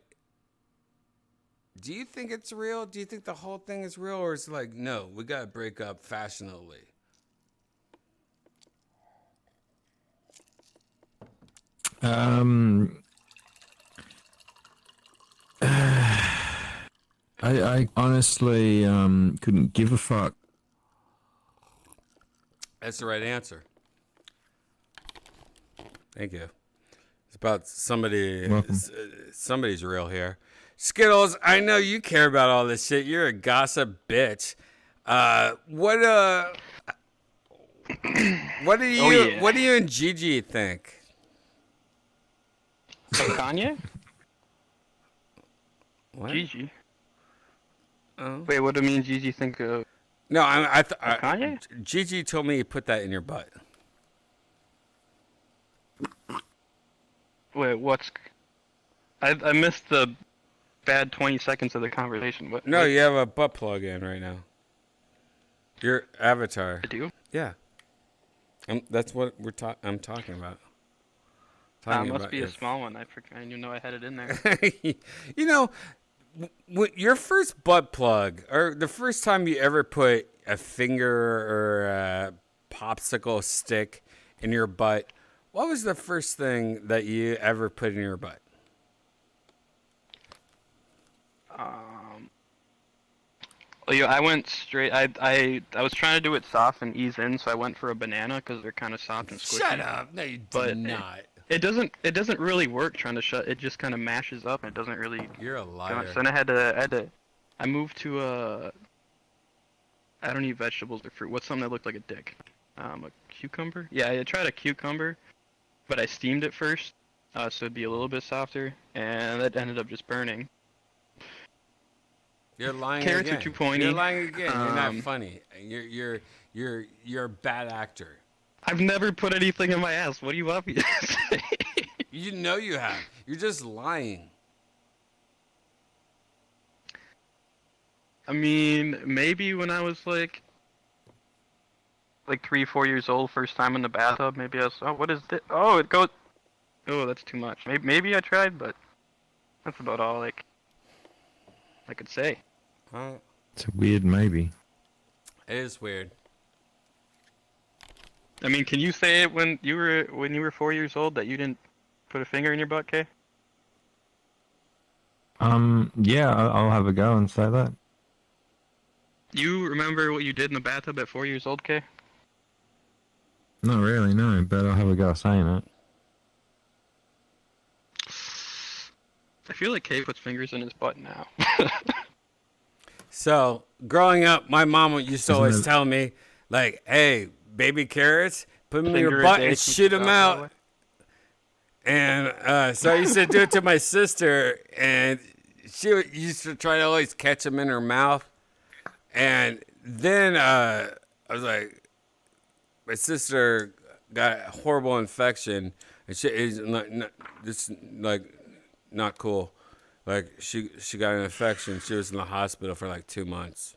do you think it's real? Do you think the whole thing is real, or is it like, no, we gotta break up fashionably? I honestly couldn't give a fuck. That's the right answer. Thank you. It's about somebody. Somebody's real here. Skittles, I know you care about all this shit. You're a gossip bitch. What do you? What do you and Gigi think? Kanye? What? Gigi. Wait, what do me and Gigi think of? No, Kanye? Gigi told me he put that in your butt. Wait, I missed the bad 20 seconds of the conversation. What? No, you have a butt plug in right now. Your avatar. I do? Yeah. That's what I'm talking about. Must be a small one. I didn't even know I had it in there. You know, your first butt plug, or the first time you ever put a finger or a popsicle stick in your butt, what was the first thing that you ever put in your butt? I went straight. I was trying to do it soft and ease in, so I went for a banana because they're kind of soft and squishy. Shut up! No, you did not. It doesn't really work trying to shut. It just kind of mashes up, and it doesn't really. You're a liar. So then I moved to I don't eat vegetables or fruit. What's something that looked like a dick? A cucumber? Yeah, I tried a cucumber, but I steamed it first, so it'd be a little bit softer, and that ended up just burning. You're lying Carrots again. are too pointy. You're lying again. You're not funny. You're a bad actor. I've never put anything in my ass. What do you want me to say? You know you have. You're just lying. I mean, maybe when I was like 3-4 years old, first time in the bathtub, maybe I was, oh, what is this? Oh, it oh, that's too much. Maybe I tried, but that's about all like I could say. It's a weird maybe. It is weird. I mean, can you say it when you were 4 years old that you didn't put a finger in your butt, Kay? Yeah, I'll have a go and say that. You remember what you did in the bathtub at 4 years old, Kay? Not really, no, but I'll have a go saying it. I feel like Kay puts fingers in his butt now. So, growing up, my mom used to Isn't always it- tell me, like, hey, baby carrots, put them in Finger your a butt day and keeps shoot it them out that out. And so I used to do it to my sister, and she used to try to always catch them in her mouth. And then I was like, my sister got a horrible infection, and she is not cool. Like she got an infection. She was in the hospital for like 2 months,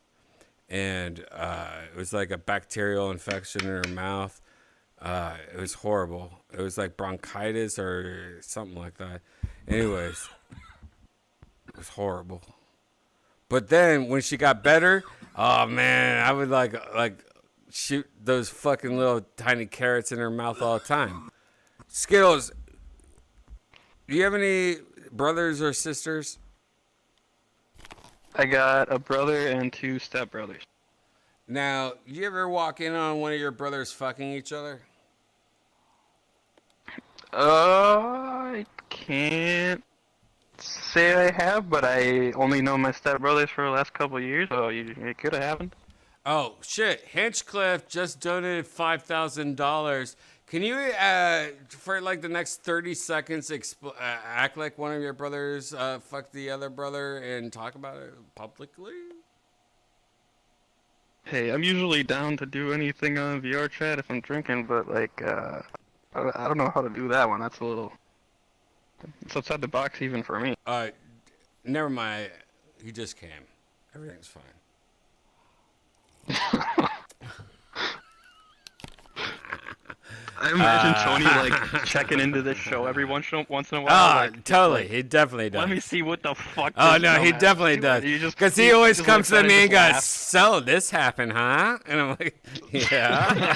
and it was like a bacterial infection in her mouth. It was horrible. It was like bronchitis or something like that. Anyways, it was horrible. But then when she got better, oh man, I would like shoot those fucking little tiny carrots in her mouth all the time. Skittles, do you have any brothers or sisters? I got a brother and 2 stepbrothers. Now, you ever walk in on one of your brothers fucking each other? I can't say I have, but I only know my stepbrothers for the last couple of years, so it could have happened. Oh, shit. Hinchcliffe just donated $5,000. Can you, for like the next 30 seconds, act like one of your brothers fucked the other brother and talk about it publicly? Hey, I'm usually down to do anything on VRChat if I'm drinking, but like, I don't know how to do that one. That's a little... It's outside the box even for me. Never mind. He just came. Everything's fine. I imagine Tony like checking into this show every once in a while. Oh, like, totally. like, he definitely does. Let me see what the fuck. Oh, this no, he dumbass definitely doing. does. Because he always just comes looks to at it me and just goes, laughs. so this happened, huh? And I'm like, yeah.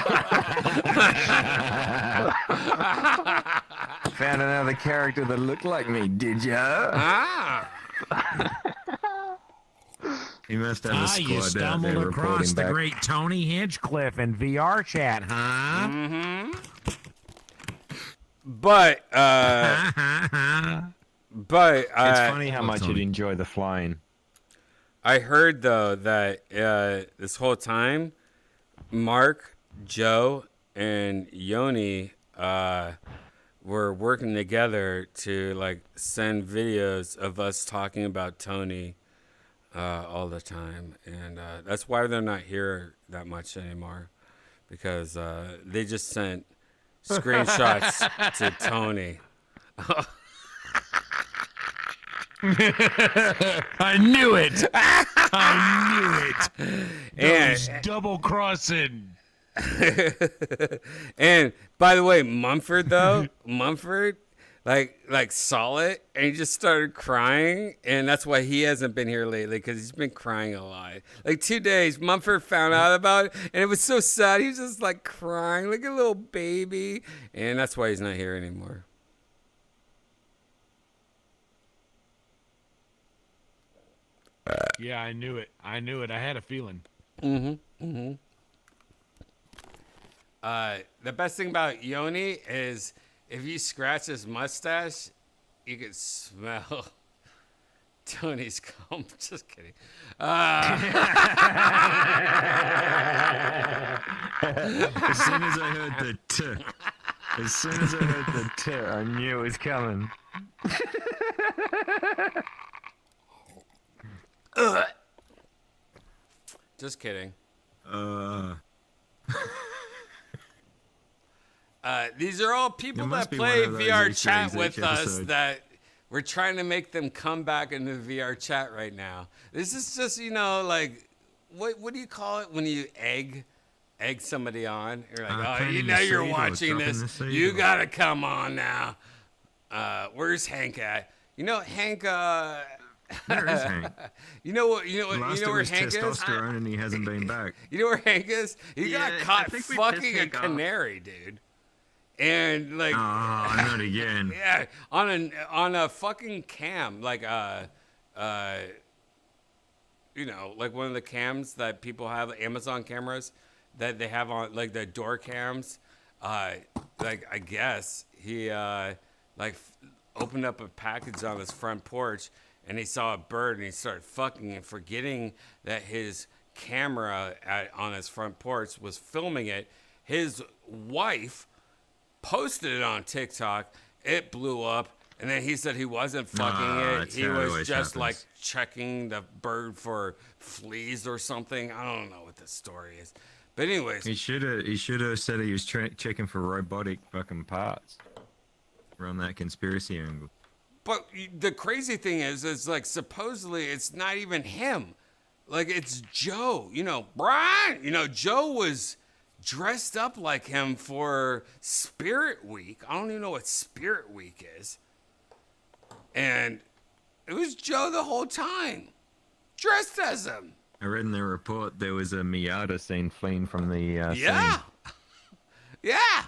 Found another character that looked like me, did ya? Ah. He must have a squad you out there stumbled across reporting the back. great Tony Hinchcliffe in VRChat, huh? Mm-hmm. But It's funny how much you'd enjoy the flying. I heard though that this whole time, Mark, Joe, and Yoni were working together to like send videos of us talking about Tony all the time, and that's why they're not here that much anymore, because they just sent screenshots to Tony. I knew it. I knew it. Those double crossing. And by the way, Mumford like saw it and he just started crying, and that's why he hasn't been here lately, because he's been crying a lot. Like 2 days, Mumford found out about it, and it was so sad. He was just like crying like a little baby, and that's why he's not here anymore. Yeah, I knew it. I knew it. I had a feeling. The best thing about Yoni is if you scratch his mustache, you can smell Tony's cum. Just kidding. As soon as I heard the t, I knew it was coming. Just kidding. These are all people It that must be play one of those VR Easter chat eggs with each us episode. that we're trying to make them come back into VR chat right now. This is just, like, what do you call it when you egg somebody on? You're like, oh, planting you a know you're seed or watching dropping this. the seed You or- gotta come on now. Where's Hank at? You know, Hank. Where is Hank? You know what? You know what? Lost You know to where his Hank is? testosterone, and he hasn't been back. You know where Hank is? He got Yeah, I caught think we fucking pissed a Hank off. canary, dude. And like, not again. Yeah, on a fucking cam, like you know, like one of the cams that people have, Amazon cameras that they have on, like the door cams. Like I guess he opened up a package on his front porch and he saw a bird and he started fucking and forgetting that his camera on his front porch was filming it. His wife posted it on TikTok. It blew up. And then he said he wasn't fucking it. He was just like checking the bird for fleas or something. I don't know what the story is. But anyways, He should have said he was checking for robotic fucking parts. Around that conspiracy angle. but the crazy thing is like supposedly it's not even him. Like it's Joe. You know, Brian. You know, Joe was dressed up like him for Spirit Week. I don't even know what Spirit Week is. And it was Joe the whole time, dressed as him. I read in the report there was a Miata seen fleeing from the Yeah. scene. Yeah.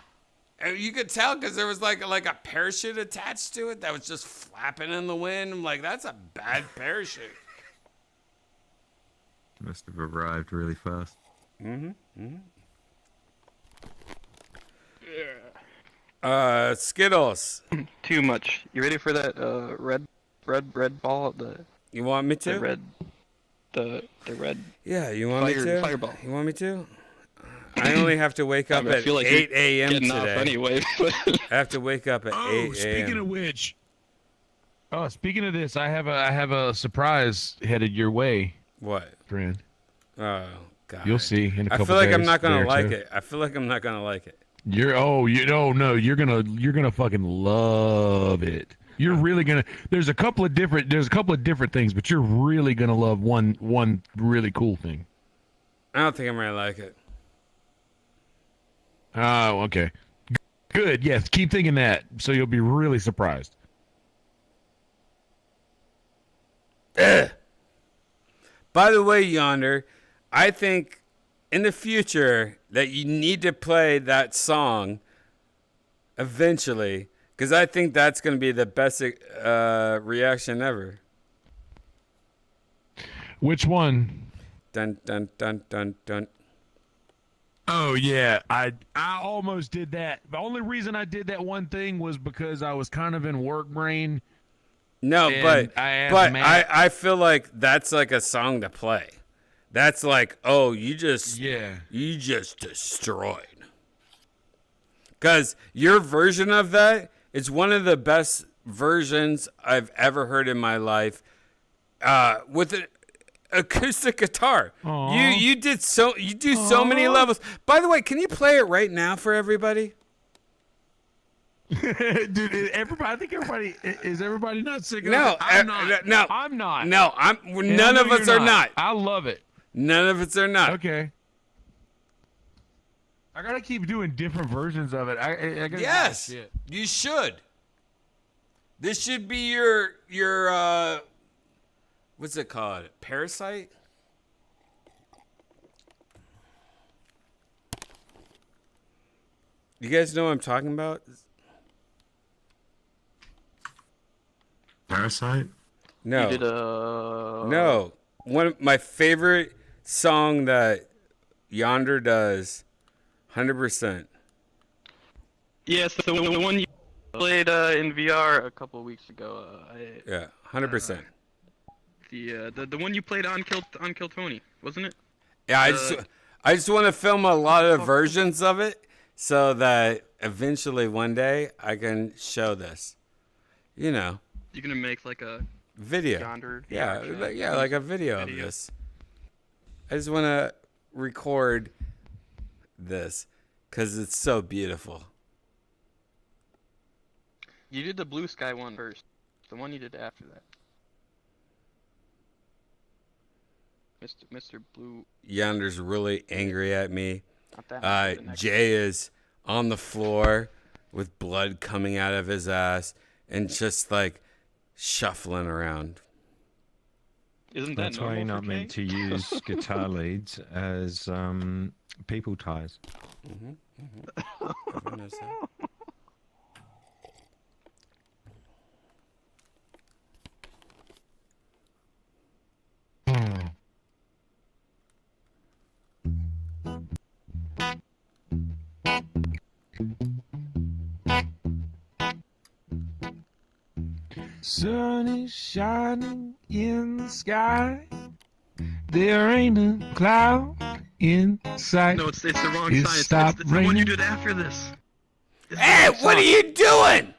And you could tell because there was like a parachute attached to it that was just flapping in the wind. I'm like, that's a bad parachute. Must have arrived really fast. Skittles. Too much. You ready for that red ball? You want me to? The red. Yeah, you want me to? Fireball. You want me to? I only have to wake up I at feel like 8 you're a.m. getting today. up anyway. I have to wake up at 8 a.m. Speaking of which, speaking of this, I have a surprise headed your way. What, friend? Oh God. You'll see in a couple I feel like I'm days, not gonna day or like two. it. I feel like I'm not gonna like it. You're you're gonna fucking love it. You're really gonna. There's a couple of different things, but you're really gonna love one really cool thing. I don't think I'm gonna like it. Oh, okay. Good. Yes, keep thinking that, so you'll be really surprised. By the way, Yonder, I think in the future that you need to play that song eventually, because I think that's going to be the best reaction ever. Which one? Dun dun dun dun dun. Oh yeah, I almost did that. The only reason I did that one thing was because I was kind of in work brain. No, and but I asked Matt, I feel like that's like a song to play. That's like, oh, you just destroyed. Because your version of that is one of the best versions I've ever heard in my life. With an acoustic guitar. Aw. You do so many levels. By the way, can you play it right now for everybody? dude, I think everybody is everybody not sick of No, it? I'm not. no, I'm not. No, And none I of know us you're are not. I love it. None of us are not. Okay. I gotta keep doing different versions of it. I gotta Yes, do shit. you should. This should be your what's it called? Parasite? You guys know what I'm talking about? Parasite? No. You did No. One of my favorite song that Yonder does, 100%. Yes, the one you played in VR a couple of weeks ago. Yeah, 100%. The one you played on Kill Tony, wasn't it? Yeah, I just want to film a lot of versions of it so that eventually one day I can show this. You know, You're gonna make like a video. Yonder Yeah, VRChat like a video of this. I just want to record this because it's so beautiful. You did the Blue Sky one first. The one you did after that. Mr. Blue. Yonder's really angry at me. Not that much, the next Jay is on the floor with blood coming out of his ass, and just like shuffling around. Isn't that That's why you're not meant to use guitar leads as people ties. I noticed that. Sun is shining in the sky. There ain't a cloud in sight. No, it's the wrong It side. stopped It's the one you raining. did after this. Hey, what are you doing?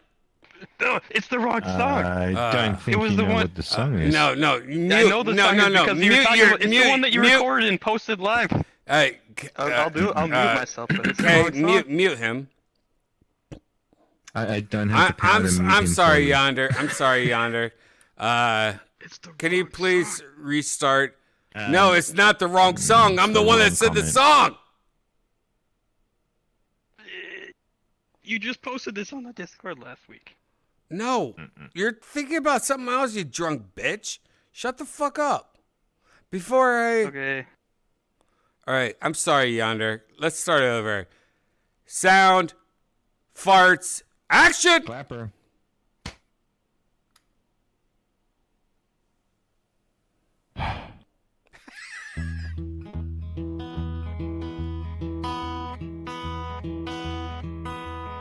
No, it's the wrong song. I don't think it was you the know one. what the song is. No, I know the song is because you were talking about, it's the one that you recorded and posted live. Hey, I'll mute myself. But it's the okay, wrong song. mute him. I don't have the power to mute I'm him sorry, for me. Yonder. I'm sorry, Yonder. Can you please restart? No, it's not the wrong song. I'm the one that said the song. You just posted this on the Discord last week. No, you're thinking about something else, you drunk bitch. Shut the fuck up. Before I... Okay. All right, I'm sorry, Yonder. Let's start over. Sound, farts, action! Clapper.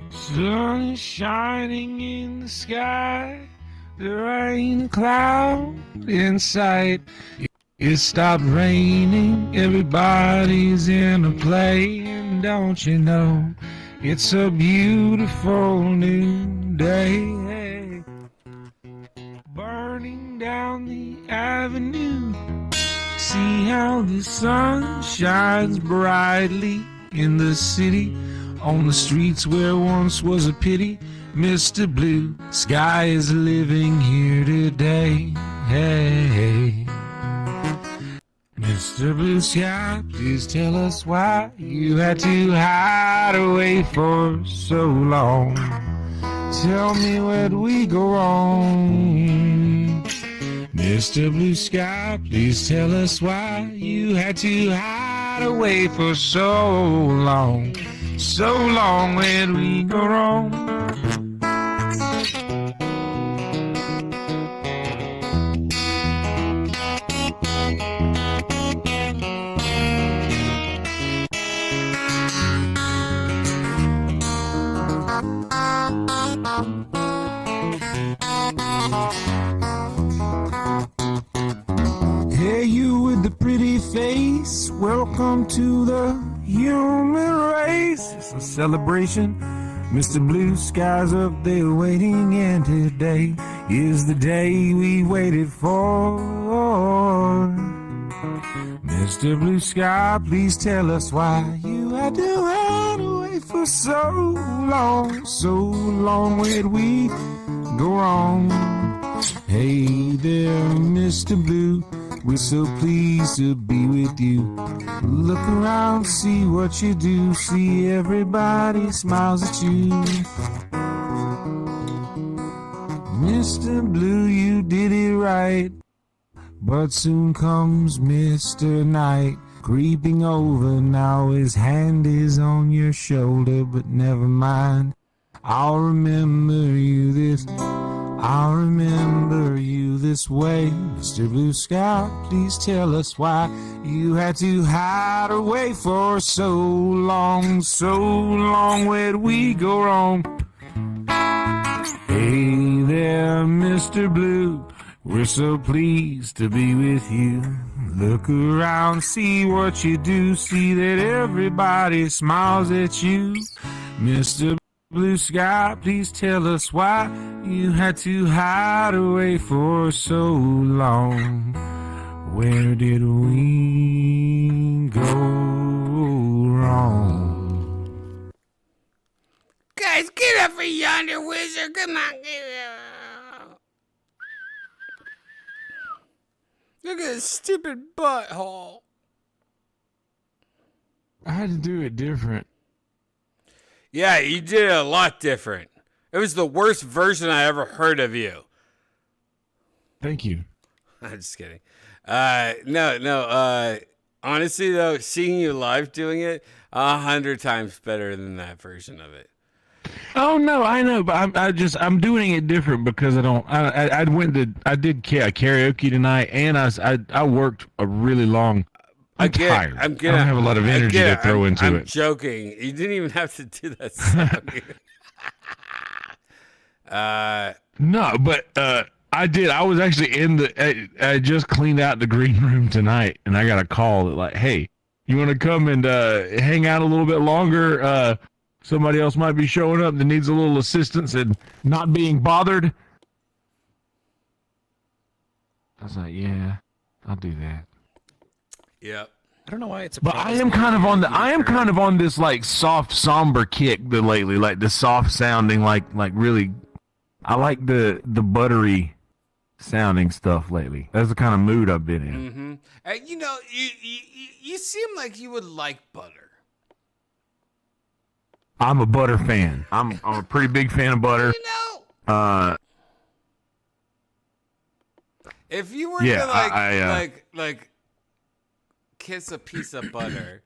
Sun is shining in the sky. There ain't a cloud in sight. It stopped raining. Everybody's in a play. And don't you know, it's a beautiful new day. Burning down the avenue. See how the sun shines brightly in the city. On the streets where once was a pity, Mr. Blue Sky is living here today. Hey, Mr. Blue Sky, please tell us why you had to hide away for so long. Tell me where'd we go wrong? Mr. Blue Sky, please tell us why you had to hide away for so long. So long, where'd we go wrong? Hey, you with the pretty face, welcome to the human race. It's a celebration. Mr. Blue Sky's up there waiting, and today is the day we waited for. Mr. Blue Sky, please tell us why you had to hide away for so long. So long, where'd we go wrong? Hey there, Mr. Blue, we're so pleased to be with you. Look around, see what you do. See everybody smiles at you. Mr. Blue, you did it right. But soon comes Mr. Night, creeping over. Now his hand is on your shoulder, but never mind. I'll remember you this way. Mr. Blue Sky, please tell us why you had to hide away for so long. So long, where'd we go wrong? Hey there, Mr. Blue, we're so pleased to be with you. Look around, see what you do. See that everybody smiles at you. Mr. Blue Sky, please tell us why you had to hide away for so long. Where did we go wrong? Guys, get up for Yonder Wizard. Come on, get up. Look at this stupid butthole. I had to do it different. Yeah, you did it a lot different. It was the worst version I ever heard of you. Thank you. I'm just kidding. No. Honestly, though, seeing you live doing it 100 times better than that version of it. Oh no, I know, but I'm doing it different because I did karaoke tonight, and I worked a really long. I'm tired. I don't have a lot of energy to throw into it. I'm joking. You didn't even have to do that song. No, but I did. I was actually I just cleaned out the green room tonight, and I got a call that like, hey, you want to come and hang out a little bit longer? Somebody else might be showing up that needs a little assistance and not being bothered. I was like, yeah, I'll do that. Yep. I don't know why it's. But I am kind of on this like soft, somber kick lately, like the soft sounding, like really. I like the buttery sounding stuff lately. That's the kind of mood I've been in. Mm-hmm. You seem like you would like butter. I'm a butter fan. I'm a pretty big fan of butter. If you were to like kiss a piece of butter,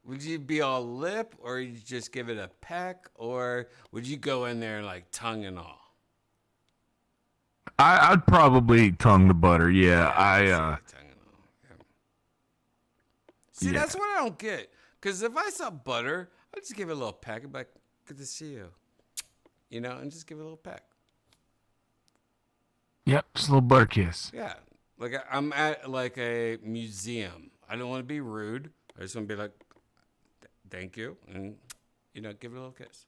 would you be all lip, or would you just give it a peck, or would you go in there like tongue and all? I'd probably tongue the butter. Yeah, See, that's what I don't get. Because if I saw butter, I'd just give it a little peck and be like, good to see you. You know, and just give it a little peck. Yep, just a little butter kiss. Yeah. Like I'm at like a museum. I don't want to be rude. I just want to be like, thank you. And, you know, give it a little kiss.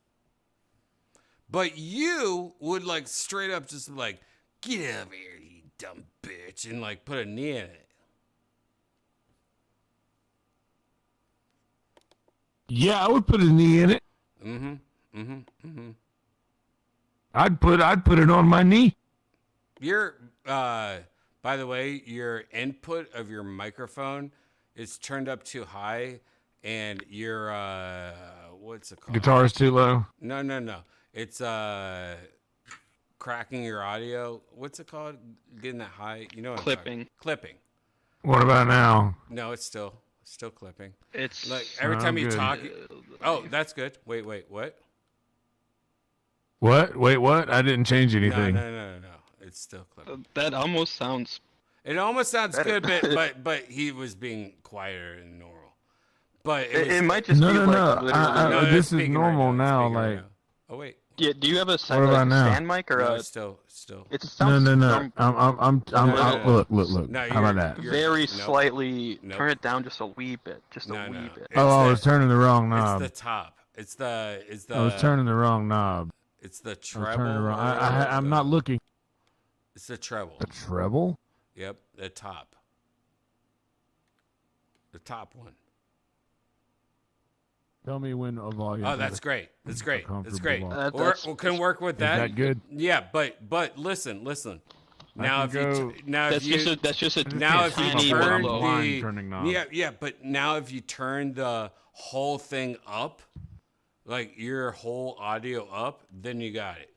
But you would like straight up just like, get over here, you dumb bitch. And like put a knee in it. Yeah, I would put a knee in it. I'd put it on my knee. Your by the way, your input of your microphone is turned up too high, and your what's it called? Guitar is too low. No. It's cracking your audio. What's it called? Getting that high? You know what Clipping. Clipping. What about now? No, it's still clipping. It's like every time you talk. Oh, that's good. Wait, what? What? Wait, what? I didn't change anything. No. It's still clipping. That almost sounds. It almost sounds good, but he was being quieter than normal. But it might just be like this is normal now. Like, oh wait. Yeah, do you have a stand mic or a? Still. It sounds. No. I'm look. No, how about that? Very slightly. Turn it down just a wee bit. Just a wee bit. I was turning the wrong knob. It's the top. It's the. I was turning the wrong knob. It's the treble. I'm not looking. It's the treble. The treble? Yep, the top. The top one. Tell me when a volume. Oh, that's great. That's great. We can work with that. Is that good? Yeah, but listen. Now if you that's just a now if you turn the but now if you turn the whole thing up, like your whole audio up, then you got it.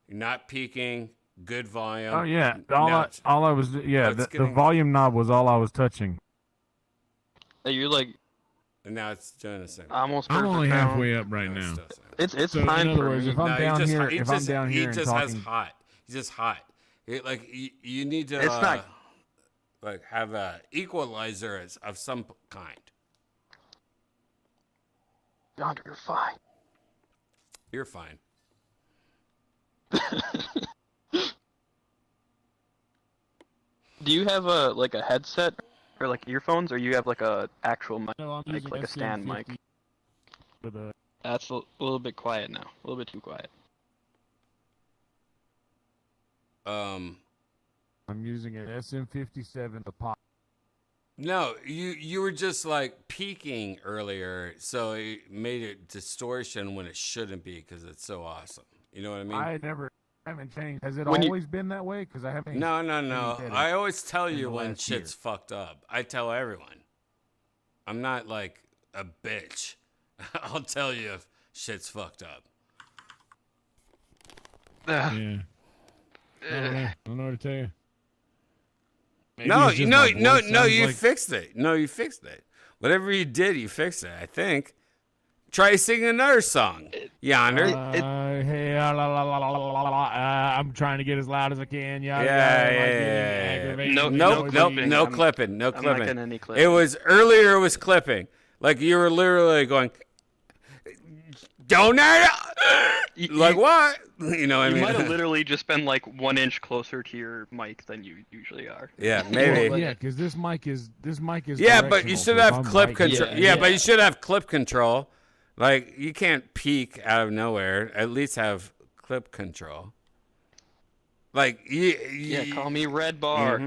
You're not peaking. Good volume. Oh yeah, all I was the volume knob was all I was touching. You're like. And now it's doing the same. I'm only halfway up right now. It's so fine. In other words, if I'm down here, he just has hot. He's just hot. You need to it's not like have a equalizer of some kind. Yonder, you're fine. You're fine. Do you have a headset or like earphones, or you have like a actual mic, no, like a stand mic? That's a little bit quiet now. A little bit too quiet. I'm using an SM57 to pop. No, you were just like peaking earlier, so it made a distortion when it shouldn't be because it's so awesome. You know what I mean? I haven't changed. Has it always been that way? Because I haven't. No. I always tell you when shit's fucked up. I tell everyone. I'm not like a bitch. I'll tell you if shit's fucked up. Yeah. I don't know what to tell you. Maybe No, it's just no, my no, voice no. sounds You like- fixed it. No, you fixed it. Whatever you did, you fixed it. I think. Try singing another song, Yonder. Hey, la, la, la, la, la, la, la, I'm trying to get as loud as I can. Yeah. No, Nope, clipping. no I'm- clipping. No I'm not clipping. getting any clipping. It was earlier. It was clipping. Like you were literally going. Don't like what? You know what I You mean? might have literally just been like 1 inch closer to your mic than you usually are. Yeah, maybe. Well, yeah, because this mic is. Yeah, but you directional, should so if have I'm clip right- control. Yeah, but you should have clip control. Like you can't peek out of nowhere. At least have clip control. Like Yeah, call me Red Bar.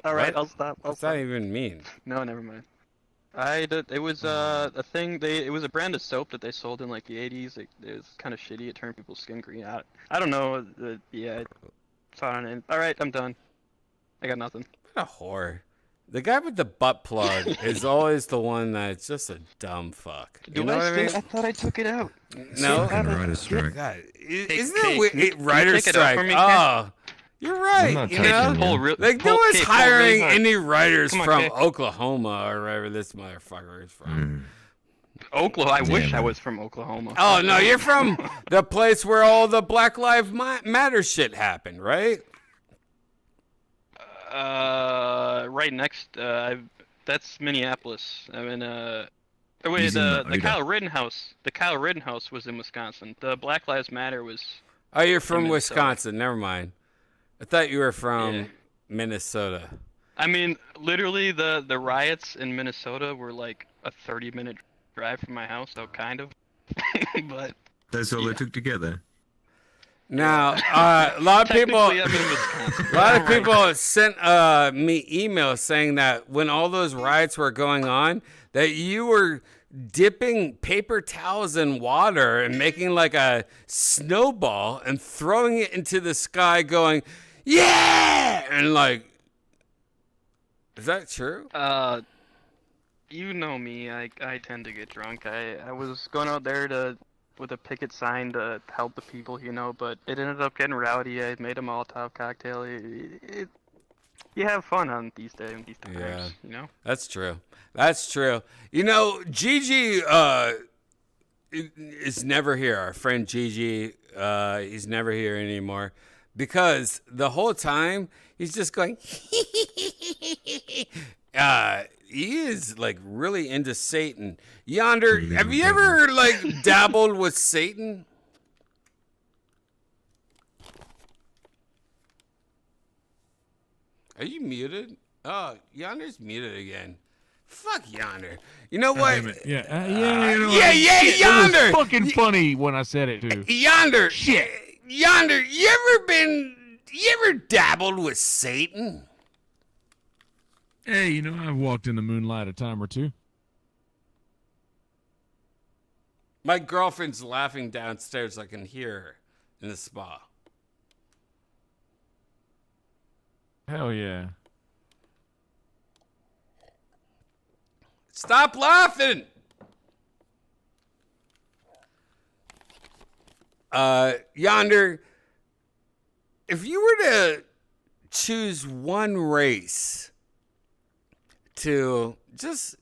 All right, What? I'll stop. What's that even mean? No, never mind. It was a thing. It was a brand of soap that they sold in like the 80s. It was kind of shitty. It turned people's skin green. I don't know. Yeah, I saw it on. All right, I'm done. I got nothing. What a whore. The guy with the butt plug is always the one that's just a dumb fuck. You know what I mean? I thought I took it out. No. Writer's strike. God, isn't Kate, it weird? can you Writer's take it out strike. for me, Oh, you're I'm right. not You taking know, it. Pull real- like pull- no one's Kate, pull really hiring hard. any writers Come on, from Kate. Oklahoma or wherever this motherfucker is from. Oklahoma. I wish I man. was from Oklahoma. Oh no, you're from the place where all the Black Lives Matter shit happened, right? Right next. That's Minneapolis. I mean, wait, He's in the Idaho. Kyle Rittenhouse. The Kyle Rittenhouse was in Wisconsin. The Black Lives Matter was. Oh, you're from Minnesota. Wisconsin. Never mind. I thought you were from Minnesota. I mean, literally, the riots in Minnesota were like a 30-minute drive from my house, so kind of. But That's all it took together. Now, a lot of people, technically, I'm in Wisconsin. a lot of people sent me emails saying that when all those riots were going on, that you were dipping paper towels in water and making like a snowball and throwing it into the sky, going, "Yeah!" and like, is that true? You know me. I tend to get drunk. I was going out there with a picket sign to help the people, you know, but it ended up getting rowdy. I made a Molotov cocktail. You have fun on these times, Yeah. you know? That's true. That's true. You know, Gigi is never here. Our friend Gigi, he's never here anymore because the whole time he's just going. He is like really into Satan. Yonder, have you ever like dabbled with Satan? Are you muted? Oh, Yonder's muted again. Fuck Yonder. You know what? Yeah, yeah, you know, yeah, Yonder. It was fucking funny when I said it too. Yonder, Yonder. You ever dabbled with Satan? Hey, you know, I've walked in the moonlight a time or two. My girlfriend's laughing downstairs. I can hear her in the spa. Hell yeah. Stop laughing. Yonder, if you were to choose one race to just,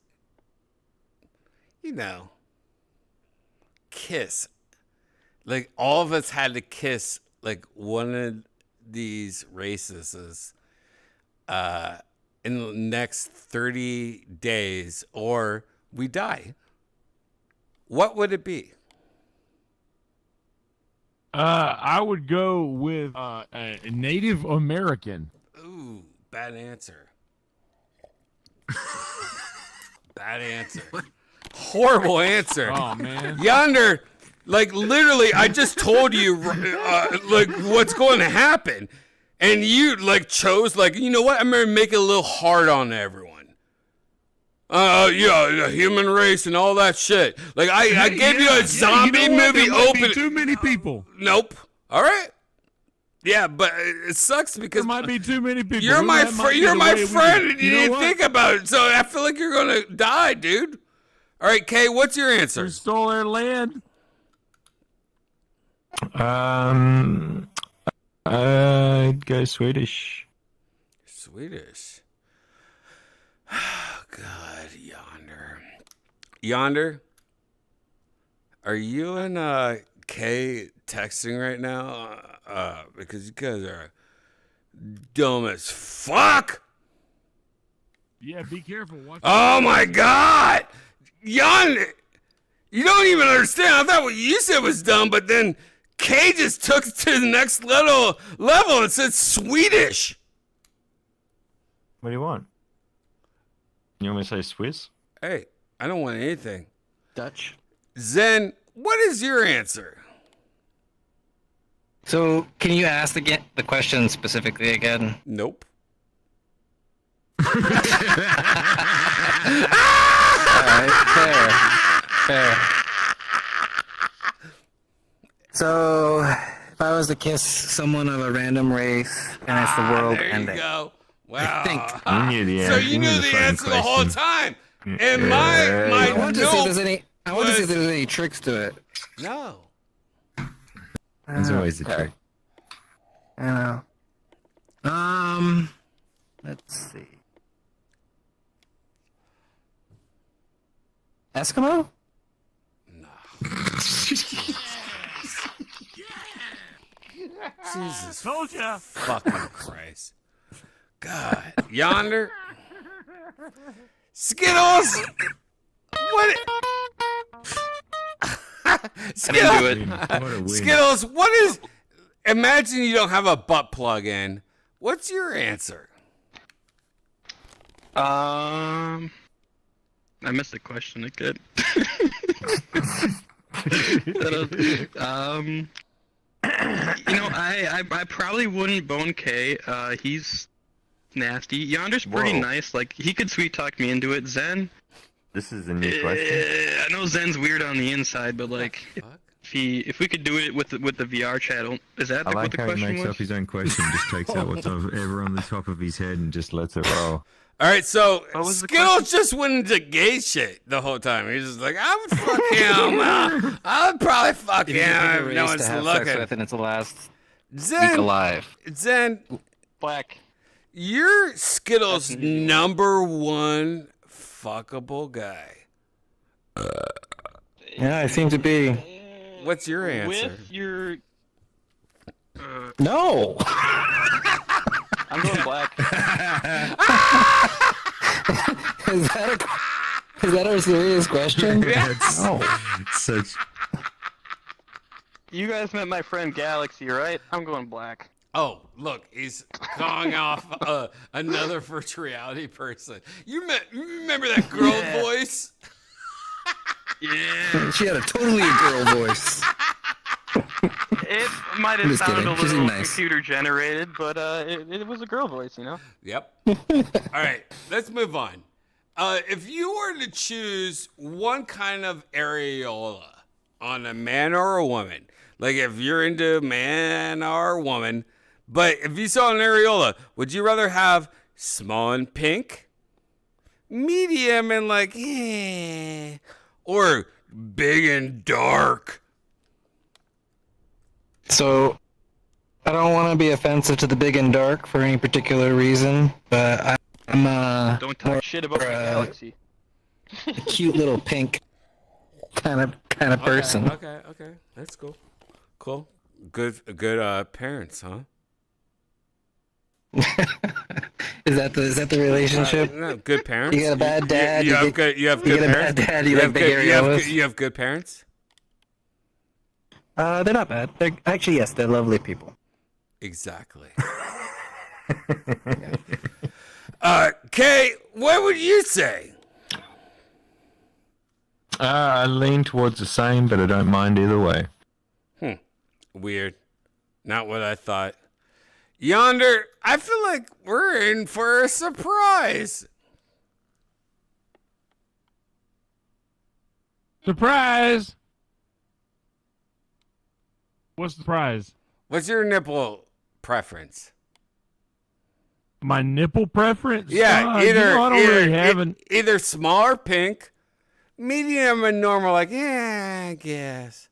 you know, kiss, like all of us had to kiss like one of these races in the next 30 days or we die, what would it be? I would go with a Native American. Ooh, bad answer. Bad answer. Horrible answer. Oh, man. Yonder, like literally, I just told you like what's going to happen. And you like chose like, you know what? I'm going to make it a little hard on everyone. Yeah, the human race and all that shit. Like I gave you a zombie movie there might open. be too many people. Nope. All right. Yeah, but it sucks because There might be too many people. you're my That might be you're the my way we friend, do- and you know didn't what? think about it. So I feel like you're gonna die, dude. All right, Kay, what's your answer? We stole their land. I'd go Swedish. Swedish. Oh, God, Yonder, are you and Kay texting right now? Because you guys are dumb as fuck. Yeah, be careful. Watch Oh my God, Yonder, you don't even understand. I thought what you said was dumb, but then Kay just took it to the next level and said Swedish. What do you want? You want me to say Swiss? Hey, I don't want anything. Dutch. Zen, what is your answer? So, can you ask the question specifically again? Nope. Alright, fair. So, if I was to kiss someone of a random race and it's the world there ending. you go. Wow. I think. So you knew the answer the whole time. And my I want to see if there's nope I want to see if there's any tricks to it. No. There's always a trick. I know. Let's see. Eskimo? Jesus Told ya. fucking Christ. God. Yonder. Skittles. What? Skittles. do it. What a win. Skittles, what is... Imagine you don't have a butt plug in. What's your answer? I missed the question again. I probably wouldn't bone K. He's nasty. Yonder's pretty Whoa. nice. Like, he could sweet talk me into it. Zen, This is a new question. I know Zen's weird on the inside, but like, if we could do it with the VR chat, is that I what like the how he question makes was? up his own question, just takes out what's ever on the top of his head and just lets it roll. All right, so What was the Skittles just went into gay shit the whole time. He's just like, I would fuck him. I would probably fuck If you pick a him. race No to one's have sex looking. with and it's the last week Zen, alive. Zen, Black. you're Skittles' number one fuckable guy. Yeah, I seem to be. What's your answer? With your... No! I'm going black. Is that a serious question? Yes. No. Such. You guys met my friend Galaxy, right? I'm going black. Oh, look, he's calling off another virtual reality person. You remember that girl voice? Yeah. She had a totally girl voice. It might I'm have just sounded kidding. a She little seemed nice. computer generated, but it was a girl voice, you know? Yep. All right, let's move on. If you were to choose one kind of areola on a man or a woman, like if you're into man or woman, but if you saw an areola, would you rather have small and pink, medium and like, or big and dark? So, I don't want to be offensive to the big and dark for any particular reason, but I'm Don't talk shit about my Galaxy. a cute little pink kind of person. Okay, that's cool. Cool. Good parents, huh? Is that the relationship? No, good parents. You got a bad dad. You have good parents. bad dad. You like big areolas. You have good parents. They're not bad. They're actually, yes, they're lovely people. Exactly. Kay, what would you say? I lean towards the same, but I don't mind either way. Weird. Not what I thought. Yonder, I feel like we're in for a surprise. Surprise! What's the prize? What's your nipple preference? My nipple preference? Yeah, I don't really have an... either small or pink, medium and normal, like, yeah, I guess.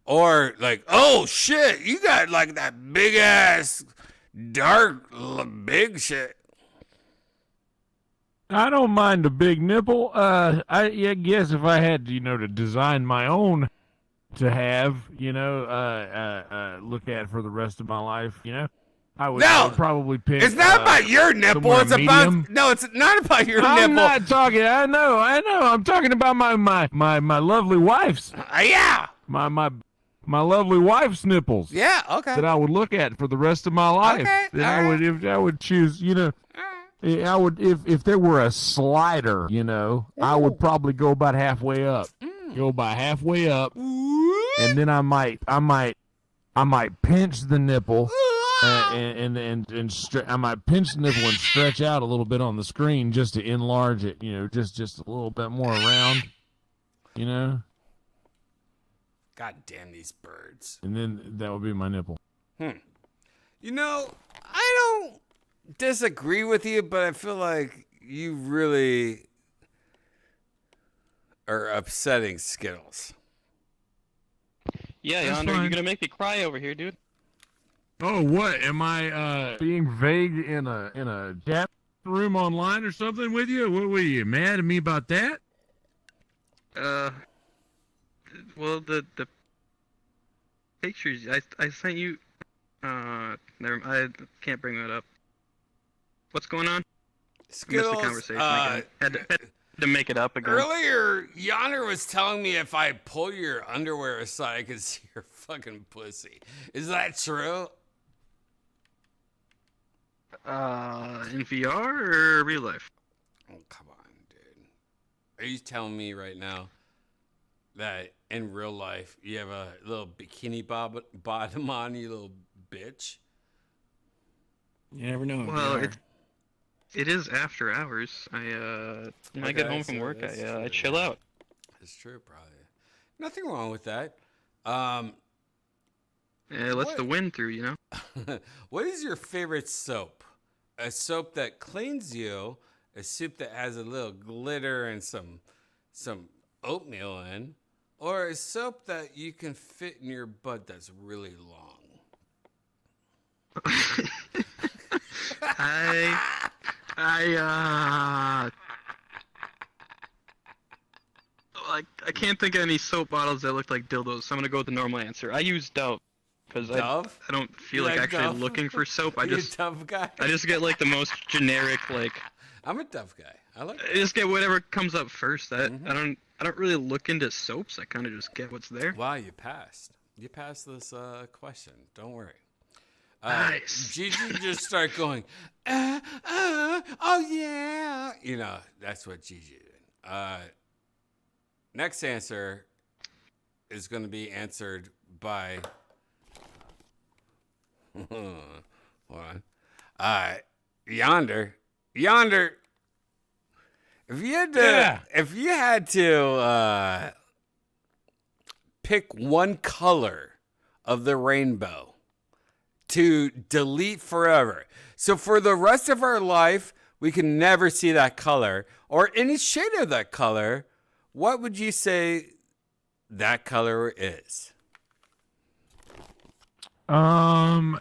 Or like, oh shit, you got like that big ass dark big shit. I don't mind a big nipple. I guess if I had, to design my own to have, look at for the rest of my life, I would probably pick. It's not about your nipple. It's medium. about it's not about your nipple. I'm not talking. I know. I'm talking about my lovely wife's. Yeah. My lovely wife's nipples. Yeah. Okay. That I would look at for the rest of my life. Okay. If I would choose, I would if there were a slider, I would probably go about halfway up. Go about halfway up, and then I might pinch the nipple, and I might pinch the nipple and stretch out a little bit on the screen just to enlarge it. Just a little bit more around. God damn these birds. And then that would be my nipple. I don't disagree with you, but I feel like you really are upsetting Skittles. Yeah, That's Yonder, fine. you're gonna make me cry over here, dude. Oh, what am I being vague in a chat room online or something with you? What were you mad at me about that? Well, the pictures I sent you. I can't bring that up. What's going on? Skittles, I missed the conversation again. Had to make it up again. Earlier, Yonder was telling me if I pull your underwear aside, I could see your fucking pussy. Is that true? In VR or real life? Oh, come on, dude. Are you telling me right now that in real life you have a little bikini bottom on, you little bitch? You never know. Well, it is after hours. When I get home from work, I chill out. That's true, probably. Nothing wrong with that. It lets the wind through, you know? What is your favorite soap? A soap that cleans you, a soup that has a little glitter and some oatmeal in, or a soap that you can fit in your butt that's really long? I can't think of any soap bottles that look like dildos, so I'm gonna go with the normal answer. I use Dove because I don't feel like actually looking for soap. I just Dove guy? I just get like the most generic I'm a Dove guy. I just get whatever comes up first. I don't really look into soaps. I kind of just get what's there. Wow, you passed. You passed this question. Don't worry. Nice. Gigi just start going, oh yeah. That's what Gigi did. Next answer is going to be answered by. Hold on. Yonder. If you had to pick one color of the rainbow to delete forever, so for the rest of our life we can never see that color or any shade of that color, what would you say that color is? I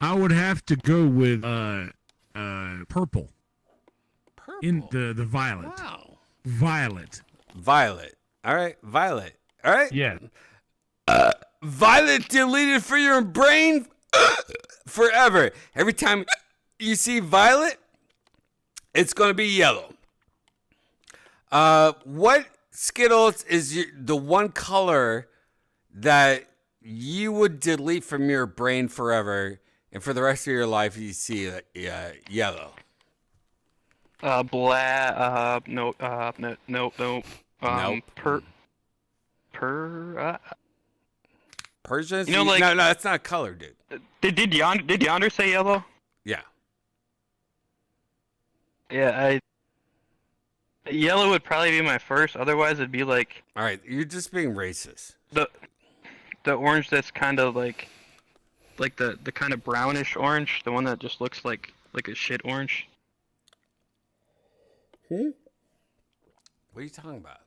would have to go with purple. In the violet. Wow. Violet. All right, violet. All right. Yeah. Violet deleted for your brain forever. Every time you see violet, it's going to be yellow. What Skittles is the one color that you would delete from your brain forever, and for the rest of your life you see yellow? Black. No. Nope. Persians? You know, like no, that's not a color, dude. Did Yonder say yellow? Yeah. Yeah, yellow would probably be my first. Otherwise, it'd be like. All right, you're just being racist. The orange that's kind of like the kind of brownish orange, the one that just looks like a shit orange. What are you talking about?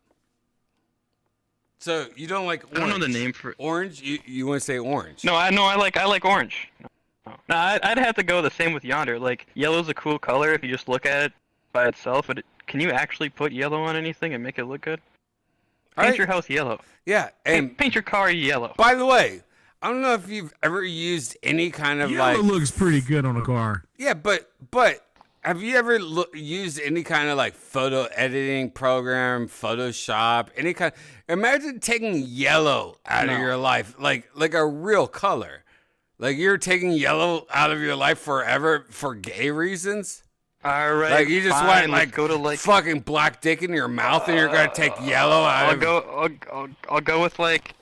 So you don't like orange? I don't know the name for it. Orange? You want to say orange? No, I like orange. No, I'd have to go the same with Yonder. Like, yellow's a cool color if you just look at it by itself, but can you actually put yellow on anything and make it look good? Paint your house yellow. Yeah, and paint your car yellow. By the way, I don't know if you've ever used any kind of Yellow looks pretty good on a car. Yeah, but have you ever used any kind of like photo editing program, Photoshop, any kind? Imagine taking yellow out of your life, like a real color. Like you're taking yellow out of your life forever for gay reasons. All right, like you just fine, want like go to like fucking black dick in your mouth, and you're gonna take yellow out I'll go with like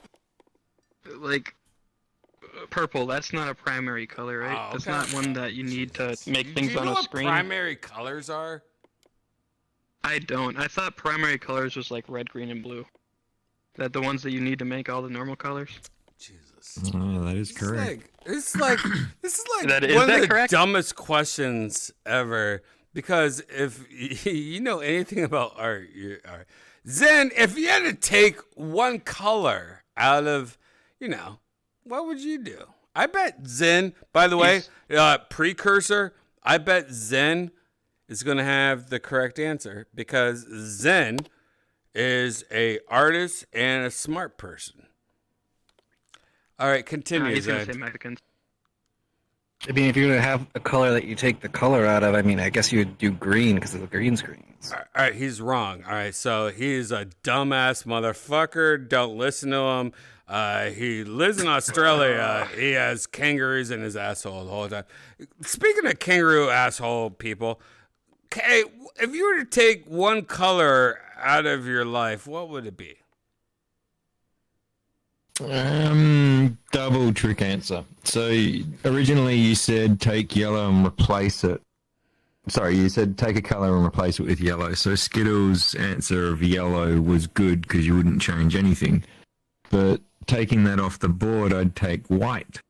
purple. That's not a primary color, right? That's not one that you need to make things Do you on know a what screen. primary colors are? I don't. I thought primary colors was like red, green, and blue. That the ones that you need to make all the normal colors. Oh, that is correct. This is like Is one that of the correct? dumbest questions ever. Because if you know anything about art, Zen, if you had to take one color out of, what would you do? I bet Zen, by the way, precursor, I bet Zen is going to have the correct answer because Zen is a artist and a smart person. All right, continue, He's gonna Zen. say Mexicans. I mean, if you're gonna have a color that you take the color out of, I mean, I guess you would do green because of the green screens. All right, he's wrong. All right, so he's a dumbass motherfucker. Don't listen to him. He lives in Australia. He has kangaroos in his asshole the whole time. Speaking of kangaroo asshole people, okay, if you were to take one color out of your life, what would it be? Double trick answer. So originally you said take yellow and replace it. Sorry, you said take a color and replace it with yellow. So Skittles' answer of yellow was good because you wouldn't change anything. But taking that off the board, I'd take white.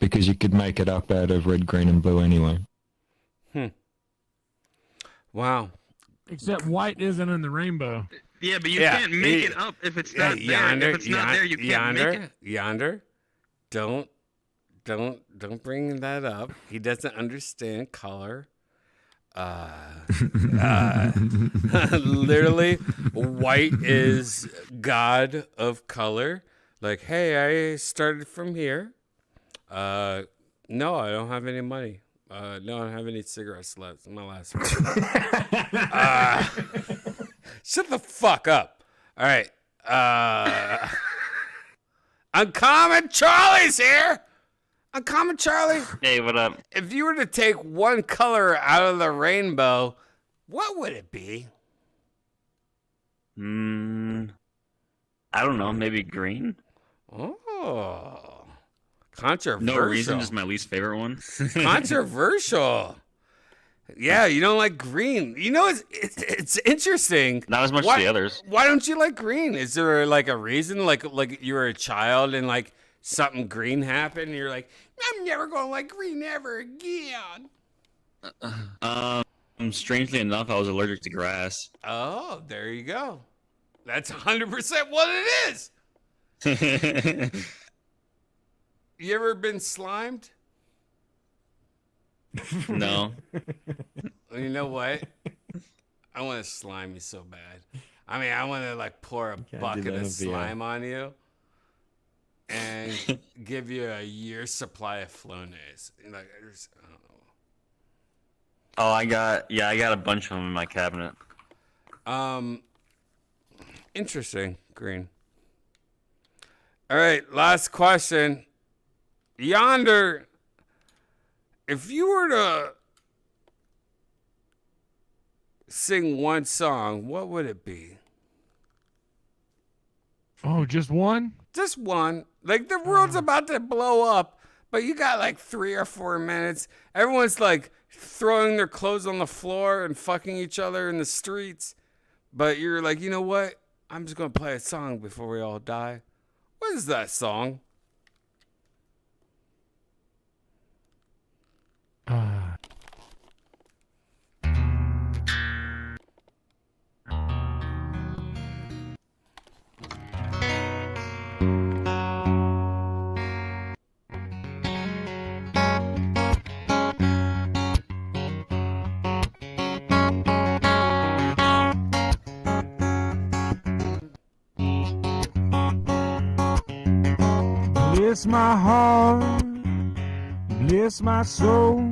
Because you could make it up out of red, green, and blue anyway. Wow. Except white isn't in the rainbow. Yeah, but you can't make it up if it's not there. If it's not there, you can't make it. Yonder, don't bring that up. He doesn't understand color. Literally, white is God of color. Like, hey, I started from here. No, I don't have any money. No, I don't have any cigarettes left. My last one. Shut the fuck up. All right. Uncommon Charlie's here. Uncommon Charlie. Hey, what up? If you were to take one color out of the rainbow, what would it be? I don't know. Maybe green? Oh. Controversial. No reason, just my least favorite one. Controversial. Yeah, you don't like green. You know, it's interesting. Not as much as the others. Why don't you like green? Is there like a reason? Like you were a child and like something green happened and you're like, I'm never going to like green ever again. Strangely enough, I was allergic to grass. Oh, there you go. That's 100% what it is. You ever been slimed? No. You know what? I want to slime you so bad. I mean, I want to like pour a bucket of slime on you and give you a year's supply of Flonase. Like, I don't know. Oh, I got a bunch of them in my cabinet. Interesting, Green. All right, last question. Yonder, if you were to sing one song, what would it be? Oh, just one? Just one. Like, the world's about to blow up, but you got like 3 or 4 minutes. Everyone's like throwing their clothes on the floor and fucking each other in the streets. But you're like, you know what? I'm just going to play a song before we all die. What is that song? Bless my heart, bless my soul.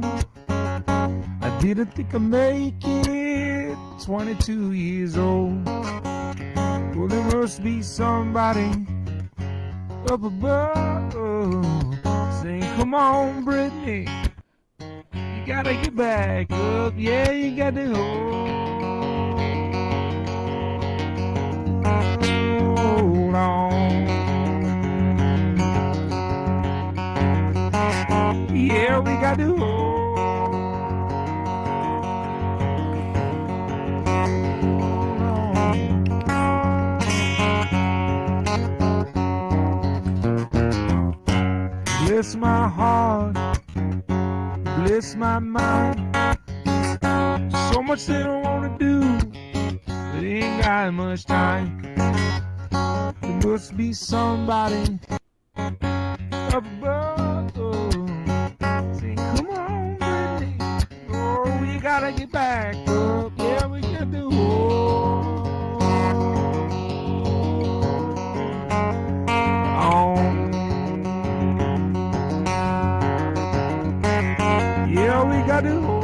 I didn't think I'd make it 22 years old. Well, there must be somebody up above saying, come on, Brittany, you gotta get back up. Yeah, you got to hold on. Yeah, we got to hold. Bless my heart, bless my mind. So much that I wanna do, but ain't got much time. There must be somebody up above saying, come on, Brittany, oh, we gotta get back up. Yeah, we got to hold on. Yeah, we got to hold.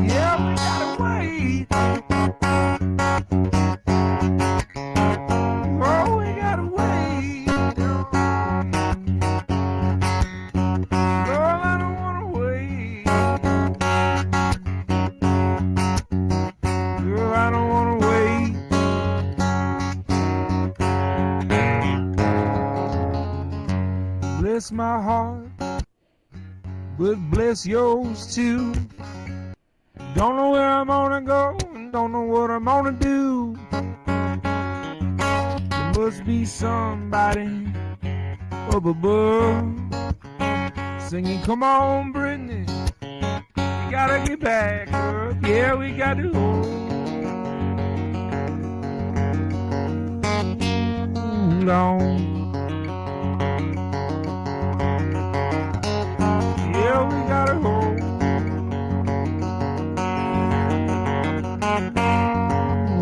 Yeah, we gotta wait. Oh, we gotta wait. Girl, I don't wanna wait. Girl, I don't wanna wait. Bless my heart, but bless yours too. Don't know where I'm gonna go, don't know what I'm gonna do. There must be somebody up above singing, come on, Brittany, you gotta get back up. Yeah, we got to hold on. Yeah, we gotta hold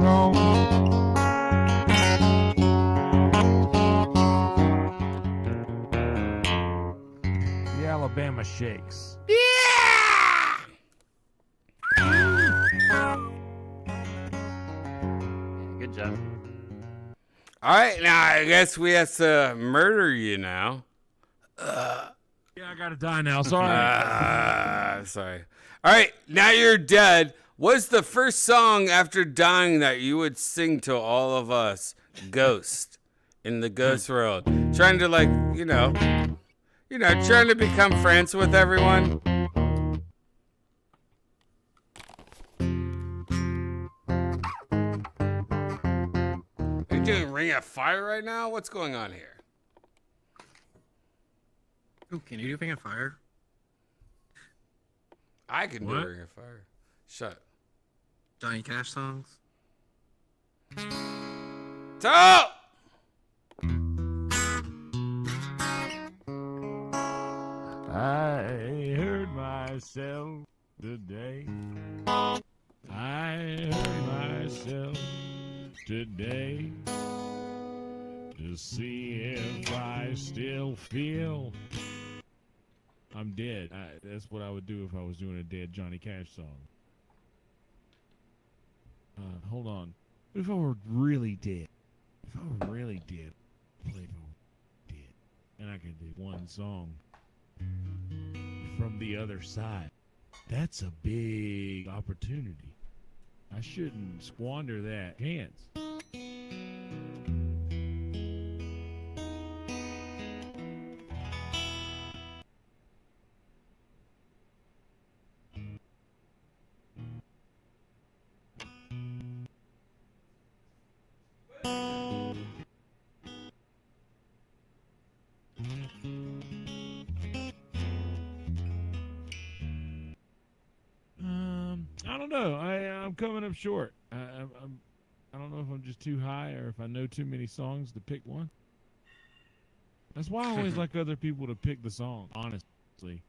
on. The Alabama Shakes. Good job. All right, now I guess we have to murder you now. Yeah, I gotta die now. Sorry. Sorry. All right, now you're dead. What's the first song after dying that you would sing to all of us, Ghost, in the Ghost world? Trying to trying to become friends with everyone. Are you doing Ring of Fire right now? What's going on here? Oh, can you do Ring of Fire? I can What? do Ring of Fire. Shut. Johnny Cash songs? Stop! I heard myself today. I heard myself today to see if I still feel I'm dead. That's what I would do if I was doing a dead Johnny Cash song. Hold on. What if I were really dead? If I were really dead, play if I were dead. And I could do one song from the other side. That's a big opportunity. I shouldn't squander that chance. I don't know. I'm coming up short. I don't know if I'm just too high or if I know too many songs to pick one. That's why I always like other people to pick the song, honestly.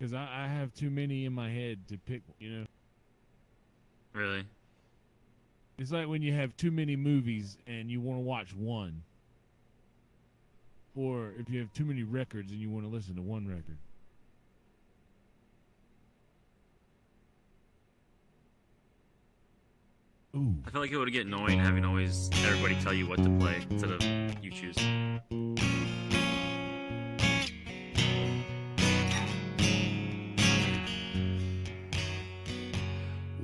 Because I have too many in my head to pick, you know? Really? It's like when you have too many movies and you want to watch one. Or if you have too many records and you want to listen to one record. Ooh. I feel like it would get annoying having always everybody tell you what to play instead of you choosing.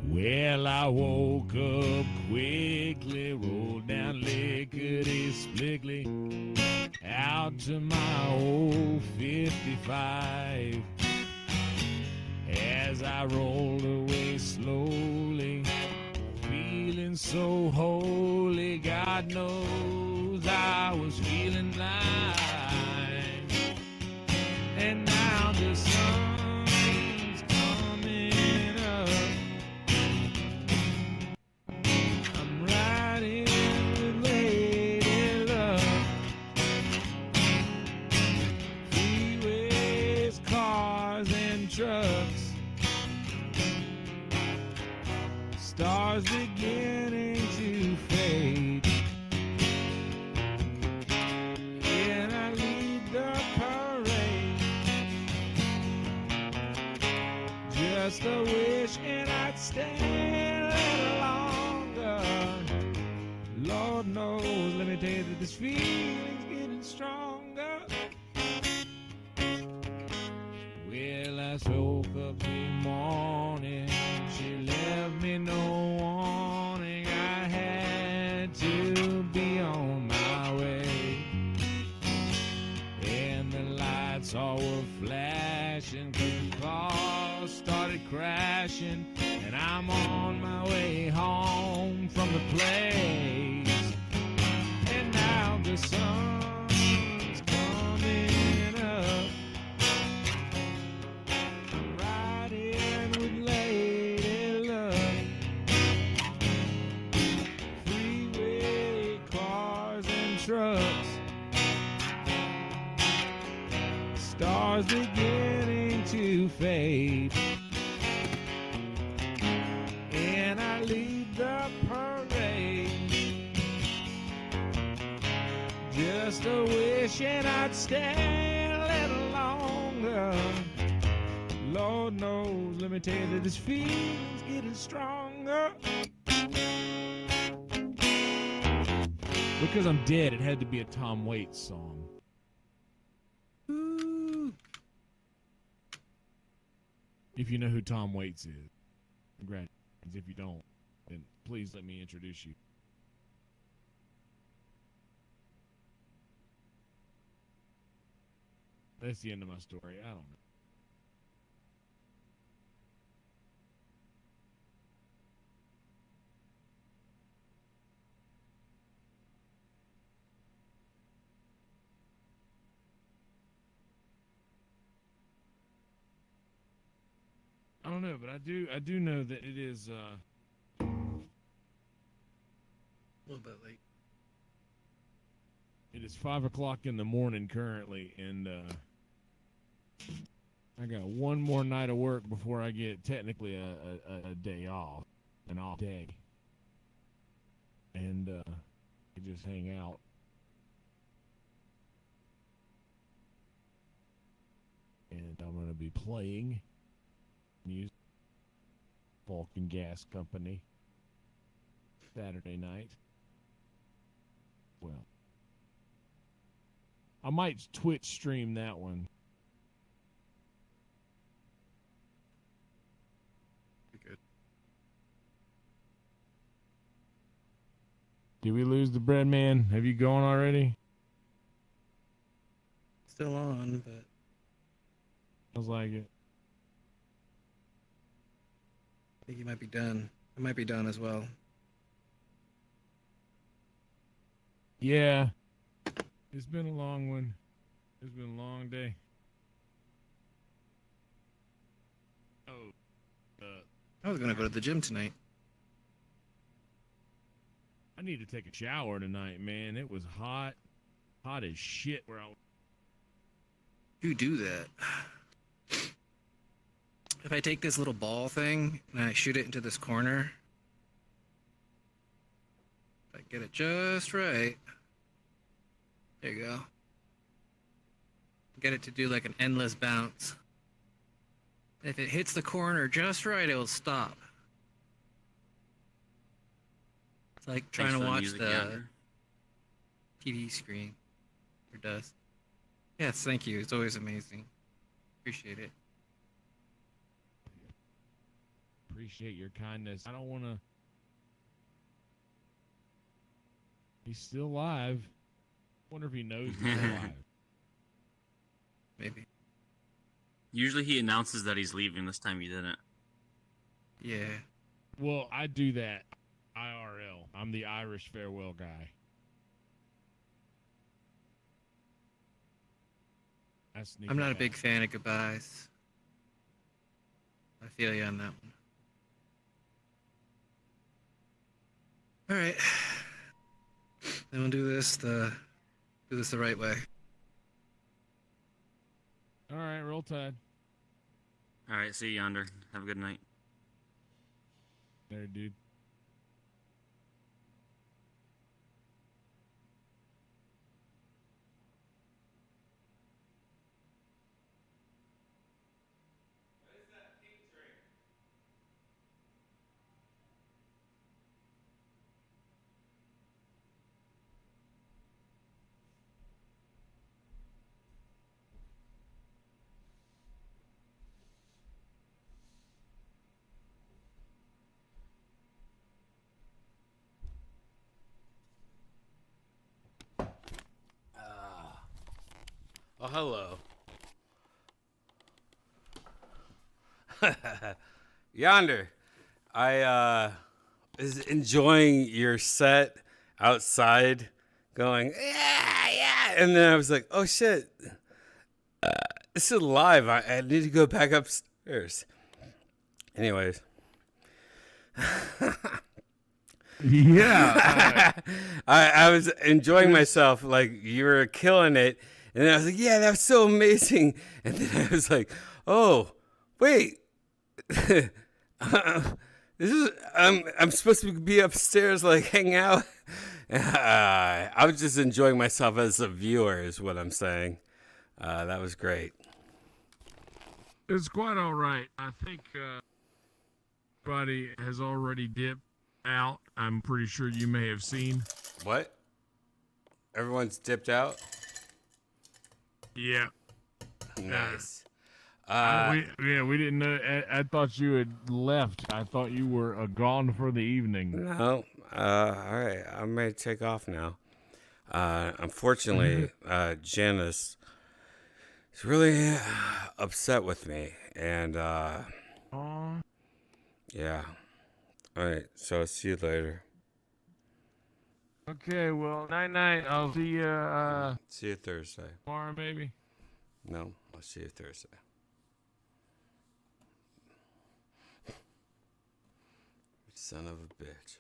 Well, I woke up quickly, rolled down lickety splickly, out to my old 55. As I rolled away slowly, feeling so holy, God knows I was feeling blind. And now the sun's coming up. I'm riding with Lady Luck. Freeways, cars, and trucks. Stars beginning to fade. And I lead the parade. Just a wish and I'd stay a little longer. Lord knows, let me tell you that this feeling's getting stronger. Well, I woke up the morning, she left me no warning. I had to be on my way, and the lights all were flashing, 'cause the cars started crashing, and I'm on my way home from the place. And now the sun's coming up. I'm riding with Lady Luck. Freeway, cars, and trucks. Stars beginning to fade. And I lead the parade. Just a wish and I'd stay a little longer. Lord knows, let me tell you that this feeling's getting stronger. Because I'm dead, it had to be a Tom Waits song. Ooh. If you know who Tom Waits is, congratulations. If you don't, then please let me introduce you. That's the end of my story. I don't know. I don't know, but I do know that it is a little bit late. It is 5 o'clock in the morning currently, and I got one more night of work before I get technically a day off, an off day, and I just hang out. And I'm gonna be playing music, Vulcan Gas Company, Saturday night. Well, I might Twitch stream that one. Good. Did we lose the bread man? Have you gone already? Still on, but Sounds like it. I think you might be done. I might be done as well. Yeah. It's been a long one. It's been a long day. Oh. I was gonna go to the gym tonight. I need to take a shower tonight, man. It was hot. Hot as shit where I was. You do that. if I take this little ball thing and I shoot it into this corner, if I get it just right, there you go. Get it to do like an endless bounce. If it hits the corner just right, it'll stop. It's like trying to watch the TV screen. It does. Yes, thank you. It's always amazing. Appreciate it. Appreciate your kindness. I don't want to. He's still alive. Wonder if he knows he's alive. Maybe. Usually he announces that he's leaving. This time he didn't. Yeah. Well, I do that IRL. I'm the Irish farewell guy. I'm not a big fan of goodbyes. I feel you on that one. All right. Then we'll do this the right way. All right, roll tide. All right, see you yonder. Have a good night. There, dude. Oh, hello. Yonder, I was enjoying your set outside, going, yeah, and then I was like, oh shit, this is live. I need to go back upstairs. Anyways. Yeah. I was enjoying myself, like you were killing it. And then I was like, yeah, that was so amazing. And then I was like, oh, wait. This is I'm supposed to be upstairs, like hang out. I was just enjoying myself as a viewer, is what I'm saying. That was great. It's quite all right. I think everybody has already dipped out. I'm pretty sure you may have seen. What? Everyone's dipped out? Yeah. Nice. We didn't know. I thought you had left. I thought you were gone for the evening. No. All right. I may take off now. Unfortunately, Janice is really upset with me. And, yeah. All right. So I'll see you later. Okay, well, night. I'll see you, see you Thursday. Tomorrow, maybe? No, I'll see you Thursday. Son of a bitch.